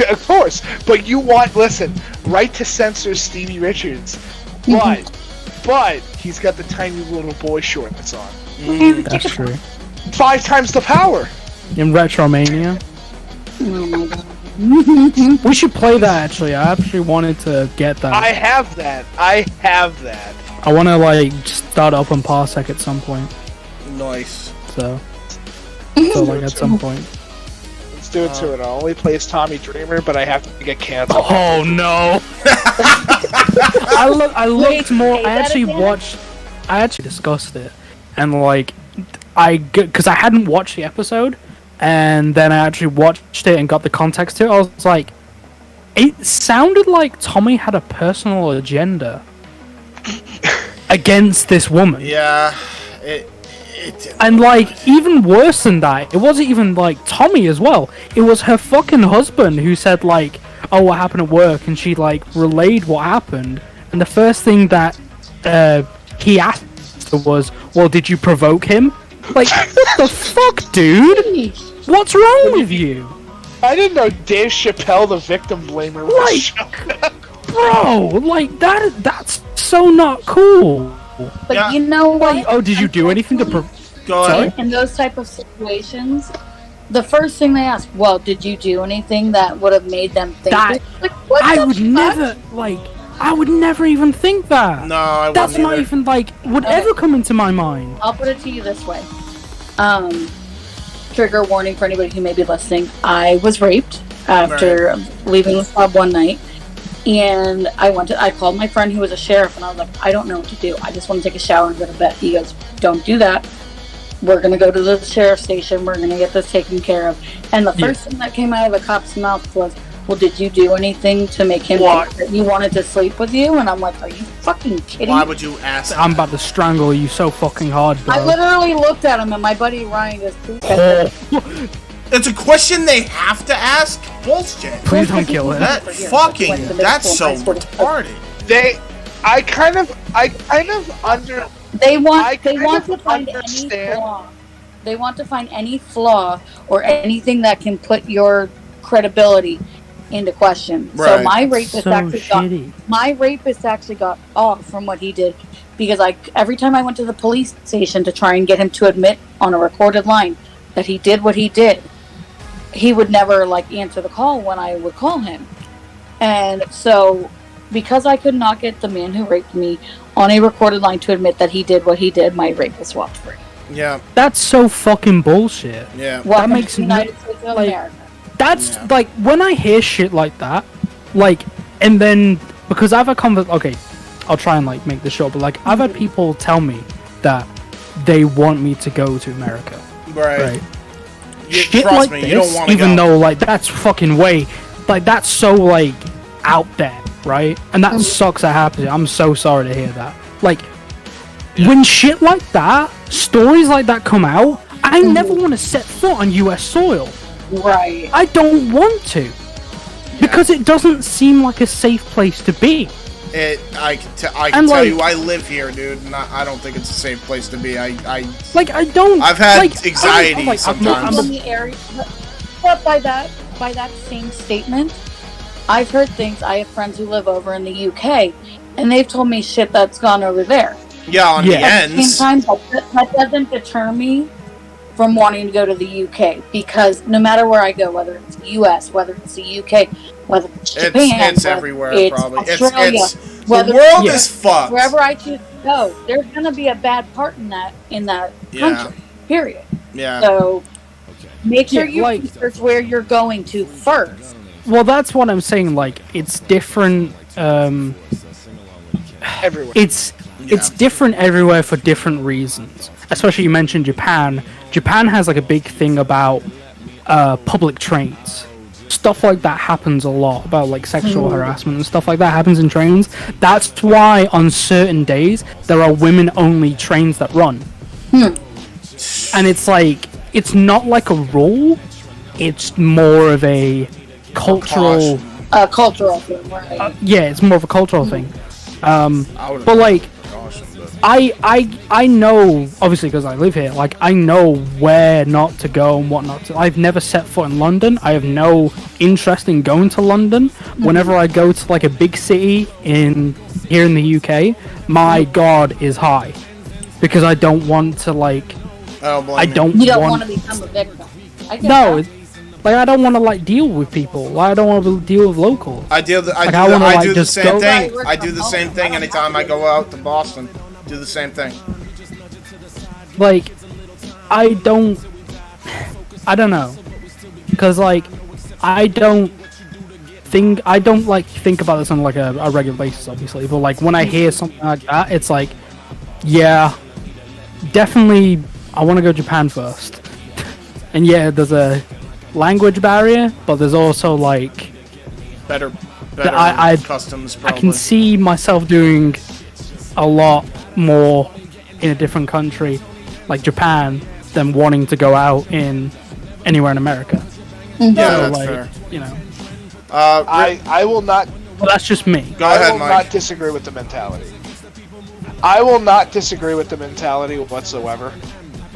Of course, but listen, right to censor Stevie Richards, but he's got the tiny little boy shorts on. That's true. 5 times the power. In Retromania, Oh my god. we should play that. Actually, I actually wanted to get that. I have that. I want to like start up on Parsec at some point. Nice. So like at some point. Let's do it to it. I'll only play as Tommy Dreamer, but I have to get canceled. Oh no! I looked Wait, more. say I that actually again? watched. I actually discussed it, and like, because I hadn't watched the episode, and then I actually watched it and got the context to it. I was like, it sounded like Tommy had a personal agenda against this woman. Yeah, it And like, even worse than that, it wasn't even like Tommy as well. It was her fucking husband who said like, "Oh, what happened at work?" And she like relayed what happened, and the first thing that he asked was, "Well, did you provoke him?" Like, what the fuck, dude? What's wrong with you? I didn't know Dave Chappelle, the victim blamer, was Bro, like that's so not cool. But you know what? Like, oh, did you do anything to Go ahead. In those type of situations, the first thing they ask, well, did you do anything that would have made them think That- like, what I the would fuck? never, like, I would never even think that. No, I wouldn't That's not either. even, like, would ever come into my mind. I'll put it to you this way. Trigger warning for anybody who may be listening. I was raped after leaving the club one night. And I called my friend who was a sheriff, and I was like, I don't know what to do. I just want to take a shower and go to bed. He goes, don't do that. We're going to go to the sheriff's station. We're going to get this taken care of. And the first thing that came out of the cop's mouth was, well, did you do anything to make him think that you wanted to sleep with you? And I'm like, are you fucking kidding Why me? would you ask? I'm about to strangle you so fucking hard, bro. I literally looked at him, and my buddy Ryan goes, please. It's a question they have to ask? Bullshit. Please don't kill him. That's so retarded. I kind of under. They want I kind to of find any understand. flaw. They want to find any flaw or anything that can put your credibility into question. So Right. my rapist So actually got off from what he did because every time I went to the police station to try and get him to admit on a recorded line that he did what he did, he would never answer the call when I would call him. And so because I could not get the man who raped me on a recorded line to admit that he did what he did, my rapist walked free. Yeah, That's so fucking bullshit. yeah. Welcome makes to the United States of like- America. That's like when I hear shit like that, and then because I've had okay, I'll try and make this short, but I've had people tell me that they want me to go to America, right? Shit trust like me, this, you don't want to even go. though that's fucking way, that's so out there, right? And that sucks that happens. I'm so sorry to hear that. When shit like that, stories like that come out, I never want to set foot on U.S. soil. Right. I don't want to. Because it doesn't seem like a safe place to be. I can tell you, I live here, dude, and I don't think it's a safe place to be. I don't. I've had anxiety sometimes. In the area, but by that same statement, I've heard things. I have friends who live over in the UK, and they've told me shit that's gone over there. Yeah, on the At the ends. same time, that doesn't deter me from wanting to go to the UK, because no matter where I go, whether it's the US, whether it's the UK, whether it's Japan, It's whether everywhere, it's probably. Australia, The whether world it's is fucked. wherever I choose to go, there's gonna be a bad part in that country. Period. Yeah. So make sure Yeah, you research where you're going to first. Well, that's what I'm saying. It's different. Everywhere. It's different everywhere for different reasons. Especially you mentioned Japan. Japan has a big thing about public trains. Stuff like that happens a lot, about sexual harassment and stuff like that happens in trains. That's why on certain days there are women-only trains that run. And it's not like a rule. It's more of a cultural. Cultural thing, right? Yeah, it's more of a cultural thing. But But I know, obviously because I live here, I know where not to go and what not to. I've never set foot in London. I have no interest in going to London. Whenever I go to a big city here in the UK, my guard is high. Because I don't want to You don't want to become a victim. I get No, that. I don't want to deal with people. I don't want to deal with locals. I do the just same go- thing. Right, I do the same thing anytime I go out to Boston. Do the same thing. I don't know, because I don't think about this on a regular basis, obviously. But when I hear something like that, it's yeah, definitely I want to go to Japan first. And yeah, there's a language barrier, but there's also Better customs, I probably. can see myself doing a lot more in a different country like Japan than wanting to go out in anywhere in America. Yeah, So, that's fair. you know. I will not Well, that's just me. Go ahead, I will Mike. not disagree with the mentality. I will not disagree with the mentality whatsoever.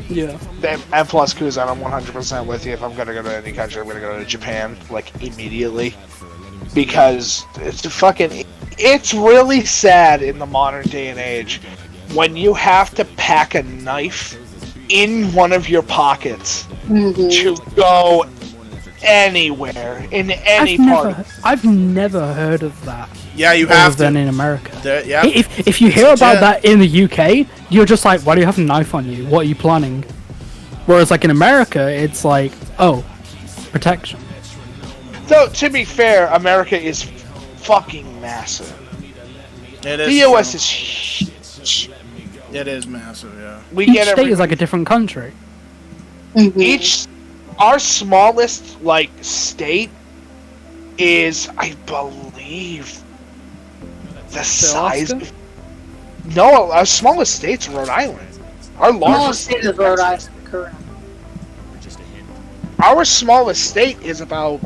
Yeah. And plus, Kuzon, I'm 100% with you. If I'm gonna go to any country, I'm gonna go to Japan, like, immediately. Because it's really sad in the modern day and age when you have to pack a knife in one of your pockets to go anywhere, in any part. I've never heard of that. Yeah, you Other have than to. in America. Yeah. If you hear about that in the UK, you're just like, why do you have a knife on you? What are you planning? Whereas like in America, it's like, oh, protection. Though, to be fair, America is fucking massive. It is. The US true. is huge. It is massive, yeah. We Each get state is like a different country. Our smallest, like, state is, I believe, the size of... No, our smallest state's Rhode Island. Our largest state is Rhode Island, correct. Our smallest state is about...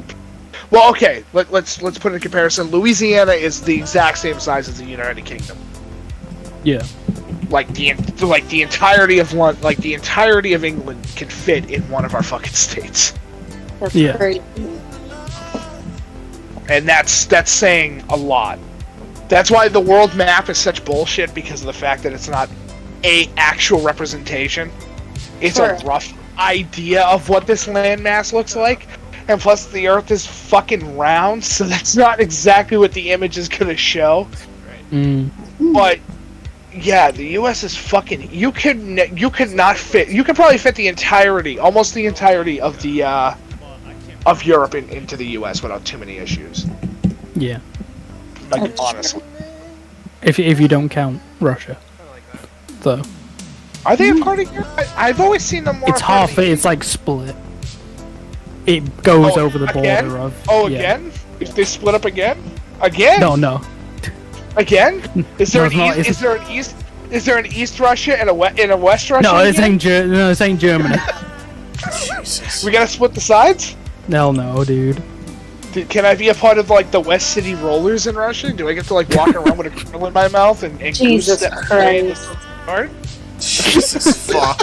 Well, okay, let's put it in comparison. Louisiana is the exact same size as the United Kingdom. Yeah. Like the entirety of the entirety of England can fit in one of our fucking states. That's Yeah. crazy. And that's saying a lot. That's why the world map is such bullshit, because of the fact that it's not a actual representation. It's Sure. a rough idea of what this landmass looks like. And plus the Earth is fucking round, so that's not exactly what the image is gonna show. But yeah, the US is fucking... You could not fit... You could probably fit the entirety, almost the entirety of the of Europe into the US without too many issues. Yeah. Like, honestly. If you don't count Russia. So Are they a part of Europe? I've always seen them more... it's half. It's like split. It goes over the again? border of. Oh, yeah. again? If they split up again? Again? No. Again? Is there No, an it's east? not. Is there an East Russia and a West Russia? No, this again? ain't Germany. Jesus. We gotta split the sides? Hell no, dude. Can I be a part of, like, the West City Rollers in Russia? Do I get to, like, walk around with a kernel in my mouth and Jesus goose Christ. Alright? Jesus fuck.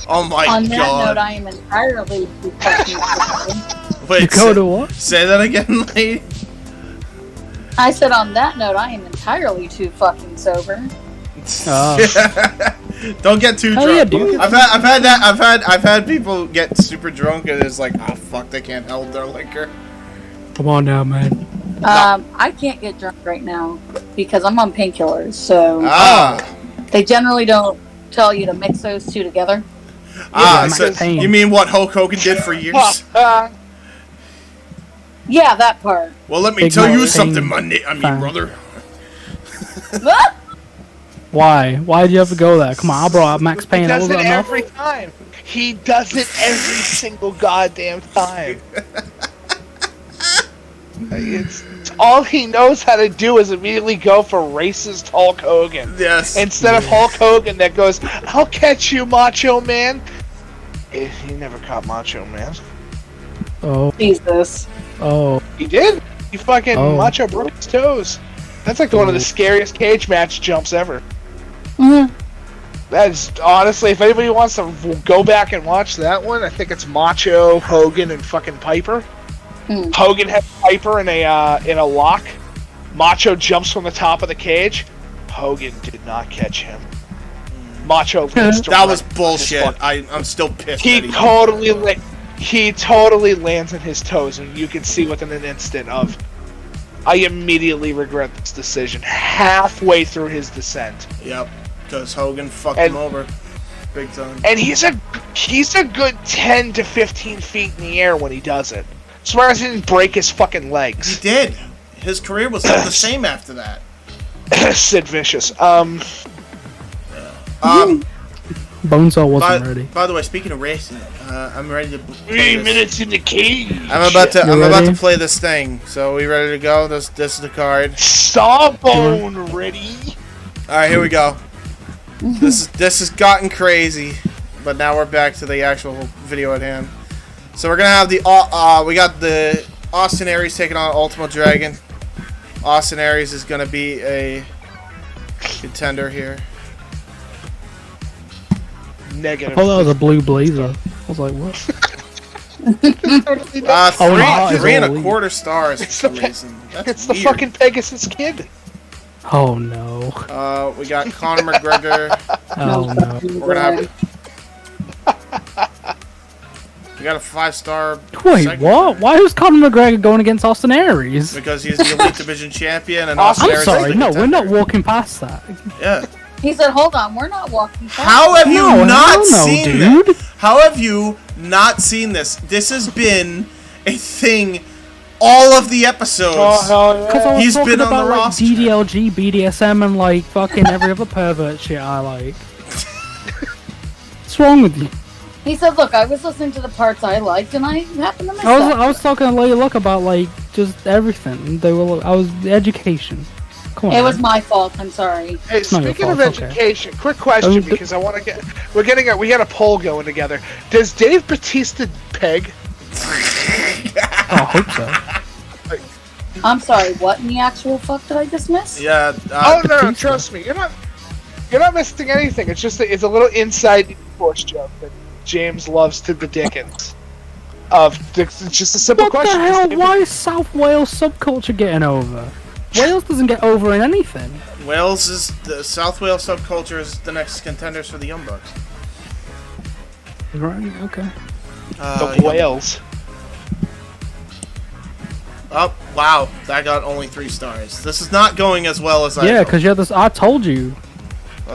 Oh my On that god. note, I am entirely fucking sorry. Wait, You go to what? say that again, lady? I said on that note, I am entirely too fucking sober. Don't get too Hell drunk. yeah, dude. I've had people get super drunk and it's like, oh fuck, they can't hold their liquor. Come on now, man. I can't get drunk right now because I'm on painkillers, so they generally don't tell you to mix those two together. So pain. you mean what Hulk Hogan did for years? Yeah, that part. Well, let me Big tell you pain. something, Fine. brother. Why? Why do you have to go there? Come on, I brought up Max Payne. He That does wasn't it enough. every time. He does it every single goddamn time. It's all he knows how to do is immediately go for racist Hulk Hogan. Yes. Instead of Hulk Hogan that goes, "I'll catch you, Macho Man." He never caught Macho Man. Oh, Jesus. oh. He did. He fucking Oh. Macho broke his toes. That's like one of the scariest cage match jumps ever. Mhm. That's honestly, if anybody wants to go back and watch that one, I think it's Macho, Hogan, and fucking Piper. Hogan had Piper in a lock. Macho jumps from the top of the cage. Hogan did not catch him. Macho lands That was direct on bullshit. his fucking- I'm still pissed. He that totally lands on his toes, and you can see within an instant of, I immediately regret this decision. Halfway through his descent, Yep. Because Hogan fucked And- him over. Big time. and he's a good 10 to 15 feet in the air when he does it. Swear he didn't break his fucking He legs. did. His career was not the same after that. Sid Vicious. Bonesaw wasn't ready. By the way, speaking of racing, I'm ready to play 3 this. minutes in the cage. I'm about to ready? play this thing. So we ready to go? This is the card. Sawbone ready. All right, here we go. This has gotten crazy, but now we're back to the actual video at hand. So we're gonna have we got the Austin Aries taking on Ultimo Dragon. Austin Aries is going to be a contender here. Negative. Oh, that was a blue blazer. I was like, what? 3.25 stars for some reason. That's It's the weird. fucking Pegasus Kid. Oh no. We got Conor McGregor. Oh no. We're gonna have. We got a 5-star. Wait, segment what? there. Why was Conor McGregor going against Austin Aries? Because he's the Elite Division champion, and Austin I'm Aries sorry, is the no, we're not contender. walking past that. Yeah. He said, "Hold on, we're not walking." Fast. How have you No, not hell no, seen dude. this? How have you not seen this? This has been a thing all of the episodes. Because I was He's talking been on about the like roster. DDLG, BDSM, and like fucking every other pervert shit I like. What's wrong with you? He said, "Look, I was listening to the parts I liked, and I happened to miss I that." was talking to Lady Luck about like just everything. I was education. Come on. It was man. my fault. I'm sorry. Hey, not your speaking of fault, okay. education, quick question because I want to get we got a poll going together. Does Dave Bautista peg? I hope so. I'm sorry. What in the actual fuck did I just miss? Yeah. Oh no, Bautista. trust me, you're not missing anything. It's just it's a little inside force joke that James loves to the Dickens. It's just a simple What question. the hell? Why is South Wales subculture getting over? Wales doesn't get over in anything. Wales is the South Wales subculture is the next contenders for the Young Bucks. Right. Okay. The Wales. Oh wow, that got only 3 stars. This is not going as well as I. Yeah, thought. because you had this. I told you.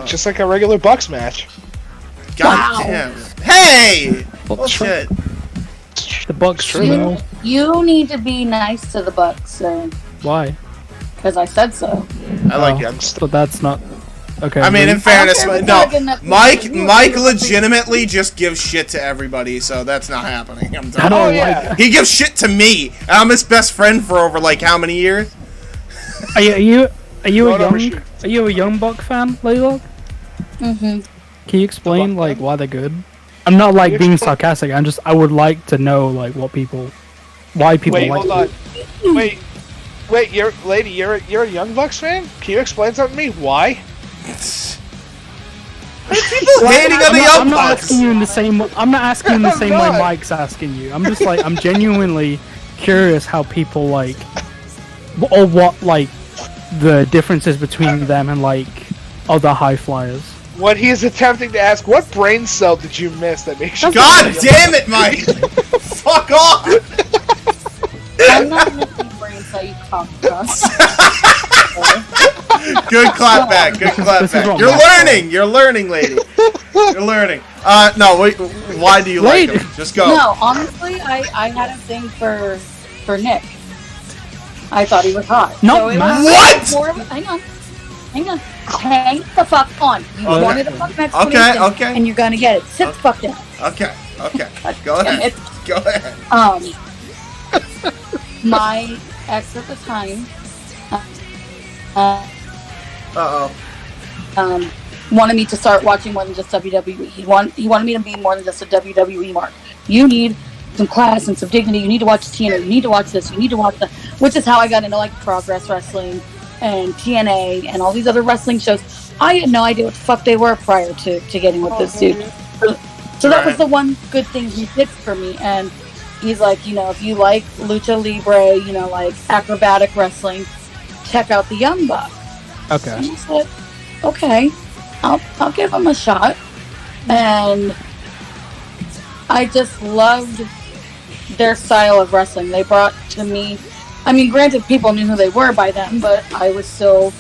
Just like a regular Bucks match. God Wow. damn. Hey! Well, Bullshit. The Bucks True. true. You need to be nice to the Bucks, sir, Why? because I said so. I like Oh, it. But that's not. Okay. I mean, in Luke. fairness, I don't care if no, it's not good enough Mike for you. Mike legitimately just gives shit to everybody, so that's not happening. I'm I done. don't Oh, like. yeah. He gives shit to me. I'm his best friend for over like how many years? Are you Don't overshoot. a young Buck fan, Layla? Mm-hmm. Can you explain Buck like fan? why they're good? I'm not like you being explain- sarcastic. I would like to know like why people Wait, like. hold on. Wait, you're a Young Bucks fan? Can you explain something to me? Why? People hating on the Young I'm not Bucks. asking you in the same. I'm not asking you in the I'm same way not. Mike's asking you. I'm just like I'm genuinely curious how people like, or what like the differences between them and like other high flyers. What he's attempting to ask, what brain cell did you miss that makes you... God damn it, Mike! Fuck off! I'm not missing brain cell. You talk to us. Good clap back. Good clap This is back. what You're Mike learning. You're learning, lady. You're learning. No. Wait. Why do you like Lady. him? Just go. No, honestly, I had a thing for Nick. I thought he was hot. No, it man. was What? more of a- hang on. Hang the fuck on. You Okay. wanted a fucking explanation, Okay. and you're gonna get it. Sit the fuck down. Okay. Go Damn ahead. it. Go ahead. My ex at the time, wanted me to start watching more than just WWE. He wanted me to be more than just a WWE mark. You need some class and some dignity. You need to watch TNA. You need to watch this. You need to watch that. Which is how I got into like Progress Wrestling and TNA and all these other wrestling shows. I had no idea what the fuck they were prior to getting with this dude. So that was the one good thing he did for me. And he's like, if you like lucha libre, like acrobatic wrestling, check out the Young Bucks. Okay. And I said, okay, I'll give them a shot. And I just loved their style of wrestling. They brought to me, I mean, granted, people knew who they were by then, but I was still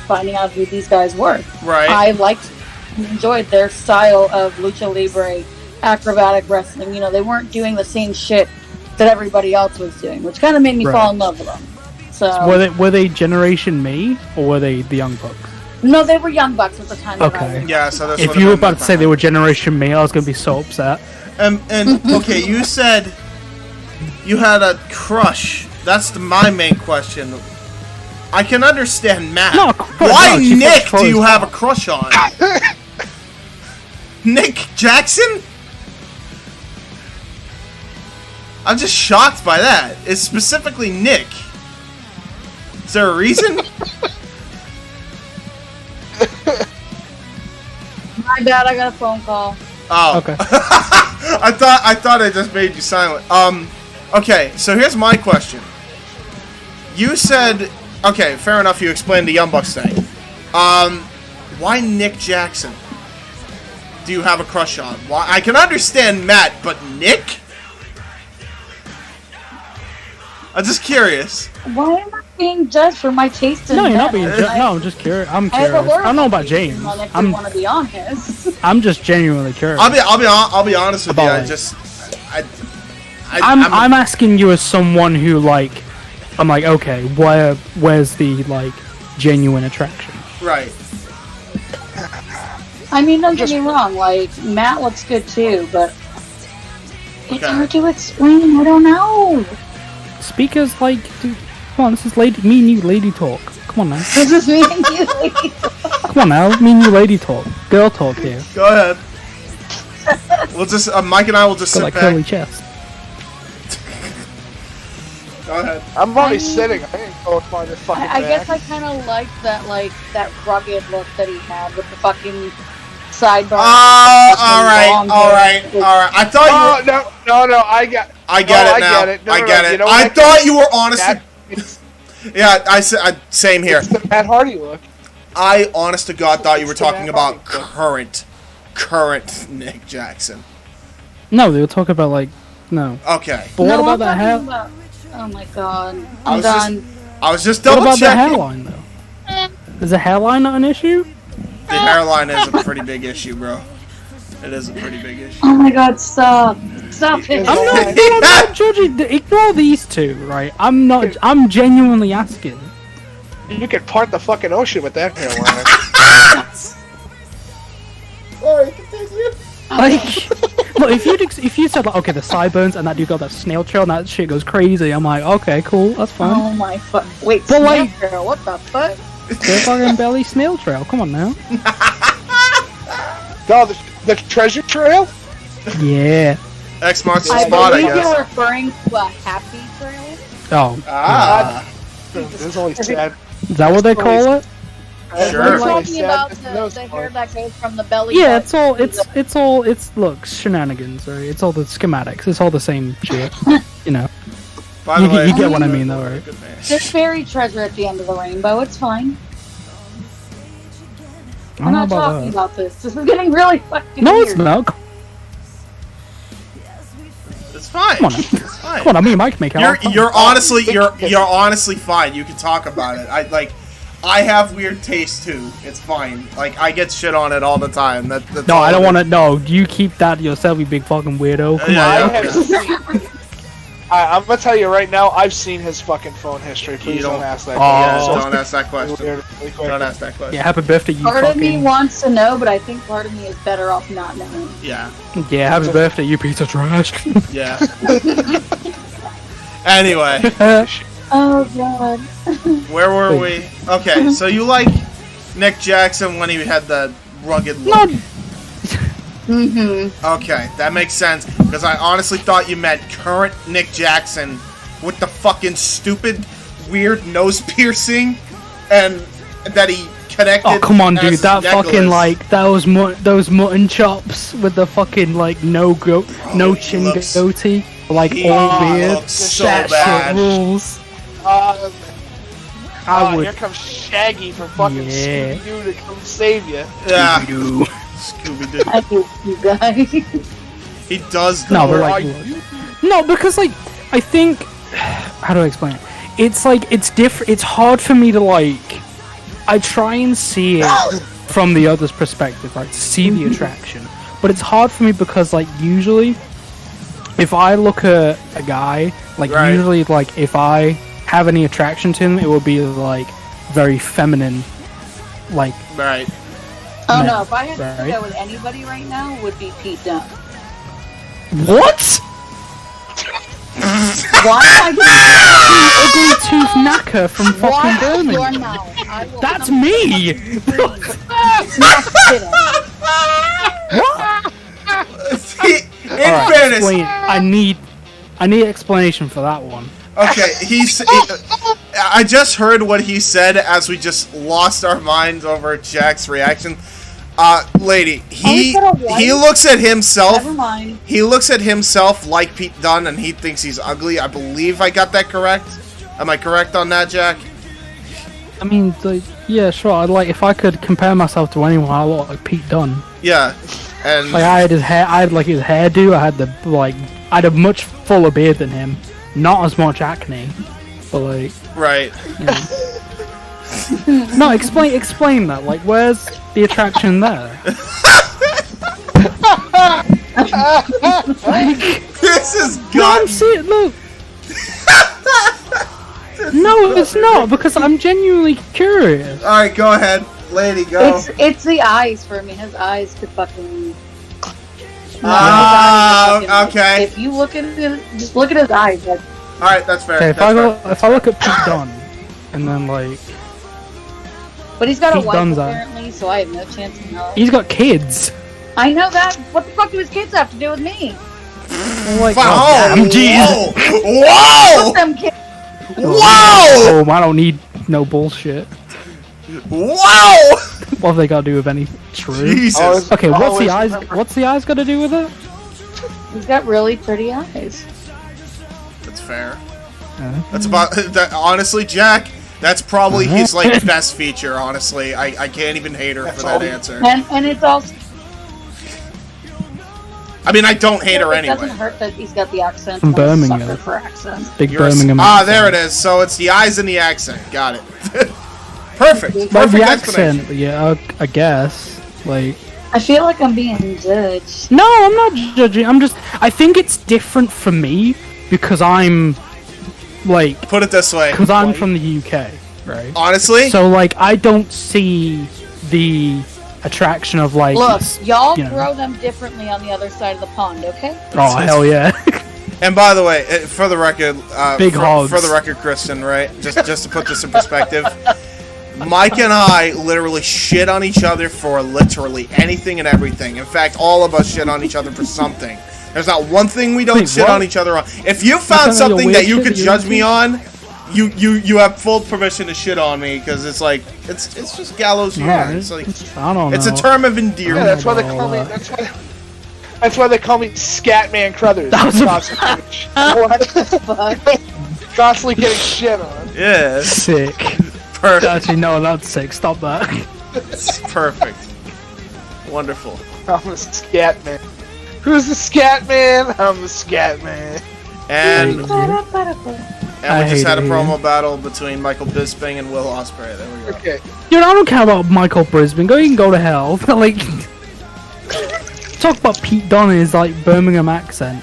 finding out who these guys were. Right. I liked and enjoyed their style of lucha libre, acrobatic wrestling. They weren't doing the same shit that everybody else was doing, which kind of made me Right. fall in love with them. So Were they Generation Me or were they the Young Bucks? no, they were Young Bucks at the time. that I Okay. was- Yeah. So that's If what you were I'm about to say they were Generation Me, I was gonna be so upset. And okay, you said you had a crush. That's my main question. I can understand Matt. No, crush, Why no, she said Nick do Troy's you have a hot. crush on? Nick Jackson? I'm just shocked by that. It's specifically Nick. Is there a reason? My bad, I got a phone call. Oh. Okay. I thought I just made you silent. Okay, so here's my question. You said, okay, fair enough, you explained the Young Bucks thing. Why Nick Jackson? Do you have a crush on? Why? I can understand Matt, but Nick? I'm just curious. Why am I being judged for my taste in No, you're men? not being judged. No, I'm just curious. I'm I have a curious. I don't know about horrible taste in James. men, if you want to be honest. I'm just genuinely curious. I'll be honest with you. About I it. just, I'm asking you as someone who like, I'm like, okay, where's the like genuine attraction? right. I mean, don't get me wrong, like, Matt looks good too, but it's Okay. hard to explain, I don't know. Speak as like, dude, come on, this is me and you lady talk. Come on now. This is me and you, lady. Come on now, me and you lady talk. Girl talk here. Go ahead. We'll just, Mike and I will just Got sit like back. curly chest. Go ahead. I'm already I mean- sitting. I ain't going to find this fucking I guess I back. kind of liked that, like, that rugged look that he had with the fucking sideburns. Oh, fucking alright. long hair. I thought you were... Oh, no, I get it I now. get it. You know I what? thought you were honest. It's Yeah, I said same here. the Matt Hardy look. I, honest to God, thought you were It's the talking Matt about Hardy current Nick Jackson. No, they were talking about like, no. Okay. But No, what I'm about that hair? talking about- Oh my god. I I'm was just- done. I was just What double about the checking. hairline though? Is the hairline not an issue? The hairline is a pretty big issue, bro. It is a pretty big issue. Oh my god, stop. Stop it. I'm not judging. Ignore these two, right? I'm not. I'm genuinely asking. You could part the fucking ocean with that hairline. Sorry, continue. Like, look, if you said like, okay, the sideburns and that dude got that snail trail and that shit goes crazy, I'm like, okay, cool, that's fine. Oh my fuck. Wait, But, like- snail trail, what the fuck? The fucking belly snail trail. Come on now. No, the treasure trail? Yeah. X marks the I spot, I believe you're guess. referring to a happy trail. Oh, Ah. There's only sad. is that what they call it? Sure. We're Like, talking about the hair that goes from the belly. Yeah, button. it's look shenanigans, right? It's all the schematics. It's all the same shit. You know. By the You way, get what I mean, though, right? Good man. There's fairy treasure at the end of the rainbow. It's fine. I We're don't know not about talking that. about this. This is getting really fucking No, weird. it's not. It's fine. Come on, It's fine. come on. I mean, Mike make out. You're honestly fine. You can talk about it. I have weird taste too. It's fine. Like I get shit on it all the time. That's No, all I don't it want is. to. No, you keep that to yourself, you big fucking weirdo. Come Yeah, I on. yeah. have seen. I'm gonna tell you right now. I've seen his fucking phone history. Please don't ask that. Yeah, Oh. don't ask that question. Weird, really quick. Don't ask that question. Yeah, happy birthday, you Part of me fucking. wants to know, but I think part of me is better off not knowing. Yeah. Yeah, happy birthday, you piece of trash. Yeah. Anyway, Oh god. where were we? Okay, so you like Nick Jackson when he had the rugged look. Mm-hmm. Okay, that makes sense, because I honestly thought you meant current Nick Jackson with the fucking stupid, weird nose piercing, and that he connected. Oh come on, as dude! his That fucking necklace. like those mutton chops with the fucking like no he chin looks- goatee, like he all beard. looks so That bad. shit rules. I Here would. comes Shaggy from fucking Yeah. Scooby-Doo to come save you. Yeah, Scooby-Doo. Scooby-Doo. I hate you guys. He does No, though. but like, no, because like, I think, how do I explain it? It's like, it's different, it's hard for me to like, I try and see it from the other's perspective, right, to see the attraction, but it's hard for me because like, usually, if I look at a guy, like, Right. usually, like, if I have any attraction to him, it will be like, very feminine, like, Right. Oh No. no, if I had to Right. do that with anybody right now, it would be Pete Dunne. what? Why am I Ugly tooth knacker from fucking Watch your Birmingham. mouth. I will That's come me! Not kidding. In Alright, fairness, explain. I need explanation for that one. okay, he's I just heard what he said as we just lost our minds over Jack's reaction. Lady, he looks at himself. Never mind. He looks at himself like Pete Dunne, and he thinks he's ugly. I believe I got that correct. Am I correct on that, Jack? I mean, yeah, sure. I'd like if I could compare myself to anyone, I look like Pete Dunne. Yeah, and Like I had his hair, I had like his hairdo. I had I had a much fuller beard than him. Not as much acne, but like. right. You know. No, explain that. Like, where's the attraction there? This is No, God. see it. Look. No, it's not because I'm genuinely curious. All right, go ahead, lady, go. It's the eyes for me. His eyes could fucking. Okay. If you look at him, just look at his eyes. Like, All right, that's fair. Okay, if That's I look at Pete Dunne, and then like but he's got a Pete wife Dunne's apparently, so I have no chance in hell. he's got kids. I know that. What the fuck do his kids have to do with me? I'm like, Oh, damn, jeez. Whoa! Fuck them kids. Whoa! Oh, I don't need no bullshit. Wow! What have they got to do with any true? Jesus. Okay, what's the Always eyes? remember. What's the eyes got to do with it? He's got really pretty eyes. That's fair. That's about that. Honestly, Jack, that's probably his like best feature. Honestly, I can't even hate her for that answer. And it's also. I mean, I don't hate her It doesn't anyway. hurt that he's got the accent. From I'm a Birmingham. sucker for accents. Big You're a- Birmingham. there it is. So it's the eyes and the accent. Got it. Perfect. Like Perfect the explanation. accent, yeah, I guess. Like, I feel like I'm being judged. no, I'm not judging. I think it's different for me because I'm, like, Put it this way. because I'm from the UK, right? Honestly, So, like, I don't see the attraction of, like, Look, y'all you know. grow them differently on the other side of the pond, okay? Oh, hell yeah. and by the way, for the record, Big hogs. For the record, Kristen, right? Just to put this in perspective, Mike and I literally shit on each other for literally anything and everything. In fact, all of us shit on each other for something. There's not one thing we don't Wait, shit what? on each other on. If you found That's not your something weird that you shit could that you're judge me into? on, you have full permission to shit on me because it's like it's just gallows humor. Alright. It's like I don't know. it's a term of Yeah, endearment. that's why they call me. That's why they call me Scatman Crothers. That was a- Constantly getting shit on. Yeah, Sick. perfect. Actually, no, that's sick. Stop that. Perfect. Wonderful. I'm the Scatman. Who's the Scatman? I'm the Scatman. And I we just hate had a it promo here. battle between Michael Bisping and Will Ospreay. There we go. Okay. Dude, I don't care about Michael Brisbane. You can go to hell. Like, talk about Pete Dunne and his like Birmingham accent.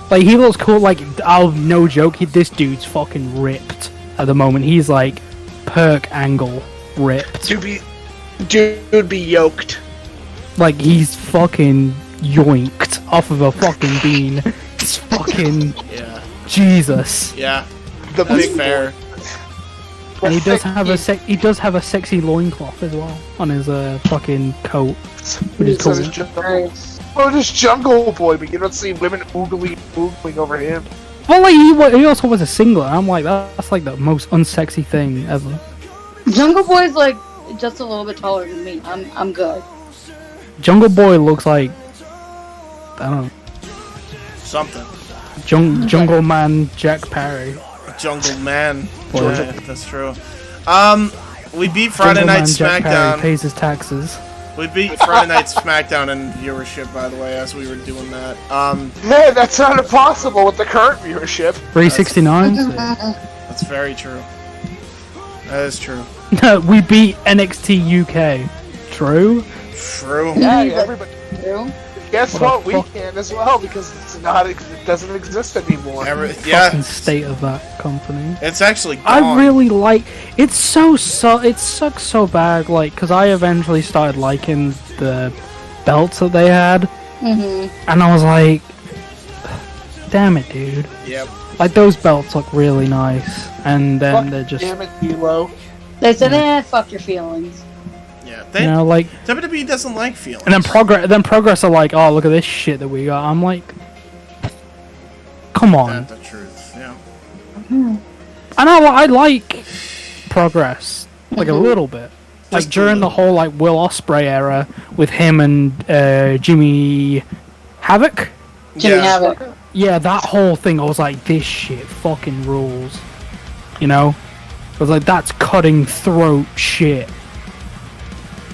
Like he looks cool. Like, I'll no joke. This dude's fucking ripped at the moment. He's like perk angle ripped. Dude be yoked. Like he's fucking yoinked off of a fucking bean. It's fucking Yeah. Jesus. Yeah. The That's big fair. And he does have a sexy loincloth as well on his fucking coat, which is cool. Oh, just Jungle Boy, but you don't see women oogling over him. Well, like he also was a singlet. I'm like that's like the most unsexy thing ever. Jungle Boy's like just a little bit taller than me. I'm good. Jungle Boy looks like I don't know, Something. Jungle Man Jack Perry. Jungle Man. Boy. Yeah, that's true. We beat Friday Jungle Night Man Jack Perry SmackDown. pays his taxes. We beat Friday Night SmackDown in viewership, by the way, as we were doing that. Hey, that's not impossible with the current viewership. 369. That's very true. That is true. We beat NXT UK. True. True. Yeah, everybody. True. Guess What what? the We fuck? can as well because it doesn't exist anymore. Yeah, Fucking state of that company. it's actually gone. I really like it it sucks so bad like because I eventually started liking the belts that they had and I was like damn it dude, Yep. like those belts look really nice and then Fuck, they're just damn it, Hilo. They said, fuck your feelings. Yeah. you know like WWE doesn't like feelings. and then progress are like oh look at this shit that we got. I'm like come on. That's the truth. Yeah. And I like progress, like a little bit. Like Just during the whole like Will Ospreay era with him and Jimmy Havoc. Jimmy Havoc. Yeah, that whole thing, I was like, this shit fucking rules. You know? I was like, that's cutting throat shit.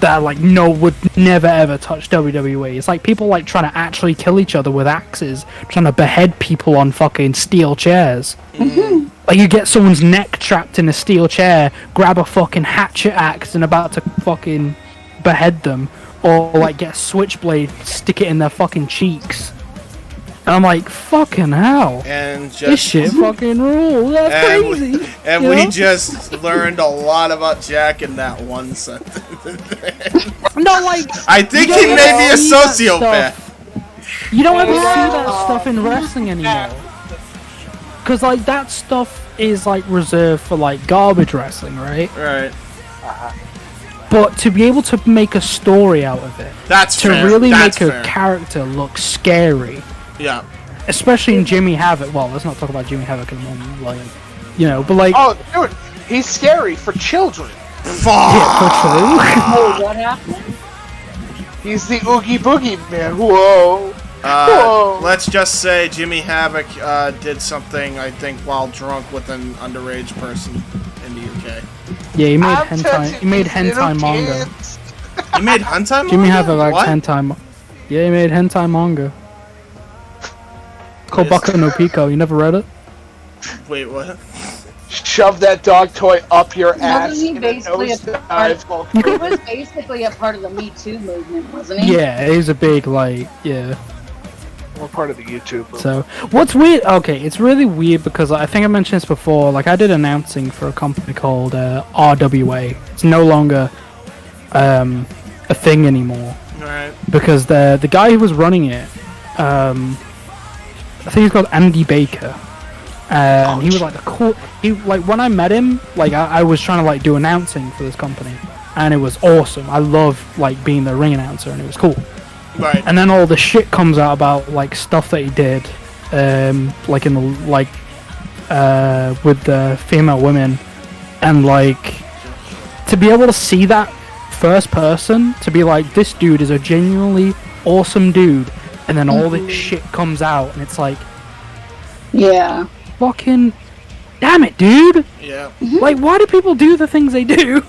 That like would never ever touch WWE. It's like people like trying to actually kill each other with axes, trying to behead people on fucking steel chairs. Like you get someone's neck trapped in a steel chair, grab a fucking hatchet axe and about to fucking behead them, or like get a switchblade, stick it in their fucking cheeks. And I'm like, fucking hell. And just, this shit fucking rules. That's crazy. And we just learned a lot about Jack in that one sentence. No, like... I think he may be a sociopath. You don't ever see that stuff in wrestling anymore. Because, like, that stuff is, like, reserved for, like, garbage wrestling, right? Right. But to be able to make a story out of it... That's to fair. really That's make fair. a character look scary... Yeah. Especially in Jimmy Havoc. Well, let's not talk about Jimmy Havoc anymore. Like, you know, but like... Oh, dude, he's scary for children. Fuck! Oh, what happened? He's the Oogie Boogie man. Whoa. Whoa. Let's just say Jimmy Havoc did something, I think, while drunk with an underage person in the UK. Yeah, he made I'm hentai. touching He made these hentai little manga. kids. He made hentai manga? Jimmy Havoc likes What? hentai. Yeah, he made hentai manga. Called Yes. Baku no Pico. You never read it? Wait, what? Shove that dog toy up your ass. Wasn't he in a basically a nosedive part? volcano. He was basically a part of the Me Too movement, wasn't he? Yeah, he's a big like yeah. We're part of the YouTube movement. So what's weird? Okay, it's really weird because I think I mentioned this before. Like I did announcing for a company called RWA. It's no longer a thing anymore Alright. because the guy who was running it, I think he's called Andy Baker. And he was like the cool. He like when I met him, like I was trying to like do announcing for this company, and it was awesome. I love like being the ring announcer, and it was cool. Right. And then all the shit comes out about like stuff that he did, like in the like with the female women, and like to be able to see that first person, to be like this dude is a genuinely awesome dude, and then all this shit comes out, and it's like Yeah. fucking damn it, dude! Yeah. Like, why do people do the things they do?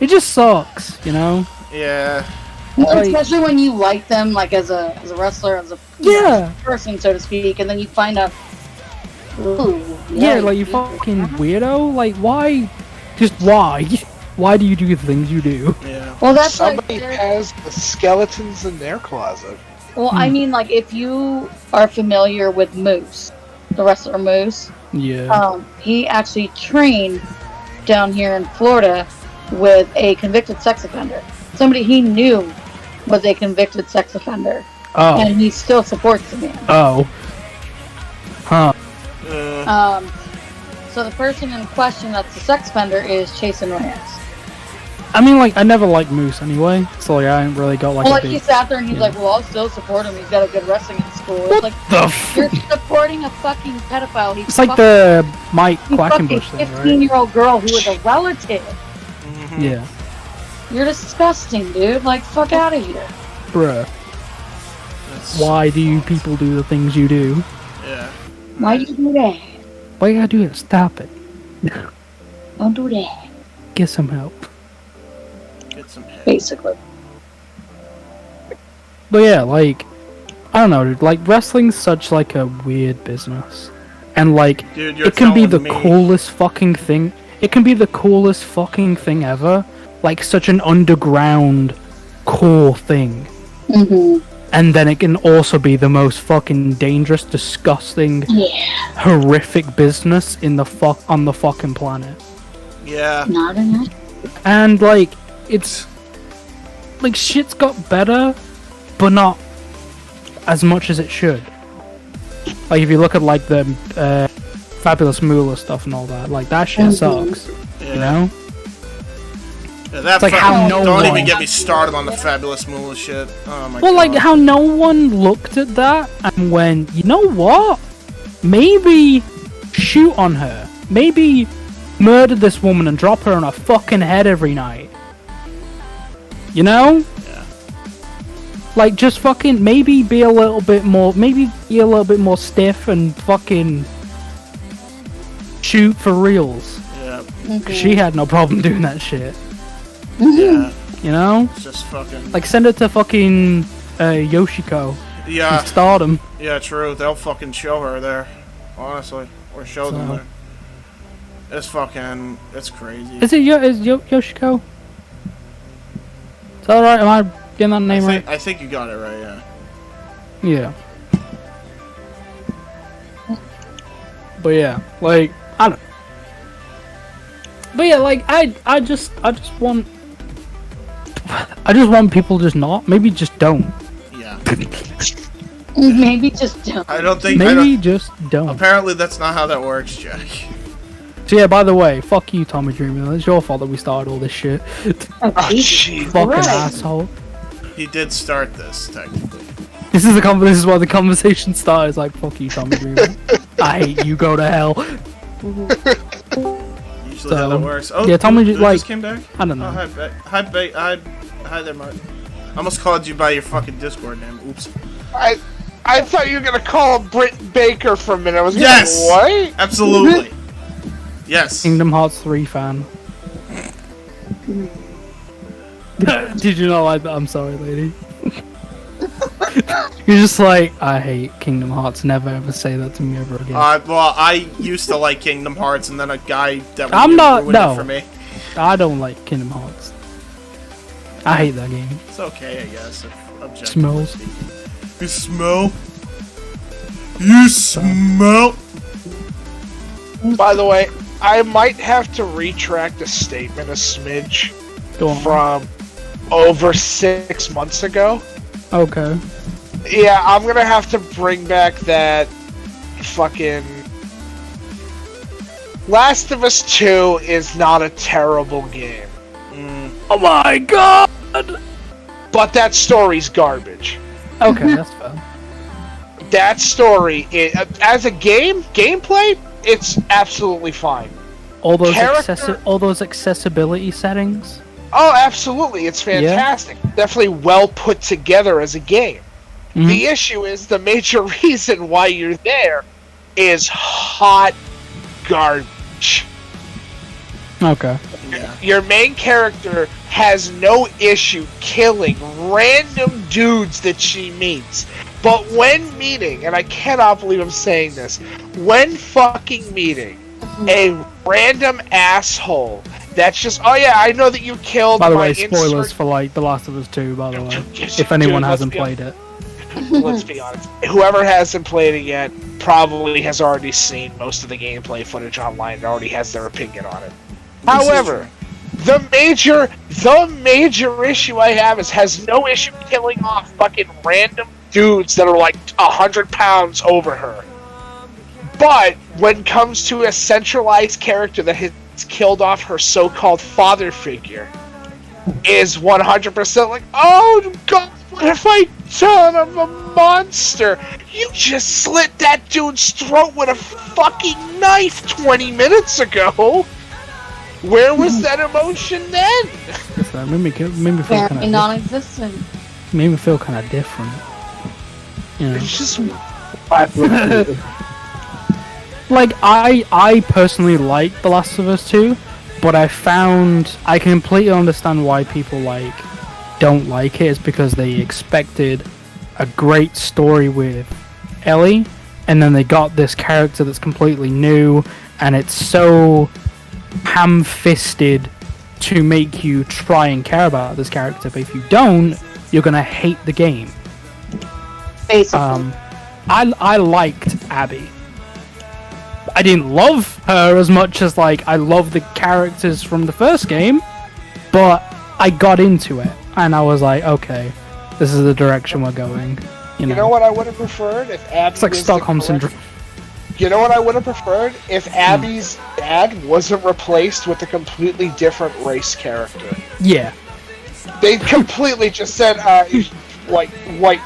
It just sucks, you know? Yeah. Like- Especially when you like them, like as a wrestler, as a Yeah. person, so to speak, and then you find out. Ooh, Yeah, like, you fucking weirdo. Like, why? Just why? Why do you do the things you do? Yeah. Well, that's Somebody like. has the skeletons in their closet. Well, I mean, like if you are familiar with Moose, the wrestler Moose, Yeah. he actually trained down here in Florida with a convicted sex offender. Somebody he knew was a convicted sex offender, Oh. and he still supports the man. Oh. Huh. So the person in question that's the sex offender is Chasen Reyes. I mean, like, I never liked Moose anyway, so like, I ain't really got like Well, a like big... he sat there and he's yeah. like, "Well, I'll still support him. He's got a good wrestling in school." It's What like the f- you're supporting a fucking pedophile. He's It's like fucking, the Mike he fucked a Quackenbush thing, right? 15-year-old girl who was a relative. Yeah. You're disgusting, dude. Like, fuck out of here. Bruh. That's, Why do you people do the things you do? Yeah. Why you do that? Why you gotta do it? Stop it. Don't do that. Get some help. Get some head. Basically. But yeah, like, I don't know, dude. Like, wrestling's such like a weird business, and like, Dude, you're it can be the telling me. coolest fucking thing. It can be the coolest fucking thing ever. Like, such an underground, cool thing. Mm-hmm. And then it can also be the most fucking dangerous, disgusting, Yeah. horrific business in the on the fucking planet. Yeah. Not enough. And like, it's like shit's got better, but not as much as it should. Like if you look at like the Fabulous Moolah stuff and all that, like that shit sucks. Yeah. You know? Yeah, that It's like how no don't one- even get me started on the Fabulous Moolah shit. Oh my god. Well, like how no one looked at that and went, you know what? Maybe shoot on her. Maybe murder this woman and drop her on her fucking head every night. You know? Yeah. Like, just fucking maybe be a little bit more stiff and fucking shoot for reals. Yeah. She had no problem doing that shit. Yeah. You know? It's just fucking... Like, send it to fucking Yoshiko. Yeah. And Stardom. Yeah, true. They'll fucking show her there. Honestly. Or show them there. It's fucking... It's crazy. Is Yoshiko? Is that right? Am I getting that name right? I think you got it right, yeah. Yeah. But yeah, like, I don't... But yeah, like, I just want people to just not. Maybe just don't. Yeah. Maybe just don't. I don't think... just don't. Apparently that's not how that works, Jack. So yeah, by the way, fuck you, Tommy Dreamer. It's your fault that we started all this shit. Oh, Jesus. Fucking Right. asshole. He did start this, technically. This is why the conversation started. It's like, fuck you, Tommy Dreamer. I hate you, go to hell. Usually how that works. Oh, yeah, Tommy just like, came back? I don't know. Oh, hi there, Mark. I almost called you by your fucking Discord name. Oops. I thought you were gonna call Britt Baker for a minute. I was gonna Yes! what? Absolutely. Yes. Kingdom Hearts 3 fan. Did you not like that? I'm sorry, lady. You're just like, I hate Kingdom Hearts. Never ever say that to me ever again. Well, I used to like Kingdom Hearts, and then a guy that I'm not. ruined No, it for me. I don't like Kingdom Hearts. I hate that game. It's okay, I guess. Objectively Smells. speaking. You smell. You smell. By the way, I might have to retract a statement a smidge Go on. from over 6 months ago. Okay. Yeah, I'm gonna have to bring back that fucking... Last of Us 2 is not a terrible game. Oh my god! But that story's garbage. Okay, that's fair. That story, as a gameplay, it's absolutely fine. All those Character- all those accessibility settings. Oh, absolutely, it's fantastic. Definitely well put together as a game. Mhm. The issue is the major reason why you're there is hot garbage. Okay. Your main character has no issue killing random dudes that she meets. But when meeting, and I cannot believe I'm saying this, when fucking meeting a random asshole that's just, oh yeah, I know that you killed By the my way, spoilers for like The Last of Us 2, by the way. If anyone hasn't played it. Let's be honest. Whoever hasn't played it yet probably has already seen most of the gameplay footage online and already has their opinion on it. However, the major issue I have is has no issue killing off fucking random dudes that are like 100 pounds over her. But when it comes to a centralized character that has killed off her so-called father figure, is 100% like, oh god, what have I done? I'm a monster. You just slit that dude's throat with a fucking knife 20 minutes ago. Where was that emotion then? That made me feel Very kind of non-existent. made me feel kind of different. You know. It's just Like, I personally like The Last of Us 2, but I completely understand why people, like, don't like it. It's because they expected a great story with Ellie, and then they got this character that's completely new, and it's so ham-fisted to make you try and care about this character, but if you don't, you're gonna hate the game. Basically. I liked Abby. I didn't love her as much as, like, I love the characters from the first game, but I got into it, and I was like, okay, this is the direction we're going. You know what I would have preferred if Abby it's like was the Stockholm correct- Syndrome. You know what I would have preferred? If Abby's dad wasn't replaced with a completely different race character. Yeah. They completely just said, white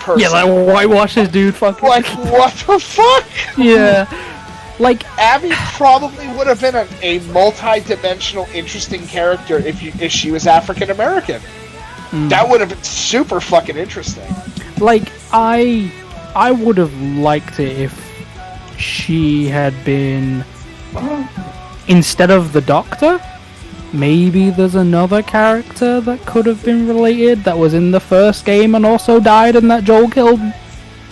person. Yeah, like, whitewash this dude, fucking. Like, what the fuck? Yeah. Like, Abby probably would have been a multi-dimensional, interesting character if she was African American. That would have been super fucking interesting. like I would have liked it if she had been instead of the Doctor. Maybe there's another character that could have been related that was in the first game and also died, and that Joel killed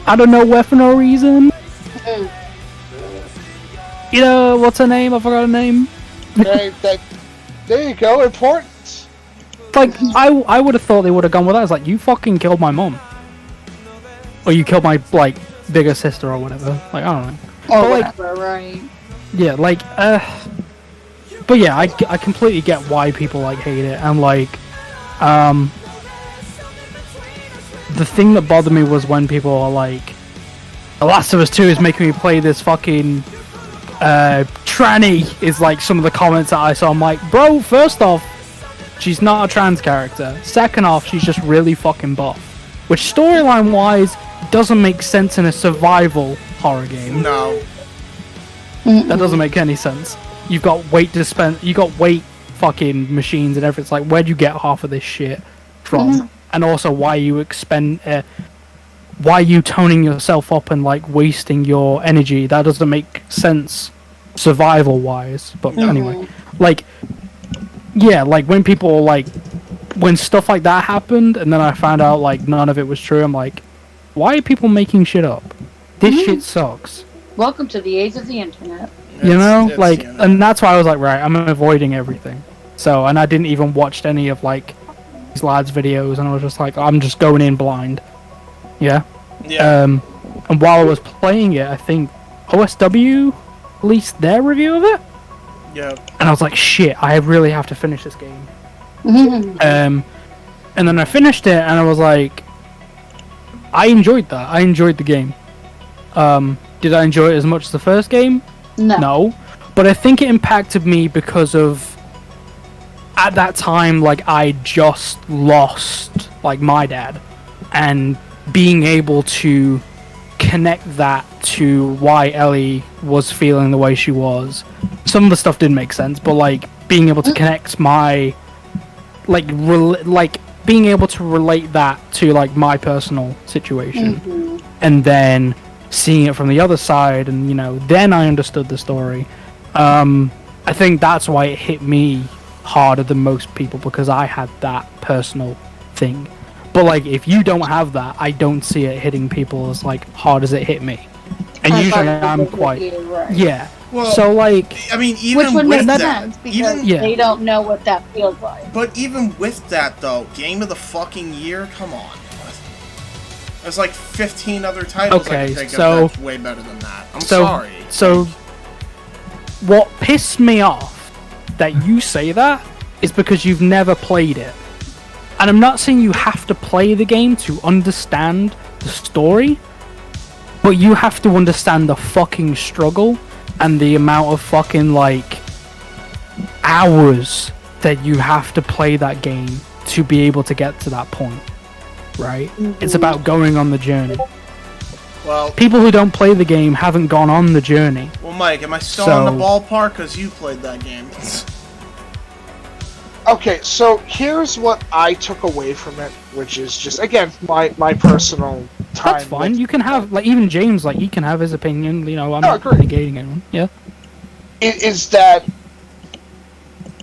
out of nowhere for no reason. You know, what's her name? I forgot her name. There you go, importance. Like, I would have thought they would have gone with that. It's like, you fucking killed my mom. Or you killed my, like, bigger sister or whatever. Like, I don't know. Or But, like, whatever, right? yeah, like, but yeah, I completely get why people, like, hate it. And, like, the thing that bothered me was when people are like, The Last of Us 2 is making me play this fucking tranny, is like some of the comments that I saw. I'm like, bro, first off, she's not a trans character. Second off, she's just really fucking buff. Which storyline wise doesn't make sense in a survival horror game. No. That doesn't make any sense. You've got weight fucking machines and everything. It's like, where'd you get half of this shit from? And also, why are you toning yourself up and like wasting your energy? That doesn't make sense survival wise. But anyway, like, yeah, like when people when stuff like that happened, and then I found out like none of it was true. I'm like, why are people making shit up? This shit sucks. Welcome to the age of the internet. You know, like, and that's why I was like, right, I'm avoiding everything. So, and I didn't even watch any of like these lads' videos, and I was just like, I'm just going in blind. Yeah. Yeah. And while I was playing it, I think OSW released their review of it. Yeah. And I was like, shit, I really have to finish this game. And then I finished it, and I was like, I enjoyed that. I enjoyed the game. Did I enjoy it as much as the first game? No. But I think it impacted me because of, at that time, like, I just lost, like, my dad. And being able to connect that to why Ellie was feeling the way she was. Some of the stuff didn't make sense, but, like, being able to connect my, being able to relate that to, like, my personal situation. And then seeing it from the other side, and, you know, then I understood the story. I think that's why it hit me harder than most people, because I had that personal thing. But, like, if you don't have that, I don't see it hitting people as, like, hard as it hit me. And usually I'm quite... Yeah. Well, so, like... I mean, even which would with make that... sense, because they don't know what that feels like. But even with that, though, Game of the fucking Year? Come on. There's like 15 other titles I can think of that's way better than that. I'm sorry. So, what pissed me off that you say that is because you've never played it. And I'm not saying you have to play the game to understand the story, but you have to understand the fucking struggle and the amount of fucking, like, hours that you have to play that game to be able to get to that point. Right? It's about going on the journey. Well, people who don't play the game haven't gone on the journey. Well, Mike, am I still in the ballpark? Because you played that game. Okay, so here's what I took away from it, which is just, again, my personal time. That's fine. You can have, like, even James, like, he can have his opinion. You know, I'm not negating anyone. Yeah. It is that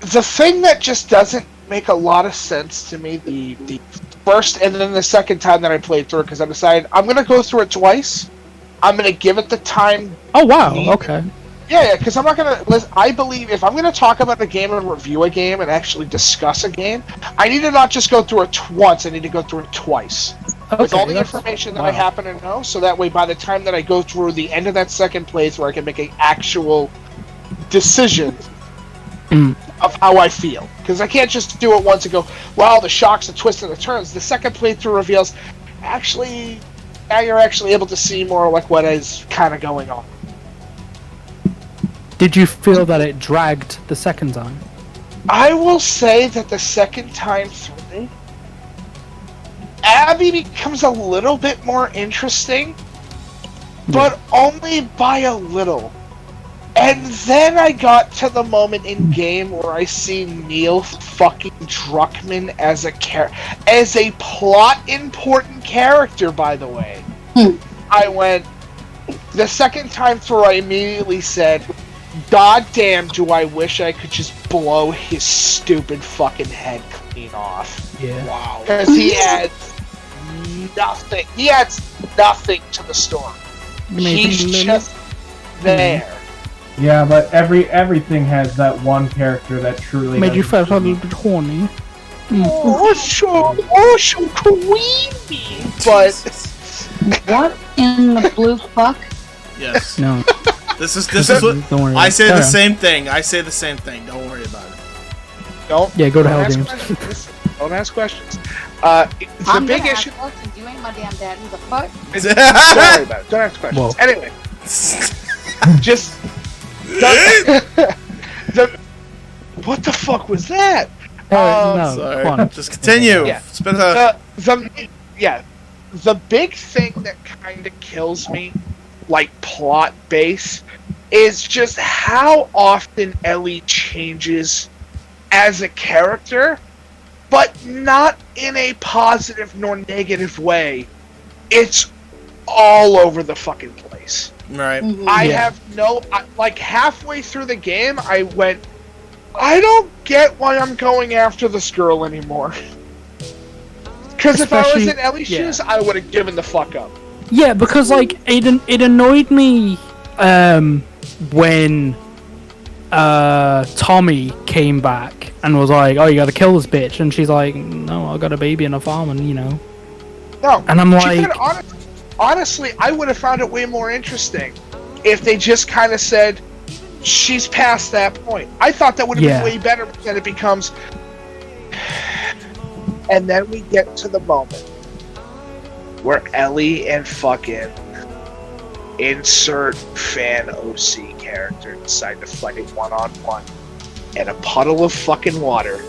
the thing that just doesn't make a lot of sense to me, the first and then the second time that I played through it, because I decided I'm going to go through it twice. I'm going to give it the time. Oh, wow. Okay. Yeah, because I'm not going to... I believe if I'm going to talk about a game and review a game and actually discuss a game, I need to not just go through it once, I need to go through it twice. Okay, with all the information that I happen to know, so that way by the time that I go through the end of that second playthrough, I can make an actual decision of how I feel. Because I can't just do it once and go, wow, the shocks, the twists, and the turns. The second playthrough reveals, actually, now you're actually able to see more like what is kind of going on. Did you feel that it dragged the second time? I will say that the second time through, Abby becomes a little bit more interesting, but only by a little. And then I got to the moment in game where I see Neil fucking Druckmann as a plot important character, by the way. I went, the second time through I immediately said, God damn, do I wish I could just blow his stupid fucking head clean off. Yeah. Wow. Because he adds nothing. He adds nothing to the story. He's just there. Yeah, but everything has that one character that truly Made you has- feel a little bit horny. Oh, so creepy. But What in the blue fuck? Yes. No. This is what Don't worry. I say. Carry The on. same thing. I say the same thing. Don't worry about it. Yeah, go to hell, ask James. questions. Don't ask questions. The I'm big gonna issue. ask questions. You ain't my damn daddy. The fuck? Don't worry about it. Don't ask questions. Whoa. Anyway, just what the fuck was that? No, Sorry. come on. Just continue. Yeah. It's been a The big thing that kind of kills me, like plot base, is just how often Ellie changes as a character, but not in a positive nor negative way. It's all over the fucking place. right. I have like halfway through the game, I went, I don't get why I'm going after this girl anymore. Because if I was Especially- in Ellie's yeah. shoes, I would have given the fuck up. Yeah, because like it annoyed me when Tommy came back and was like, "Oh, you gotta kill this bitch," and she's like, "No, I got a baby and a farm, and you know." No, And I'm she like- could've honestly, I would have found it way more interesting if they just kind of said, she's past that point. I thought that would have Yeah. been way better, but then it becomes... And then we get to the moment where Ellie and fucking insert fan OC character decide to fight one-on-one in a puddle of fucking water.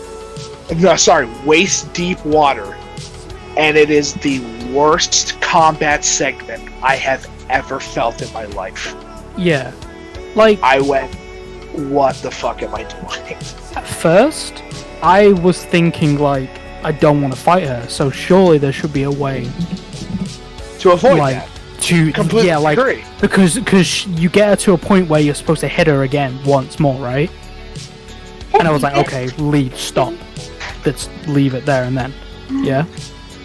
No, sorry, waist-deep water. And it is the worst combat segment I have ever felt in my life. Yeah, like I went, what the fuck am I doing? at first, I was thinking like, I don't want to fight her, so surely there should be a way, To avoid like, that. to Completely yeah, like agree. because you get her to a point where you're supposed to hit her again once more, right? And I was like, okay, stop. Let's leave it there and then. Yeah.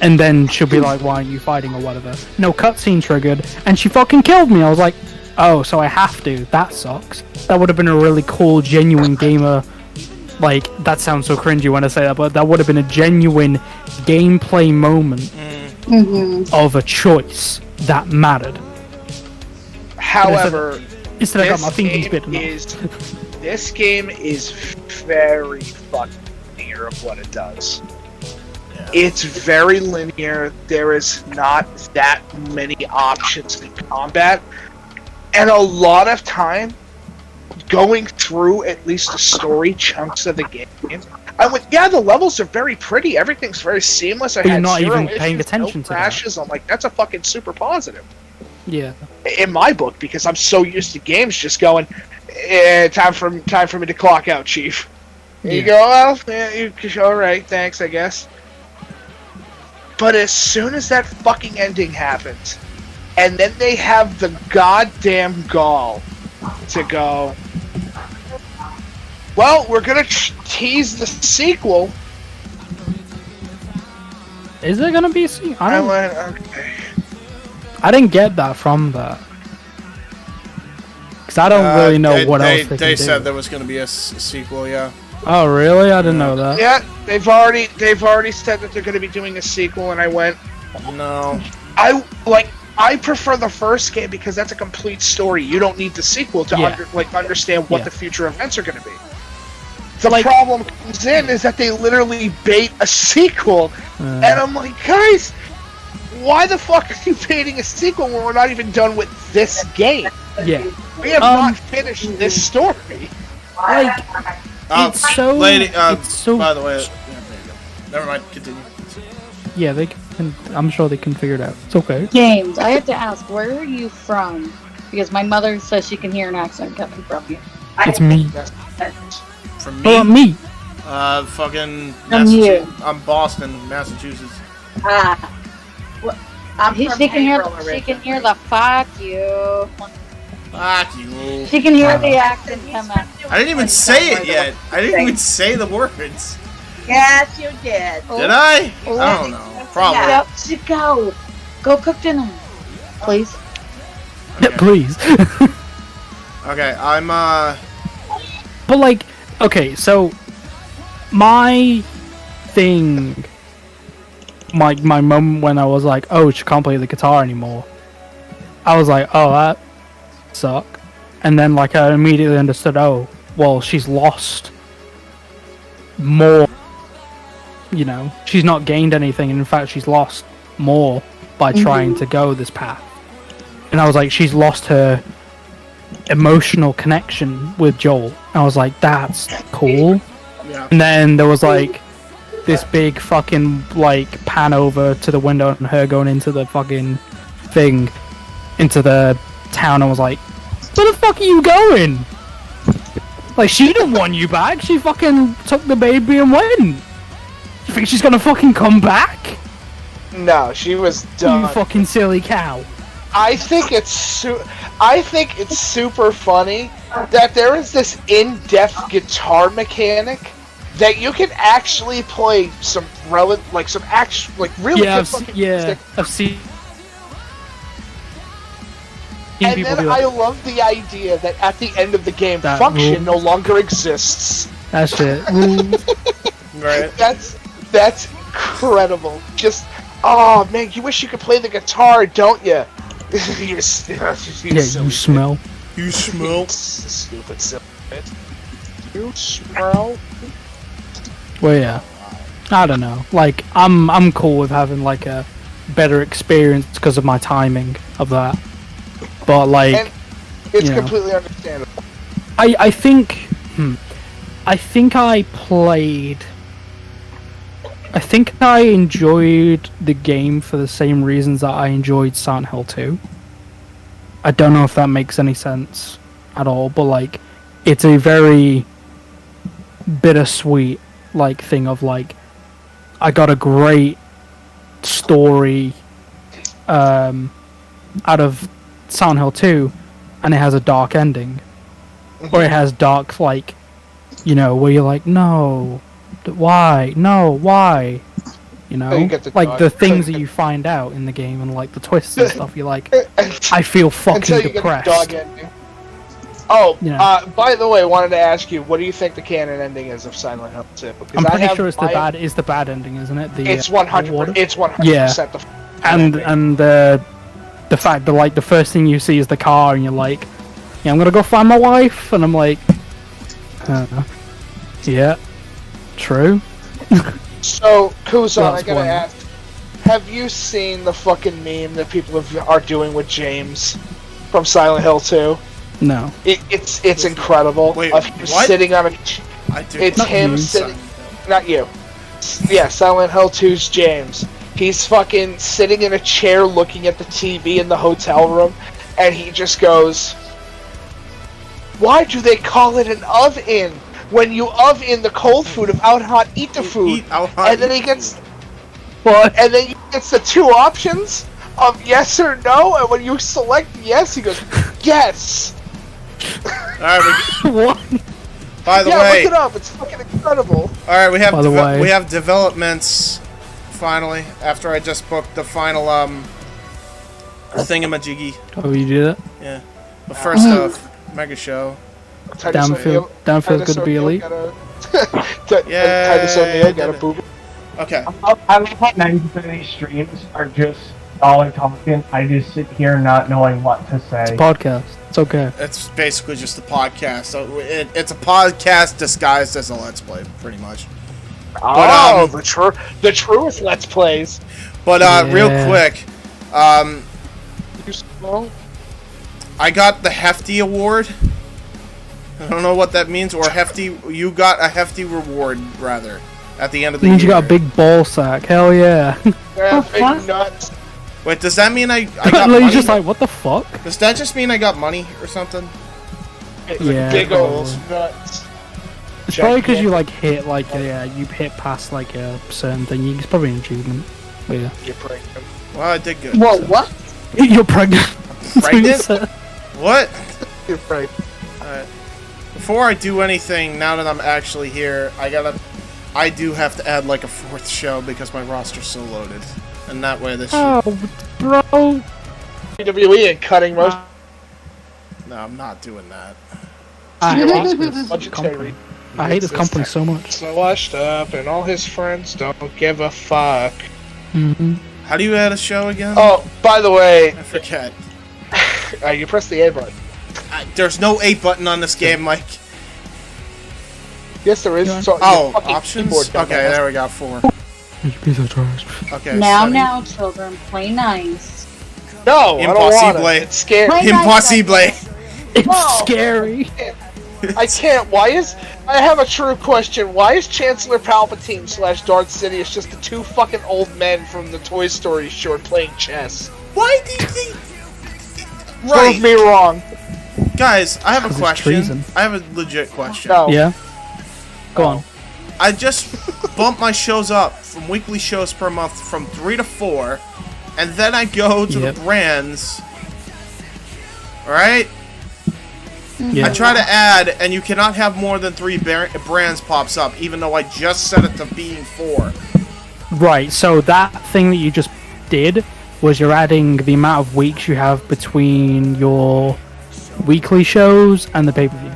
And then she'll be like, why aren't you fighting or whatever. No, cutscene triggered, and she fucking killed me. I was like, oh, so I have to. That sucks. That would have been a really cool, genuine gamer. Like, that sounds so cringy when I say that, but that would have been a genuine gameplay moment of a choice that mattered. However, Instead I got my fingers bitten off. this game is very fucking linear of what it does. It's very linear. There is not that many options in combat. And a lot of time, going through at least the story chunks of the game, I went, yeah, the levels are very pretty. Everything's very seamless. I But you're had not zero even paying issues, attention no to that. crashes. I'm like, that's a fucking super positive. Yeah. In my book, because I'm so used to games just going, time for me to clock out, Chief. And you go, well, all right, thanks, I guess. But as soon as that fucking ending happens, and then they have the goddamn gall to go, well, we're gonna tease the sequel. Is there gonna be a sequel? I went, okay. I didn't get that from that. Because I don't really know what else they They can said do. there was going to be a sequel, yeah. Oh, really? I didn't know that. Yeah, they've already said that they're gonna be doing a sequel, and I went, No. I prefer the first game because that's a complete story. You don't need the sequel to Yeah. understand what Yeah. the future events are going to be. The Like- problem comes in is that they literally bait a sequel, and I'm like, guys, why the fuck are you baiting a sequel when we're not even done with this game? Yeah. We have not finished this story. Like, it's so... Lady, it's so... by the way, yeah, there you go. Never mind, continue. Yeah, they can... I'm sure they can figure it out. It's okay. James, I have to ask, where are you from? because my mother says she can hear an accent coming from you. It's me. From What about me? me? Fucking From you. Massachusetts. I'm Boston, Massachusetts. I'm She from can hear. Haverhill She can originally. hear the fuck you. Fuck you. She can hear the accent come out. I didn't even say it yet. I didn't even say the words. Yes, you did. Did I? I don't know. Probably. Yeah. Go cook dinner, please. Okay. Please. Okay, I'm But like, okay, so my thing, my moment when I was like, oh, she can't play the guitar anymore. I was like, oh, that suck. And then like I immediately understood, oh, well, she's lost more. You know, she's not gained anything, and in fact, she's lost more by trying to go this path. And I was like, she's lost her emotional connection with Joel. And I was like, that's cool. yeah. And then there was like this big fucking like pan over to the window and her going into the fucking thing, into the town. I was like, where the fuck are you going? Like, she didn't want you back. She fucking took the baby and went. You think she's gonna fucking come back? No, she was You done. fucking silly cow. I think it's super funny that there is this in-depth guitar mechanic that you can actually play some really Yeah, good fucking music. I've seen. And people then do I that. love the idea that at the end of the game, That function rules. no longer exists. That shit. Right. That's incredible. Just, oh man, you wish you could play the guitar, don't you? you Yeah, silly you smell. You smell. stupid silly bitch. You smell. Well, yeah. I don't know. Like, I'm cool with having like a better experience because of my timing of that. But like, And it's you know. completely understandable. I think I played. I think I enjoyed the game for the same reasons that I enjoyed Silent Hill 2. I don't know if that makes any sense at all, but like, it's a very bittersweet like thing of like, I got a great story out of Silent Hill 2, and it has a dark ending, or it has dark like, you know, where you're like, no. Why? No, why? You know? you get the Like dog. the things that you find out in the game and like the twists and stuff, you're like, I feel fucking Until you depressed. get the dog ending. Oh, Yeah. By the way, I wanted to ask you, what do you think the canon ending is of Silent Hill 2? Because I'm I pretty have sure it's the my- bad ending, isn't it? The, It's water? 100%. It's 100% Yeah. the And the fact that like the first thing you see is the car and you're like, yeah, I'm gonna go find my wife, and I'm like, yeah, true. So, Kuzon, That's I gotta one. ask, have you seen the fucking meme that people are doing with James from Silent Hill 2? No. It's incredible. Wait, Of him what? sitting on a... I do. It's Not him you. sitting... Not you. Yeah, Silent Hill 2's James. He's fucking sitting in a chair looking at the TV in the hotel room, and he just goes, why do they call it an oven? When you oven the cold food of out hot eat the food. Eat out hot, And then eat he the gets... What? And then he gets the two options of yes or no, and when you select yes, he goes, yes! Alright, What? by the Yeah, way, look it up, it's fucking incredible. alright, we have By the way. we have developments finally after I just booked the final thingamajiggy. Oh, you did it? Yeah. But first off, mega show. Downfield good to be elite. Yeah, Titus O'Neil got a did it. boob. Okay. I love how 90% of these streams are just dollar talking. I just sit here not knowing what to say. It's a podcast. It's okay. It's basically just a podcast. So it's a podcast disguised as a let's play, pretty much. Oh, the truest Let's Plays. But real Yeah. quick, You smell? I got the Hefty Award. I don't know what that means, or hefty. You got a hefty reward, rather, at the end of the Means you year. got a big ball sack. Hell yeah. Yeah, Oh, big fuck. nuts. Wait, does that mean I got You're money? just like, what the fuck? Does that just mean I got money or something? Yeah. Big old nuts. It's probably because you like hit like you hit past like a certain thing. It's probably an achievement. But yeah. You're pregnant. Well, I did good. Whoa, so. what? You're pregnant. Pregnant? What? You're pregnant. Alright. Before I do anything, now that I'm actually here, I do have to add like a 4th show because my roster's so loaded. And that way this Oh, bro. WWE and cutting most No, I'm not doing that. I hate this budgetary. company. I hate this company so much. So washed up, and all his friends don't give a fuck. Mm-hmm. How do you add a show again? Oh, by the way, I forget. you press the A button. There's no A button on this game, Mike. Yes, there is. So, Oh, your fucking options? keyboard does Okay, that. there we go, 4. You piece of trash. Okay, Now, 7. now, children, play nice. No, I don't want Impossible. it. It's scary. Play nice, Impossible. It's Whoa. scary. I can't. I have a true question. Why is Chancellor Palpatine / Darth Sidious just the 2 fucking old men from the Toy Story short playing chess? Why do you think... Prove me wrong. Guys, I have a 'Cause it's question. treason. I have a legit question. No. Yeah. Go on. I just bumped my shows up from weekly shows per month from 3 to 4, and then I go to Yep. the brands. Alright? Yeah. I try to add, and you cannot have more than 3 brands pops up, even though I just set it to being 4. Right. So that thing that you just did was you're adding the amount of weeks you have between your weekly shows and the pay-per-view.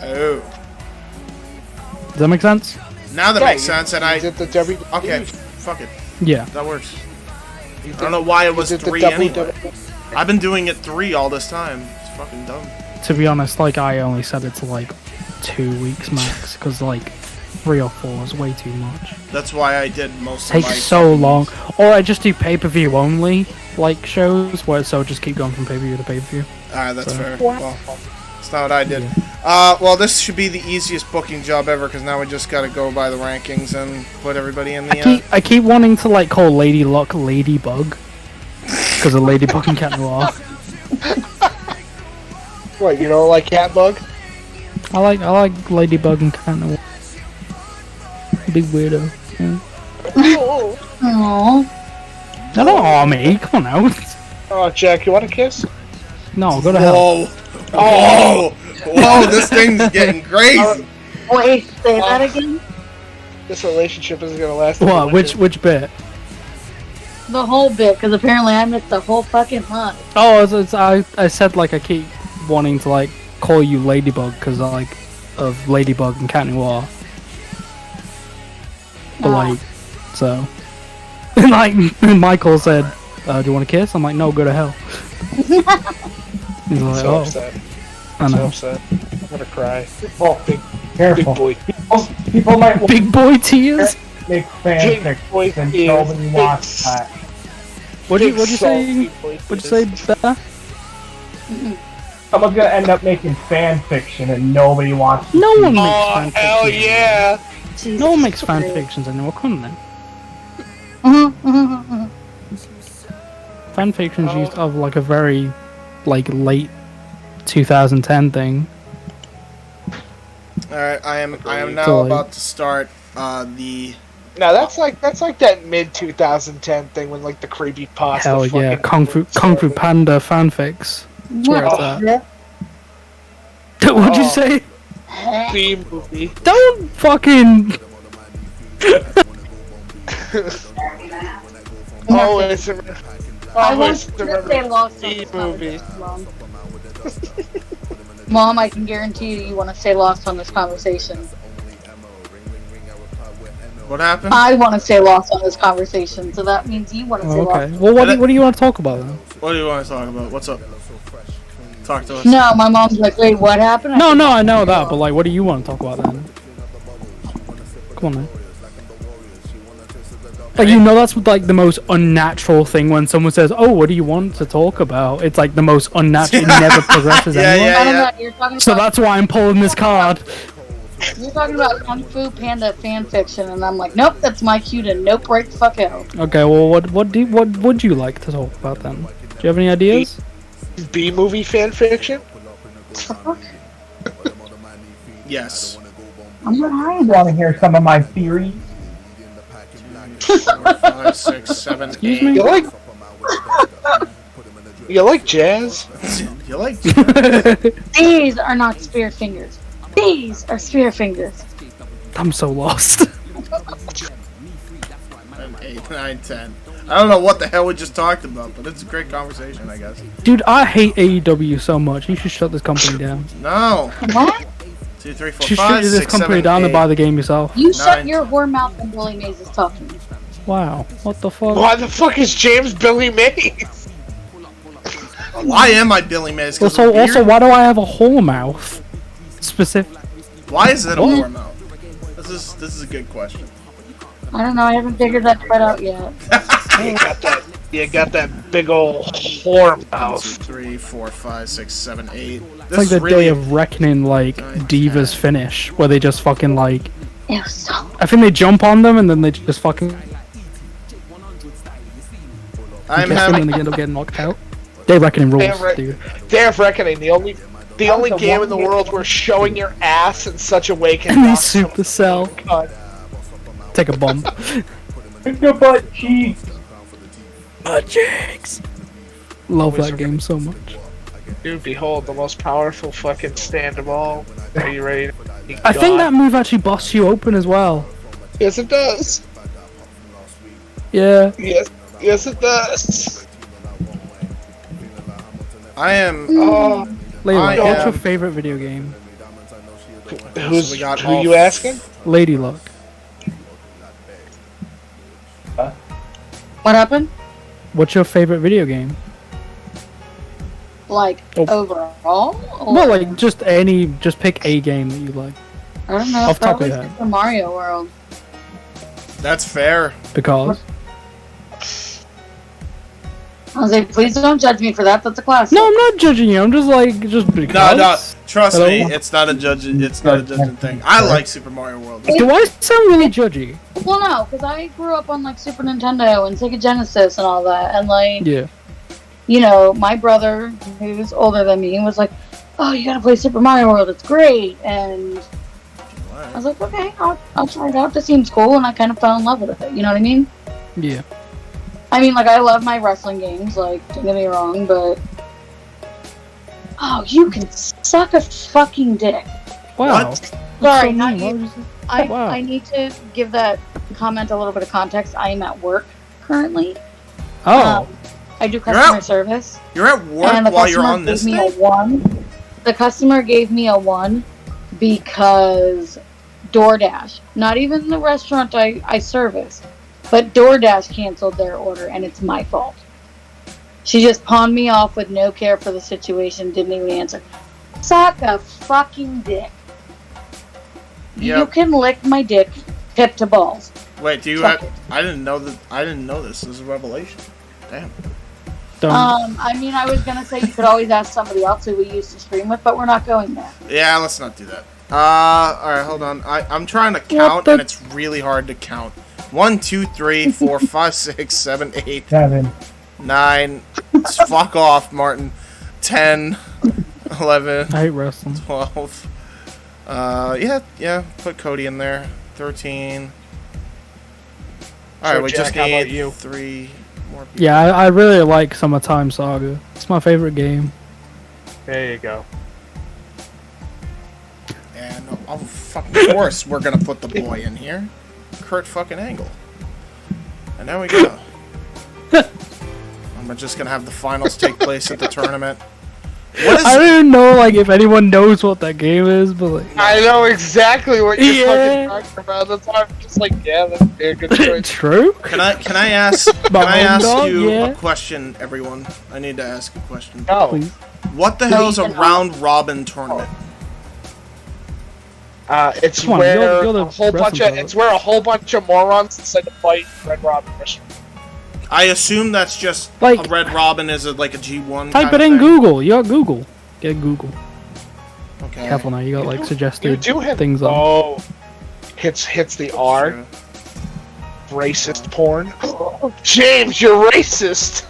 Oh. Does that make sense? Now that makes sense, and I... Did the WWE. Okay, fuck it. Yeah. That works. I don't know why it was Did the 3 anyway. WWE. I've been doing it 3 all this time. It's fucking dumb. To be honest, like I only set it to like 2 weeks max because like 3 or 4 is way too much. That's why I did most of Takes my... so long. Or I just do pay-per-view only like shows where so just keep going from pay-per-view to pay-per-view. Alright, that's So- fair. Well, that's not what I did. Well, this should be the easiest booking job ever because now we just gotta go by the rankings and put everybody in the... I keep wanting to like call Lady Luck Ladybug because of Ladybug and Cat Noir. What, you don't like Catbug? I like Ladybug and Cat Noir. Big weirdo. Yeah. Aww. No, don't awe me. Come on now. Oh, Jack, you want a kiss? No, go to hell. Whoa! Whoa! Whoa, this thing's getting crazy! Wait, say that again? This relationship isn't gonna last. What? Which bit? The whole bit, because apparently I missed the whole fucking month. Oh, I said like I keep wanting to like call you Ladybug because I like of Ladybug and Cat Noir. But like, so, and like Michael said, "Do you want a kiss?" I'm like, "No, go to hell." He's like, So "Oh, upset. I So know." upset. I'm gonna cry. Oh, Big careful. boy. People might want Big boy tears. to make Big fanfic boy and tears. nobody Big wants that. What'd you Big say? salty boy What'd you tears. say, Beth? Someone's gonna end up making fan fiction and nobody wants to No see one it. makes Oh, fan hell fictions. yeah! Jesus No one makes fan Christ. fictions anymore, couldn't they? Mhm. Fan fictions used of like a very like late 2010 thing. Alright, I am now Totally. about to start the... No, that's like that mid 2010 thing when like the creepy pasta. Hell yeah, Kung Fu Panda fanfics. That's where it's at. What'd you Oh. say? B movie. Don't fucking. Always I always want to remember say lost on B this movie. conversation, Mom. Mom, I can guarantee you want to stay lost on this conversation. What happened? I want to stay lost on this conversation, so that means you want to stay Okay. lost. Well, what do you want to talk about then? What do you want to talk about? What's up? Talk to us. No, my mom's like, wait, what happened? No, I know that, but like, what do you want to talk about then? Come on, man. Like, you know, that's like the most unnatural thing when someone says, "Oh, what do you want to talk about?" It's like the most unnatural. It never progresses Yeah, anywhere. yeah. I don't know, you're talking So about that's why I'm pulling this card. You're talking about Kung Fu Panda fan fiction, and I'm like, nope, that's my cue to nope right the fuck out. Okay, well, what would you like to talk about then? Do you have any ideas? B-movie fan fiction? Yes. I'm not high You enough. want to hear some of my theories? 4, 5, 6, 7, 8. Excuse me? You like jazz? You like? These are not spear fingers. These are spear fingers. I'm so lost. 8, 9, 10. I don't know what the hell we just talked about, but it's a great conversation, I guess. Dude, I hate AEW so much. You should shut this company down. No. What? 2, 3, 4, You should 5, shut this 6, company 7, down 8. and buy the game yourself. You shut 9. your whore mouth when Billy Mays is talking. Wow, what the fuck? Why the fuck is James Billy Mays? Why am I Billy Mays? 'Cause Also, of weird? why do I have a whole mouth? Specific. Why is it a whore mouth? This is a good question. I don't know, I haven't figured that quite out yet. You got that big old whore 2, mouth. 3, 4, 5, 6, 7, 8. It's This like is the really day of reckoning, like Divas finish, where they just fucking like. Ew, stop. I think they jump on them and then they just fucking. I'm Guess them having. and they end up getting knocked out. Day of reckoning rules, dude. Day of Reckoning, the only game in the world where showing your ass in such a way can And they knock super sell. someone. Take a bump. Your butt cheeks. Butt cheeks. Love that game so much. Dude, behold, the most powerful fucking stand of all. Are you ready? I think that move actually busts you open as well. Yes, it does. Yeah. Yes, it does. I am. Oh, Layla, I what's am- your favorite video game? we got who all you asking? Lady Luck. What happened? What's your favorite video game? Like, Oh. overall? Or, Well, like just pick a game that you like. I don't know, off the top of probably your head. Super Mario World. That's fair. Because I was like, please don't judge me for that, that's a classic. no, I'm not judging you. I'm just like because. No. Trust Hello? me, it's not a judging. It's not a judging thing. I like Super Mario World. Do I sound really judgy? Well, no, because I grew up on, like, Super Nintendo and Sega Genesis and all that, and, like, Yeah. you know, my brother, who's older than me, was like, oh, you gotta play Super Mario World, it's great, and I was like, okay, I'll try it out, this seems cool, and I kind of fell in love with it, you know what I mean? Yeah. I mean, like, I love my wrestling games, like, don't get me wrong, but... Oh, you can suck a fucking dick. Wow. What? Sorry, so not mean. Why you. would you say- I, Wow. I need to give that comment a little bit of context. I am at work currently. Oh. I do You're customer out. service. You're at work And the while you're customer on this gave me a thing? 1. The customer gave me a 1 because DoorDash, not even the restaurant I service, but DoorDash canceled their order and it's my fault. She just pawned me off with no care for the situation, didn't even answer. Suck a fucking dick. You Yep. can lick my dick tip to balls. Wait, do you Fuck have? I didn't know that. I didn't know this. This is a revelation. Damn. Don't. I mean, I was gonna say you could always ask somebody else who we used to stream with, but we're not going there. Yeah, let's not do that. Alright, hold on. I'm trying to count, the- and it's really hard to count. 1, 2, 3, 4, 5, 6, 7, 8, 7. 9. Fuck off, Martin. 10, 11, I hate wrestling. 12. Yeah. Put Cody in there. 13. Alright, So, we Jack, just how about need you? 3 more people. Yeah, I really like Summertime Saga. It's my favorite game. There you go. And of fucking course, we're gonna put the boy in here, Kurt fucking Angle. And there we go. I'm just gonna have the finals take place at the tournament. What is? I don't even know like if anyone knows what that game is, but like I know exactly what you're Yeah. fucking talking about. That's why I'm just like, yeah, that's a good choice. true. Can I ask? Can I ask Dog, you yeah. a question, everyone? I need to ask a question. No. Please. What the No, hell is you a can round robin tournament? It's Come on, where you're the a whole bunch wrestling of pro. it's where a whole bunch of morons decide to fight Red Robin restaurant. I assume that's just Like- a red robin is like a G1. Type kind it of in thing. Google. You're Google. Get Google. Okay. Careful now, you got like You suggested do have things on. Oh, hits the R. Sure. Racist porn. James, you're racist.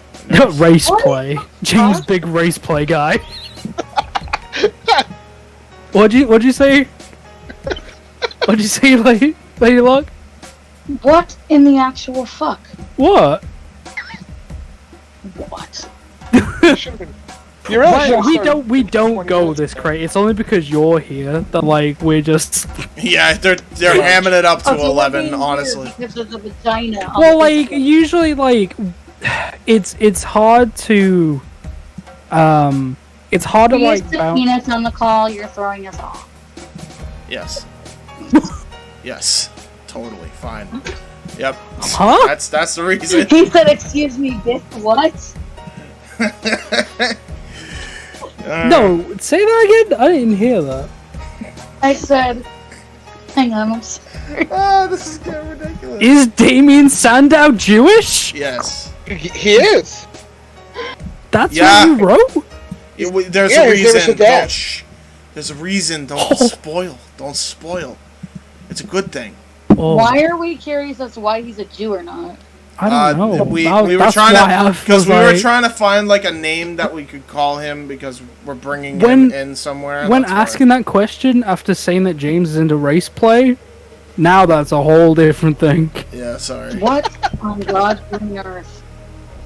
Race play. James, big race play guy. What'd you say? What'd you say, Lady Luck? What in the actual fuck? What? What? You really Right, should've we started don't 20 go minutes this ago. crazy. It's only because you're here that like we're just. Yeah, they're hamming it up to Okay, we're 11, being honestly. weird because of the vagina. on Well, the like picture. usually, like it's hard to it's hard to We like used to bounce. penis on the call. You're throwing us off. Yes. Yes. Totally. Fine. Yep. Huh? That's the reason. He said, "Excuse me, bitch. What?" No, say that again. I didn't hear that. I said, "Hang on, I'm sorry." Ah, this is kind of ridiculous. Is Damien Sandow Jewish? Yes. He is. That's Yeah. what you wrote. There's Yeah, a his name is reason. Hadash. There's a reason. Don't spoil. Don't spoil. It's a good thing. Oh, Why are we curious as to why he's a Jew or not? I don't know. We That- were that's trying why I to was because we were like- trying to find like a name that we could call him because we're bringing When- him in somewhere. When that's why. asking that question after saying that James is into race play, now that's a whole different thing. Yeah, sorry. What on God's green earth?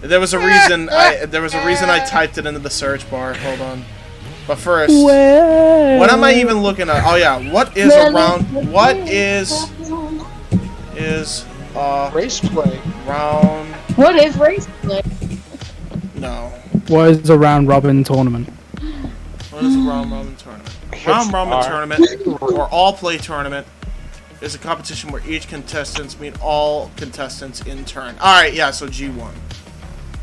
There was a reason. I typed it into the search bar. Hold on. But first, Well, what am I even looking at? Oh yeah, what is around? What is Race play. round? What is race play? No. What is a round robin tournament? What is a round robin tournament? Hits Round robin R. tournament or all play tournament is a competition where each contestants meet all contestants in turn. All right, yeah. So G1.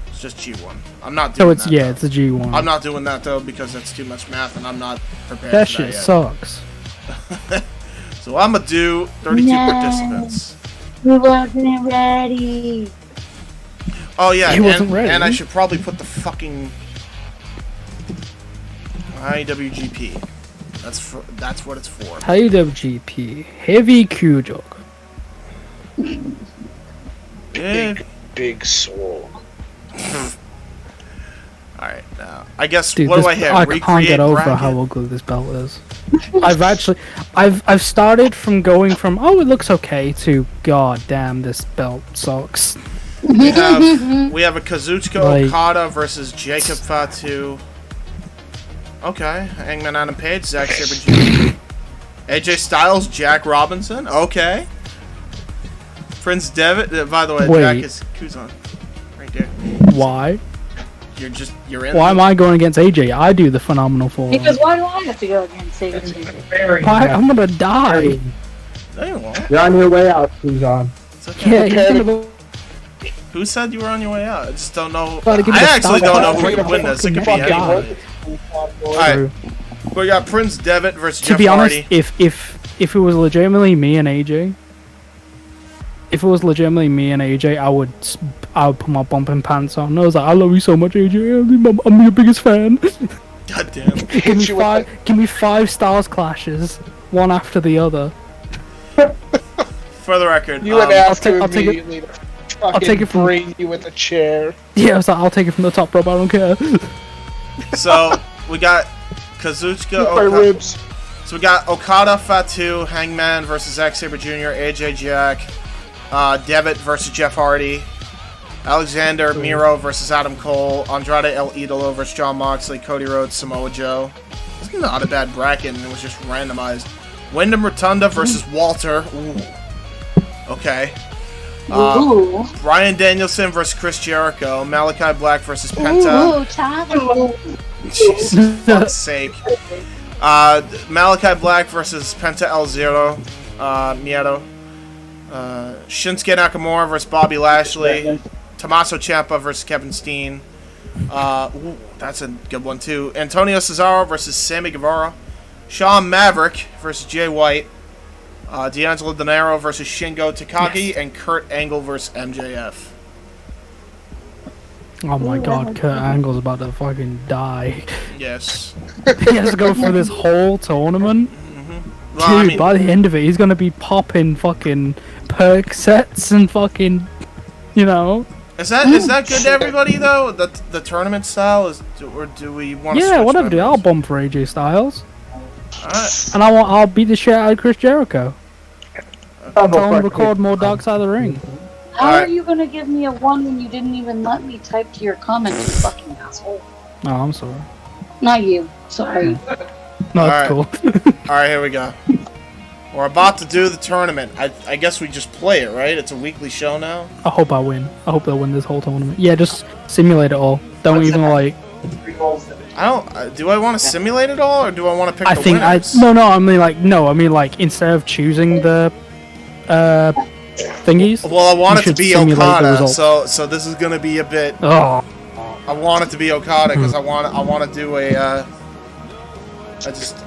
It's just G1. I'm not doing So it's that. yeah, though. it's a G1. I'm not doing that though because that's too much math and I'm not prepared That for shit that yet. sucks. So I'm gonna do 32 No. participants. We wasn't ready. Oh yeah, He wasn't ready. and I should probably put the fucking IWGP. That's what it's for. IWGP Heavy Q joke. Yeah. Big swole. All right, now I guess Dude, what do this- I hit? I can't Recreate get over bracket? how ugly this belt is. I've started from going from oh it looks okay to god damn this belt sucks. We have a Kazuchika Like- Okada versus Jacob Fatu. Okay, Hangman Adam Page, Zack Sabre Jr. AJ Styles, Jack Robinson. Okay. Prince Devitt. By the way, Wait. Jack is Kuzon. Right there. Why? You're in. Why am I going against AJ? I do the phenomenal four. Because why do I have to go against AJ? Very I'm gonna die. No, you won't. You're on your way out, Kuzon. It's okay. Yeah, he's gonna Who said you were on your way out? I just don't know. Gotta give I me the actually stop don't know button. who could win this. It could be Fucking anybody. Alright, we got Prince Devitt versus To Jeff be honest, Hardy. if it was legitimately me and AJ, I would put my bumping pants on. I was like, I love you so much, AJ. I'm your biggest fan. God damn. give me five stars clashes, one after the other. For the record, You would I'll ask him take it- immediately to I'll take fucking it from- bring you with a chair. Yeah, I was like, I'll take it from the top rope. I don't care. so we got Kazuchika My Okada. ribs. So we got Okada, Fatu, Hangman versus Zack Sabre Jr., AJ Jack, Devitt versus Jeff Hardy, Alexander Miro versus Adam Cole, Andrade El Idolo versus Jon Moxley, Cody Rhodes, Samoa Joe. It's not a bad bracket, and it was just randomized. Wyndham Rotunda versus Walter. Ooh. Okay. Ooh. Bryan Danielson versus Chris Jericho, Malachi Black versus Penta. Ooh, Chavo. Jesus fuck's sake. Malachi Black versus Penta El Zero, Miedo. Shinsuke Nakamura versus Bobby Lashley. Tommaso Ciampa versus Kevin Steen. Ooh, that's a good one too. Antonio Cesaro versus Sammy Guevara. Shawn Maverick versus Jay White. D'Angelo Dinero versus Shingo Takagi. And Kurt Angle versus MJF. Oh my god, Kurt Angle's about to fucking die. Yes. He has to go through this whole tournament. Well, Dude, I mean, by the end of it, he's gonna be popping fucking perk sets and fucking, you know. is that good to everybody though? The tournament style or do we want to? Yeah, whatever, dude. I'll bump for AJ Styles, Alright. and I'll beat the shit out of Chris Jericho. Tell him to record more Dark Side of the Ring. How Alright. are you gonna give me a 1 when you didn't even let me type to your comment, you fucking asshole? Oh, I'm sorry. Not you. Sorry. No, that's cool. Alright, here we go. We're about to do the tournament. I guess we just play it, right? It's a weekly show now. I hope I win. I hope they'll win this whole tournament. Yeah, just simulate it all. Don't even like. I don't. Do I want to simulate it all, or do I want to pick I the think winners? no. I mean like instead of choosing the thingies. Well, I want you it to should be simulate the Okada, results. so this is gonna be a bit. Oh. I want it to be Okada because I want to do a.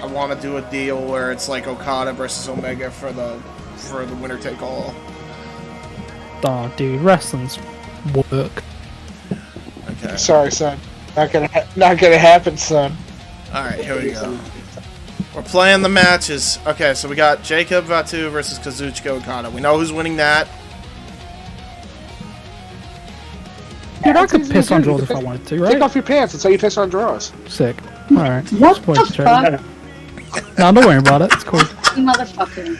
I want to do a deal where it's like Okada versus Omega for the winner take all. Oh, dude, wrestling's work. Okay. Sorry, son. Not gonna happen, son. All right, here we go. We're playing the matches. Okay, so we got Jacob Fatu versus Kazuchika Okada. We know who's winning that. Dude, I could piss on draws if I wanted to, right? Take off your pants. That's how you piss on draws. Sick. Alright. What the fuck? No, don't worry about it. It's cool. You motherfucker.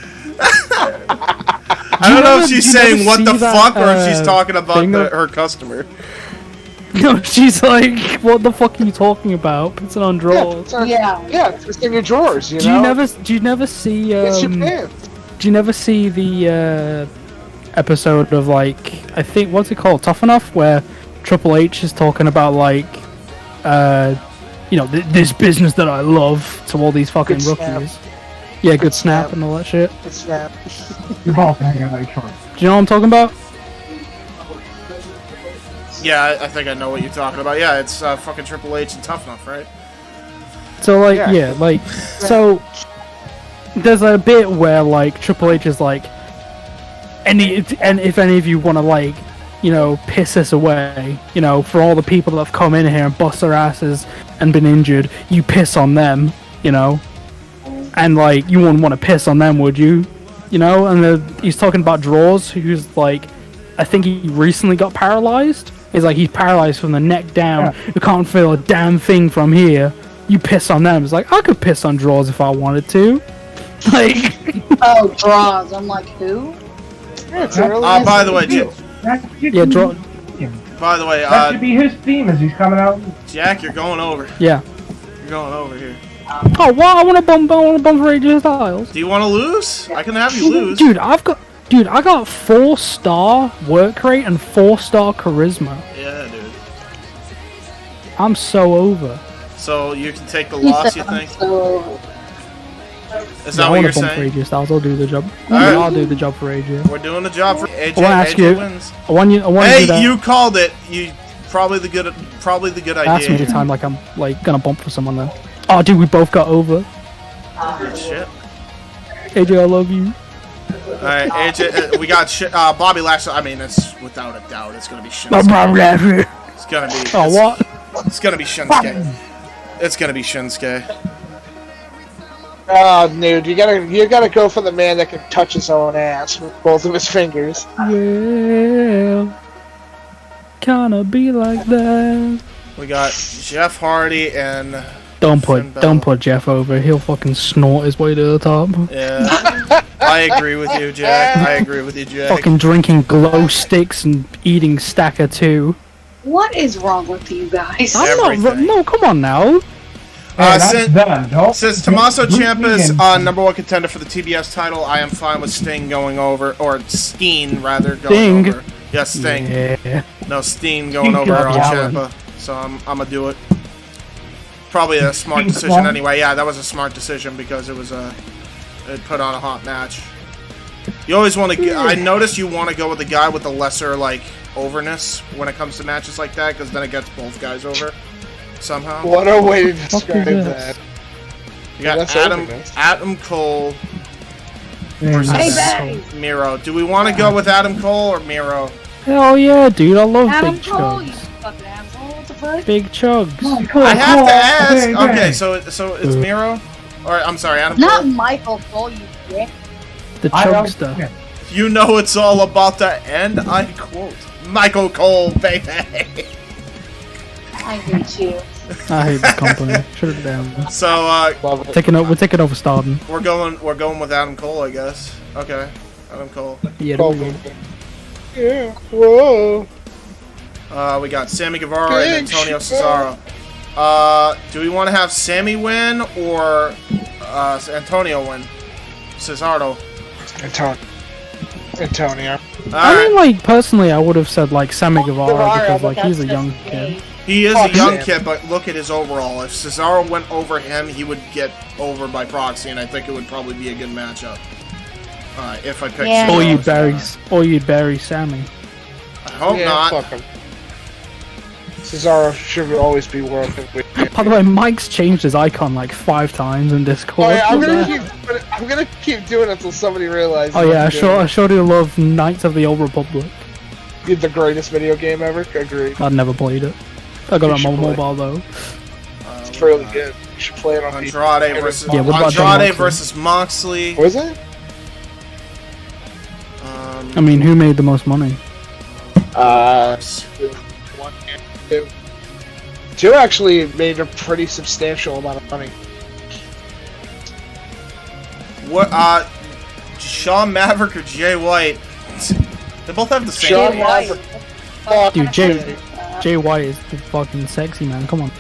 I don't know if she's you never saying what the see that, fuck or if she's talking about thing her customer. No, she's like, what the fuck are you talking about? Pissing on draws. Yeah. It's in your drawers, you Do know? you never see It's your pants. do you never see the episode of like I think what's it called? Tough Enough, where Triple H is talking about like this business that I love to all these fucking Good rookies. snap. Yeah, good snap and all that shit. Good snap. You're both hanging out each other. Do you know what I'm talking about? Yeah, I think I know what you're talking about. Yeah, it's fucking Triple H and Tough Enough, right? So like Yeah. so there's a bit where like Triple H is like and if any of you want to like piss us away, for all the people that have come in here and bust their asses and been injured, you piss on them, and like you wouldn't want to piss on them, would you? And he's talking about Draws, who's like, I think he recently got paralyzed. He's like, he's paralyzed from the neck down. Yeah. You can't feel a damn thing from here. You piss on them. It's like, I could piss on Draws if I wanted to. Like, Oh, draws. I'm like, who? By the way, yeah, Draw. That should be his theme as he's coming out. Jack, you're going over. Yeah. You're going over here. Oh, well, I want to bump for AJ Styles. Do you want to lose? I can have you lose. Dude, I got 4-star work rate and 4-star charisma. Yeah, dude. I'm so over. So you can take the He loss, said you I'm think? so- Is Yeah, that I what want you're to bump saying? for AJ Styles. I'll do the job. Alright. I'll do the job for AJ. We're doing the job for AJ. I want to ask AJ you. wins. I want you to do Hey, that. you called it. You probably the good Ask me idea. the time like I'm like gonna bump for someone though. Oh, dude, we both got over. Shit. AJ, I love you. All right, AJ. We got Bobby Lashley. I mean, it's without a doubt. It's gonna be Shinsuke. Oh, It's gonna be. what? It's gonna be Shinsuke. It's gonna be Shinsuke. Oh, dude, you gotta go for the man that can touch his own ass with both of his fingers. Yeah. Kinda be like that. We got Jeff Hardy and. Don't Finn put Balor. Jeff over. He'll fucking snort his way to the top. Yeah. I agree with you, Jack. I agree with you, Jack. Fucking drinking glow sticks and eating Stacker 2. What is wrong with you guys? I'm not. Everything. No, come on now. That's since- done. Don't- Since Tommaso don't- Ciampa's don't- #1 contender for the TBS title, I am fine with Sting going over, or Steen rather going Sting. over. Yeah, Sting. Yeah. No, Steen going over on Allen. Ciampa. So I'm gonna do it. Probably a smart Sting's decision wrong. anyway. Yeah, that was a smart decision because it put on a hot match. You always want to. I notice you want to go with the guy with the lesser like overness when it comes to matches like that, because then it gets both guys over somehow. What a way to Fuck describe is that. You got That's overness. Adam Cole Yeah, versus Hey, Miro. Do we want to go with Adam Cole or Miro? Hell yeah, dude. I love Adam big Cole, you chugs. fucking asshole. Big chugs. I have to ask. Okay, so it's Miro, or I'm sorry, Adam Not Cole. Michael Cole, you dick. The chugster. You know it's all about to end. I quote Michael Cole, baby. I hate you. I hate this company. Shut it down. So We're taking over Stardom. we're going with Adam Cole, I guess. Okay, Adam Cole. Yeah. Yeah, whoa. We got Sammy Guevara and Antonio Cesaro. Do we want to have Sammy win or Antonio win? Cesaro. Antonio. I mean, like, personally, I would have said, like, Sammy Guevara because, like, he's a young kid. He is a young kid, but look at his overall. If Cesaro went over him, he would get over by proxy, and I think it would probably be a good matchup. If I pick Cesaro. Or you'd bury Sammy. I hope not. Fuck him. Cesaro should always be world heavyweight. By the way, Mike's changed his icon like 5 times in Discord. Oh, yeah, I'm gonna keep doing it until somebody realizes. Oh yeah, I sure do love Knights of the Old Republic. The greatest video game ever. Agreed. I've never played it. I got it on mobile though. It's really good. You should play it on Andrade versus Moxley? versus Moxley. Was it? I mean, who made the most money? Two actually made a pretty substantial amount of money. What? Shawn Maverick or Jay White? They both have the same. Shawn name. Maverick. Dude, Jay White is the fucking sexy man. Come on.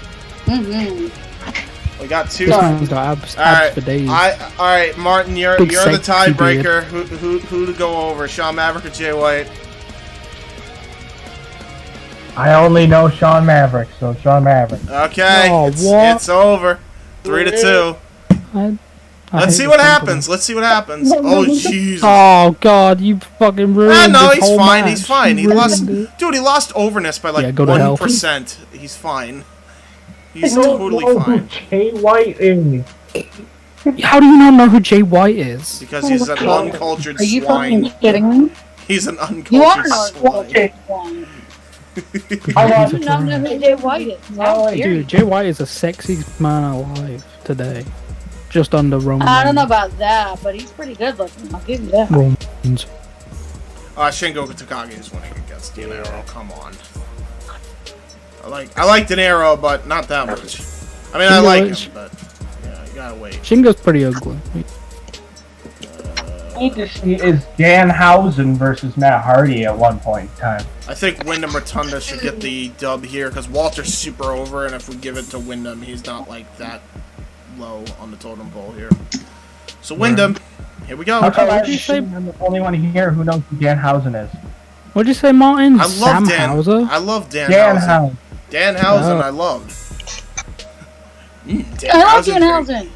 We got two. This man's got abs for days. All right, Martin, you're Big the sexy tiebreaker. Who to go over? Shawn Maverick or Jay White? I only know Shawn Maverick, so Shawn Maverick. Okay, Oh, it's over. 3-2. Let's see what happens. Let's see what happens. Oh Jesus! Oh God, you fucking ruined no, this he's whole fine. match. He's fine. He You lost, ruined it. dude. He lost overness by like Yeah, go to hell. 1%. He's fine. He's totally fine. Jay White is. How do you not know who Jay White is? Because he's an uncultured Are you swine. fucking kidding me? He's an You are uncultured an swine. uncultured swine. I You want do not know who Jay White is. How dare you. Dude, Jay White is the sexiest man alive today. Just under Roman. I don't know about that, but he's pretty good looking. I'll give you that. Romans. Shingo Takagi is winning against De Niro. Come on. I like De Niro, but not that much. I mean, I like him, but yeah, you gotta wait. Shingo's pretty ugly. need to see is Danhausen versus Matt Hardy at one point in time. I think Wyndham Rotunda should get the dub here because Walter's super over, and if we give it to Wyndham, he's not like that low on the totem pole here. So Wyndham, here we go. I'm the only one here who knows who Danhausen is. What'd you say, Martin? I love Dan. Hauser? I love Danhausen. Danhausen, I love. I love Danhausen.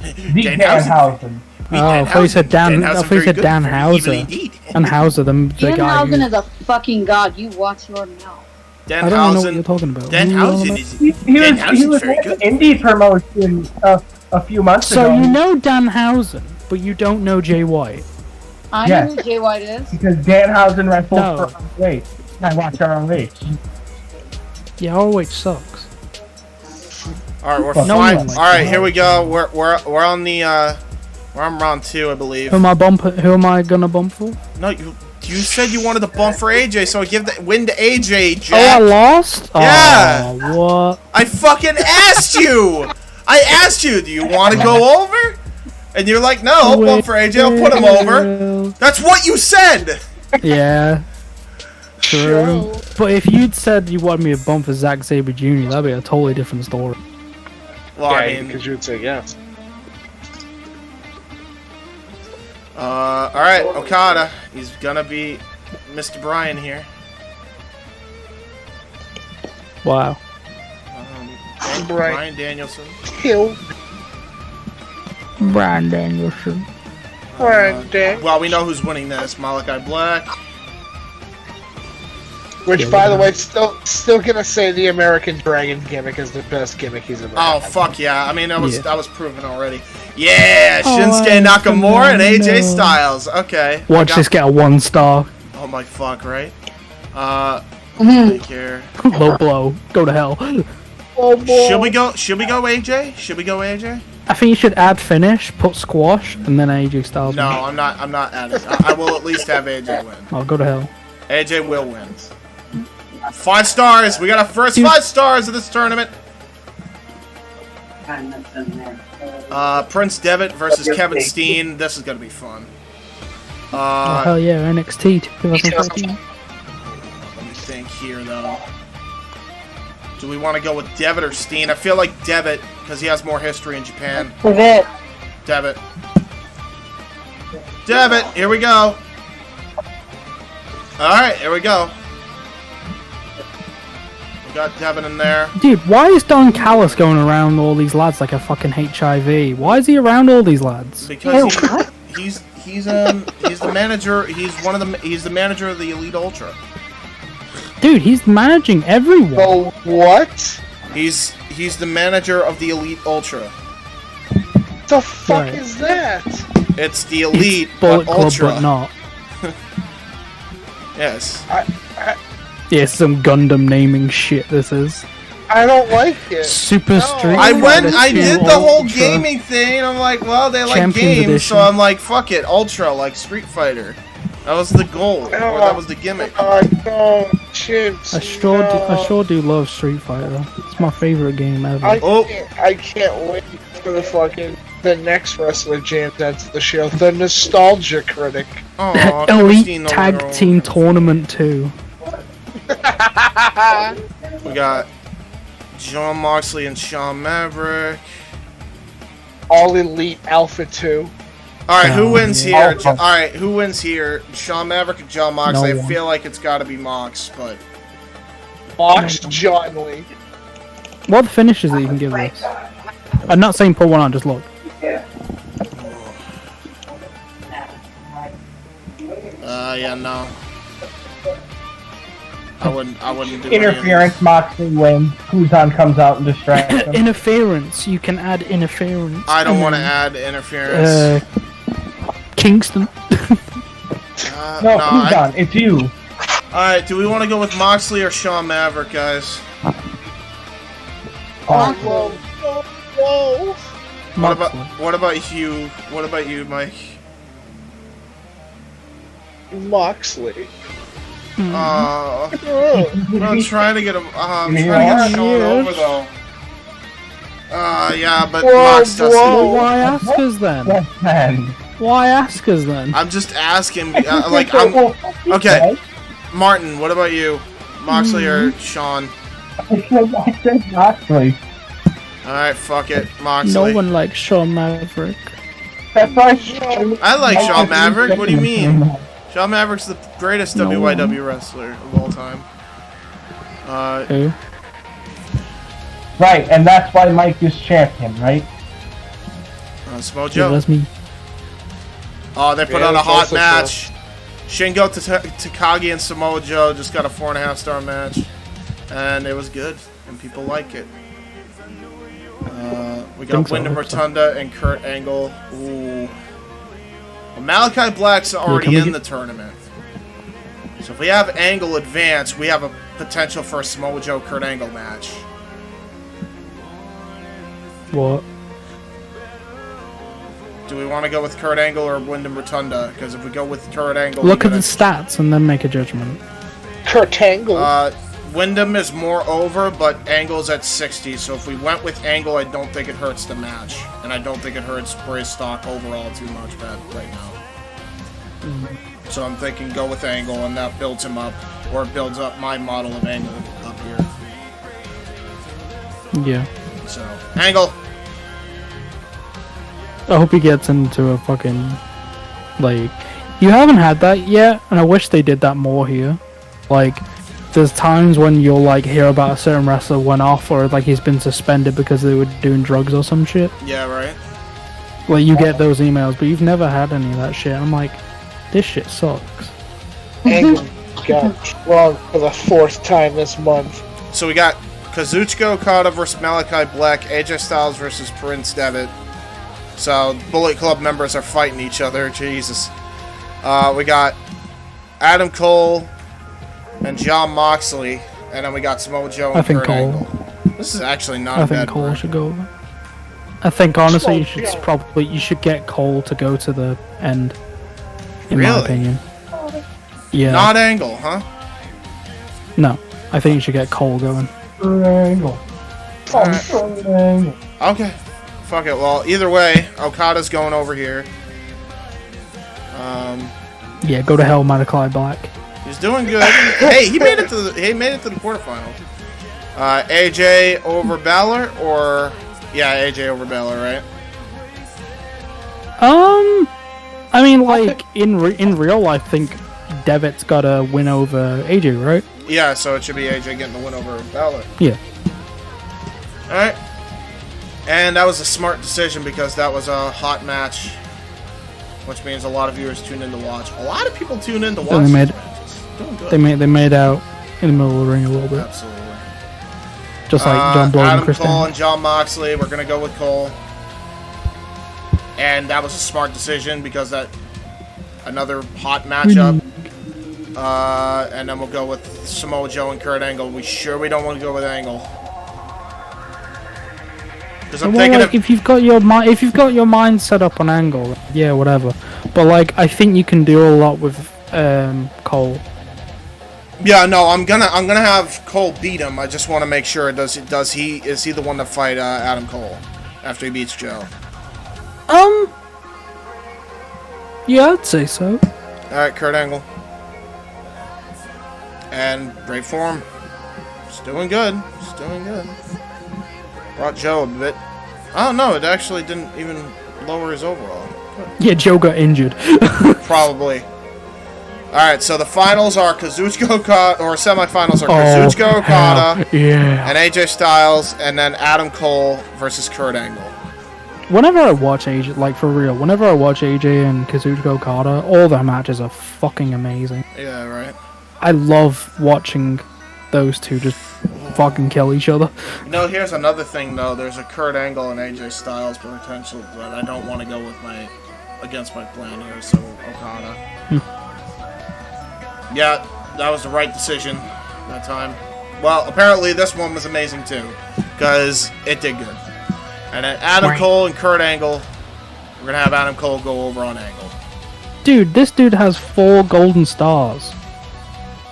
Danhausen. Oh, I thought you said Dan. I thought you said Dan Hauser. Dan Hauser, the guy. Danhausen Who, is a fucking god. You watch your mouth. I don't know what you're talking about. Danhausen is. He was very at good. the indie promotion a few months ago. So you know Danhausen, but you don't know Jay White. I know who Jay White is. Because Danhausen wrestled for ROH. I watch ROH. Yeah, ROH sucks. All right, we're fine. All right, here we go. We're on the we're on round 2, I believe. Who am I gonna bump for? No, you said you wanted to bump for AJ, so I give the win to AJ, Jack. Oh, I lost? Yeah. Oh, what? I fucking asked you. I asked you, do you want to go over? And you're like, no, I'll bump for AJ. I'll put him over. That's what you said. Yeah. True. But if you'd said you wanted me to bump for Zack Sabre Jr., that'd be a totally different story. Well, yeah, I mean, because you would say yes. Alright, Okada. He's gonna be Mr. Bryan here. Wow. Bryan Danielson. Kill. Bryan Danielson. Well, we know who's winning this. Malachi Black. Which, by the way, still gonna say the American Dragon gimmick is the best gimmick he's ever had. Oh, fuck yeah. I mean, that was proven already. Yeah, Shinsuke Nakamura and AJ Styles. Okay. Watch this get a 1 star. Oh my fuck, right? Take care. Low blow. Go to hell. Oh boy. Should we go AJ? Should we go AJ? I think you should add finish, put squash, and then AJ Styles. No, I'm not adding. I will at least have AJ win. I'll go to hell. AJ will win. 5 stars. We got our first 5 stars of this tournament. Prince Devitt versus Kevin Steen. This is gonna be fun. Oh, hell yeah, NXT 2014. Let me think here though. Do we want to go with Devitt or Steen? I feel like Devitt because he has more history in Japan. Devitt. Devitt. Devitt. Here we go. All right, here we go. We got Devitt in there. Dude, why is Don Callis going around all these lads like a fucking HIV? Why is he around all these lads? Because he's the manager. He's the manager of the Elite Ultra. Dude, he's managing everyone. Oh, what? He's the manager of the Elite Ultra. The fuck Right. is that? It's the Elite It's Bullet Club, Ultra. but not. Yes. Yeah, some Gundam naming shit. This is I don't like it. Super Street. I Fighter did 2 the whole Ultra. gaming thing. I'm like, well, they like Champions games, Edition. so I'm like, fuck it, Ultra, like Street Fighter. That was the goal, or that was the gimmick. No, chips. I sure do love Street Fighter. It's my favorite game ever. I can't wait for the next wrestler jam that's the show. The Nostalgia Critic. Aw, Elite Christine Tag O'Neill. Team Tournament 2. We got John Moxley and Shawn Maverick. All Elite Alpha 2. Alright, who wins here? Alpha. Alright, who wins here? Shawn Maverick and John Moxley. No I one. feel like it's gotta be Mox, but... Mox John Lee. What are the finishes that you can give this? I'm not saying pull one out, just look. Yeah, no. I wouldn't do any of Interference, Moxley wins. Kuzon comes out and distracts him. Interference. You can add interference. this. I don't want to add interference. Kingston. No, Kuzon, it's you. Alright, do we want to go with Moxley or Shawn Maverick, guys? Whoa. Whoa. What about you? What about you, Mike? Moxley. I'm trying to get him. I'm trying to get Shawn over though. Yeah, but Mox doesn't. Well, why ask us then? Yes, man. Why ask us then? I'm just asking. Like I'm. Okay, Martin. What about you? Moxley or Shawn? I said Moxley. All right, fuck it, Moxley. No one likes Shawn Maverick. That's why I like Shawn Maverick. What do you mean? Shawn Maverick's the greatest WYW wrestler of all time. Who? Right, and that's why Mike is champion, right? Yeah, Smojo. that's me. Oh, they put Yeah, on a that's hot also match. Shingo Takagi and Samoa Joe just got a 4.5 star match, and it was good, and people like it. We got Think so, Wyndham hope so. Rotunda and Kurt Angle. Ooh. Well, Malachi Black's already can we in get- the tournament. So if we have Angle advance, we have a potential for a Samoa Joe Kurt Angle match. What? Do we want to go with Kurt Angle or Wyndham Rotunda? Because if we go with Kurt Angle, Look we at the stats and then make a judgment. Kurt Angle. Wyndham is more over, but Angle's at 60. So if we went with Angle, I don't think it hurts the match, and I don't think it hurts Bray's stock overall too much right now. So I'm thinking go with Angle, and that builds him up, or it builds up my model of Angle up here. Yeah. So Angle. I hope he gets into a fucking... Like... You haven't had that yet, and I wish they did that more here. Like... There's times when you'll like hear about a certain wrestler went off or like he's been suspended because they were doing drugs or some shit. Yeah, right. Like you get those emails, but you've never had any of that shit. I'm like, this shit sucks. Angle got drunk for the 4th time this month. So we got Kazuchika Okada versus Malachi Black, AJ Styles versus Prince Devitt. So Bullet Club members are fighting each other. Jesus. We got Adam Cole and John Moxley, and then we got Samoa Joe and I think Kurt Cole. Angle. This is actually not I a think bad Cole break. should go over. I think honestly you should get Cole to go to the end. In my Really? opinion. Yeah. Not Angle, huh? No. I think you should get Cole going. Angle. Angle. Okay. Fuck it. Well, either way, Okada's going over here. Yeah, go to hell, Malachi Black. He's doing good. Hey, he made it to the quarterfinals. AJ over Balor, or AJ over Balor, right? I mean, like in real life, I think Devitt's got a win over AJ, right? Yeah, so it should be AJ getting the win over Balor. Yeah. All right. And that was a smart decision because that was a hot match, which means a lot of viewers tuned in to watch. A lot of people tune in to watch. So These matches. Doing good. They made out in the middle of the ring a little bit, Absolutely. just like John Blow and Adam Chris Cole Daniels. and John Moxley. We're gonna go with Cole, and that was a smart decision because that another hot matchup. And then we'll go with Samoa Joe and Kurt Angle. We don't want to go with Angle because I'm thinking like, if you've got your mind set up on Angle, yeah, whatever. But like, I think you can do a lot with Cole. Yeah, no, I'm gonna have Cole beat him. I just want to make sure is he the one to fight Adam Cole after he beats Joe? Yeah, I'd say so. All right, Kurt Angle, and great form. It's doing good. Brought Joe a bit. Oh no, it actually didn't even lower his overall. Good. Yeah, Joe got injured. Probably. Alright, so the finals are Kazuchika Okada, or semifinals are Kazuchika Okada yeah. and AJ Styles, and then Adam Cole versus Kurt Angle. Whenever I watch AJ, like for real, whenever I watch AJ and Kazuchika Okada, all their matches are fucking amazing. Yeah, right. I love watching those two just fucking kill each other. You know, here's another thing though. There's a Kurt Angle and AJ Styles potential, but I don't want to go with against my plan here, so Okada. Yeah, that was the right decision that time. Well, apparently this one was amazing too, because it did good. And then Adam Cole and Kurt Angle, we're gonna have Adam Cole go over on Angle. Dude, this dude has 4 golden stars.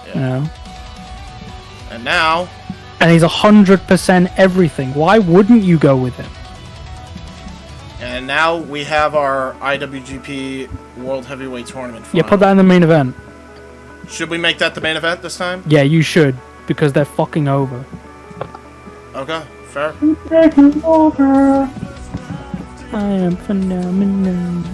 Yeah. You know? And now, And he's 100% everything. Why wouldn't you go with him? and now we have our IWGP World Heavyweight Tournament Yeah, final. put that in the main event. Should we make that the main event this time? Yeah, you should. Because they're fucking over. Okay, fair. I am phenomenal.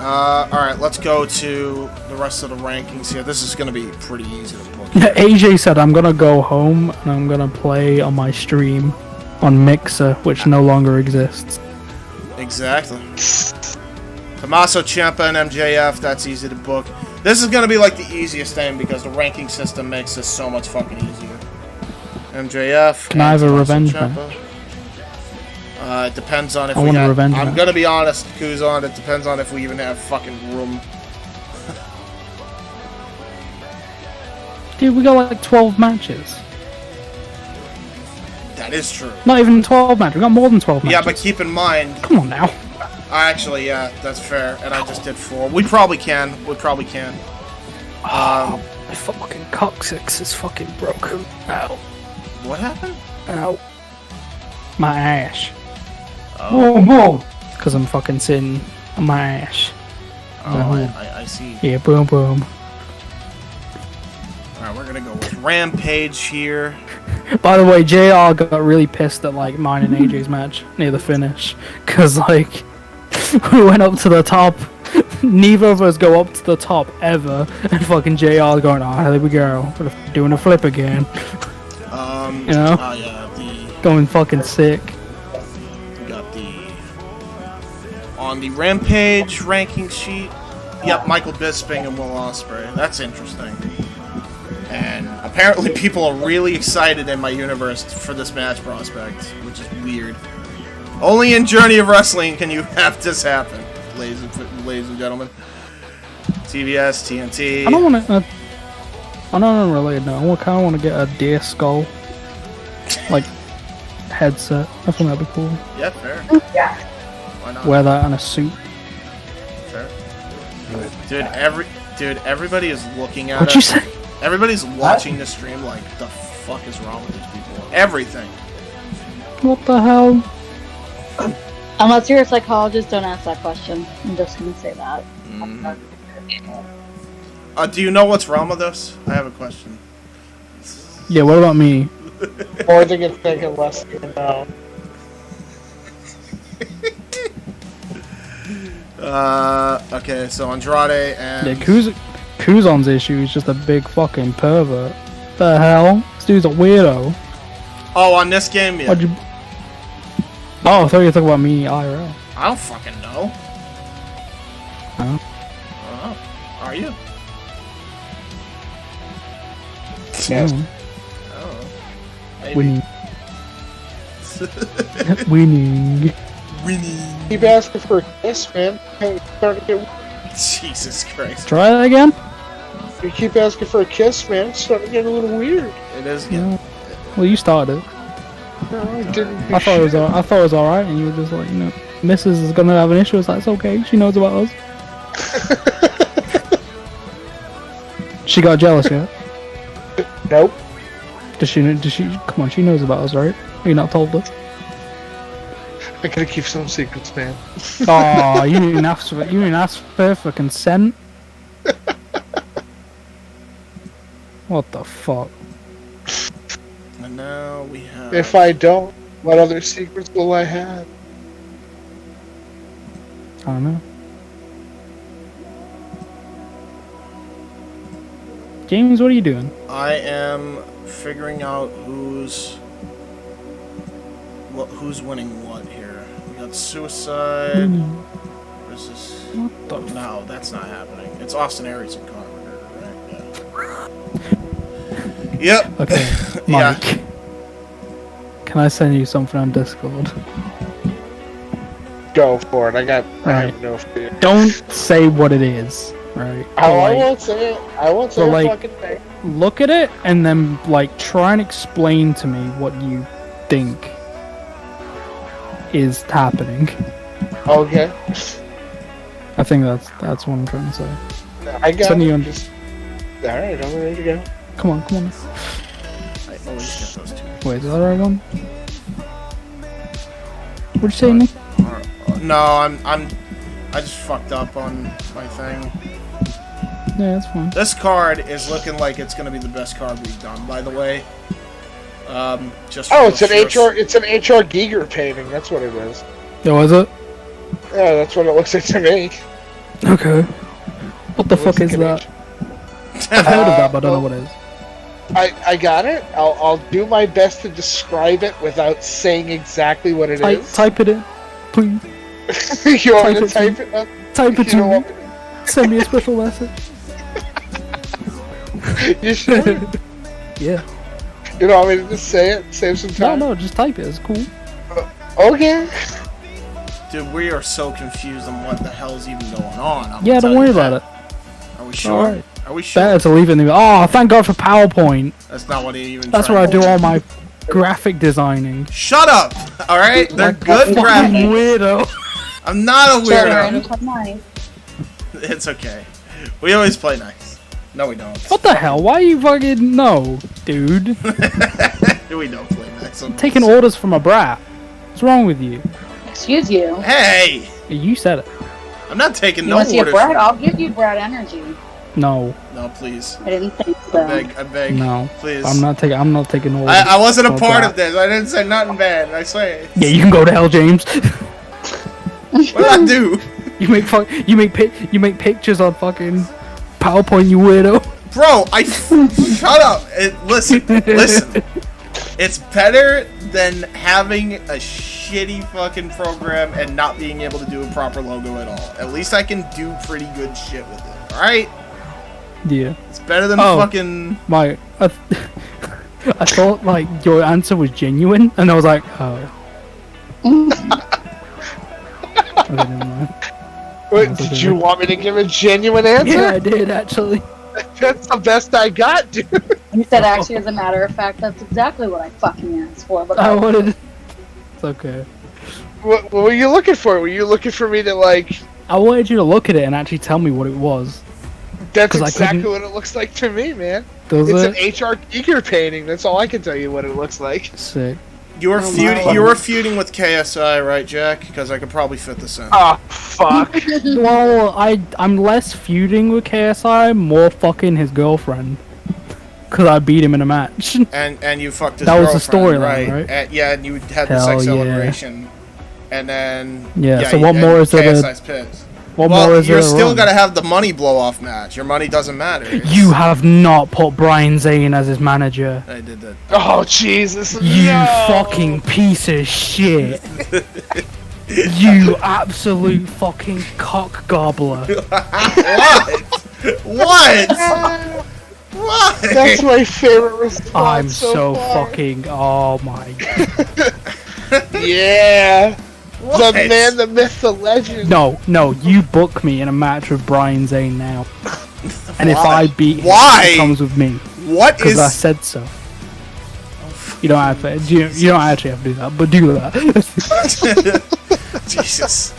Alright, let's go to the rest of the rankings here. This is going to be pretty easy to book. AJ said, I'm gonna go home and I'm gonna play on my stream on Mixer, which no longer exists. Exactly. Tommaso Ciampa and MJF, that's easy to book. This is going to be like the easiest thing because the ranking system makes this so much fucking easier. MJF. Can I have a Tommaso revenge Ciampa. match? It depends on if I we want a have... revenge I'm match. going to be honest, Kuzon, it depends on if we even have fucking room. Dude, we got like 12 matches. That is true. Not even 12 matches. We got more than 12 matches. Yeah, but keep in mind... Come on now. Actually, yeah, that's fair. And I just did 4. We probably can. My fucking coccyx is fucking broken. Ow. What happened? Ow. My ass. Boom, boom. Because I'm fucking sitting on my ass. Oh, I see. Yeah, boom, boom. Alright, we're gonna go with Rampage here. By the way, JR got really pissed at like mine and AJ's match near the finish. Because like, we went up to the top. Neither of us go up to the top ever. And fucking JR going, oh, there we go. Doing a flip again. You know? Yeah, Going fucking sick. we got on the Rampage ranking sheet. Yep, Michael Bisping and Will Ospreay. That's interesting. And apparently people are really excited in my universe for this match prospect, which is weird. Only in Journey of Wrestling can you have this happen, ladies and gentlemen. TBS, TNT. I don't want to. Oh no, no, related. No, I kind of want to get a deer skull, like headset. I think that'd be cool. Yeah, fair. Yeah. Why not? Wear that and a suit. Fair. Dude, everybody is looking at What'd you say? Everybody's watching the stream like, the fuck is wrong with these people? Everything. What the hell? Unless you're a psychologist, don't ask that question. I'm just gonna say that. Do you know what's wrong with us? I have a question. Yeah, what about me? More than it's taken less than now. Okay, so Andrade and... Yeah, Kuzon's issue is just a big fucking pervert. The hell? This dude's a weirdo. Oh, on this game, yeah. What'd you... Oh, I thought you were talking about me IRL. I don't fucking know. Huh? Are you? Yes. Oh. Maybe. Winning. Winning. Winning. Keep asking for a kiss, man. Starting to get, Jesus Christ. Try that again? you keep asking for a kiss, man. It's starting to get a little weird. It is. Yeah. Well, you started it. No, I didn't do I thought it was shit. I thought it was alright, and you were just like, you know, Mrs. is gonna have an issue. It's like, it's okay. She knows about us. She got jealous yet? Nope. Does she? Come on, she knows about us, right? You not told her? I gotta keep some secrets, man. Oh, you didn't ask for her for consent. What the fuck? And now we have... If I don't, what other secrets will I have? I don't know. James, what are you doing? I am figuring out who's winning what here. We got Suicide versus... What the No, that's not happening. It's Austin Aries and Conor McGregor, right? Yeah. Yep. Okay, Yeah. Mike. Can I send you something on Discord? Go for it. I have Right. no fear. Don't say what it is, right? I But, won't say it. I won't say so, a like- fucking thing. look at it and then like try and explain to me what you think is happening. Okay. I think that's what I'm trying to say. I got Send it. you on- Just... Alright, I'm ready to go. Come on. I always get those two. Wait, is that the right one? What'd you say, Nick? No, I just fucked up on my thing. Yeah, that's fine. This card is looking like it's gonna be the best card we've done, by the way. Just Oh, for it's an sheer- HR. It's an HR Giger painting. That's what it is. Yeah, was it? Yeah, that's what it looks like to me. Okay. What the It looks fuck is like that? I've heard of that, but I don't know what it is. I got it. I'll do my best to describe it without saying exactly what it is. Type it in, please. You want me to type type it? Type it You don't to want me. me Send me a special message. to? You sure? Yeah. You don't want me to just say it? Save some No, time? no, just type it. It's cool. Okay. Dude, we are so confused on what the hell's even going on. Yeah, don't worry about it. Are we sure? Alright. Are we sure? Better to leave it in the. Oh, thank God for PowerPoint. That's not what he even. That's tried where I to do all my graphic designing. Shut up! Alright? They're Like good a fucking graphics. weirdo. I'm not a Sorry, weirdo. I'm nice. It's okay. We always play nice. No, we don't. What the hell? Why you fucking no, dude? We don't play nice. Taking orders from a brat. What's wrong with you? Excuse you. Hey! You said it. I'm not taking You no want to see a orders. Brad? I'll give you Brad energy. No, No, please. I didn't think I so. beg. I beg. no. Please. I'm not taking orders. I wasn't a from part brat. of this. I didn't say nothing bad. I swear. Yeah, you can go to hell, James. What did I do? You make pictures on fucking PowerPoint, you weirdo. Bro, shut up. Listen. It's better than having a shitty fucking program and not being able to do a proper logo at all. At least I can do pretty good shit with it. Alright? Yeah. It's better than Oh. fucking... I thought like your answer was genuine, and I was like, oh. Okay, never mind. Wait, did you want me to give a genuine answer? Yeah, I did actually. That's the best I got, dude. He said, actually, as a matter of fact, that's exactly what I fucking asked for. But I wanted. It's okay. What were you looking for? Were you looking for me to like? I wanted you to look at it and actually tell me what it was. That's 'Cause I exactly couldn't- what it looks like to me, man. Does It's it? an H.R. Giger painting. That's all I can tell you what it looks like. Sick. You were Oh, feuding. my. You were feuding with KSI, right, Jack? Because I could probably fit this in. Oh fuck. Well, I'm less feuding with KSI, more fucking his girlfriend. Cause I beat him in a match. And you fucked his That was the girlfriend, storyline, right? Yeah, and you had the Hell sex yeah. celebration. And then... Yeah, so what more is there to- KSI's pissed. What Well, more is you're there to still run? gotta have the money blow-off match. Your money doesn't matter. You have not put Brian Zane as his manager. I did that. Oh Jesus. You no. fucking piece of shit. You absolute fucking cock gobbler. What? What? What? That's my favorite response. I'm so far. fucking. Oh my. Yeah. What? The man, the myth, the legend. No, you book me in a match with Brian Zane now. And if Why? I beat him, Why? it comes with me. What Because is... I said so. You don't have to. You don't actually have to do that, but do that. Jesus.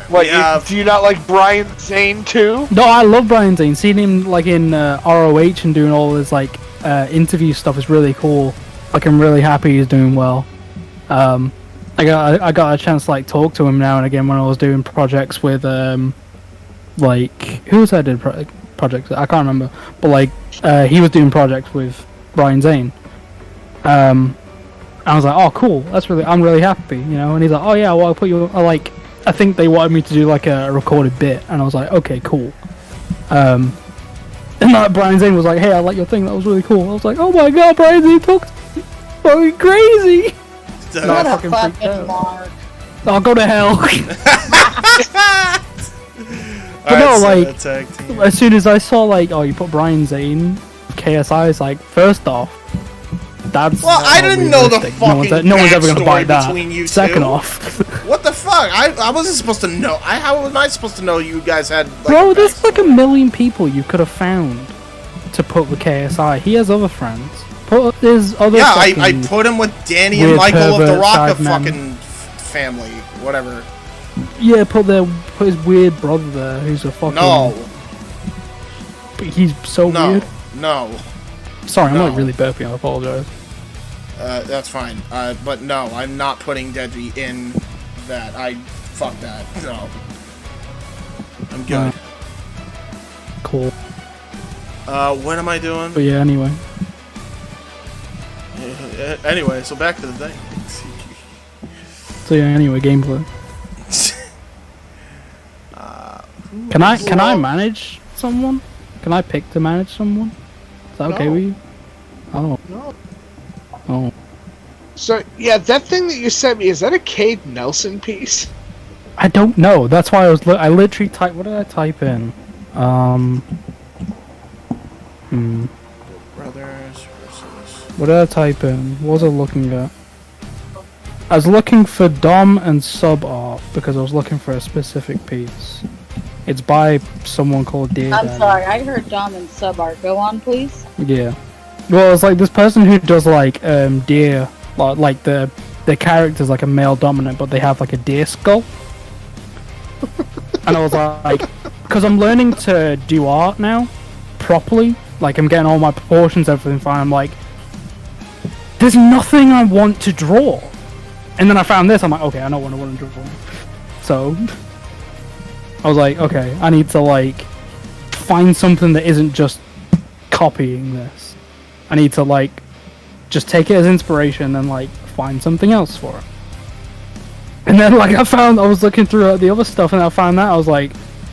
What? Yeah. Do you not like Brian Zane too? No, I love Brian Zane. Seeing him like in ROH and doing all his like interview stuff is really cool. Like I'm really happy he's doing well. I got a chance to like talk to him now and again when I was doing projects with like who was I did projects? I can't remember, but like he was doing projects with Brian Zane. I was like, oh cool, I'm really happy, you know. And he's like, oh yeah, well I'll put you I think they wanted me to do like a recorded bit, and I was like, okay, cool. And like Brian Zane was like, hey, I like your thing, that was really cool. I was like, oh my god, Brian Zane talks fucking crazy. What I a fucking freaked fucking out. mark. I'll go to hell. But no, like, as soon as I saw like, oh, you put Brian Zane, KSI, it's like, first off, that's Well, I not didn't know the realistic. fucking no one's ever gonna buy backstory that. between you Second two. off, What the fuck? I wasn't supposed to know. How was I supposed to know you guys had like bro, a there's like a backstory? million people you could have found to put with KSI. He has other friends. Put his other. Yeah, I fucking- put him with Danny and weird Michael of the pervert Rocka side men. fucking family, whatever. Yeah, put his weird brother there, who's a fucking. No, He's so no, weird. no. Sorry, I'm No. like really burping. I apologize. That's fine. But no, I'm not putting Deadbeat in that. Fuck that. No. I'm good. Cool. What am I doing? But yeah, anyway. Anyway, so back to the thing. So yeah, anyway, gameplay. Can I manage someone? Can I pick to manage someone? Is that okay No. with you? Oh. No. Oh. So yeah, that thing that you sent me, is that a Cade Nelson piece? I don't know. That's why I literally typed. What did I type in? Brothers versus... What did I type in? What was I looking at? I was looking for Dom and sub art because I was looking for a specific piece. It's by someone called Dear I'm Daddy. sorry, I heard Dom and Sub Art. Go on, please. Yeah. Well, it's like this person who does like deer, like the character's like a male dominant, but they have like a deer skull. And I was like, because I'm learning to do art now properly. Like I'm getting all my proportions, everything fine. I'm like, there's nothing I want to draw. And then I found this. I'm like, okay, I know what I want to draw. So I was like, okay, I need to like find something that isn't just copying this. I need to like just take it as inspiration and like find something else for it. And then like I was looking through the other stuff and I found that I was like,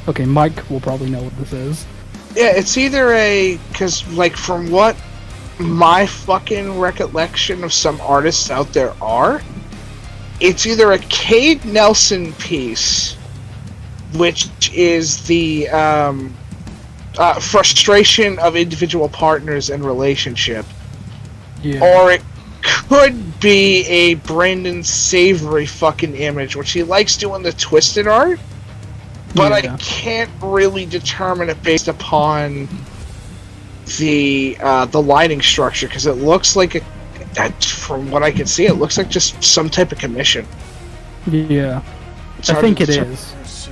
okay, Mike will probably know what this is. Yeah, it's either because like from what my fucking recollection of some artists out there are, it's either a Cade Nelson piece, which is the frustration of individual partners and relationship, Yeah. or it could be a Brandon Savory fucking image, which he likes doing the twisted art. but Yeah. I can't really determine it based upon the lighting structure because it looks like from what I can see, it looks like just some type of commission. Yeah. It's I hard think to it determine. is. It's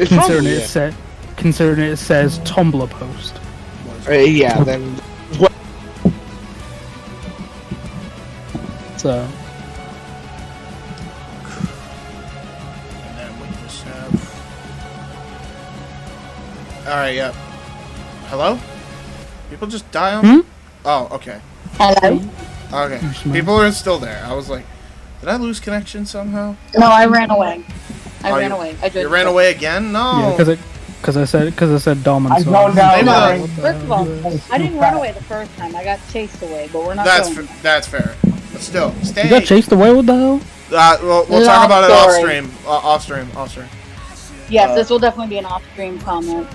Considering probably it says Tumblr post. yeah, then what? So And then we just have. Alright, yeah. Hello? People just die on Hmm? Oh, okay. Hello? Okay. People are still there. I was like, did I lose connection somehow? No, I ran away. I Oh, ran you- away. I You ran away again? No. yeah, because I said Dom and I'm so going down. Maybe No, that- first of all, I didn't run away the first time. I got chased away, but we're not That's going. that's fair. But still, stay. You got chased away, what the hell? We'll talk about it off Long stream. Off stream. Yes, this will definitely be an off-stream comment.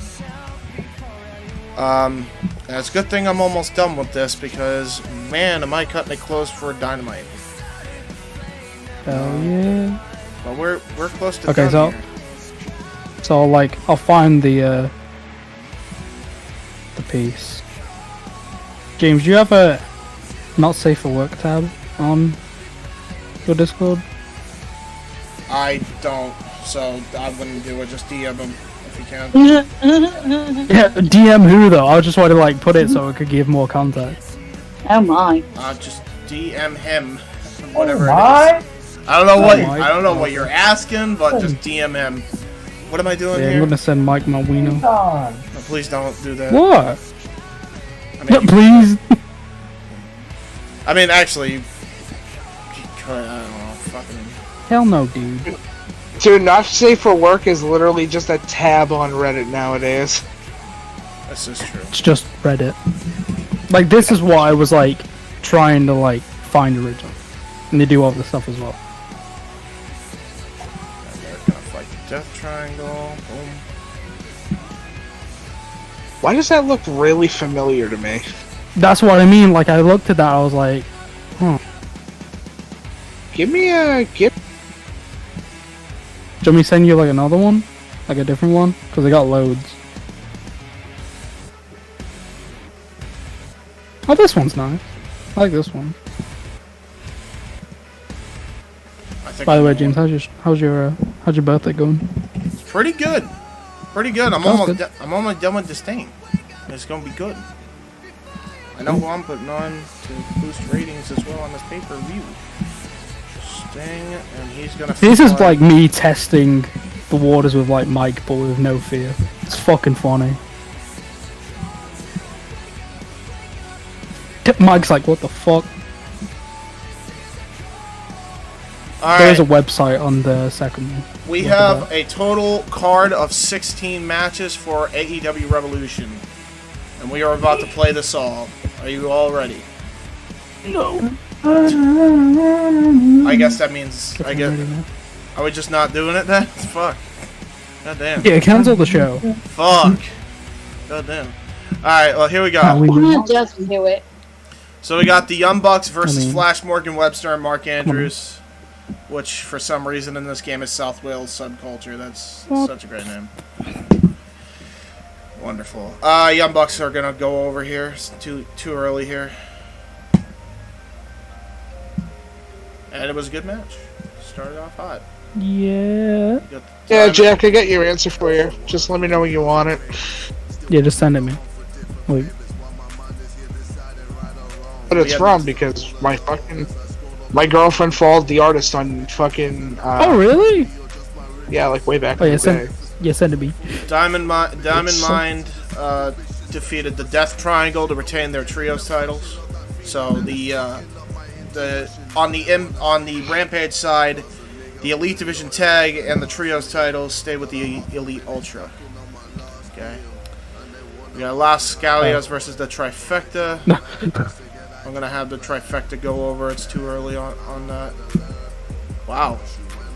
And it's a good thing I'm almost done with this because, man, am I cutting it close for Dynamite. Hell yeah. But we're close to Okay, done so- here. So I'll find the piece. James, do you have a not safe for work tab on your Discord? I don't, so I'm gonna do it. Just DM him if you can. Yeah, DM who though? I just wanted to like put it so it could give more context. Oh my. Just DM him, whatever it What? is. I don't know what Oh my I don't know what you're asking, but just DM him. What am I doing Yeah, I'm here? gonna send Mike my wiener. On. No, please don't do that. What? I mean, Please. I mean, actually, you could, I don't know, fucking. Hell no, dude. Dude, not safe for work is literally just a tab on Reddit nowadays. This is true. It's just Reddit. Like this is what I was like trying to like find original, and they do all this stuff as well. And they're gonna fight the death triangle. Boom. Why does that look really familiar to me? That's what I mean. Like I looked at that, I was like, Give me a give. do you want me to send you like another one, like a different one? Because I got loads. Oh, this one's nice. I like this one. I think By the way, James, how's your birthday going? it's pretty good. Pretty good. I'm Sounds almost good. I'm almost done with Disdain. It's gonna be good. I know who I'm putting on to boost ratings as well on this pay-per-view. Sting, and he's gonna. This is fly- like me testing the waters with like Mike, but with no fear. It's fucking funny. Mike's like, what the fuck? All There's a right. website on the second one. We Look at have that. a total card of 16 matches for AEW Revolution, and we are about to play this all. Are you all ready? No. I guess that means I guess. Are we just not doing it then? Fuck. God damn. Yeah, cancel the show. Fuck. God damn. Alright, well, here we go. Just do it. So we got the Young Bucks versus I mean- Flash Morgan Webster and Mark Andrews, which for some reason in this game is South Wales subculture. That's such a great name. Wonderful. Young Bucks are gonna go over here. It's too early here. And it was a good match. Started off hot. Yeah. Got the Yeah, time- Jack, I got your answer for you. Just let me know when you want it. Yeah, just send it me. Wait. What it's from, because my girlfriend followed the artist on fucking Oh really? yeah, like way back Oh in yeah, the day. send it me. Diamond Mind defeated the Death Triangle to retain their trios titles. So on the Rampage side, the Elite Division Tag and the trios titles stay with the Elite Ultra. Okay. We got Las Scalias versus the Trifecta. I'm gonna have the Trifecta go over. It's too early on that. Wow.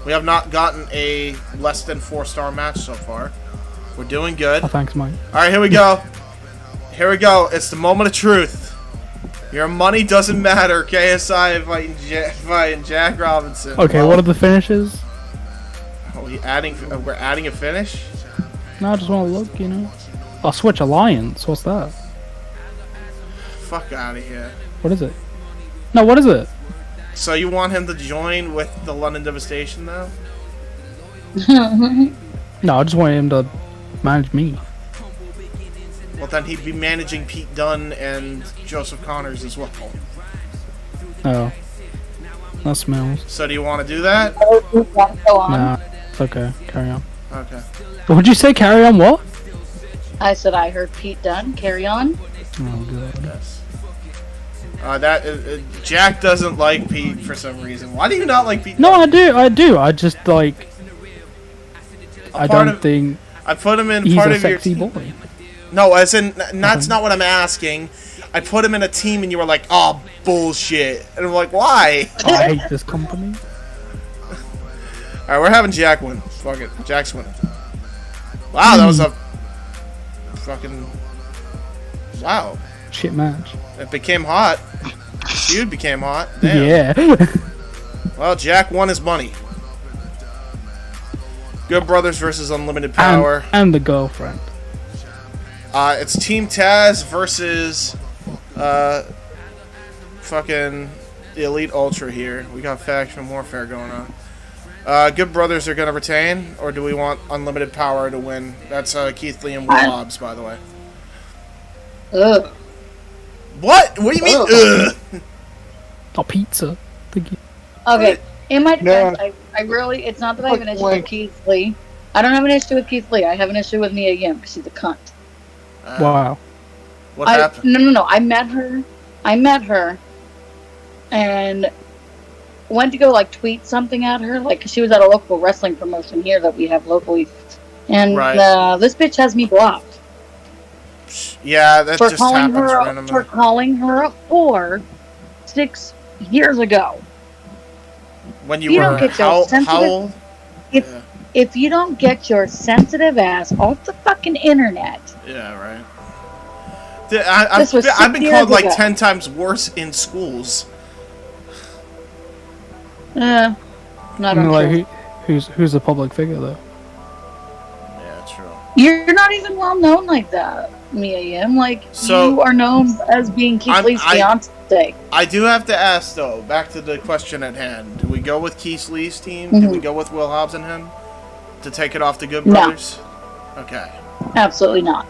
We have not gotten a less than 4-star match so far. We're doing good. Oh, thanks, Mike. Alright, here we go. Here we go. It's the moment of truth. Your money doesn't matter. KSI fighting Jack Robinson. Okay, Well, what are the finishes? we're adding a finish? No, I just want to look, you know. I'll switch alliance. What's that? Fuck out of here. What is it? No, what is it? So you want him to join with the London Devastation now? No, I just want him to manage me. Well, then he'd be managing Pete Dunne and Joseph Connors as well. Oh. That smells. So do you want to do that? Go on. Nah, it's okay. Carry on. Okay. What'd you say? Carry on what? I said I heard Pete Dunne. Carry on. Oh, God. Yes. Jack doesn't like Pete for some reason. Why do you not like Pete? No, I do. I just, like... I don't think I put him in he's part a of your sexy team. boy. No, as in, that's not what I'm asking. I put him in a team and you were like, oh, bullshit. And I'm like, why? I hate this company. Alright, we're having Jack win. Fuck it. Jack's winning. Wow, that was a fucking... Wow. Shit match. It became hot. Feud became hot. Damn. Yeah. Well, Jack won his money. Good Brothers versus Unlimited Power. And the girlfriend. It's Team Taz versus fucking the Elite Ultra here. We got faction warfare going on. Good Brothers are gonna retain, or do we want Unlimited Power to win? That's Keith Lee and Will Hobbs, by the way. Ugh. What? What do you mean? Ugh. Oh, pizza. Thank you. Okay. In my defense, No. I really, it's not that I have an issue with Keith Lee. I don't have an issue with Keith Lee. I have an issue with Mia Yim because she's a cunt. Wow. What happened? No. I met her, and went to go like tweet something at her, like 'cause she was at a local wrestling promotion here that we have locally, and this bitch has me blocked. Yeah, that for just calling happens her randomly. for calling her a whore 6 years ago. When You you don't were get your how sensitive- old? If you don't get your sensitive ass off the fucking internet, Yeah, right. I've was 6 been years called like ago. 10 times worse in schools. not Like, who's a public figure though? Yeah, true. You're not even well known like that, Mia Yim. Like, So- you are known as being Keith Lee's fiance. I do have to ask though, back to the question at hand. Do we go with Keith Lee's team? Do we go with Will Hobbs and him to take it off the Good No. Brothers? Okay. Absolutely not.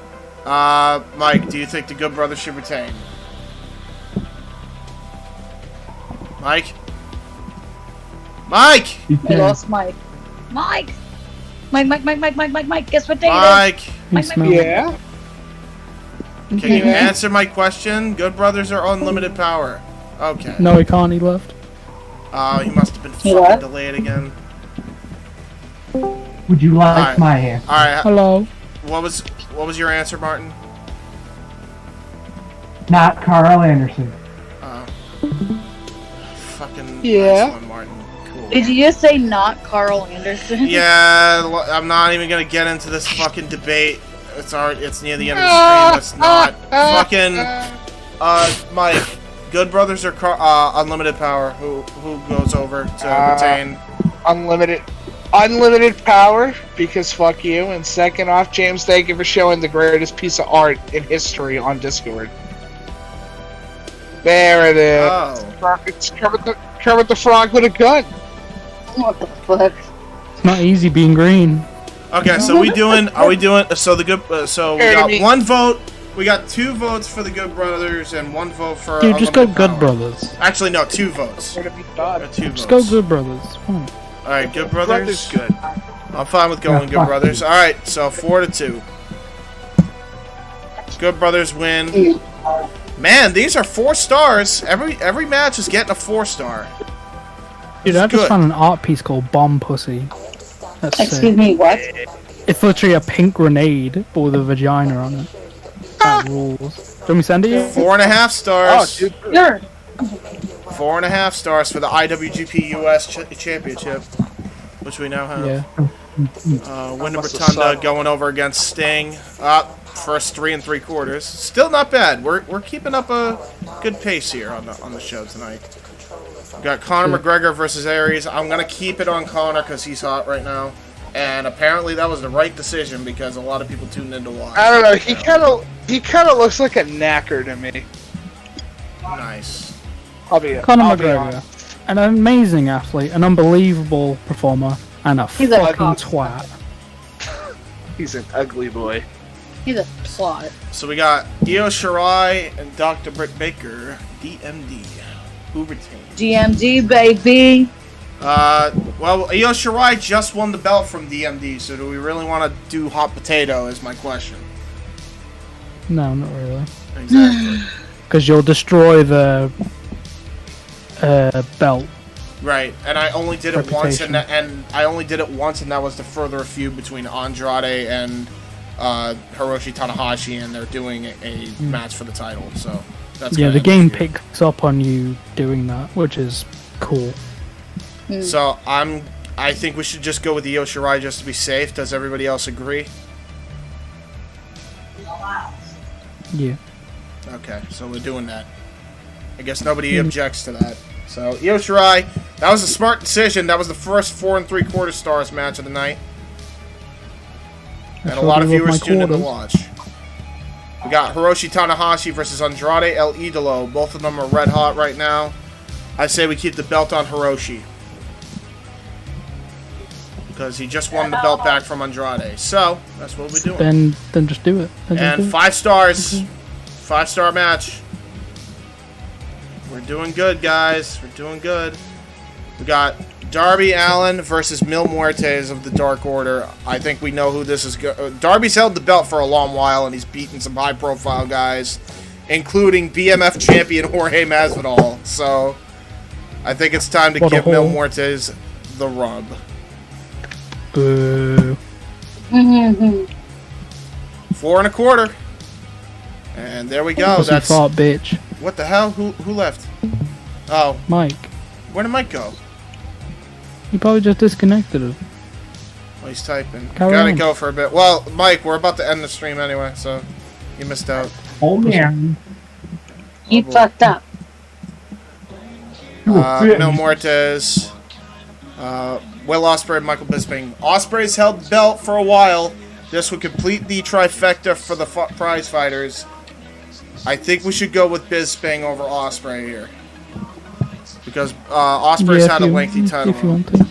Mike, do you think the Good Brothers should retain? Mike? Mike! I lost Mike. Mike! Mike, guess what day Mike! Mike. Yeah. Can you answer my question? Good Brothers are Unlimited Power. Okay. No, he can't. He left. He must have been He fucking what? delayed again. Would you like Alright. my answer? Alright, Hello. what was your answer, Martin? Not Carl Anderson. Fucking Yeah. nice one, Martin. Cool. Did you just say not Carl Anderson? Yeah, I'm not even gonna get into this fucking debate. It's near the end of the stream. It's not fucking. Mike, Good Brothers or Unlimited Power? Who goes over to retain? Unlimited Power, because fuck you. And second off, James, thank you for showing the greatest piece of art in history on Discord. There it is. Oh. It's Kermit the Frog with a gun. What the fuck? It's not easy being green. Okay, so are we doing? So the good. So we got Enemy. one vote. We got 2 votes for the Good Brothers and 1 vote for. Dude, just go Unlimited Good Power. Brothers. Actually, no, 2 votes. We're gonna be done. 2 votes. Just go Good Brothers. Come on. All right, Good Brothers. good. I'm fine with going Yeah, Good fuck Brothers. you. All right, so 4-2. Good Brothers win. Man, these are 4 stars. Every match is getting a 4-star. Dude, I just good. found an art piece called Bomb Pussy. That's Excuse sick. me, what? It's literally a pink grenade, but with a vagina on it. That rules. Do you want me to send it you? 4.5 stars. dude. Sure. 4.5 stars for the IWGP US Championship, which we now have. Yeah. Wyndham Rotunda going over against Sting. First 3 3/4. Still not bad. We're keeping up a good pace here on the show tonight. We got Conor McGregor versus Aries. I'm gonna keep it on Conor because he's hot right now. And apparently that was the right decision because a lot of people tuned in to watch. I don't know. He kind of looks like a knacker to me. Nice. Conor I'll be McGregor, honest. an amazing athlete, an unbelievable performer, and a He's a fucking cock. twat. He's an ugly boy. He's a plot. So we got Io Shirai and Dr. Britt Baker, DMD. Who retained? GMG, baby. Well, Io Shirai just won the belt from DMD, so do we really want to do hot potato is my question. No, not really. Exactly. Because you'll destroy the belt. Right, and I only did it once, Reputation. and I only did it once, and that was to further a feud between Andrade and Hiroshi Tanahashi, and they're doing a match for the title, so that's Yeah, gonna the end game feud. picks up on you doing that, which is cool. So I think we should just go with Io Shirai just to be safe. Does everybody else agree? Yeah. Okay, so we're doing that. I guess nobody objects to that. So Io Shirai, that was a smart decision. That was the first 4 3/4 stars match of the night. And a lot of viewers tuned in to watch. We got Hiroshi Tanahashi versus Andrade El Idolo. Both of them are red hot right now. I say we keep the belt on Hiroshi. Because he just won the belt back from Andrade. So, that's what we're doing. Then just do it. Then just do And it. 5 stars. 5-star match. We're doing good, guys. We're doing good. We got Darby Allin versus Mil Muertes of the Dark Order. I think we know who this is. Darby's held the belt for a long while, and he's beaten some high-profile guys, including BMF champion Jorge Masvidal. So, I think it's time to What a give Mil hole. Muertes the rub. Boo. 4 1/4. And there we go. Pussy That's fart bitch. what the hell? Who left? Oh, Mike. where did Mike go? You probably just disconnected it. Oh, he's typing. Carry Gotta on. go for a bit. Well, Mike, we're about to end the stream anyway, so you missed out. Oh man. You fucked up. Mil Muertes, Will Ospreay, and Michael Bisping. Ospreay's held the belt for a while. This would complete the trifecta for the prize fighters. I think we should go with Bisping over Ospreay here. Because Ospreay's Yeah, had if a you- lengthy title If you run. want to.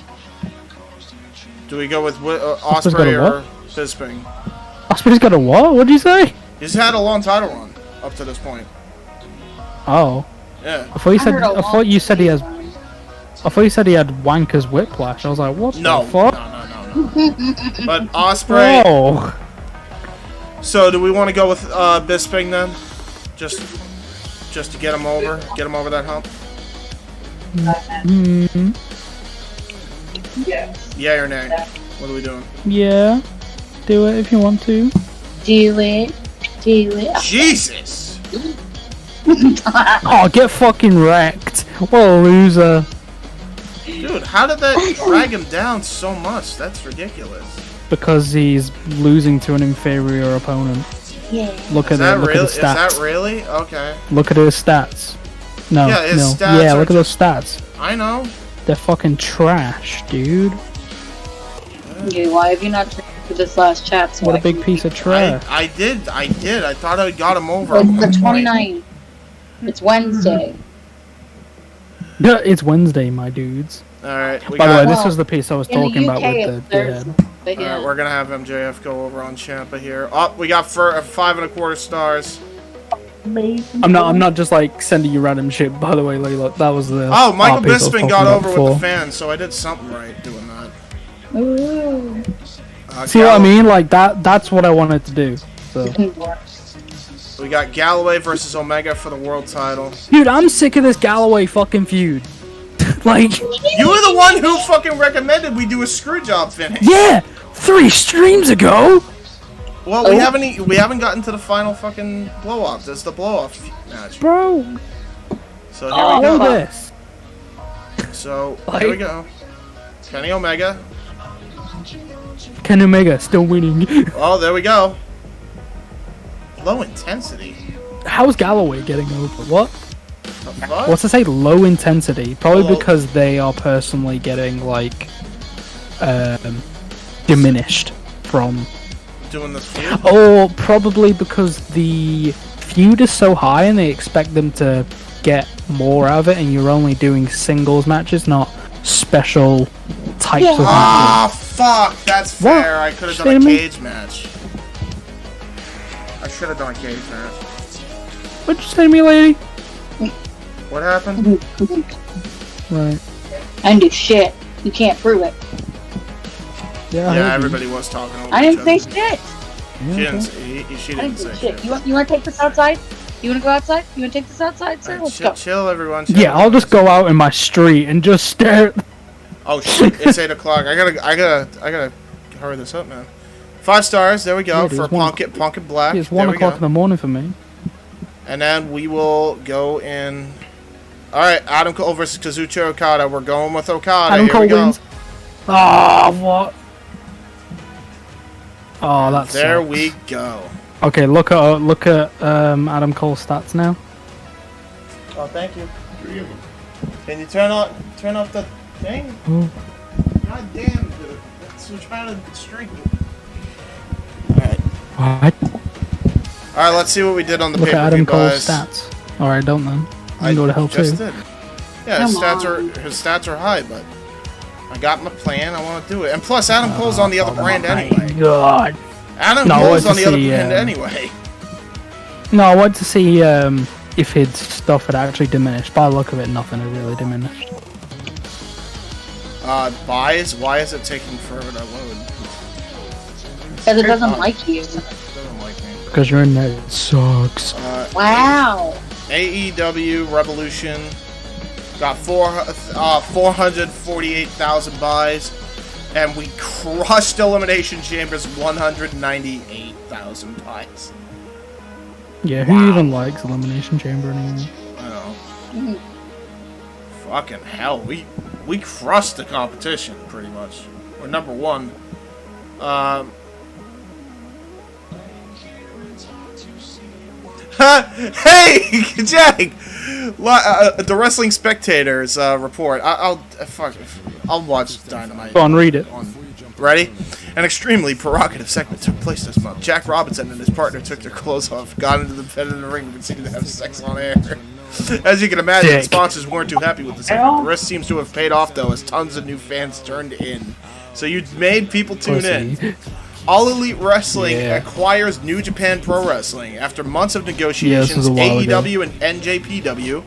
Do we go with got Ospreay a or what? Bisping? Ospreay's got a what? What'd you say? He's had a long title run up to this point. Oh. Yeah. I thought you said. heard a I thought you said he has. I thought you said he had wanker's whiplash. I was like, what No. the fuck? No. But Ospreay. Bro. So do we want to go with Bisping then? Just to get him over that hump. Mm, Yay or nay? What are we doing? yeah. Do it if you want to. Do it. Do it. Jesus! Oh, get fucking wrecked. What a loser. Dude, how did that drag him down so much? That's ridiculous. Because he's losing to an inferior opponent. Yeah. Look Is at that it. Look real? at Is the stats. that really? Okay. Look at his stats. No, Yeah, his no. stats Yeah, are look at those stats. I know. They're fucking trash, dude. Okay, why have you not turned to this last chat? So What I a big can- piece of trash. I did. I thought I got him over. It's at the one point. 29th. It's Wednesday. Yeah, it's Wednesday, my dudes. Alright, we By the way, got. this was the piece I was In the talking about UK, with it's the head. Thursday. But yeah. Alright, we're gonna have MJF go over on Ciampa here. Oh, we got for 5 1/4 stars. I'm not just like sending you random shit. By the way, Layla, that was the. Oh, Michael our piece I was Bisping talking got about over before. with the fans, so I did something right doing that. Ooh. See what I mean? Like that's what I wanted to do. So, We got Galloway versus Omega for the world title. dude, I'm sick of this Galloway fucking feud. Like, You were the one who fucking recommended we do a screw job finish. yeah, 3 streams ago. Well, we haven't gotten to the final fucking blow off. That's the blow off match. Bro, So here we look go. at this. So here we go. Kenny Omega. Ken Omega still winning. Oh, there we go. Low intensity. How's Galloway getting over? What? The fuck? What's to say low intensity? Probably Well- because they are personally getting like diminished from doing this feud? Or probably because the feud is so high and they expect them to get more out of it, and you're only doing singles matches, not special types of matches. Ah, fuck! That's fair. I could have done a cage match. I should have done a cage match. What'd you say to me, lady? What happened? Right. I didn't do shit. You can't prove it. Yeah, everybody was talking over I didn't say each other. shit. She I didn't didn't say do shit. shit. You want to take this outside? You want to go outside? You want to take this outside, sir? Let's go. Chill, everyone. Chill, Yeah, I'll just go out in my street and just stare. Oh shit! It's 8 o'clock. I gotta hurry this up, man. 5 stars. There we go Yeah, for Punk Black. It's 1 o'clock in the morning for me. And then we will go in. All right, Adam Cole versus Kazuchika Okada. We're going with Okada. Adam Here Cole we go. wins. Oh, what? Oh, that's there we go. Okay, look at Adam Cole's stats now. Oh, thank you. Can you turn off the thing? God damn, dude. We're trying to stream. Alright. What? Alright, let's see what we did on the Look at pay-per-view, Adam Cole's guys. stats. Alright, don't then. I can go to hell too. Did. Yeah, his stats are high, but I got my plan. I want to do it. And plus, Adam Cole's on the other brand anyway. God. Adam Cole's on the other brand anyway. No, I want to see if his stuff had actually diminished. By the look of it, nothing had really diminished. Buys? Why is it taking forever to load? Because it doesn't like you. It doesn't like me. Because your internet sucks. Wow. AEW Revolution got 448,000 buys, and we crushed Elimination Chamber's 198,000 buys. Yeah, who even likes Elimination Chamber anymore? I know. Fucking hell, we crushed the competition pretty much. We're number 1. Hey, Jack! The Wrestling Spectators report. I'll watch Dynamite. Go on, read it. Ready? An extremely provocative segment took place this month. Jack Robinson and his partner took their clothes off, got into the bed in the ring, and proceeded to have sex on air. As you can imagine, the sponsors weren't too happy with the segment. The risk seems to have paid off, though, as tons of new fans turned in. So you made people tune in. All Elite Wrestling acquires New Japan Pro Wrestling. After months of negotiations, AEW and NJPW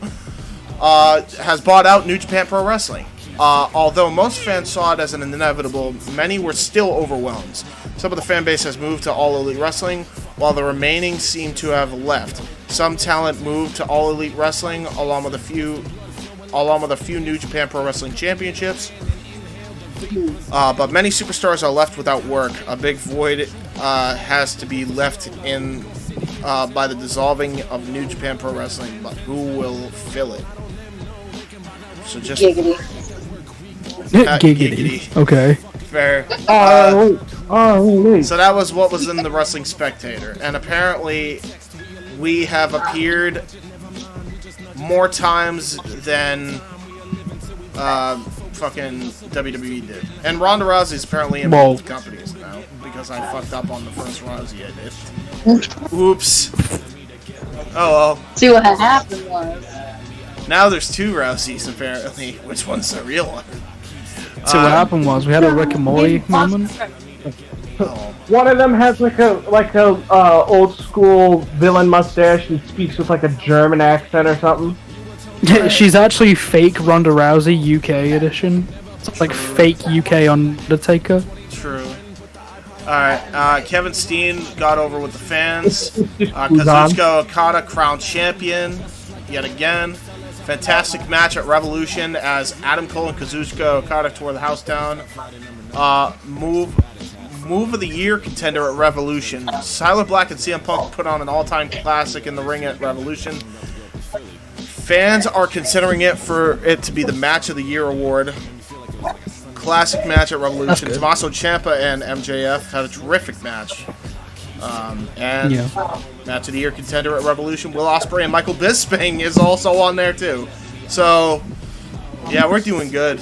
has bought out New Japan Pro Wrestling. Although most fans saw it as an inevitable, many were still overwhelmed. Some of the fan base has moved to All Elite Wrestling, while the remaining seem to have left. Some talent moved to All Elite Wrestling, along with a few New Japan Pro Wrestling championships. But many superstars are left without work. A big void has to be left in by the dissolving of New Japan Pro Wrestling. But who will fill it? So just Giggity. Giggity. Okay. Fair. So that was what was in the Wrestling Spectator, and apparently we have appeared more times than fucking WWE did. And Ronda Rousey's apparently in both companies now because I fucked up on the first Rousey I did. Oops. Oh well. See what happened was. Now there's 2 Rouseys apparently. Which one's the real one? So what happened was we had a Rick and Morty moment. One of them has like a old school villain mustache and speaks with like a German accent or something. She's actually fake Ronda Rousey UK edition. It's like fake UK Undertaker. True. Alright, Kevin Steen got over with the fans. Kazuchika Okada crowned champion yet again. Fantastic match at Revolution as Adam Cole and Kazuchika Okada tore the house down. Move of the year contender at Revolution. Tyler Black and CM Punk put on an all-time classic in the ring at Revolution. Fans are considering it for it to be the Match of the Year award. Classic match at Revolution. Tommaso Ciampa and MJF had a terrific match. Match of the Year contender at Revolution. Will Ospreay and Michael Bisping is also on there too. So, yeah, we're doing good.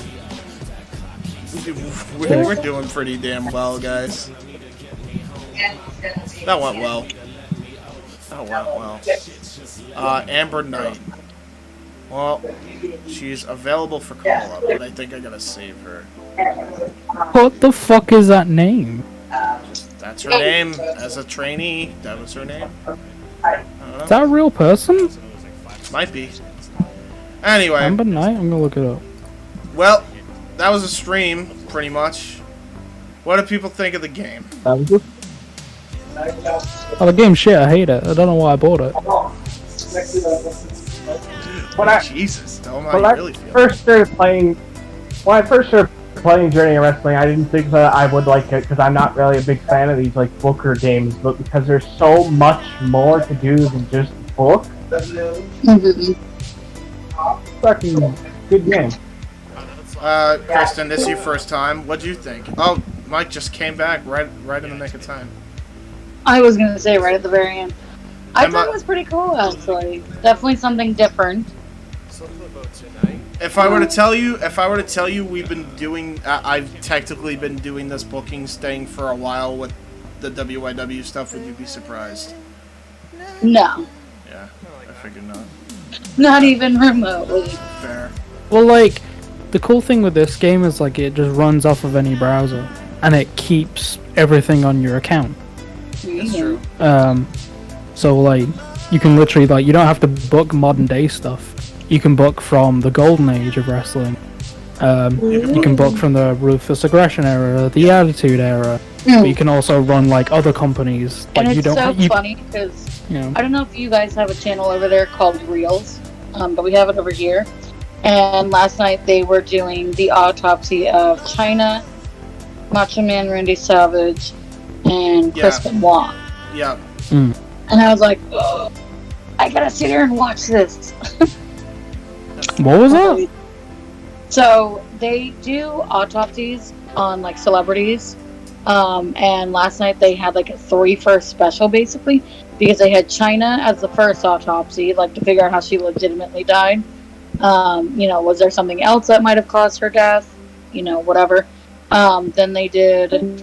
We're doing pretty damn well, guys. That went well. Amber Knight. Well, she's available for call-up, but I think I gotta save her. What the fuck is that name? That's her name as a trainee. That was her name. I don't know. Is that a real person? Might be. Anyway. Amber Knight? I'm gonna look it up. Well, that was a stream, pretty much. What do people think of the game? That was good. Oh, the game's shit. I hate it. I don't know why I bought it. Jesus, tell me how When you I really feel. first started playing, Journey of Wrestling, I didn't think that I would like it because I'm not really a big fan of these like Booker games, but because there's so much more to do than just book. Fucking good game. Kristen, this is your first time. What'd you think? Oh, Mike just came back right in the nick of time. I was gonna say right at the very end. I Emma- thought it was pretty cool, actually. Definitely something different. If I were to tell you, we've been doing. I've technically been doing this booking thing for a while with the WEYMOUTH stuff. Would you be surprised? No, Yeah, I figured not. not even remotely. Fair. Well, like, the cool thing with this game is, like, it just runs off of any browser. And it keeps everything on your account. That's true. So, like, you can literally, like, you don't have to book modern day stuff. You can book from the golden age of wrestling. You can book from the Ruthless Aggression era, the Attitude era. But you can also run, like, other companies. Like, And you it's don't. so You, funny because you know. I don't know if you guys have a channel over there called Reels, but we have it over here. And last night they were doing the autopsy of China, Macho Man Randy Savage, and Chris Benoit. Yeah. And I was like, oh, I gotta sit here and watch this. What was that? So they do autopsies on like celebrities, and last night they had like a 3-for special basically because they had China as the first autopsy, like to figure out how she legitimately died. Was there something else that might have caused her death? Whatever. Then they did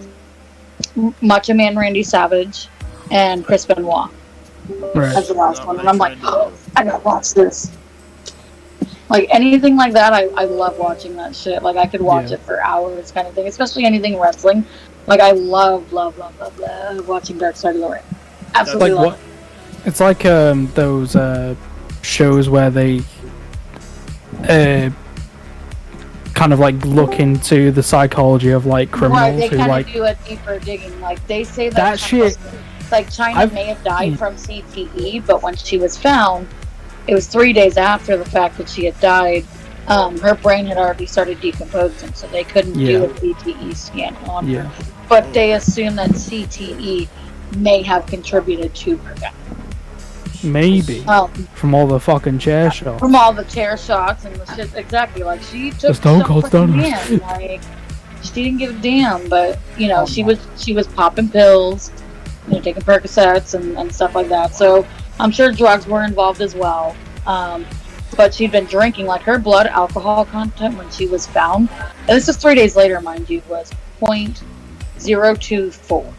Macho Man Randy Savage and Chris Benoit as the last one, and I'm like, oh, I gotta watch this. Like anything like that, I love watching that shit. Like I could watch it for hours, kind of thing. Especially anything wrestling. Like I love watching Dark Side of the Ring. Absolutely Like love what? It's like those shows where they kind of like look into the psychology of like criminals Right, they who kind like of do a deeper digging. Like they say that shit. Like China may have died from CTE, but when she was found, it was 3 days after the fact that she had died. Her brain had already started decomposing, so they couldn't do a CTE scan on her. But they assume that CTE may have contributed to her death. Maybe from all the fucking chair shots. From all the chair shots and the shit, exactly. Like she took Stone Cold fucking damn. Like she didn't give a damn, but she was popping pills, taking Percocets and stuff like that. So I'm sure drugs were involved as well. But she'd been drinking, like her blood alcohol content when she was found, and this is 3 days later, mind you, was 0.024.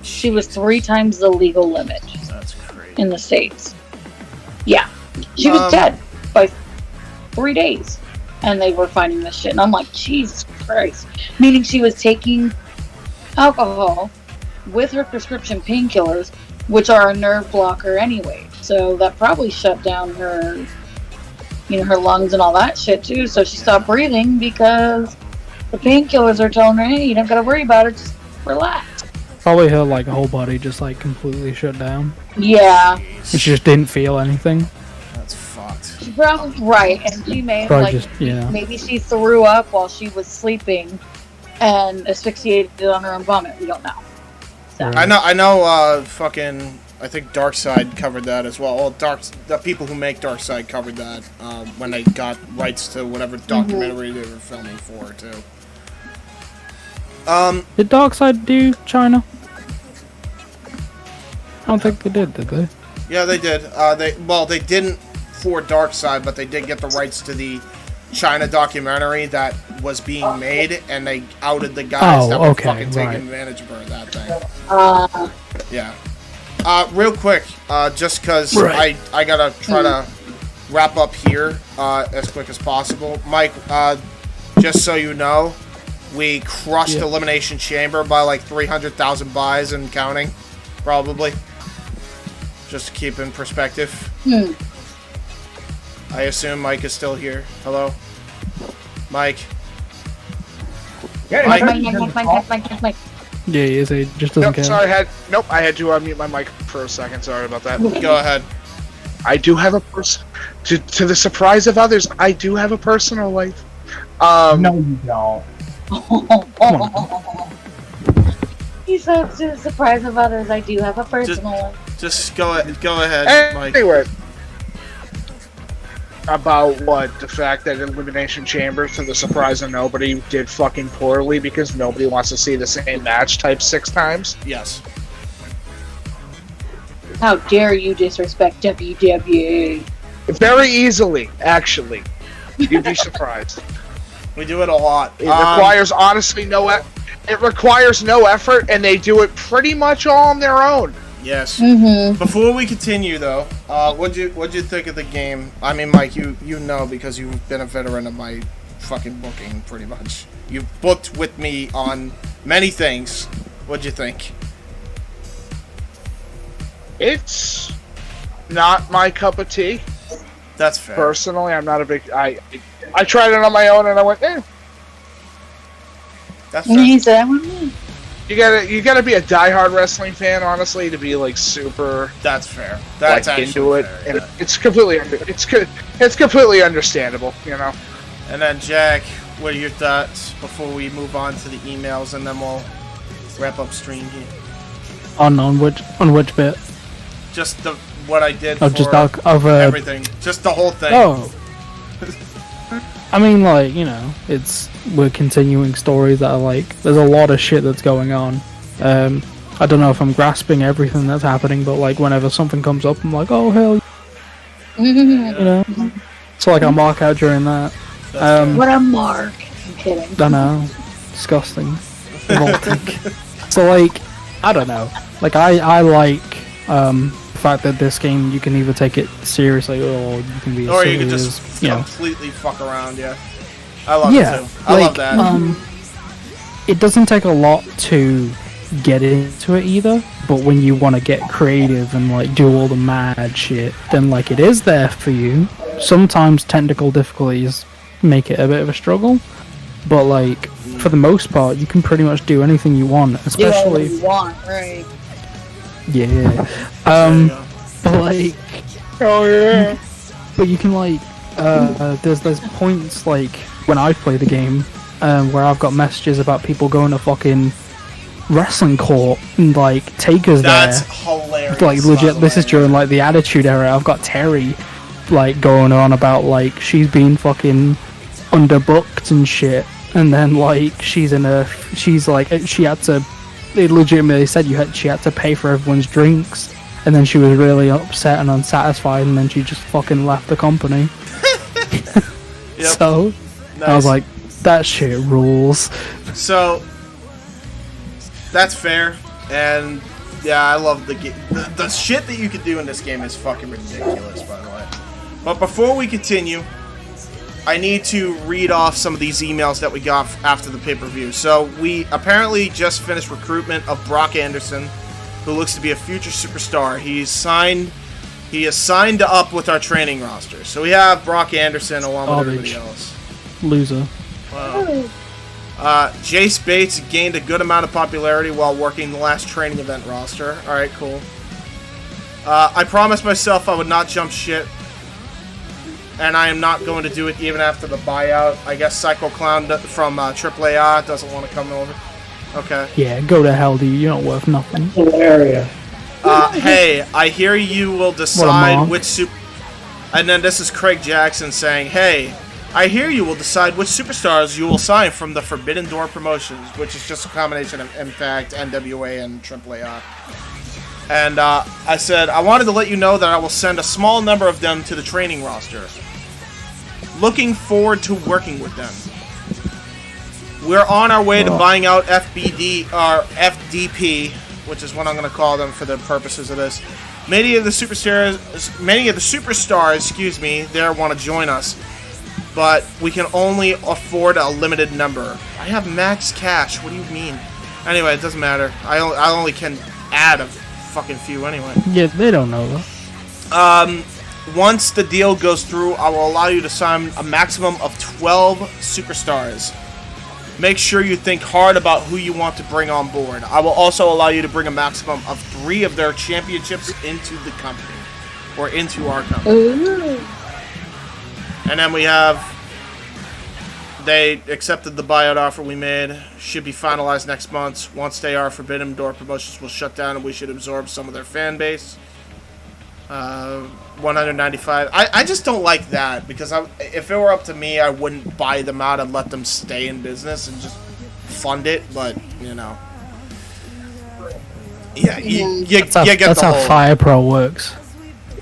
She was 3 times the legal limit. That's crazy. In the States. Yeah. She was dead by 3 days. And they were finding this shit. And I'm like, Jesus Christ. Meaning she was taking alcohol with her prescription painkillers, which are a nerve blocker anyway. So that probably shut down her, her lungs and all that shit too. So she stopped breathing because the painkillers are telling her, hey, you don't gotta worry about it, just relax. Probably her like whole body just like completely shut down. Yeah. And she just didn't feel anything. That's fucked. She probably right, and she may Probably like just, yeah. maybe she threw up while she was sleeping and asphyxiated on her own vomit. We don't know. So. I know. Fucking. I think Darkside covered that as well. Well, the people who make Darkside covered that when they got rights to whatever documentary they were filming for too. Did Darkseid do China? I don't think they did they? Yeah, they did. They didn't for Darkside, but they did get the rights to the China documentary that was being made, and they outed the guys that were fucking taking advantage of her at that thing. Yeah. Real quick, just because I gotta try to wrap up here as quick as possible. Mike, just so you know, we crushed Elimination Chamber by like 300,000 buys and counting, probably. Just to keep in perspective. I assume Mike is still here. Hello? Mike? Yeah, Mike. Yeah, he is. He just doesn't care. Sorry, I had to unmute my mic for a second. Sorry about that. Go ahead. I do have a to the surprise of others, I do have a personal life. No, you don't. He said, to the surprise of others, I do have a personal life. Just go ahead, Mike. Anyway, about what? The fact that Elimination Chamber, to the surprise of nobody, did fucking poorly because nobody wants to see the same match type 6 times? Yes. How dare you disrespect WWE? Very easily, actually. You'd be surprised. We do it a lot. It requires honestly it requires no effort, and they do it pretty much all on their own. Yes. Mm-hmm. Before we continue, though, what'd you think of the game? I mean, Mike, you know because you've been a veteran of my fucking booking, pretty much. You've booked with me on many things. What'd you think? It's not my cup of tea. That's fair. Personally, I'm not a big. I tried it on my own, and I went, eh. That's fair. He said, You gotta be a diehard wrestling fan, honestly, to be like super. That's fair. That's like, actually into it, fair, and it's completely understandable, you know. And then Jack, what are your thoughts before we move on to the emails, and then we'll wrap up stream here? On which bit? Just what I did of for just everything, just the whole thing. Oh. I mean, like, you know, we're continuing stories that are like, there's a lot of shit that's going on. I don't know if I'm grasping everything that's happening, but like, whenever something comes up, I'm like, oh hell, you know. So like, I mark out during that. What a mark! I'm kidding. Don't know, disgusting, revolting. So like, I don't know. Like, I like the fact that this game you can either take it seriously or you can be or silly you can just as, you know. completely fuck around. Yeah, I love it too. I love that. It doesn't take a lot to get into it either, but when you want to get creative and like do all the mad shit, then like it is there for you. Sometimes technical difficulties make it a bit of a struggle, but like for the most part, you can pretty much do anything you want, especially. Do what you want, right? Yeah. But like. Oh yeah. But you can like. There's points like when I play the game, where I've got messages about people going to fucking wrestling court and like Taker's That's there. hilarious. Like legit, this is during like the Attitude Era. I've got Terry like going on about like she's been fucking underbooked and shit, and then like she had to. They legitimately said she had to pay for everyone's drinks, and then she was really upset and unsatisfied, and then she just fucking left the company. Yep. So Nice. I was like, that shit rules. So that's fair, and yeah, I love the game. The shit that you can do in this game is fucking ridiculous, by the way. But before we continue, I need to read off some of these emails that we got after the pay-per-view. So we apparently just finished recruitment of Brock Anderson, who looks to be a future superstar. He is signed up with our training roster. So we have Brock Anderson along with everybody else. Loser. Wow. Jace Bates gained a good amount of popularity while working the last training event roster. Alright, cool. I promised myself I would not jump shit, and I am not going to do it even after the buyout. I guess Psycho Clown from AAA doesn't want to come over. Okay. Yeah, go to hell, dude. You're not worth nothing. Hilarious. Hey, I hear you will decide which super... And then this is Craig Jackson saying, hey, I hear you will decide which superstars you will sign from the Forbidden Door promotions, which is just a combination of Impact, NWA, and AAA. And I said, I wanted to let you know that I will send a small number of them to the training roster. Looking forward to working with them. We're on our way to buying out FBD or FDP, which is what I'm going to call them for the purposes of this. Many of the superstars, there want to join us, but we can only afford a limited number. I have max cash. What do you mean? Anyway, it doesn't matter. I only can add a fucking few anyway. Yeah, they don't know that. Once the deal goes through, I will allow you to sign a maximum of 12 superstars. Make sure you think hard about who you want to bring on board. I will also allow you to bring a maximum of 3 of their championships into the company. Or into our company. Ooh. And then we have... They accepted the buyout offer we made. Should be finalized next month. Once they are, Forbidden Door Promotions will shut down and we should absorb some of their fan base. 195. I just don't like that because if it were up to me, I wouldn't buy them out and let them stay in business and just fund it. But you know, yeah, you get the That's how whole Fire Pro works.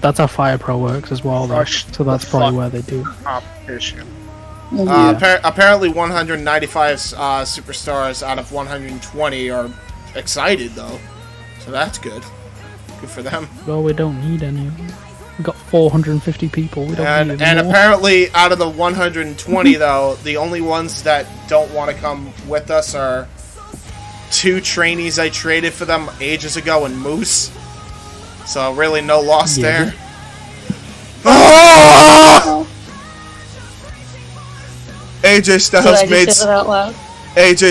That's how Fire Pro works as well, though. So that's probably where they do. Competition. Apparently, 195 superstars out of 120 are excited though, so that's good. Good for them. Well, we don't need any. We got 450 people. We don't need any and more. apparently, out of the 120 though, the only ones that don't want to come with us are 2 trainees I traded for them ages ago in Moose. So really, no loss there. Oh! AJ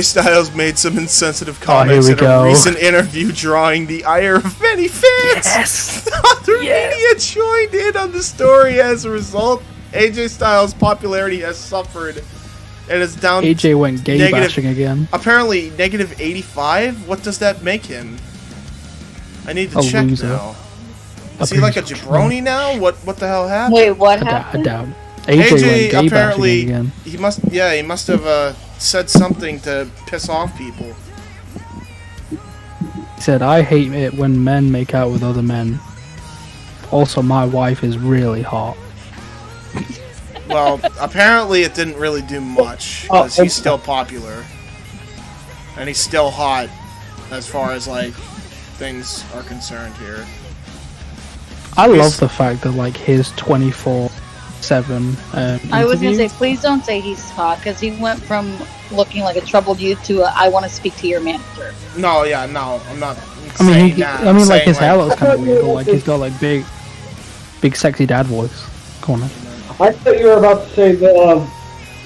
Styles made some insensitive comments in a recent interview, drawing the ire of many fans. Yes. Other media joined in on the story. As a result, AJ Styles' popularity has suffered and is down. AJ went gay bashing again. Apparently, negative 85. What does that make him? I need to check now. Is he like a jabroni now? What the hell happened? Wait, what happened? I doubt. AJ went gay apparently again. he must have said something to piss off people. He said, "I hate it when men make out with other men. Also, my wife is really hot." Well, apparently it didn't really do much because he's still popular and he's still hot as far as like things are concerned here. I love the fact that like his 24/7 I was gonna say, please don't say he's hot, because he went from looking like a troubled youth to I want to speak to your manager. No, I'm not. I mean, that. I mean, like his hair looks kind of weird, but like he's got like big, sexy dad voice. Come on. I thought you were about to say the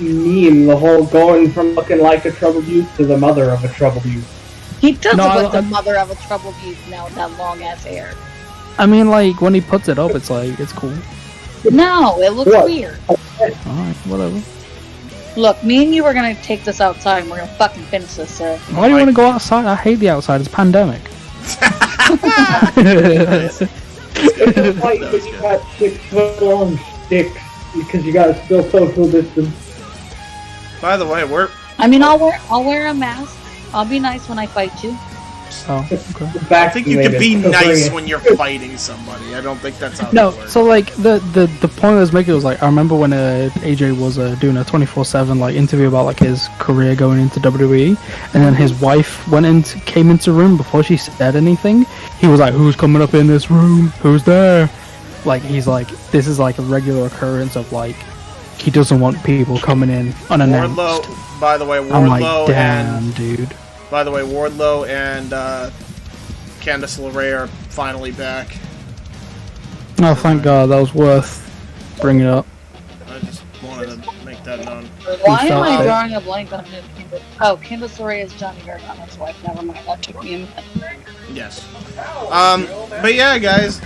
meme, the whole going from looking like a troubled youth to the mother of a troubled youth. He does look like the mother of a troubled youth now with that long ass hair. I mean, like when he puts it up, it's like it's cool. No, it looks weird. Alright, whatever. Look, me and you are gonna take this outside and we're gonna fucking finish this, sir. Why do you want to go outside? I hate the outside. It's pandemic. It's a fight because you got 6-foot long sticks because you gotta still social distance. By the way, I'll wear a mask. I'll be nice when I fight you. Oh, okay. I think you can be nice when you're fighting somebody. I don't think that's how it works. So like the point I was making was like I remember when AJ was doing a 24/7 like interview about like his career going into WWE, and then his wife came into the room before she said anything. He was like, "Who's coming up in this room? Who's there?" Like he's like, this is like a regular occurrence of like he doesn't want people coming in unannounced. Wardlow, by the way, I'm like, damn, dude. By the way, Wardlow and Candice LeRae are finally back. Oh, thank God, that was worth bringing up. I just wanted to make that known. Why am I drawing a blank on him? Oh, Candice LeRae is Johnny Gargano's wife. Never mind, that took me a minute. Yes. But yeah, guys,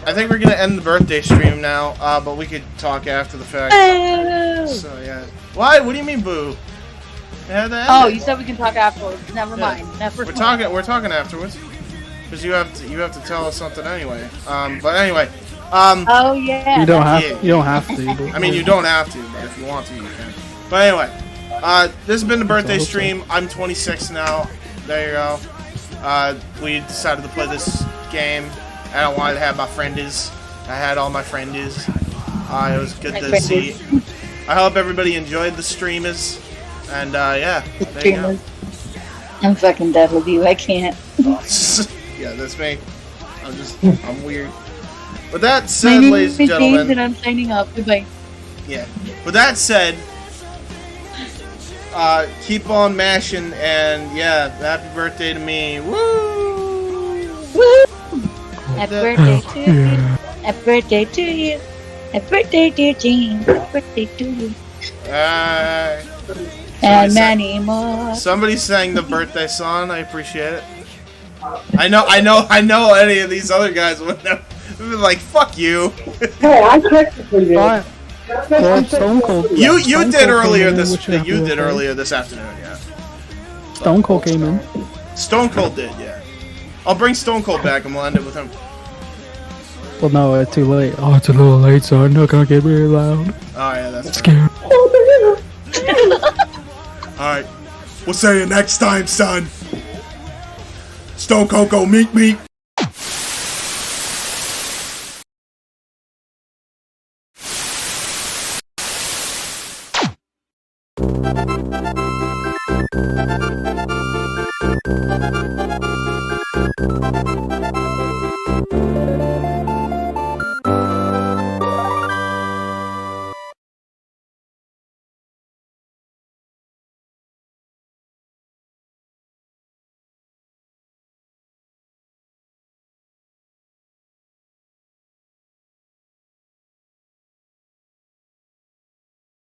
I think we're gonna end the birthday stream now. But we could talk after the fact. So yeah. Why? What do you mean, boo? Oh, you said we can talk afterwards. Never mind. Never. We're talking afterwards. Because you have to tell us something anyway. But anyway. Oh yeah. You don't have to. I mean, you don't have to, but if you want to, you can. But anyway, this has been the birthday stream. I'm 26 now. There you go. We decided to play this game. I don't want to have my friendies. I had all my friendies. It was good to see. I hope everybody enjoyed the streamers. And yeah, there you go. I'm fucking done with you. I can't. Yeah, that's me. I'm weird. With that said, ladies and gentlemen, and I'm signing off. Goodbye. Yeah. With that said, keep on mashing, and yeah, happy birthday to me. Woo! Woo! Happy birthday to you. Happy birthday to you. Happy birthday, dear Jean. Happy birthday to you. And many more. Somebody sang the birthday song. I appreciate it. I know any of these other guys would have been like, fuck you. Hey, I technically did. Stone Cold. You did earlier this afternoon, yeah. Stone Cold came in. Stone Cold did, yeah. I'll bring Stone Cold back and we'll end it with him. Well, no, it's too late. Oh, it's a little late, so I'm not gonna get very loud. Oh yeah, that's scared. Alright. We'll see you next time, son. Stone Coco, meet.